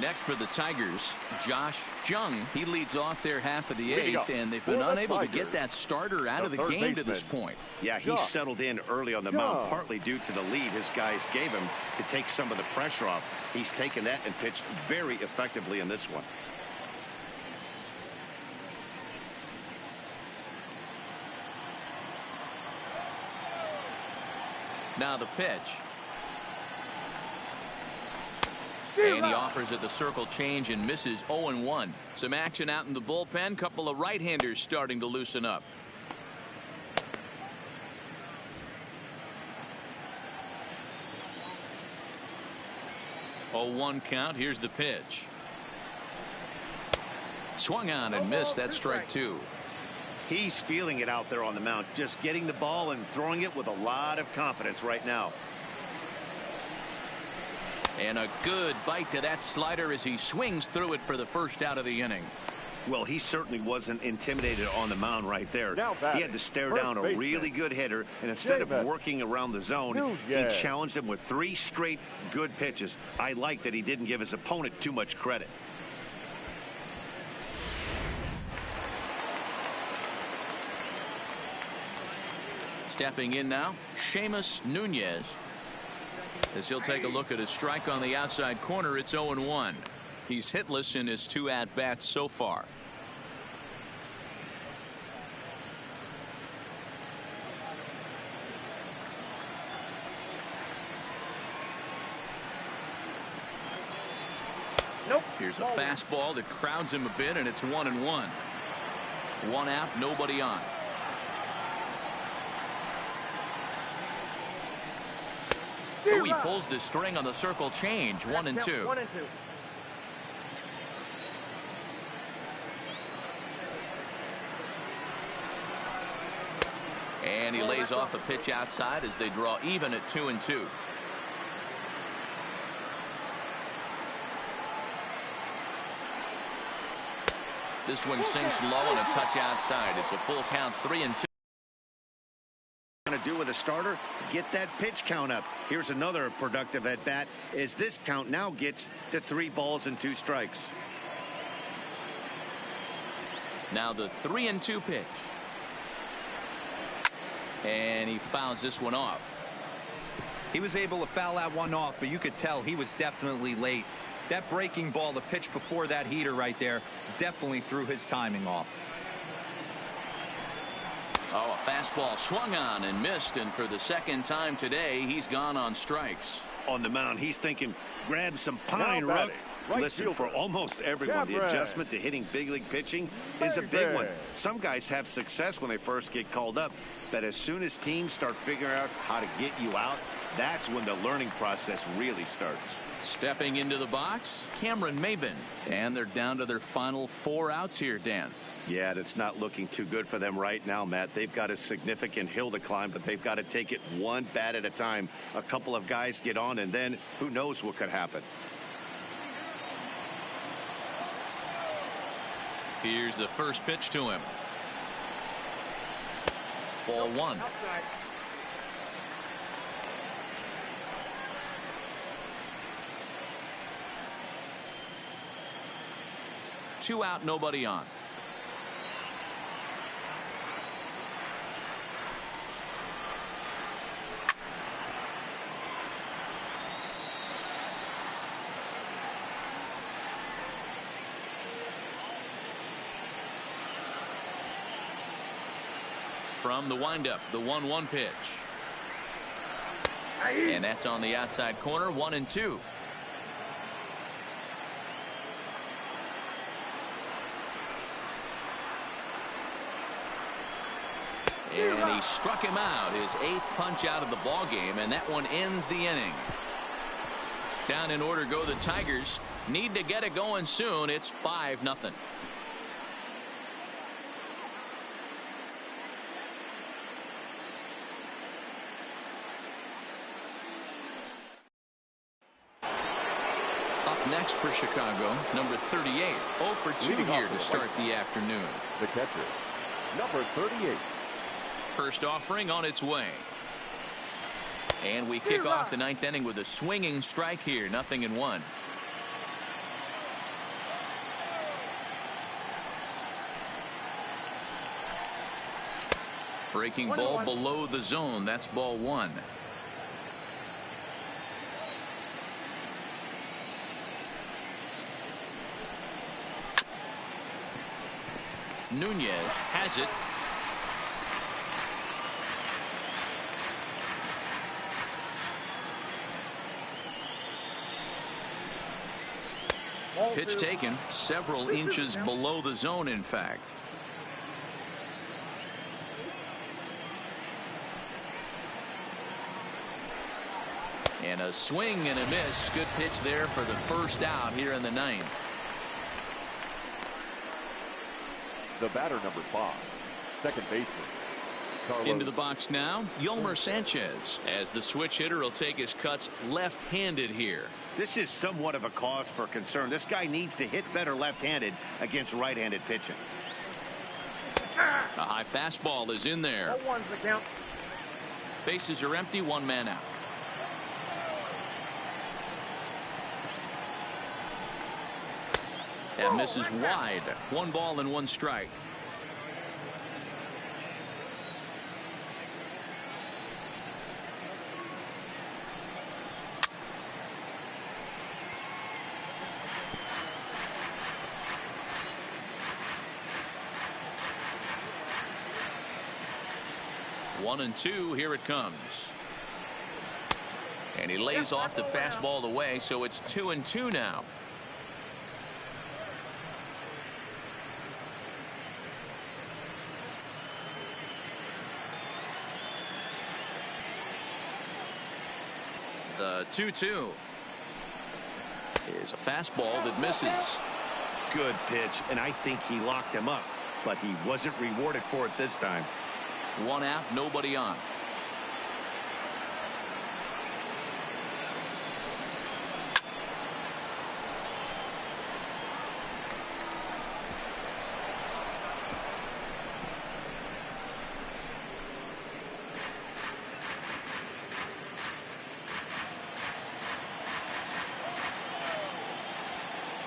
Next for the Tigers, Josh Jung. He leads off their half of the 8th, and they've been unable to get that starter out of the game to this point. Yeah, he settled in early on the mound, partly due to the lead his guys gave him to take some of the pressure off. He's taken that and pitched very effectively in this one. Now the pitch. And he offers it the circle change and misses 0-1. Some action out in the bullpen. Couple of right-handers starting to loosen up. Oh, 1 count. Here's the pitch. Swung on and missed. That's strike 2. He's feeling it out there on the mound, just getting the ball and throwing it with a lot of confidence right now. And a good bite to that slider as he swings through it for the first out of the inning. Well, he certainly wasn't intimidated on the mound right there. He had to stare down a really good hitter, and instead of working around the zone, he challenged him with 3 straight good pitches. I like that he didn't give his opponent too much credit. Stepping in now, Seamus Nunez. As he'll take a look at his strike on the outside corner, it's 0-1. He's hitless in his 2 at-bats so far. Here's a fastball that crowds him a bit, and it's 1-1. 1 out, nobody on. Oh, he pulls the string on the circle change. 1-2. And he lays off a pitch outside as they draw even at 2-2. This one sinks low and a touch outside. It's a full count, 3-2. To do with a starter, get that pitch count up. Here's another productive at bat as this count now gets to 3 balls and 2 strikes. Now the 3-2 pitch, and he fouls this one off. He was able to foul that one off, but you could tell he was definitely late. That breaking ball, the pitch before that heater right there, definitely threw his timing off. Oh, a fastball swung on and missed, and for the second time today, he's gone on strikes. On the mound, he's thinking, grab some pine, Rook. Listen, for almost everyone, the adjustment to hitting big league pitching is a big one. Some guys have success when they first get called up, but as soon as teams start figuring out how to get you out, that's when the learning process really starts. Stepping into the box, Cameron Maben, and they're down to their final 4 outs here, Dan. Yeah, that's not looking too good for them right now, Matt. They've got a significant hill to climb, but they've got to take it one bat at a time. A couple of guys get on, and then who knows what could happen. Here's the first pitch to him. Ball 1. Two out, nobody on. From the windup, the 1-1 pitch. And that's on the outside corner, 1-2. And he struck him out, his 8th punch out of the ball game, and that one ends the inning. Down in order go the Tigers. Need to get it going soon. It's 5-0. Up next for Chicago, number 38. 0 for 2 here to start the afternoon. The catcher, number 38. First offering on its way. And we kick off the 9th inning with a swinging strike here. 0-1. Breaking ball below the zone. That's ball 1. Nunez has it. Pitch taken several inches below the zone, in fact. And a swing and a miss. Good pitch there for the first out here in the 9th. The batter, number 5, second baseman. Carlos. Into the box now, Yolmer Sanchez, as the switch hitter will take his cuts left-handed here. This is somewhat of a cause for concern. This guy needs to hit better left-handed against right-handed pitching. A high fastball is in there. Bases are empty, 1 man out. That misses wide. 1 ball and 1 strike. One and 2. Here it comes. And he lays off the fastball away, so it's 2-2 now. The 2-2 is a fastball that misses. Good pitch, and I think he locked him up, but he wasn't rewarded for it this time. One out, nobody on.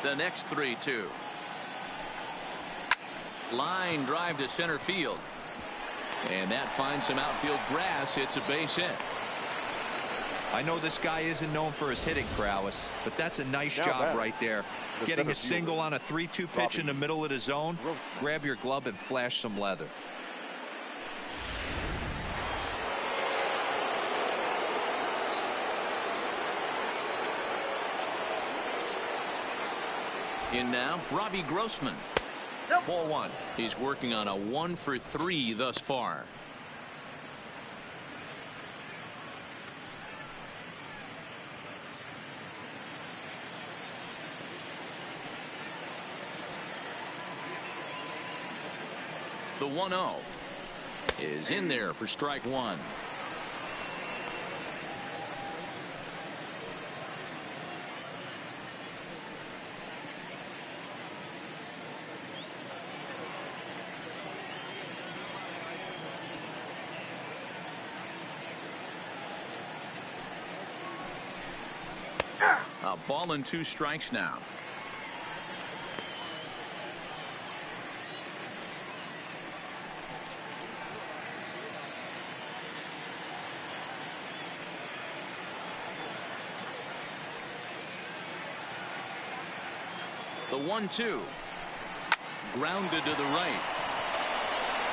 The next 3-2. Line drive to center field. And that finds some outfield grass. It's a base hit. I know this guy isn't known for his hitting prowess, but that's a nice job right there. Getting a single on a 3-2 pitch in the middle of the zone. Grab your glove and flash some leather. In now, Robbie Grossman. Ball one. He's working on a 1-for-3 thus far. The 1-0 is in there for strike one. A ball and 2 strikes now. The 1-2. Grounded to the right.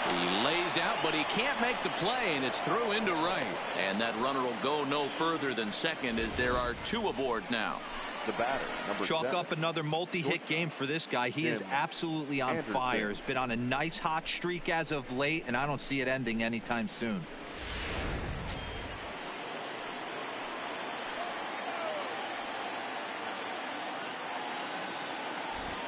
He lays out, but he can't make the play, and it's through into right. And that runner will go no further than second as there are 2 aboard now. The batter, number Chalk 7. up another multi-hit game for this guy. He is absolutely on fire. He's been on a nice hot streak as of late, and I don't see it ending anytime soon.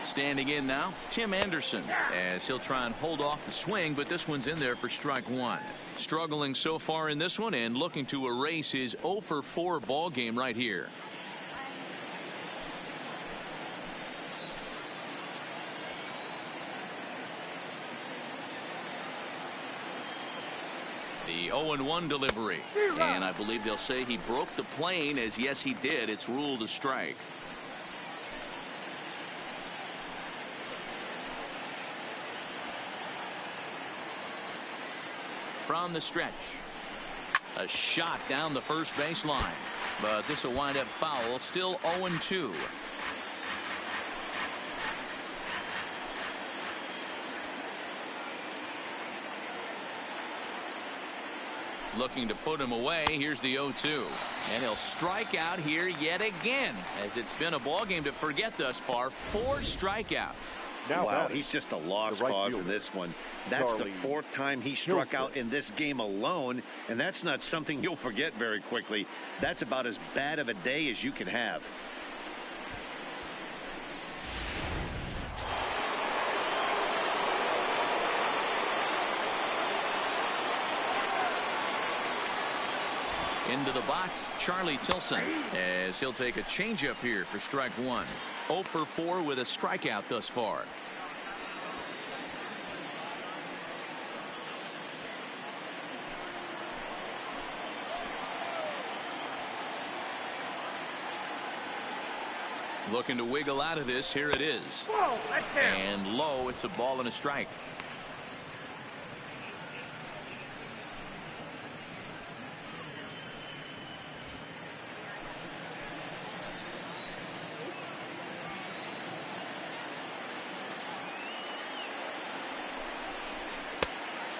Standing in now, Tim Anderson, as he'll try and hold off the swing, but this one's in there for strike one. Struggling so far in this one and looking to erase his 0-for-4 ball game right here. The 0-1 delivery, and I believe they'll say he broke the plane, as yes he did. It's ruled a strike. From the stretch, a shot down the first baseline, but this will wind up foul. Still 0-2. Looking to put him away. Here's the 0-2, and he'll strike out here yet again, as it's been a ball game to forget thus far. 4 strikeouts. Wow, he's just a lost cause in this one. That's the 4th time he struck out in this game alone, and that's not something you'll forget very quickly. That's about as bad of a day as you can have. Into the box, Charlie Tilson, as he'll take a changeup here for strike one. 0-for-4 with a strikeout thus far. Looking to wiggle out of this. Here it is. Whoa, that's him. And low. It's a ball and a strike.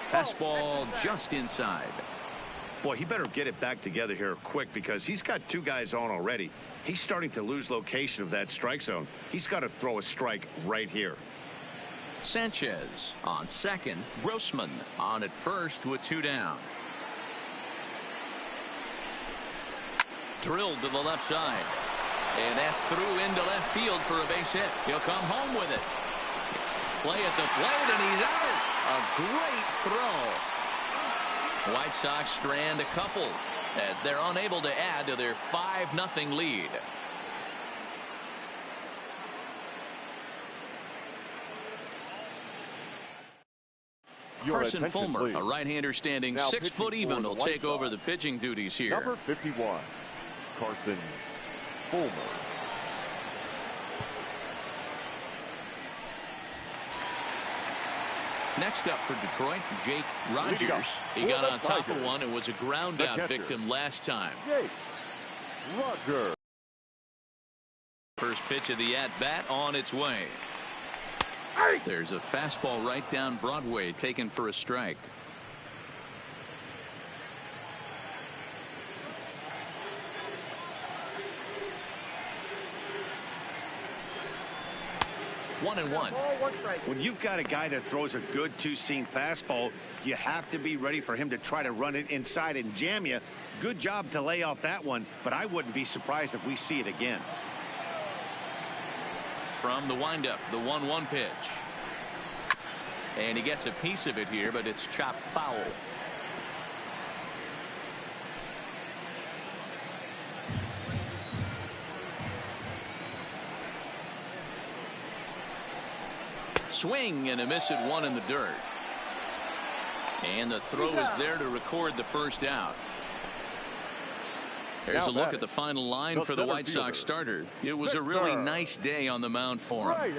Fastball just inside. Boy, he better get it back together here quick, because he's got 2 guys on already. He's starting to lose location of that strike zone. He's got to throw a strike right here. Sanchez on second. Grossman on at first with 2 down. Drilled to the left side. And that's through into left field for a base hit. He'll come home with it. Play at the plate, and he's out. A great throw. The White Sox strand a couple as they're unable to add to their 5-0 lead. Carson Fulmer, please. a right-hander standing Now 6 foot even, will take over the pitching duties here. Number 51, Carson Fulmer. Next up for Detroit, Jake Rogers. He got on top of one and was a ground out victim last time. Jake Rogers. First pitch of the at-bat on its way. There's a fastball right down Broadway taken for a strike. 1-1. When you've got a guy that throws a good two-seam fastball, you have to be ready for him to try to run it inside and jam you. Good job to lay off that one, but I wouldn't be surprised if we see it again. From the windup, the 1-1 pitch. And he gets a piece of it here, but it's chopped foul. Swing and a miss at one in the dirt. And the throw is there to record the first out. There's a look at the final line for the White Sox starter. It was a really nice day on the mound for him.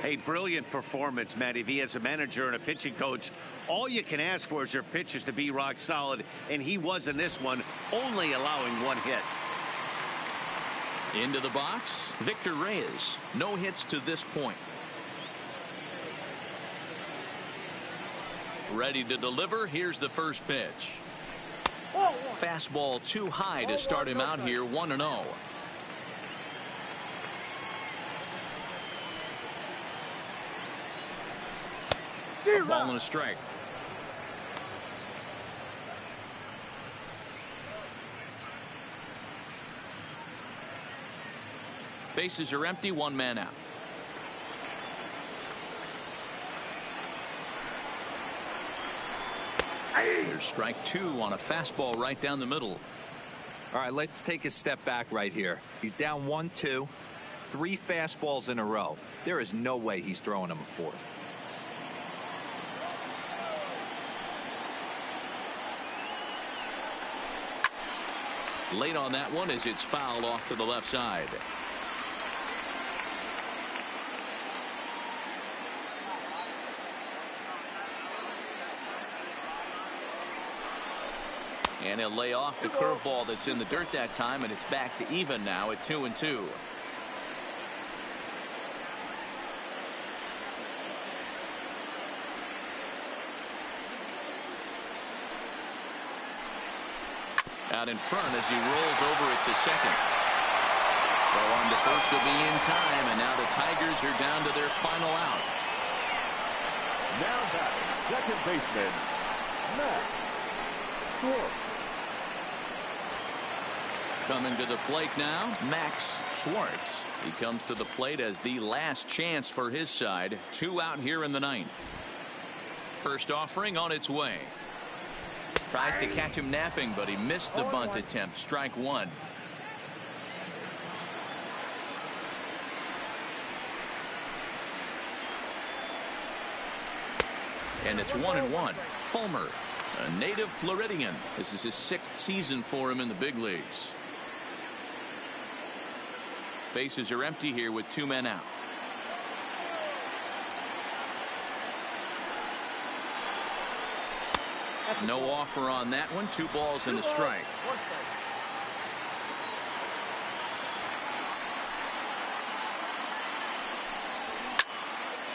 A brilliant performance, Matt. If he has a manager and a pitching coach, all you can ask for is your pitchers to be rock solid, and he was in this one, only allowing one hit. Into the box, Victor Reyes. No hits to this point. Ready to deliver. Here's the first pitch. Fastball too high to start him out here, 1-0. A ball and a strike. Bases are empty, one man out. There's strike 2 on a fastball right down the middle. All right, let's take a step back right here. He's down 1-2, 3 fastballs in a row. There is no way he's throwing him a fourth. Late on that one as it's fouled off to the left side. And he'll lay off the curveball that's in the dirt that time, and it's back to even now at 2-2. Out in front as he rolls over it to second. Throw on to first will be in time, and now the Tigers are down to their final out. Now batting, second baseman, Max Schwartz. Coming to the plate now, Max Schwartz. He comes to the plate as the last chance for his side. 2 out here in the 9th. First offering on its way. Tries to catch him napping, but he missed the bunt attempt. Strike 1. And it's 1-1. Fulmer, a native Floridian. This is his 6th season for him in the big leagues. Bases are empty here with 2 men out. No offer on that one. 2 balls and a strike.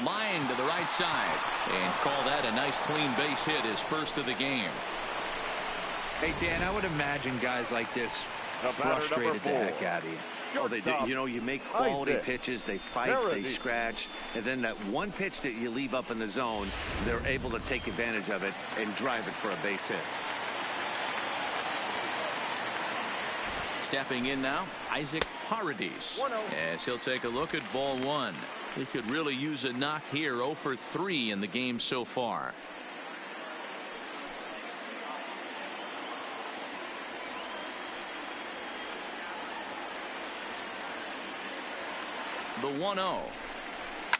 Line to the right side, and call that a nice clean base hit, his first of the game. Hey, Dan, I would imagine guys like this frustrated the heck out of you. Oh, they do. You know, you make quality pitches, they fight, they scratch, and then that one pitch that you leave up in the zone, they're able to take advantage of it and drive it for a base hit. Stepping in now, Isaac Paredes, as he'll take a look at ball 1. He could really use a knock here. 0 for 3 in the game so far. The 1-0.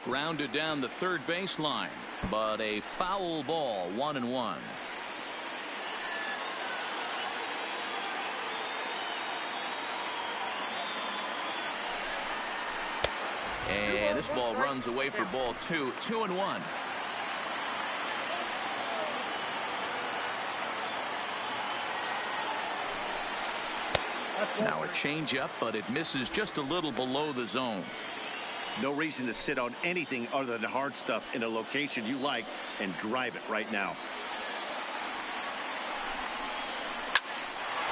Grounded down the third baseline, but a foul ball, 1-1. And this ball runs away for ball 2, 2-1. Now a changeup, but it misses just a little below the zone. No reason to sit on anything other than hard stuff in a location you like and drive it right now.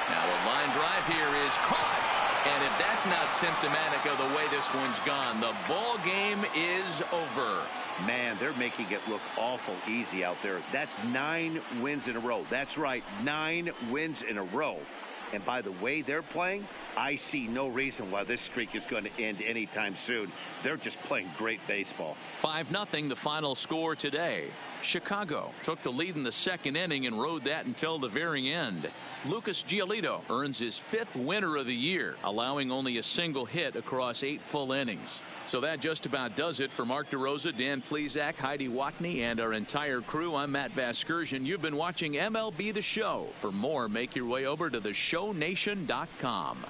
Now a line drive here is caught. And if that's not symptomatic of the way this one's gone, the ball game is over. Man, they're making it look awful easy out there. That's 9 wins in a row. That's right, 9 wins in a row. And by the way they're playing, I see no reason why this streak is going to end anytime soon. They're just playing great baseball. 5-0 the final score today. Chicago took the lead in the second inning and rode that until the very end. Lucas Giolito earns his 5th winner of the year, allowing only a single hit across 8 full innings. So that just about does it for Mark DeRosa, Dan Plesac, Heidi Watney, and our entire crew. I'm Matt Vasgersian. You've been watching MLB The Show. For more, make your way over to theshownation.com.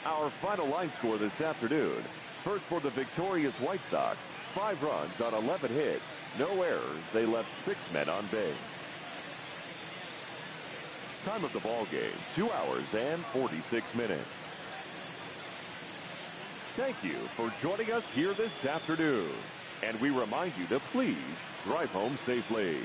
Our final line score this afternoon. First for the victorious White Sox, 5 runs on 11 hits. No errors. They left 6 men on base. Time of the ball game, 2 hours and 46 minutes. Thank you for joining us here this afternoon. And we remind you to please drive home safely.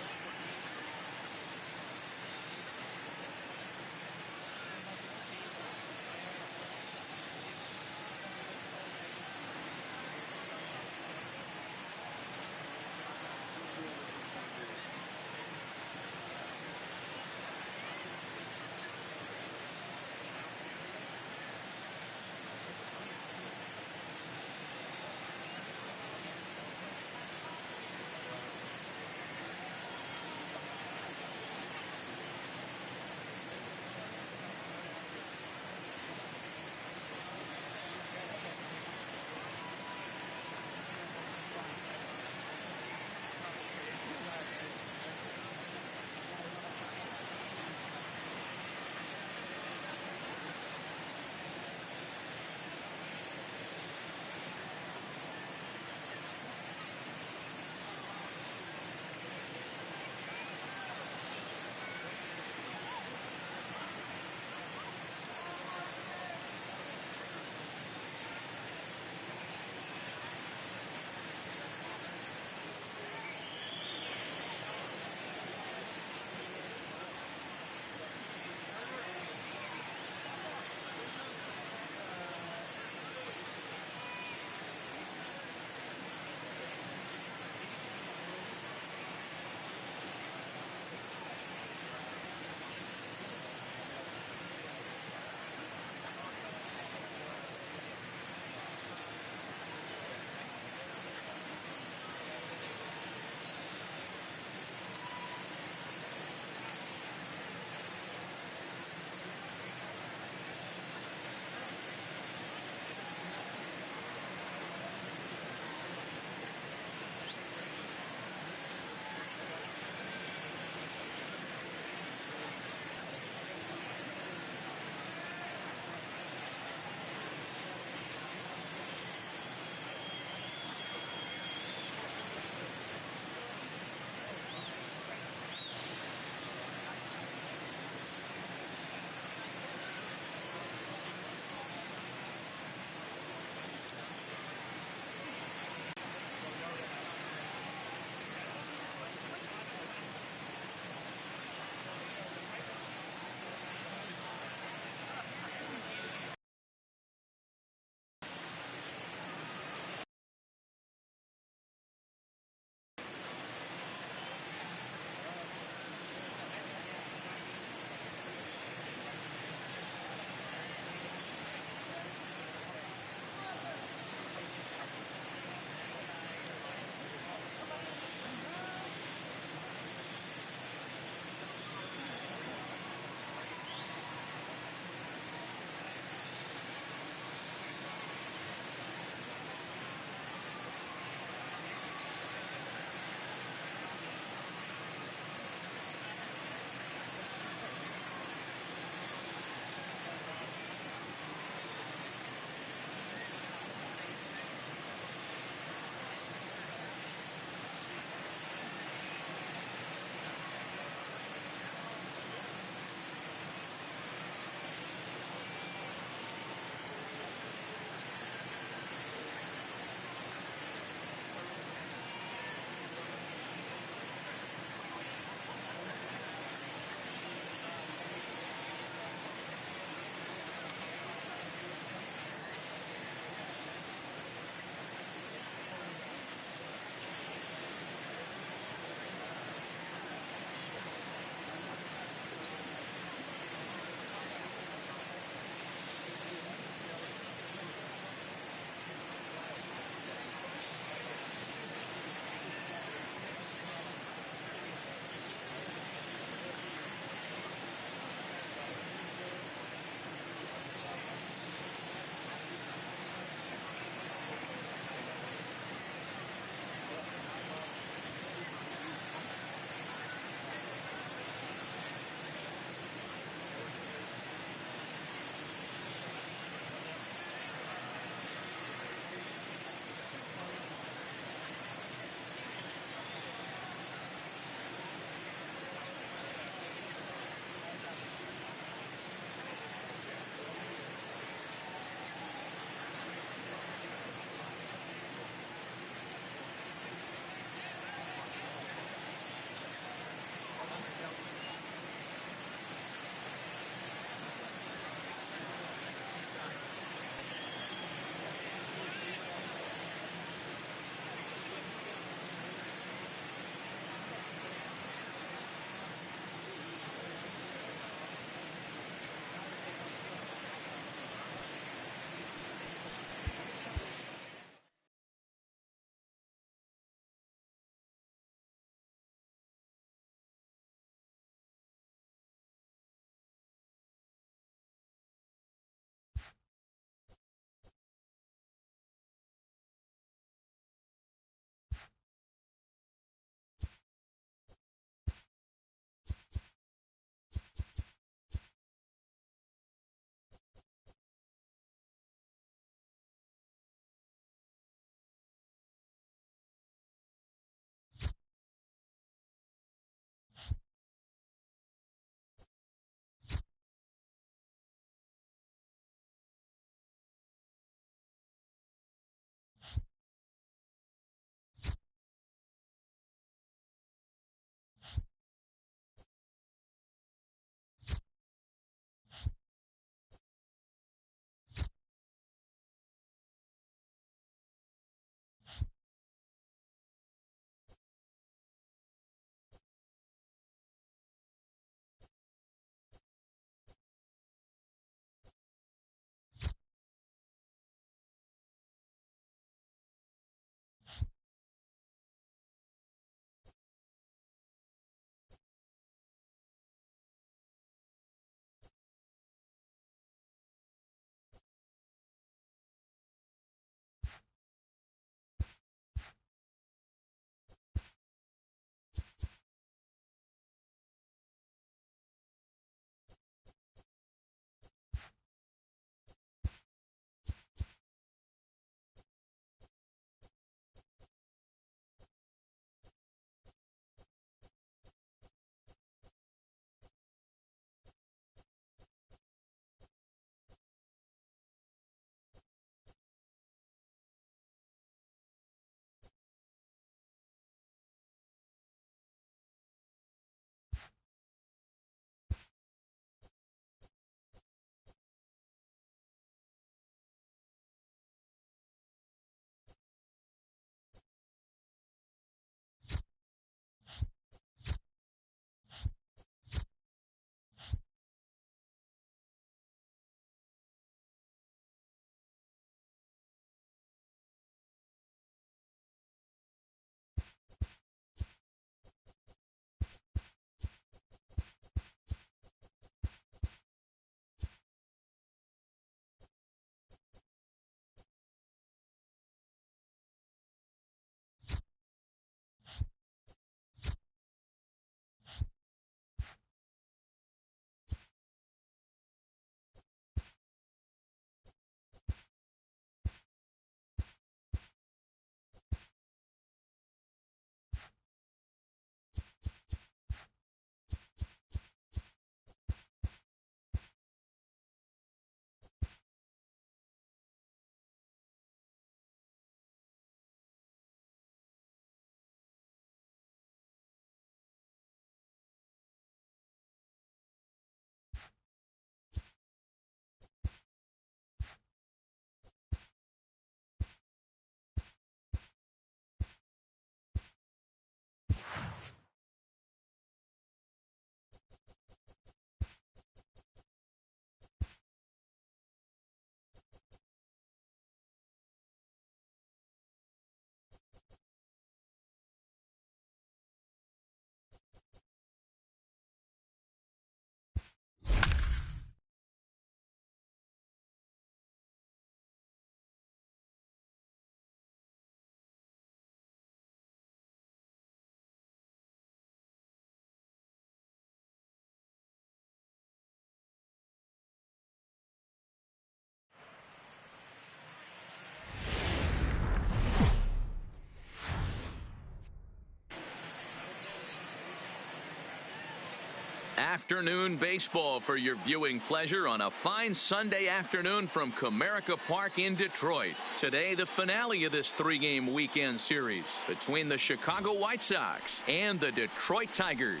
Afternoon baseball for your viewing pleasure on a fine Sunday afternoon from Comerica Park in Detroit. Today, the finale of this three-game weekend series between the Chicago White Sox and the Detroit Tigers.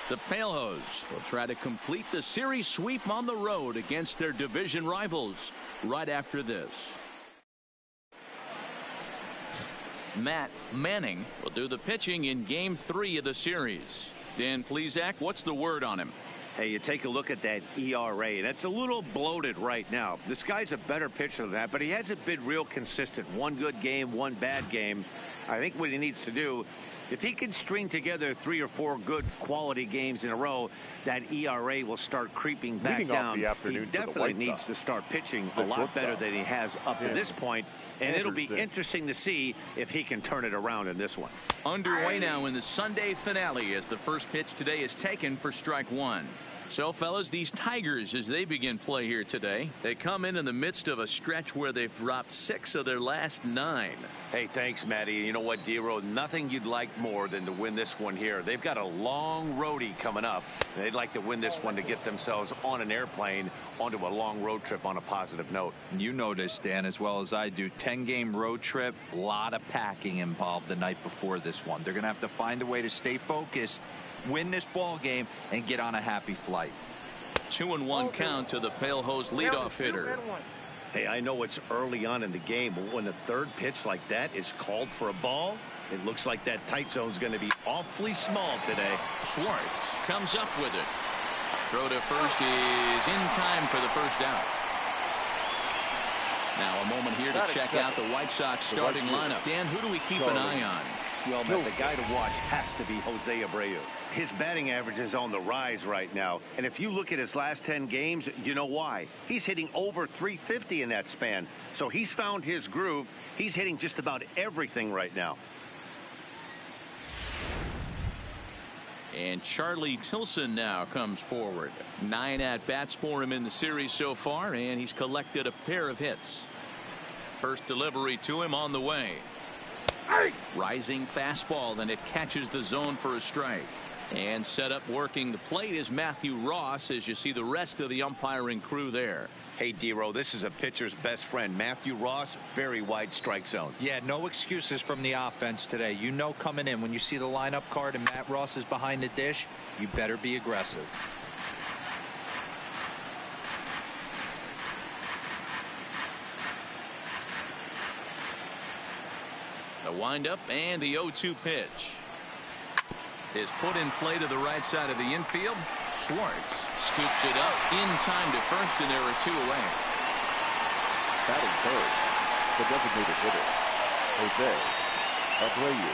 The Palehose will try to complete the series sweep on the road against their division rivals right after this. Matt Manning will do the pitching in Game 3 of the series. Dan Plesac, what's the word on him? Hey, you take a look at that ERA. That's a little bloated right now. This guy's a better pitcher than that, but he hasn't been real consistent. One good game, one bad game. I think what he needs to do, if he can string together 3 or 4 good quality games in a row, that ERA will start creeping back down. He definitely needs to start pitching a lot better than he has up to this point, and it'll be interesting to see if he can turn it around in this one. Underway now in the Sunday finale as the first pitch today is taken for strike one. So, fellas, these Tigers, as they begin play here today, they come in the midst of a stretch where they've dropped 6 of their last 9. Hey, thanks, Matty. You know what, D-Row, nothing you'd like more than to win this one here. They've got a long roadie coming up. They'd like to win this one to get themselves on an airplane onto a long road trip on a positive note. You know this, Dan, as well as I do. 10-game road trip, a lot of packing involved the night before this one. They're going to have to find a way to stay focused, win this ball game, and get on a happy flight. 2-1 count to the Palehose leadoff hitter. Hey, I know it's early on in the game, but when the third pitch like that is called for a ball, it looks like that tight zone's going to be awfully small today. Schwartz comes up with it. Throw to first is in time for the first out. Now a moment here to check out the White Sox starting lineup. Dan, who do we keep an eye on? Well, Matt, the guy to watch has to be Jose Abreu. His batting average is on the rise right now. And if you look at his last 10 games, you know why. He's hitting over 350 in that span. So he's found his groove. He's hitting just about everything right now. And Charlie Tilson now comes forward. 9 at-bats for him in the series so far, and he's collected a pair of hits. First delivery to him on the way. Rising fastball, then it catches the zone for a strike. And set up working the plate is Matthew Ross as you see the rest of the umpiring crew there. Hey, D-Row, this is a pitcher's best friend. Matthew Ross, very wide strike zone. Yeah, no excuses from the offense today. You know coming in when you see the lineup card and Matt Ross is behind the dish, you better be aggressive. The windup and the 0-2 pitch is put in play to the right side of the infield. Schwartz scoops it up in time to first, and there are 2 away. Batting third, the designated hitter, Jose Abreu.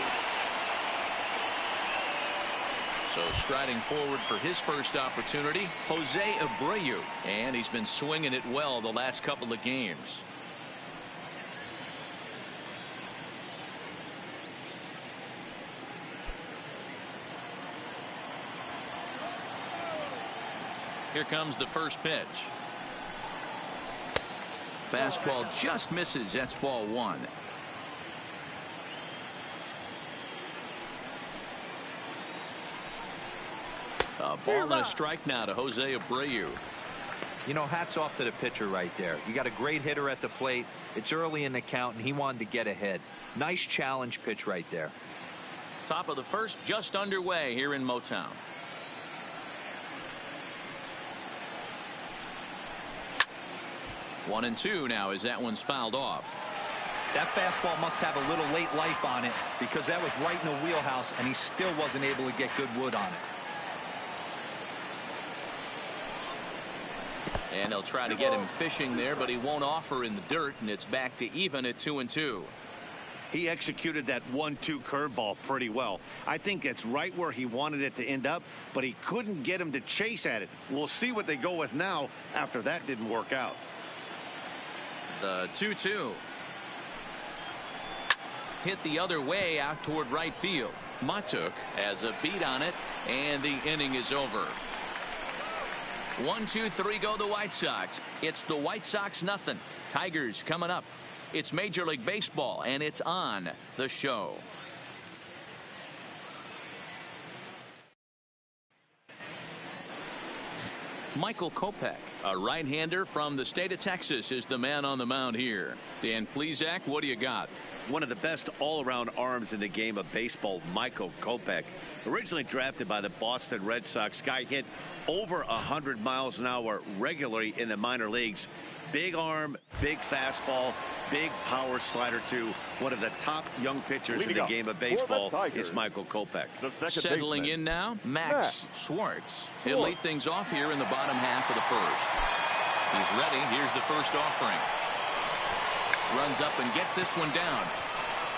So striding forward for his first opportunity, Jose Abreu, and he's been swinging it well the last couple of games. Here comes the first pitch. Fastball just misses. That's ball 1. A ball and a strike now to Jose Abreu. You know, hats off to the pitcher right there. You got a great hitter at the plate. It's early in the count, and he wanted to get ahead. Nice challenge pitch right there. Top of the first just underway here in Motown. One and 2 now as that one's fouled off. That fastball must have a little late life on it because that was right in the wheelhouse and he still wasn't able to get good wood on it. And they'll try to get him fishing there, but he won't offer in the dirt, and it's back to even at 2-2. He executed that 1-2 curveball pretty well. I think it's right where he wanted it to end up, but he couldn't get him to chase at it. We'll see what they go with now after that didn't work out. The 2-2. Hit the other way out toward right field. Matuk has a beat on it, and the inning is over. 1, 2, 3 go the White Sox. It's the White Sox nothing. Tigers coming up. It's Major League Baseball, and it's on the show. Michael Kopech, a right-hander from the state of Texas, is the man on the mound here. Dan Plesac, what do you got? One of the best all-around arms in the game of baseball, Michael Kopech. Originally drafted by the Boston Red Sox, guy hit over 100 miles an hour regularly in the minor leagues. Big arm, big fastball, big power slider too. One of the top young pitchers in the game of baseball is Michael Kopech. Settling in now, Max Schwartz. He'll lead things off here in the bottom half of the first. He's ready. Here's the first offering. Runs up and gets this one down.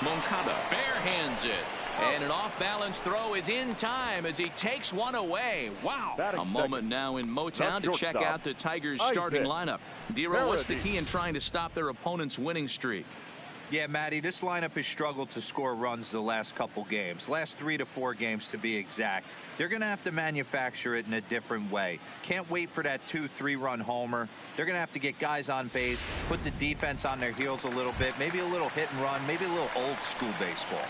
Moncada barehands it. And an off-balance throw is in time as he takes one away. Wow. A moment now in Motown to check out the Tigers' starting lineup. Dero, what's the key in trying to stop their opponent's winning streak? Yeah, Matty, this lineup has struggled to score runs the last couple games. Last 3 to 4 games to be exact. They're going to have to manufacture it in a different way. Can't wait for that 2-3 run homer. They're going to have to get guys on base, put the defense on their heels a little bit, maybe a little hit and run, maybe a little old school baseball.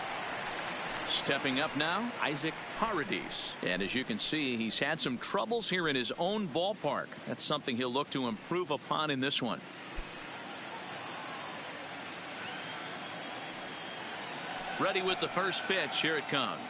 Stepping up now, Isaac Paradis. And as you can see, he's had some troubles here in his own ballpark. That's something he'll look to improve upon in this one. Ready with the first pitch. Here it comes.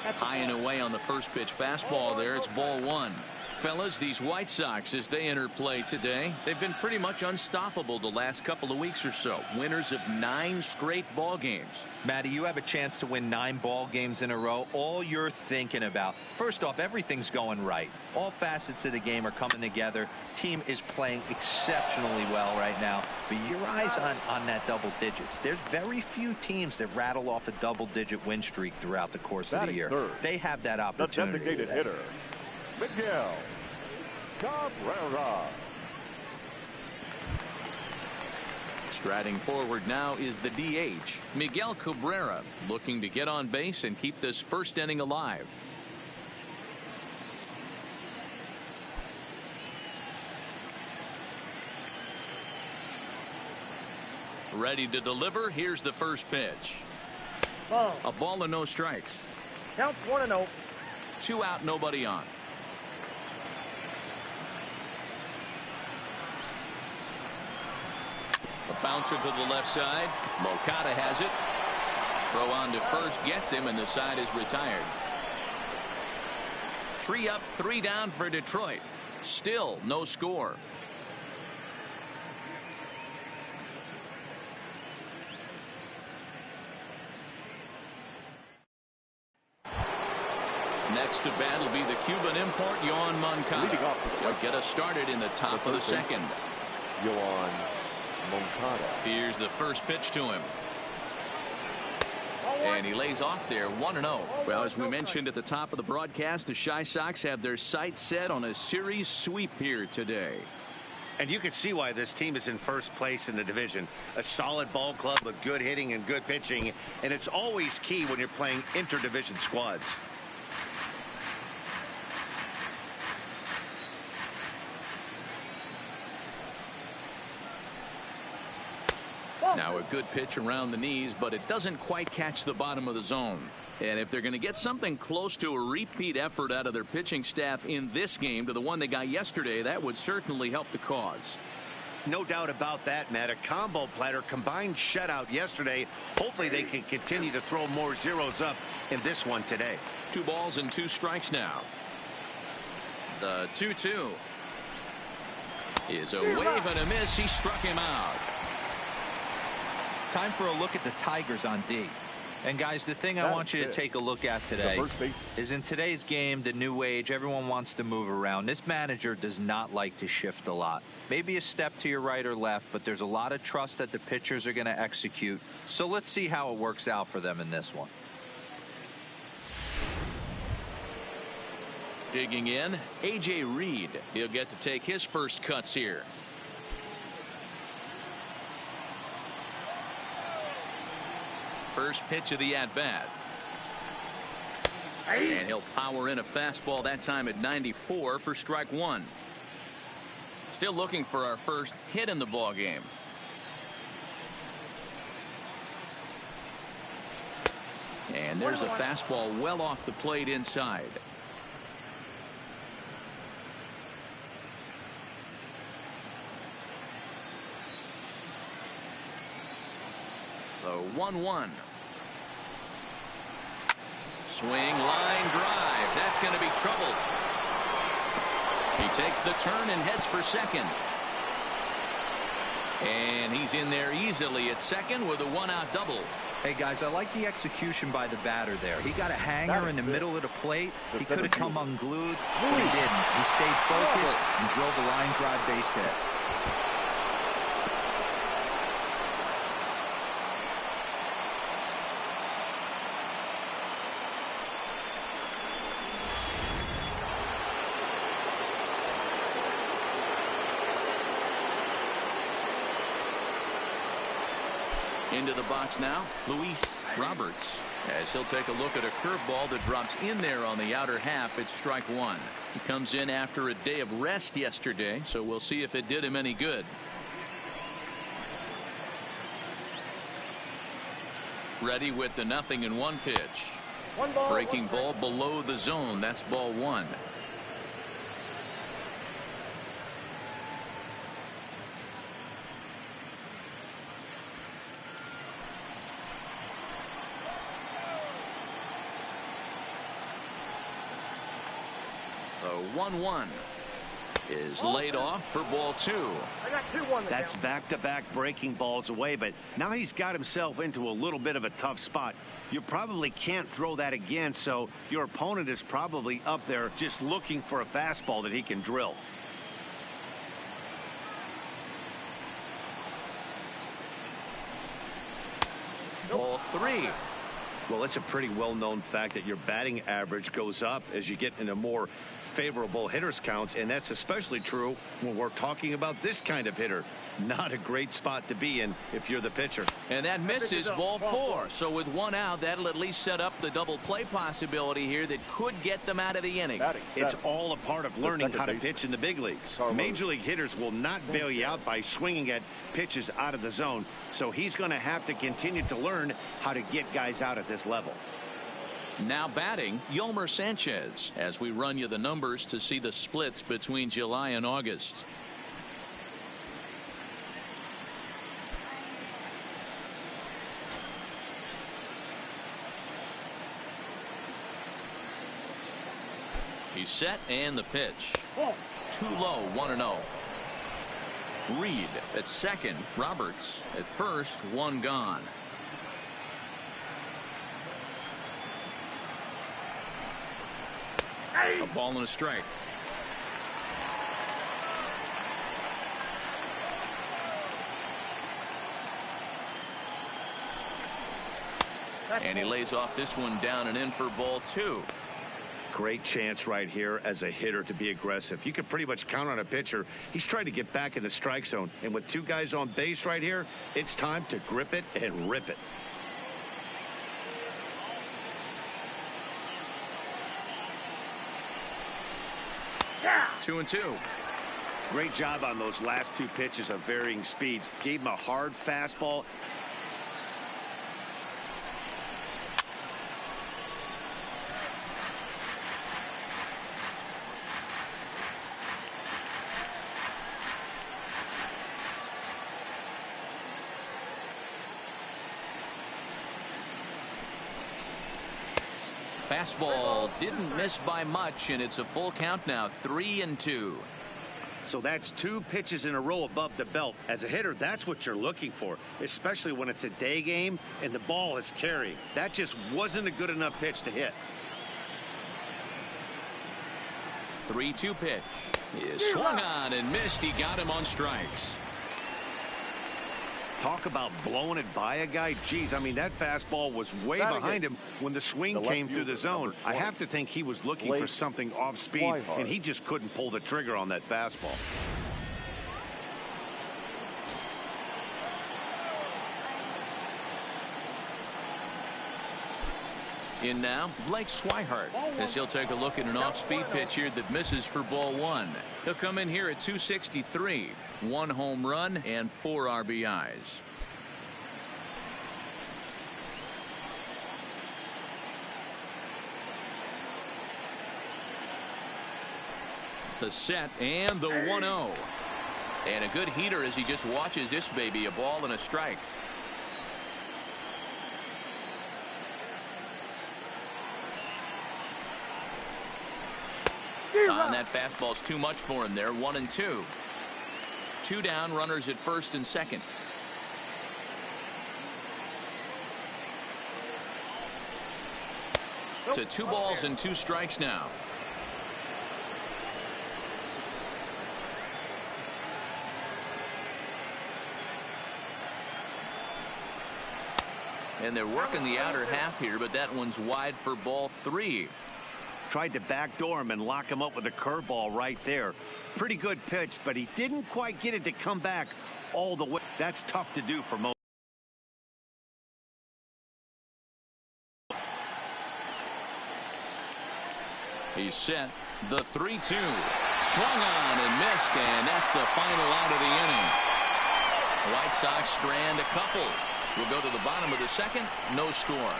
High and away on the first pitch fastball there. It's ball one. Fellas, these White Sox, as they enter play today, they've been pretty much unstoppable the last couple of weeks or so. Winners of 9 straight ball games. Matty, you have a chance to win 9 ball games in a row. All you're thinking about, first off, everything's going right. All facets of the game are coming together. Team is playing exceptionally well right now. But your eyes on that double digits. There's very few teams that rattle off a double-digit win streak throughout the course of the year. They have that opportunity. The designated hitter, Miguel Cabrera. Striding forward now is the DH, Miguel Cabrera, looking to get on base and keep this first inning alive. Ready to deliver. Here's the first pitch. A ball and no strikes. Counts 1-0. 2 out, nobody on. A bouncer to the left side. Moncada has it. Throw on to first gets him, and the side is retired. 3 up, 3 down for Detroit. Still no score. Next to bat will be the Cuban import, Yoan Moncada. He'll get us started in the top of the second. Yoan Moncada. Here's the first pitch to him. And he lays off there, 1-0. Well, as we mentioned at the top of the broadcast, the Chi Sox have their sights set on a series sweep here today. And you can see why this team is in first place in the division. A solid ball club with good hitting and good pitching. And it's always key when you're playing interdivision squads. Now a good pitch around the knees, but it doesn't quite catch the bottom of the zone. And if they're going to get something close to a repeat effort out of their pitching staff in this game to the one they got yesterday, that would certainly help the cause. No doubt about that, Matt. A combo platter, combined shutout yesterday. Hopefully they can continue to throw more zeros up in this one today. 2 balls and 2 strikes now. The 2-2 is a wave and a miss. He struck him out. Time for a look at the Tigers on D. And guys, the thing I want you to take a look at today is in today's game, the new age, everyone wants to move around. This manager does not like to shift a lot. Maybe a step to your right or left, but there's a lot of trust that the pitchers are going to execute. So let's see how it works out for them in this one. Digging in, A.J. Reed. He'll get to take his first cuts here. First pitch of the at-bat. And he'll power in a fastball that time at 94 for strike 1. Still looking for our first hit in the ball game. And there's a fastball well off the plate inside. The 1-1. Swing, line drive. That's going to be trouble. He takes the turn and heads for second. And he's in there easily at second with a one-out double. Hey, guys, I like the execution by the batter there. He got a hanger in the middle of the plate. He could have come unglued, but he didn't. He stayed focused and drove a line drive base hit. Into the box now, Luis Roberts, as he'll take a look at a curveball that drops in there on the outer half. It's strike one. He comes in after a day of rest yesterday, so we'll see if it did him any good. Ready with the 0-1 pitch. Breaking ball below the zone. That's ball one. The 1-1 is laid off for ball two. That's back-to-back breaking balls away, but now he's got himself into a little bit of a tough spot. You probably can't throw that again, so your opponent is probably up there just looking for a fastball that he can drill. Ball three. Well, it's a pretty well-known fact that your batting average goes up as you get into more favorable hitters counts, and that's especially true when we're talking about this kind of hitter. Not a great spot to be in if you're the pitcher. And that misses ball four. So with one out, that'll at least set up the double play possibility here that could get them out of the inning. It's all a part of learning how to pitch in the big leagues. Major league hitters will not bail you out by swinging at pitches out of the zone. So he's going to have to continue to learn how to get guys out at this level. Now batting, Yolmer Sanchez, as we run you the numbers to see the splits between July and August. He's set and the pitch. Too low, 1-0. Reed at second. Roberts at first. One gone. A ball and a strike. And he lays off this one down and in for ball two. Great chance right here as a hitter to be aggressive. You can pretty much count on a pitcher. He's trying to get back in the strike zone. And with two guys on base right here, it's time to grip it and rip it. Yeah. 2-2. Great job on those last two pitches of varying speeds. Gave him a hard fastball. Fastball didn't miss by much, and it's a full count now, 3-2. So that's two pitches in a row above the belt. As a hitter, that's what you're looking for, especially when it's a day game and the ball is carrying. That just wasn't a good enough pitch to hit. 3-2 pitch is swung on and missed. He got him on strikes. Talk about blowing it by a guy. Geez, I mean, that fastball was way behind him when the swing came through the zone. I have to think he was looking for something off speed, and he just couldn't pull the trigger on that fastball. In now, Blake Swihart, as he'll take a look at an off-speed pitch here that misses for ball one. He'll come in here at 263, 1 home run and 4 RBIs. The set and the 1-0. And a good heater as he just watches this baby, a ball and a strike. And that fastball's too much for him there. 1-2. 2 down, runners at first and second. To 2 balls and 2 strikes now. And they're working the outer half here, but that one's wide for ball 3. Tried to backdoor him and lock him up with a curveball right there. Pretty good pitch, but he didn't quite get it to come back all the way. That's tough to do for most. He's set. The 3-2. Swung on and missed, and that's the final out of the inning. The White Sox strand a couple. We'll go to the bottom of the second. No score.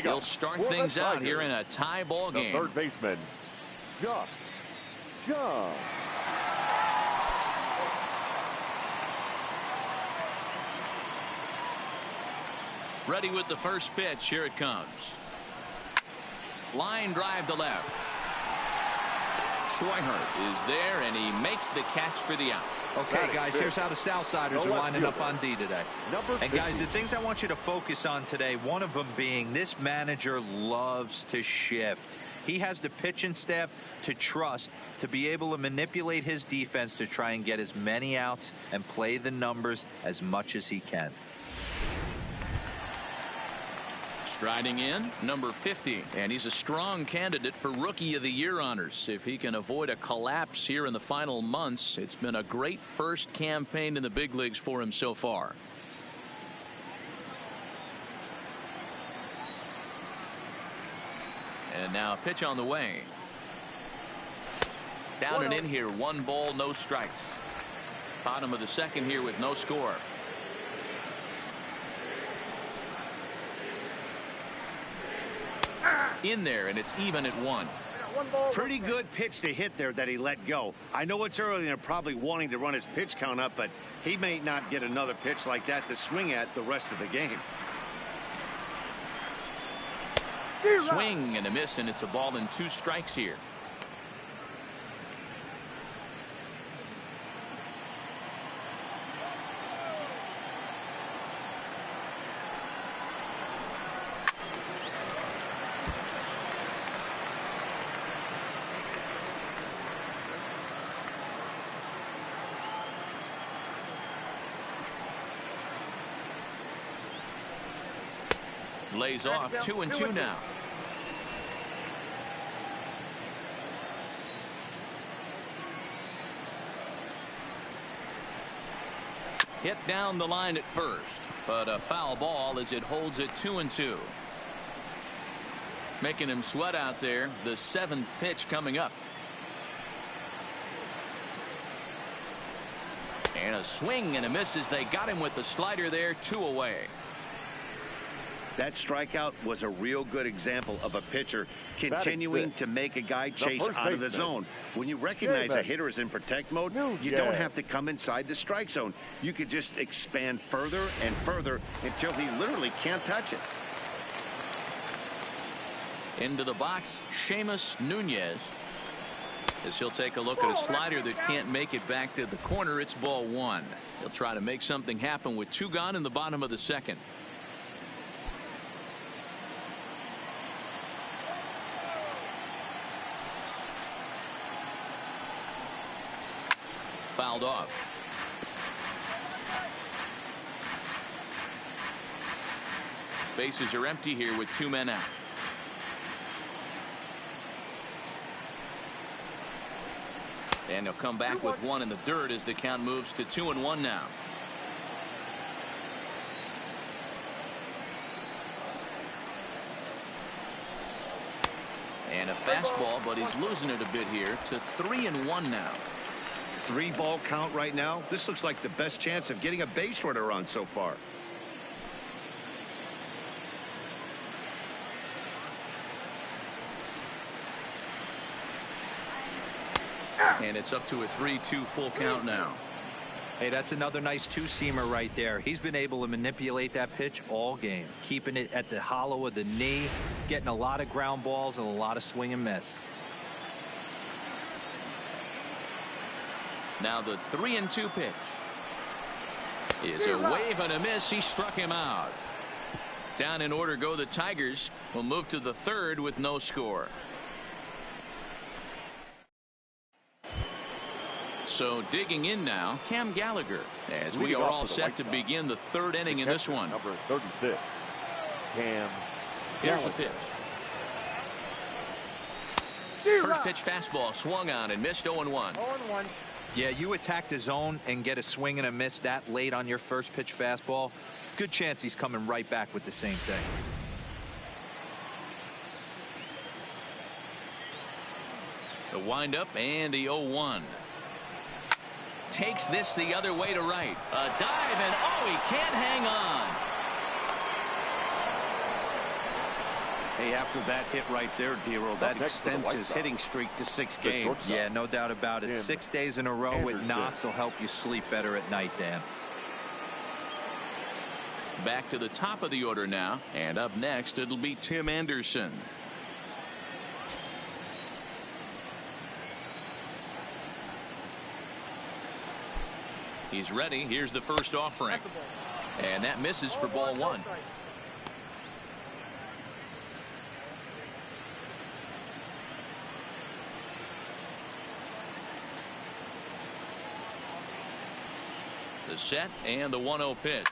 He'll start things out here in a tie ball game. The third baseman, Josh Jung. Ready with the first pitch. Here it comes. Line drive to left. Schweighart is there, and he makes the catch for the out. Okay, guys, here's how the Southsiders are lining up on D today. And, guys, the things I want you to focus on today, one of them being this manager loves to shift. He has the pitching staff to trust to be able to manipulate his defense to try and get as many outs and play the numbers as much as he can. Striding in, number 50, and he's a strong candidate for Rookie of the Year honors. If he can avoid a collapse here in the final months, it's been a great first campaign in the big leagues for him so far. And now a pitch on the way. Down and in here, 1 ball, no strikes. Bottom of the second here with no score. In there, and it's even at 1. Pretty good pitch to hit there that he let go. I know it's early and they're probably wanting to run his pitch count up, but he may not get another pitch like that to swing at the rest of the game. Swing and a miss, and it's a ball and 2 strikes here. Lays off. 2-2 now. Hit down the line at first, but a foul ball as it holds it 2-2. Making him sweat out there. The 7th pitch coming up. And a swing and a miss as they got him with the slider there. 2 away. That strikeout was a real good example of a pitcher continuing to make a guy chase out of the zone. When you recognize a hitter is in protect mode, you don't have to come inside the strike zone. You could just expand further and further until he literally can't touch it. Into the box, Seamus Nunez. As he'll take a look at a slider that can't make it back to the corner. It's ball 1. He'll try to make something happen with 2 gone in the bottom of the second. Fouled off. Bases are empty here with 2 men out. And he'll come back with 1 in the dirt as the count moves to 2-1 now. And a fastball, but he's losing it a bit here to 3-1 now. 3-ball count right now. This looks like the best chance of getting a base runner on so far. And it's up to a 3-2 full count now. Hey, that's another nice two-seamer right there. He's been able to manipulate that pitch all game, keeping it at the hollow of the knee, getting a lot of ground balls and a lot of swing and miss. Now the 3-2 pitch is a wave and a miss. He struck him out. Down in order go the Tigers. Will move to the third with no score. So digging in now, Cam Gallagher, as we are all set to begin the third inning in this one. Number 36, Cam Here's the pitch. First pitch fastball swung on and missed 0-1. 0-1. Yeah, you attack the zone and get a swing and a miss that late on your first pitch fastball. Good chance he's coming right back with the same thing. The windup and the 0-1. Takes this the other way to right. A dive and he can't hang on. Hey, after that hit right there, D-Roll, that extends his hitting streak to 6 games. Yeah, no doubt about it. 6 days in a row with knocks will help you sleep better at night, Dan. Back to the top of the order now, and up next it'll be Tim Anderson. He's ready. Here's the first offering, and that misses for ball 1. The set and the 1-0 pitch.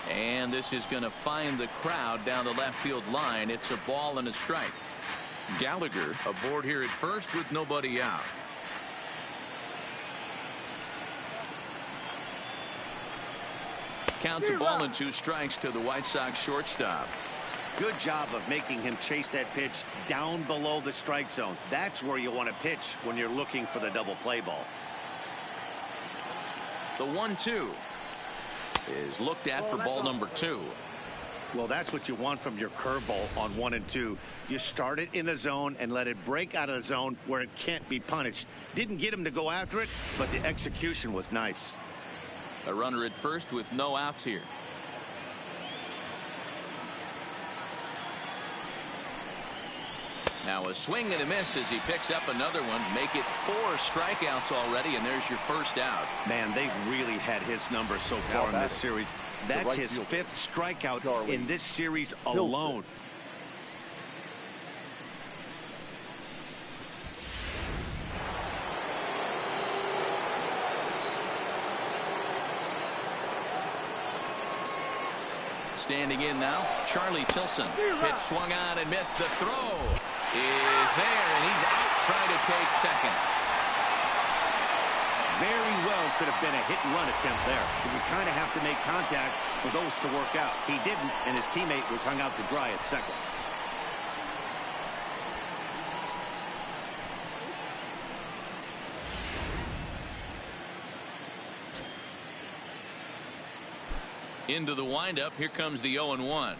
And this is going to find the crowd down the left field line. It's a ball and a strike. Gallagher aboard here at first with nobody out. Counts a ball and 2 strikes to the White Sox shortstop. Good job of making him chase that pitch down below the strike zone. That's where you want to pitch when you're looking for the double play ball. The 1-2 is looked at for ball number 2. Well, that's what you want from your curveball on 1 and 2. You start it in the zone and let it break out of the zone where it can't be punished. Didn't get him to go after it, but the execution was nice. A runner at first with no outs here. Now a swing and a miss as he picks up another one. Make it 4 strikeouts already, and there's your first out. Man, they've really had his number so far in this series. That's his 5th strikeout in this series alone. Standing in now, Charlie Tilson. Pitch swung on and missed. The throw is there, and he's out trying to take second. Very well could have been a hit-and-run attempt there. But you kind of have to make contact for those to work out. He didn't, and his teammate was hung out to dry at second. Into the windup. Here comes the 0-1.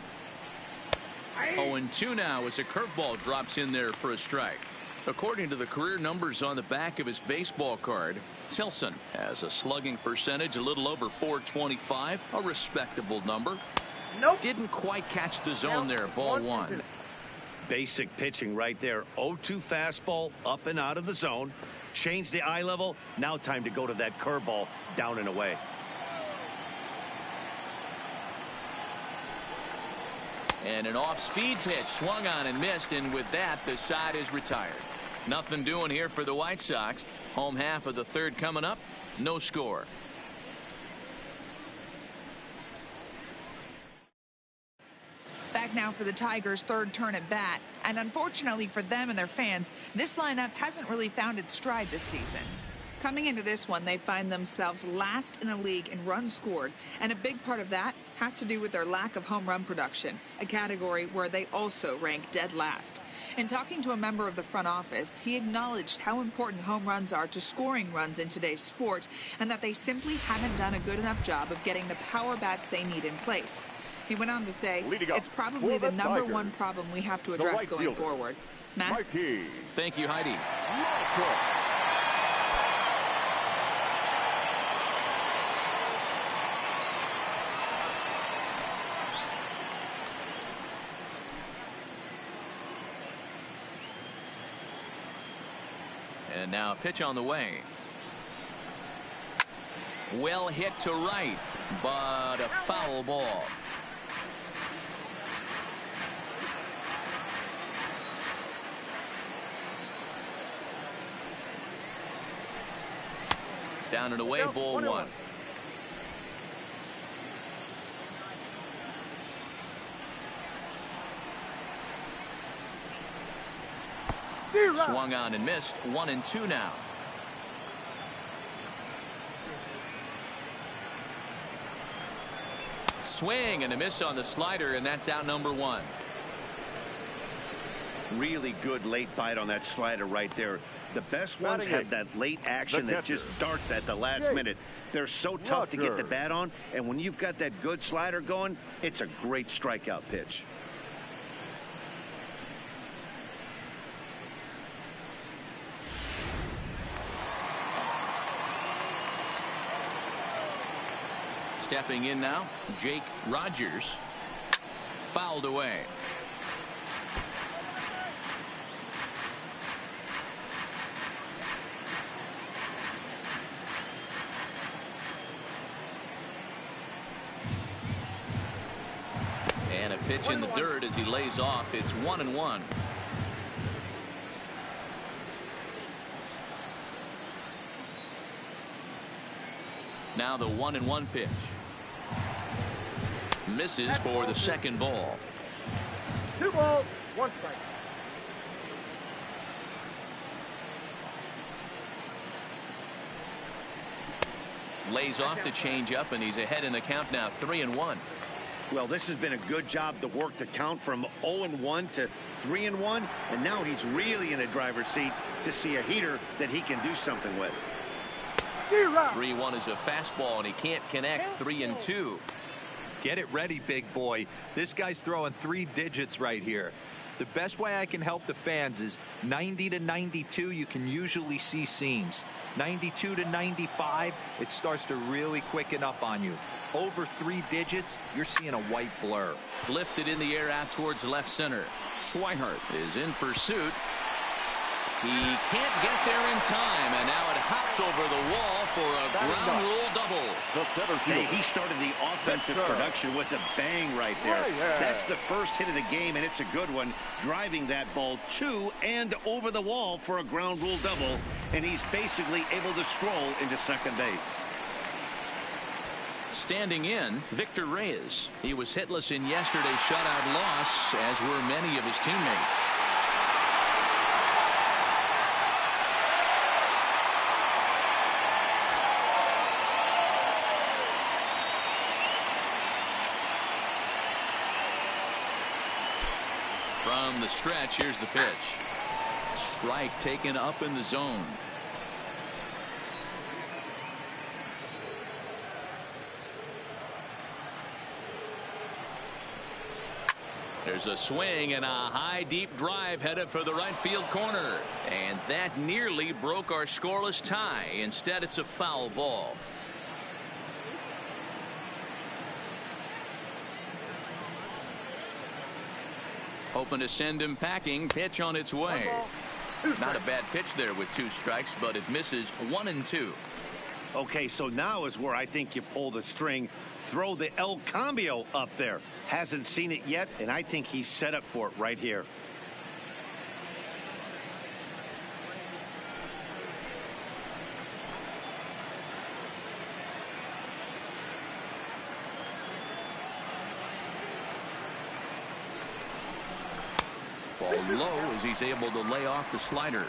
0-2 now as a curveball drops in there for a strike. According to the career numbers on the back of his baseball card, Tilson has a slugging percentage a little over .425, a respectable number. Nope. Didn't quite catch the zone there. Ball 1. Basic pitching right there. 0-2 fastball up and out of the zone. Change the eye level. Now time to go to that curveball down and away. And an off-speed pitch swung on and missed, and with that the side is retired. Nothing doing here for the White Sox. Home half of the third coming up. No score. Back now for the Tigers' third turn at bat, and unfortunately for them and their fans, this lineup hasn't really found its stride this season. Coming into this one, they find themselves last in the league in runs scored, and a big part of that has to do with their lack of home run production, a category where they also rank dead last. In talking to a member of the front office, he acknowledged how important home runs are to scoring runs in today's sport, and that they simply haven't done a good enough job of getting the power bats they need in place. He went on to say, it's probably the #1 problem we have to address going forward. Matt? Thank you, Heidi. And now a pitch on the way. Well hit to right, but a foul ball. Down and away, ball one. Swung on and missed. 1-2 now. Swing and a miss on the slider, and that's out number one. Really good late bite on that slider right there. The best ones have that late action that just darts at the last minute. They're so tough to get the bat on, and when you've got that good slider going, it's a great strikeout pitch. Stepping in now, Jake Rogers. Fouled away. And a pitch in the dirt as he lays off. It's 1-1. Now the 1-1 pitch. Misses for the second ball. 2 balls, 1 strike. Lays off the changeup, and he's ahead in the count now, 3-1. Well, this has been a good job to work the count from 0-1 to 3-1, and now he's really in the driver's seat to see a heater that he can do something with. 3-1 is a fastball, and he can't connect. 3-2. Get it ready, big boy. This guy's throwing 3 digits right here. The best way I can help the fans is 90 to 92, you can usually see seams. 92 to 95, it starts to really quicken up on you. Over 3 digits, you're seeing a white blur. Lifted in the air out towards left center. Schweinhart is in pursuit. He can't get there in time, and now it hops over the wall for a ground rule double. Hey, he started the offensive production with a bang right there. That's the first hit of the game, and it's a good one, driving that ball to and over the wall for a ground rule double, and he's basically able to stroll into second base. Standing in, Victor Reyes. He was hitless in yesterday's shutout loss, as were many of his teammates. From the stretch, here's the pitch. Strike taken up in the zone. There's a swing and a high deep drive headed for the right field corner, and that nearly broke our scoreless tie. Instead, it's a foul ball. Hoping to send him packing. Pitch on its way. Not a bad pitch there with 2 strikes, but it misses. 1-2. Okay, so now is where I think you pull the string. Throw the El Cambio up there. Hasn't seen it yet, and I think he's set up for it right here. Ball low as he's able to lay off the slider.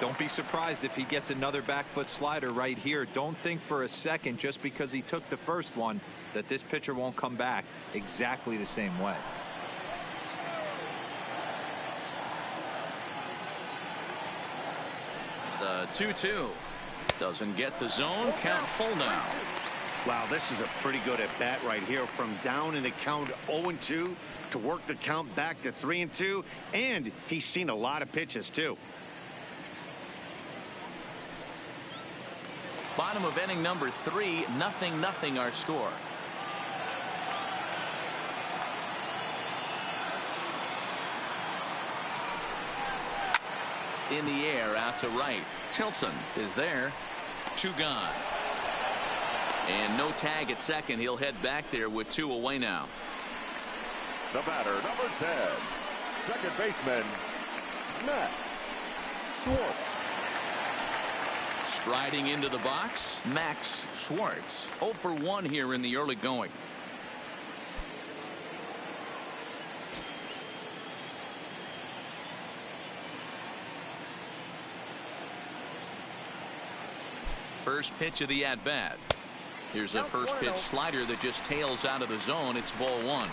Don't be surprised if he gets another back foot slider right here. Don't think for a second, just because he took the first one, that this pitcher won't come back exactly the same way. The 2-2 doesn't get the zone. Count full now. Wow, this is a pretty good at bat right here, from down in the count 0-2 to work the count back to 3-2, and he's seen a lot of pitches too. Bottom of inning number 3, 0-0 our score. in the air out to right. Tilson is there. 2 gone. And no tag at second. He'll head back there with 2 away now. The batter, number 10, second baseman, Max Schwartz. Striding into the box, Max Schwartz. 0 for 1 here in the early going. First pitch of the at-bat. Here's a first pitch slider that just tails out of the zone. It's ball 1.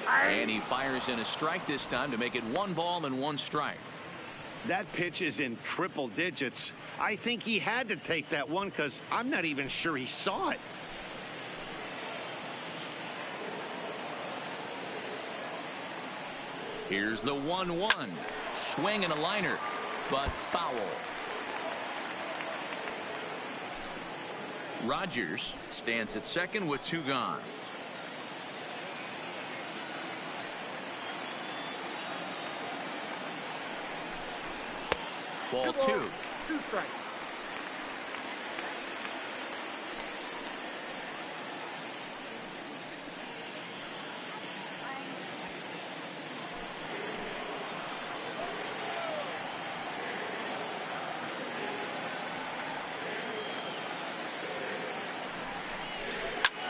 And he fires in a strike this time to make it 1 ball and 1 strike. That pitch is in triple digits. I think he had to take that one because I'm not even sure he saw it. Here's the 1-1. Swing and a liner, but foul. Rogers stands at second with 2 gone. Ball 2. 2 strikes.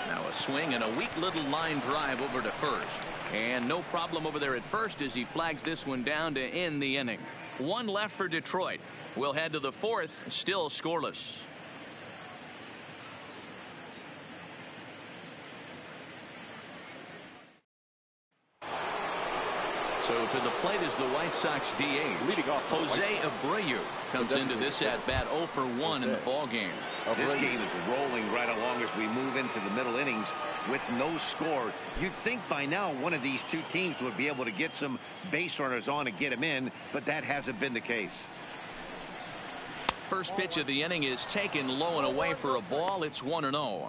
Now a swing and a weak little line drive over to first. And no problem over there at first as he flags this one down to end the inning. 1 left for Detroit. We'll head to the 4th, still scoreless. So to the plate is the White Sox DH. Leading off Jose Abreu comes into this at-bat 0 for 1 in the ball game. This game is rolling right along as we move into the middle innings with no score. You'd think by now one of these 2 teams would be able to get some base runners on and get them in, but that hasn't been the case. First pitch of the inning is taken low and away for a ball. It's 1-0.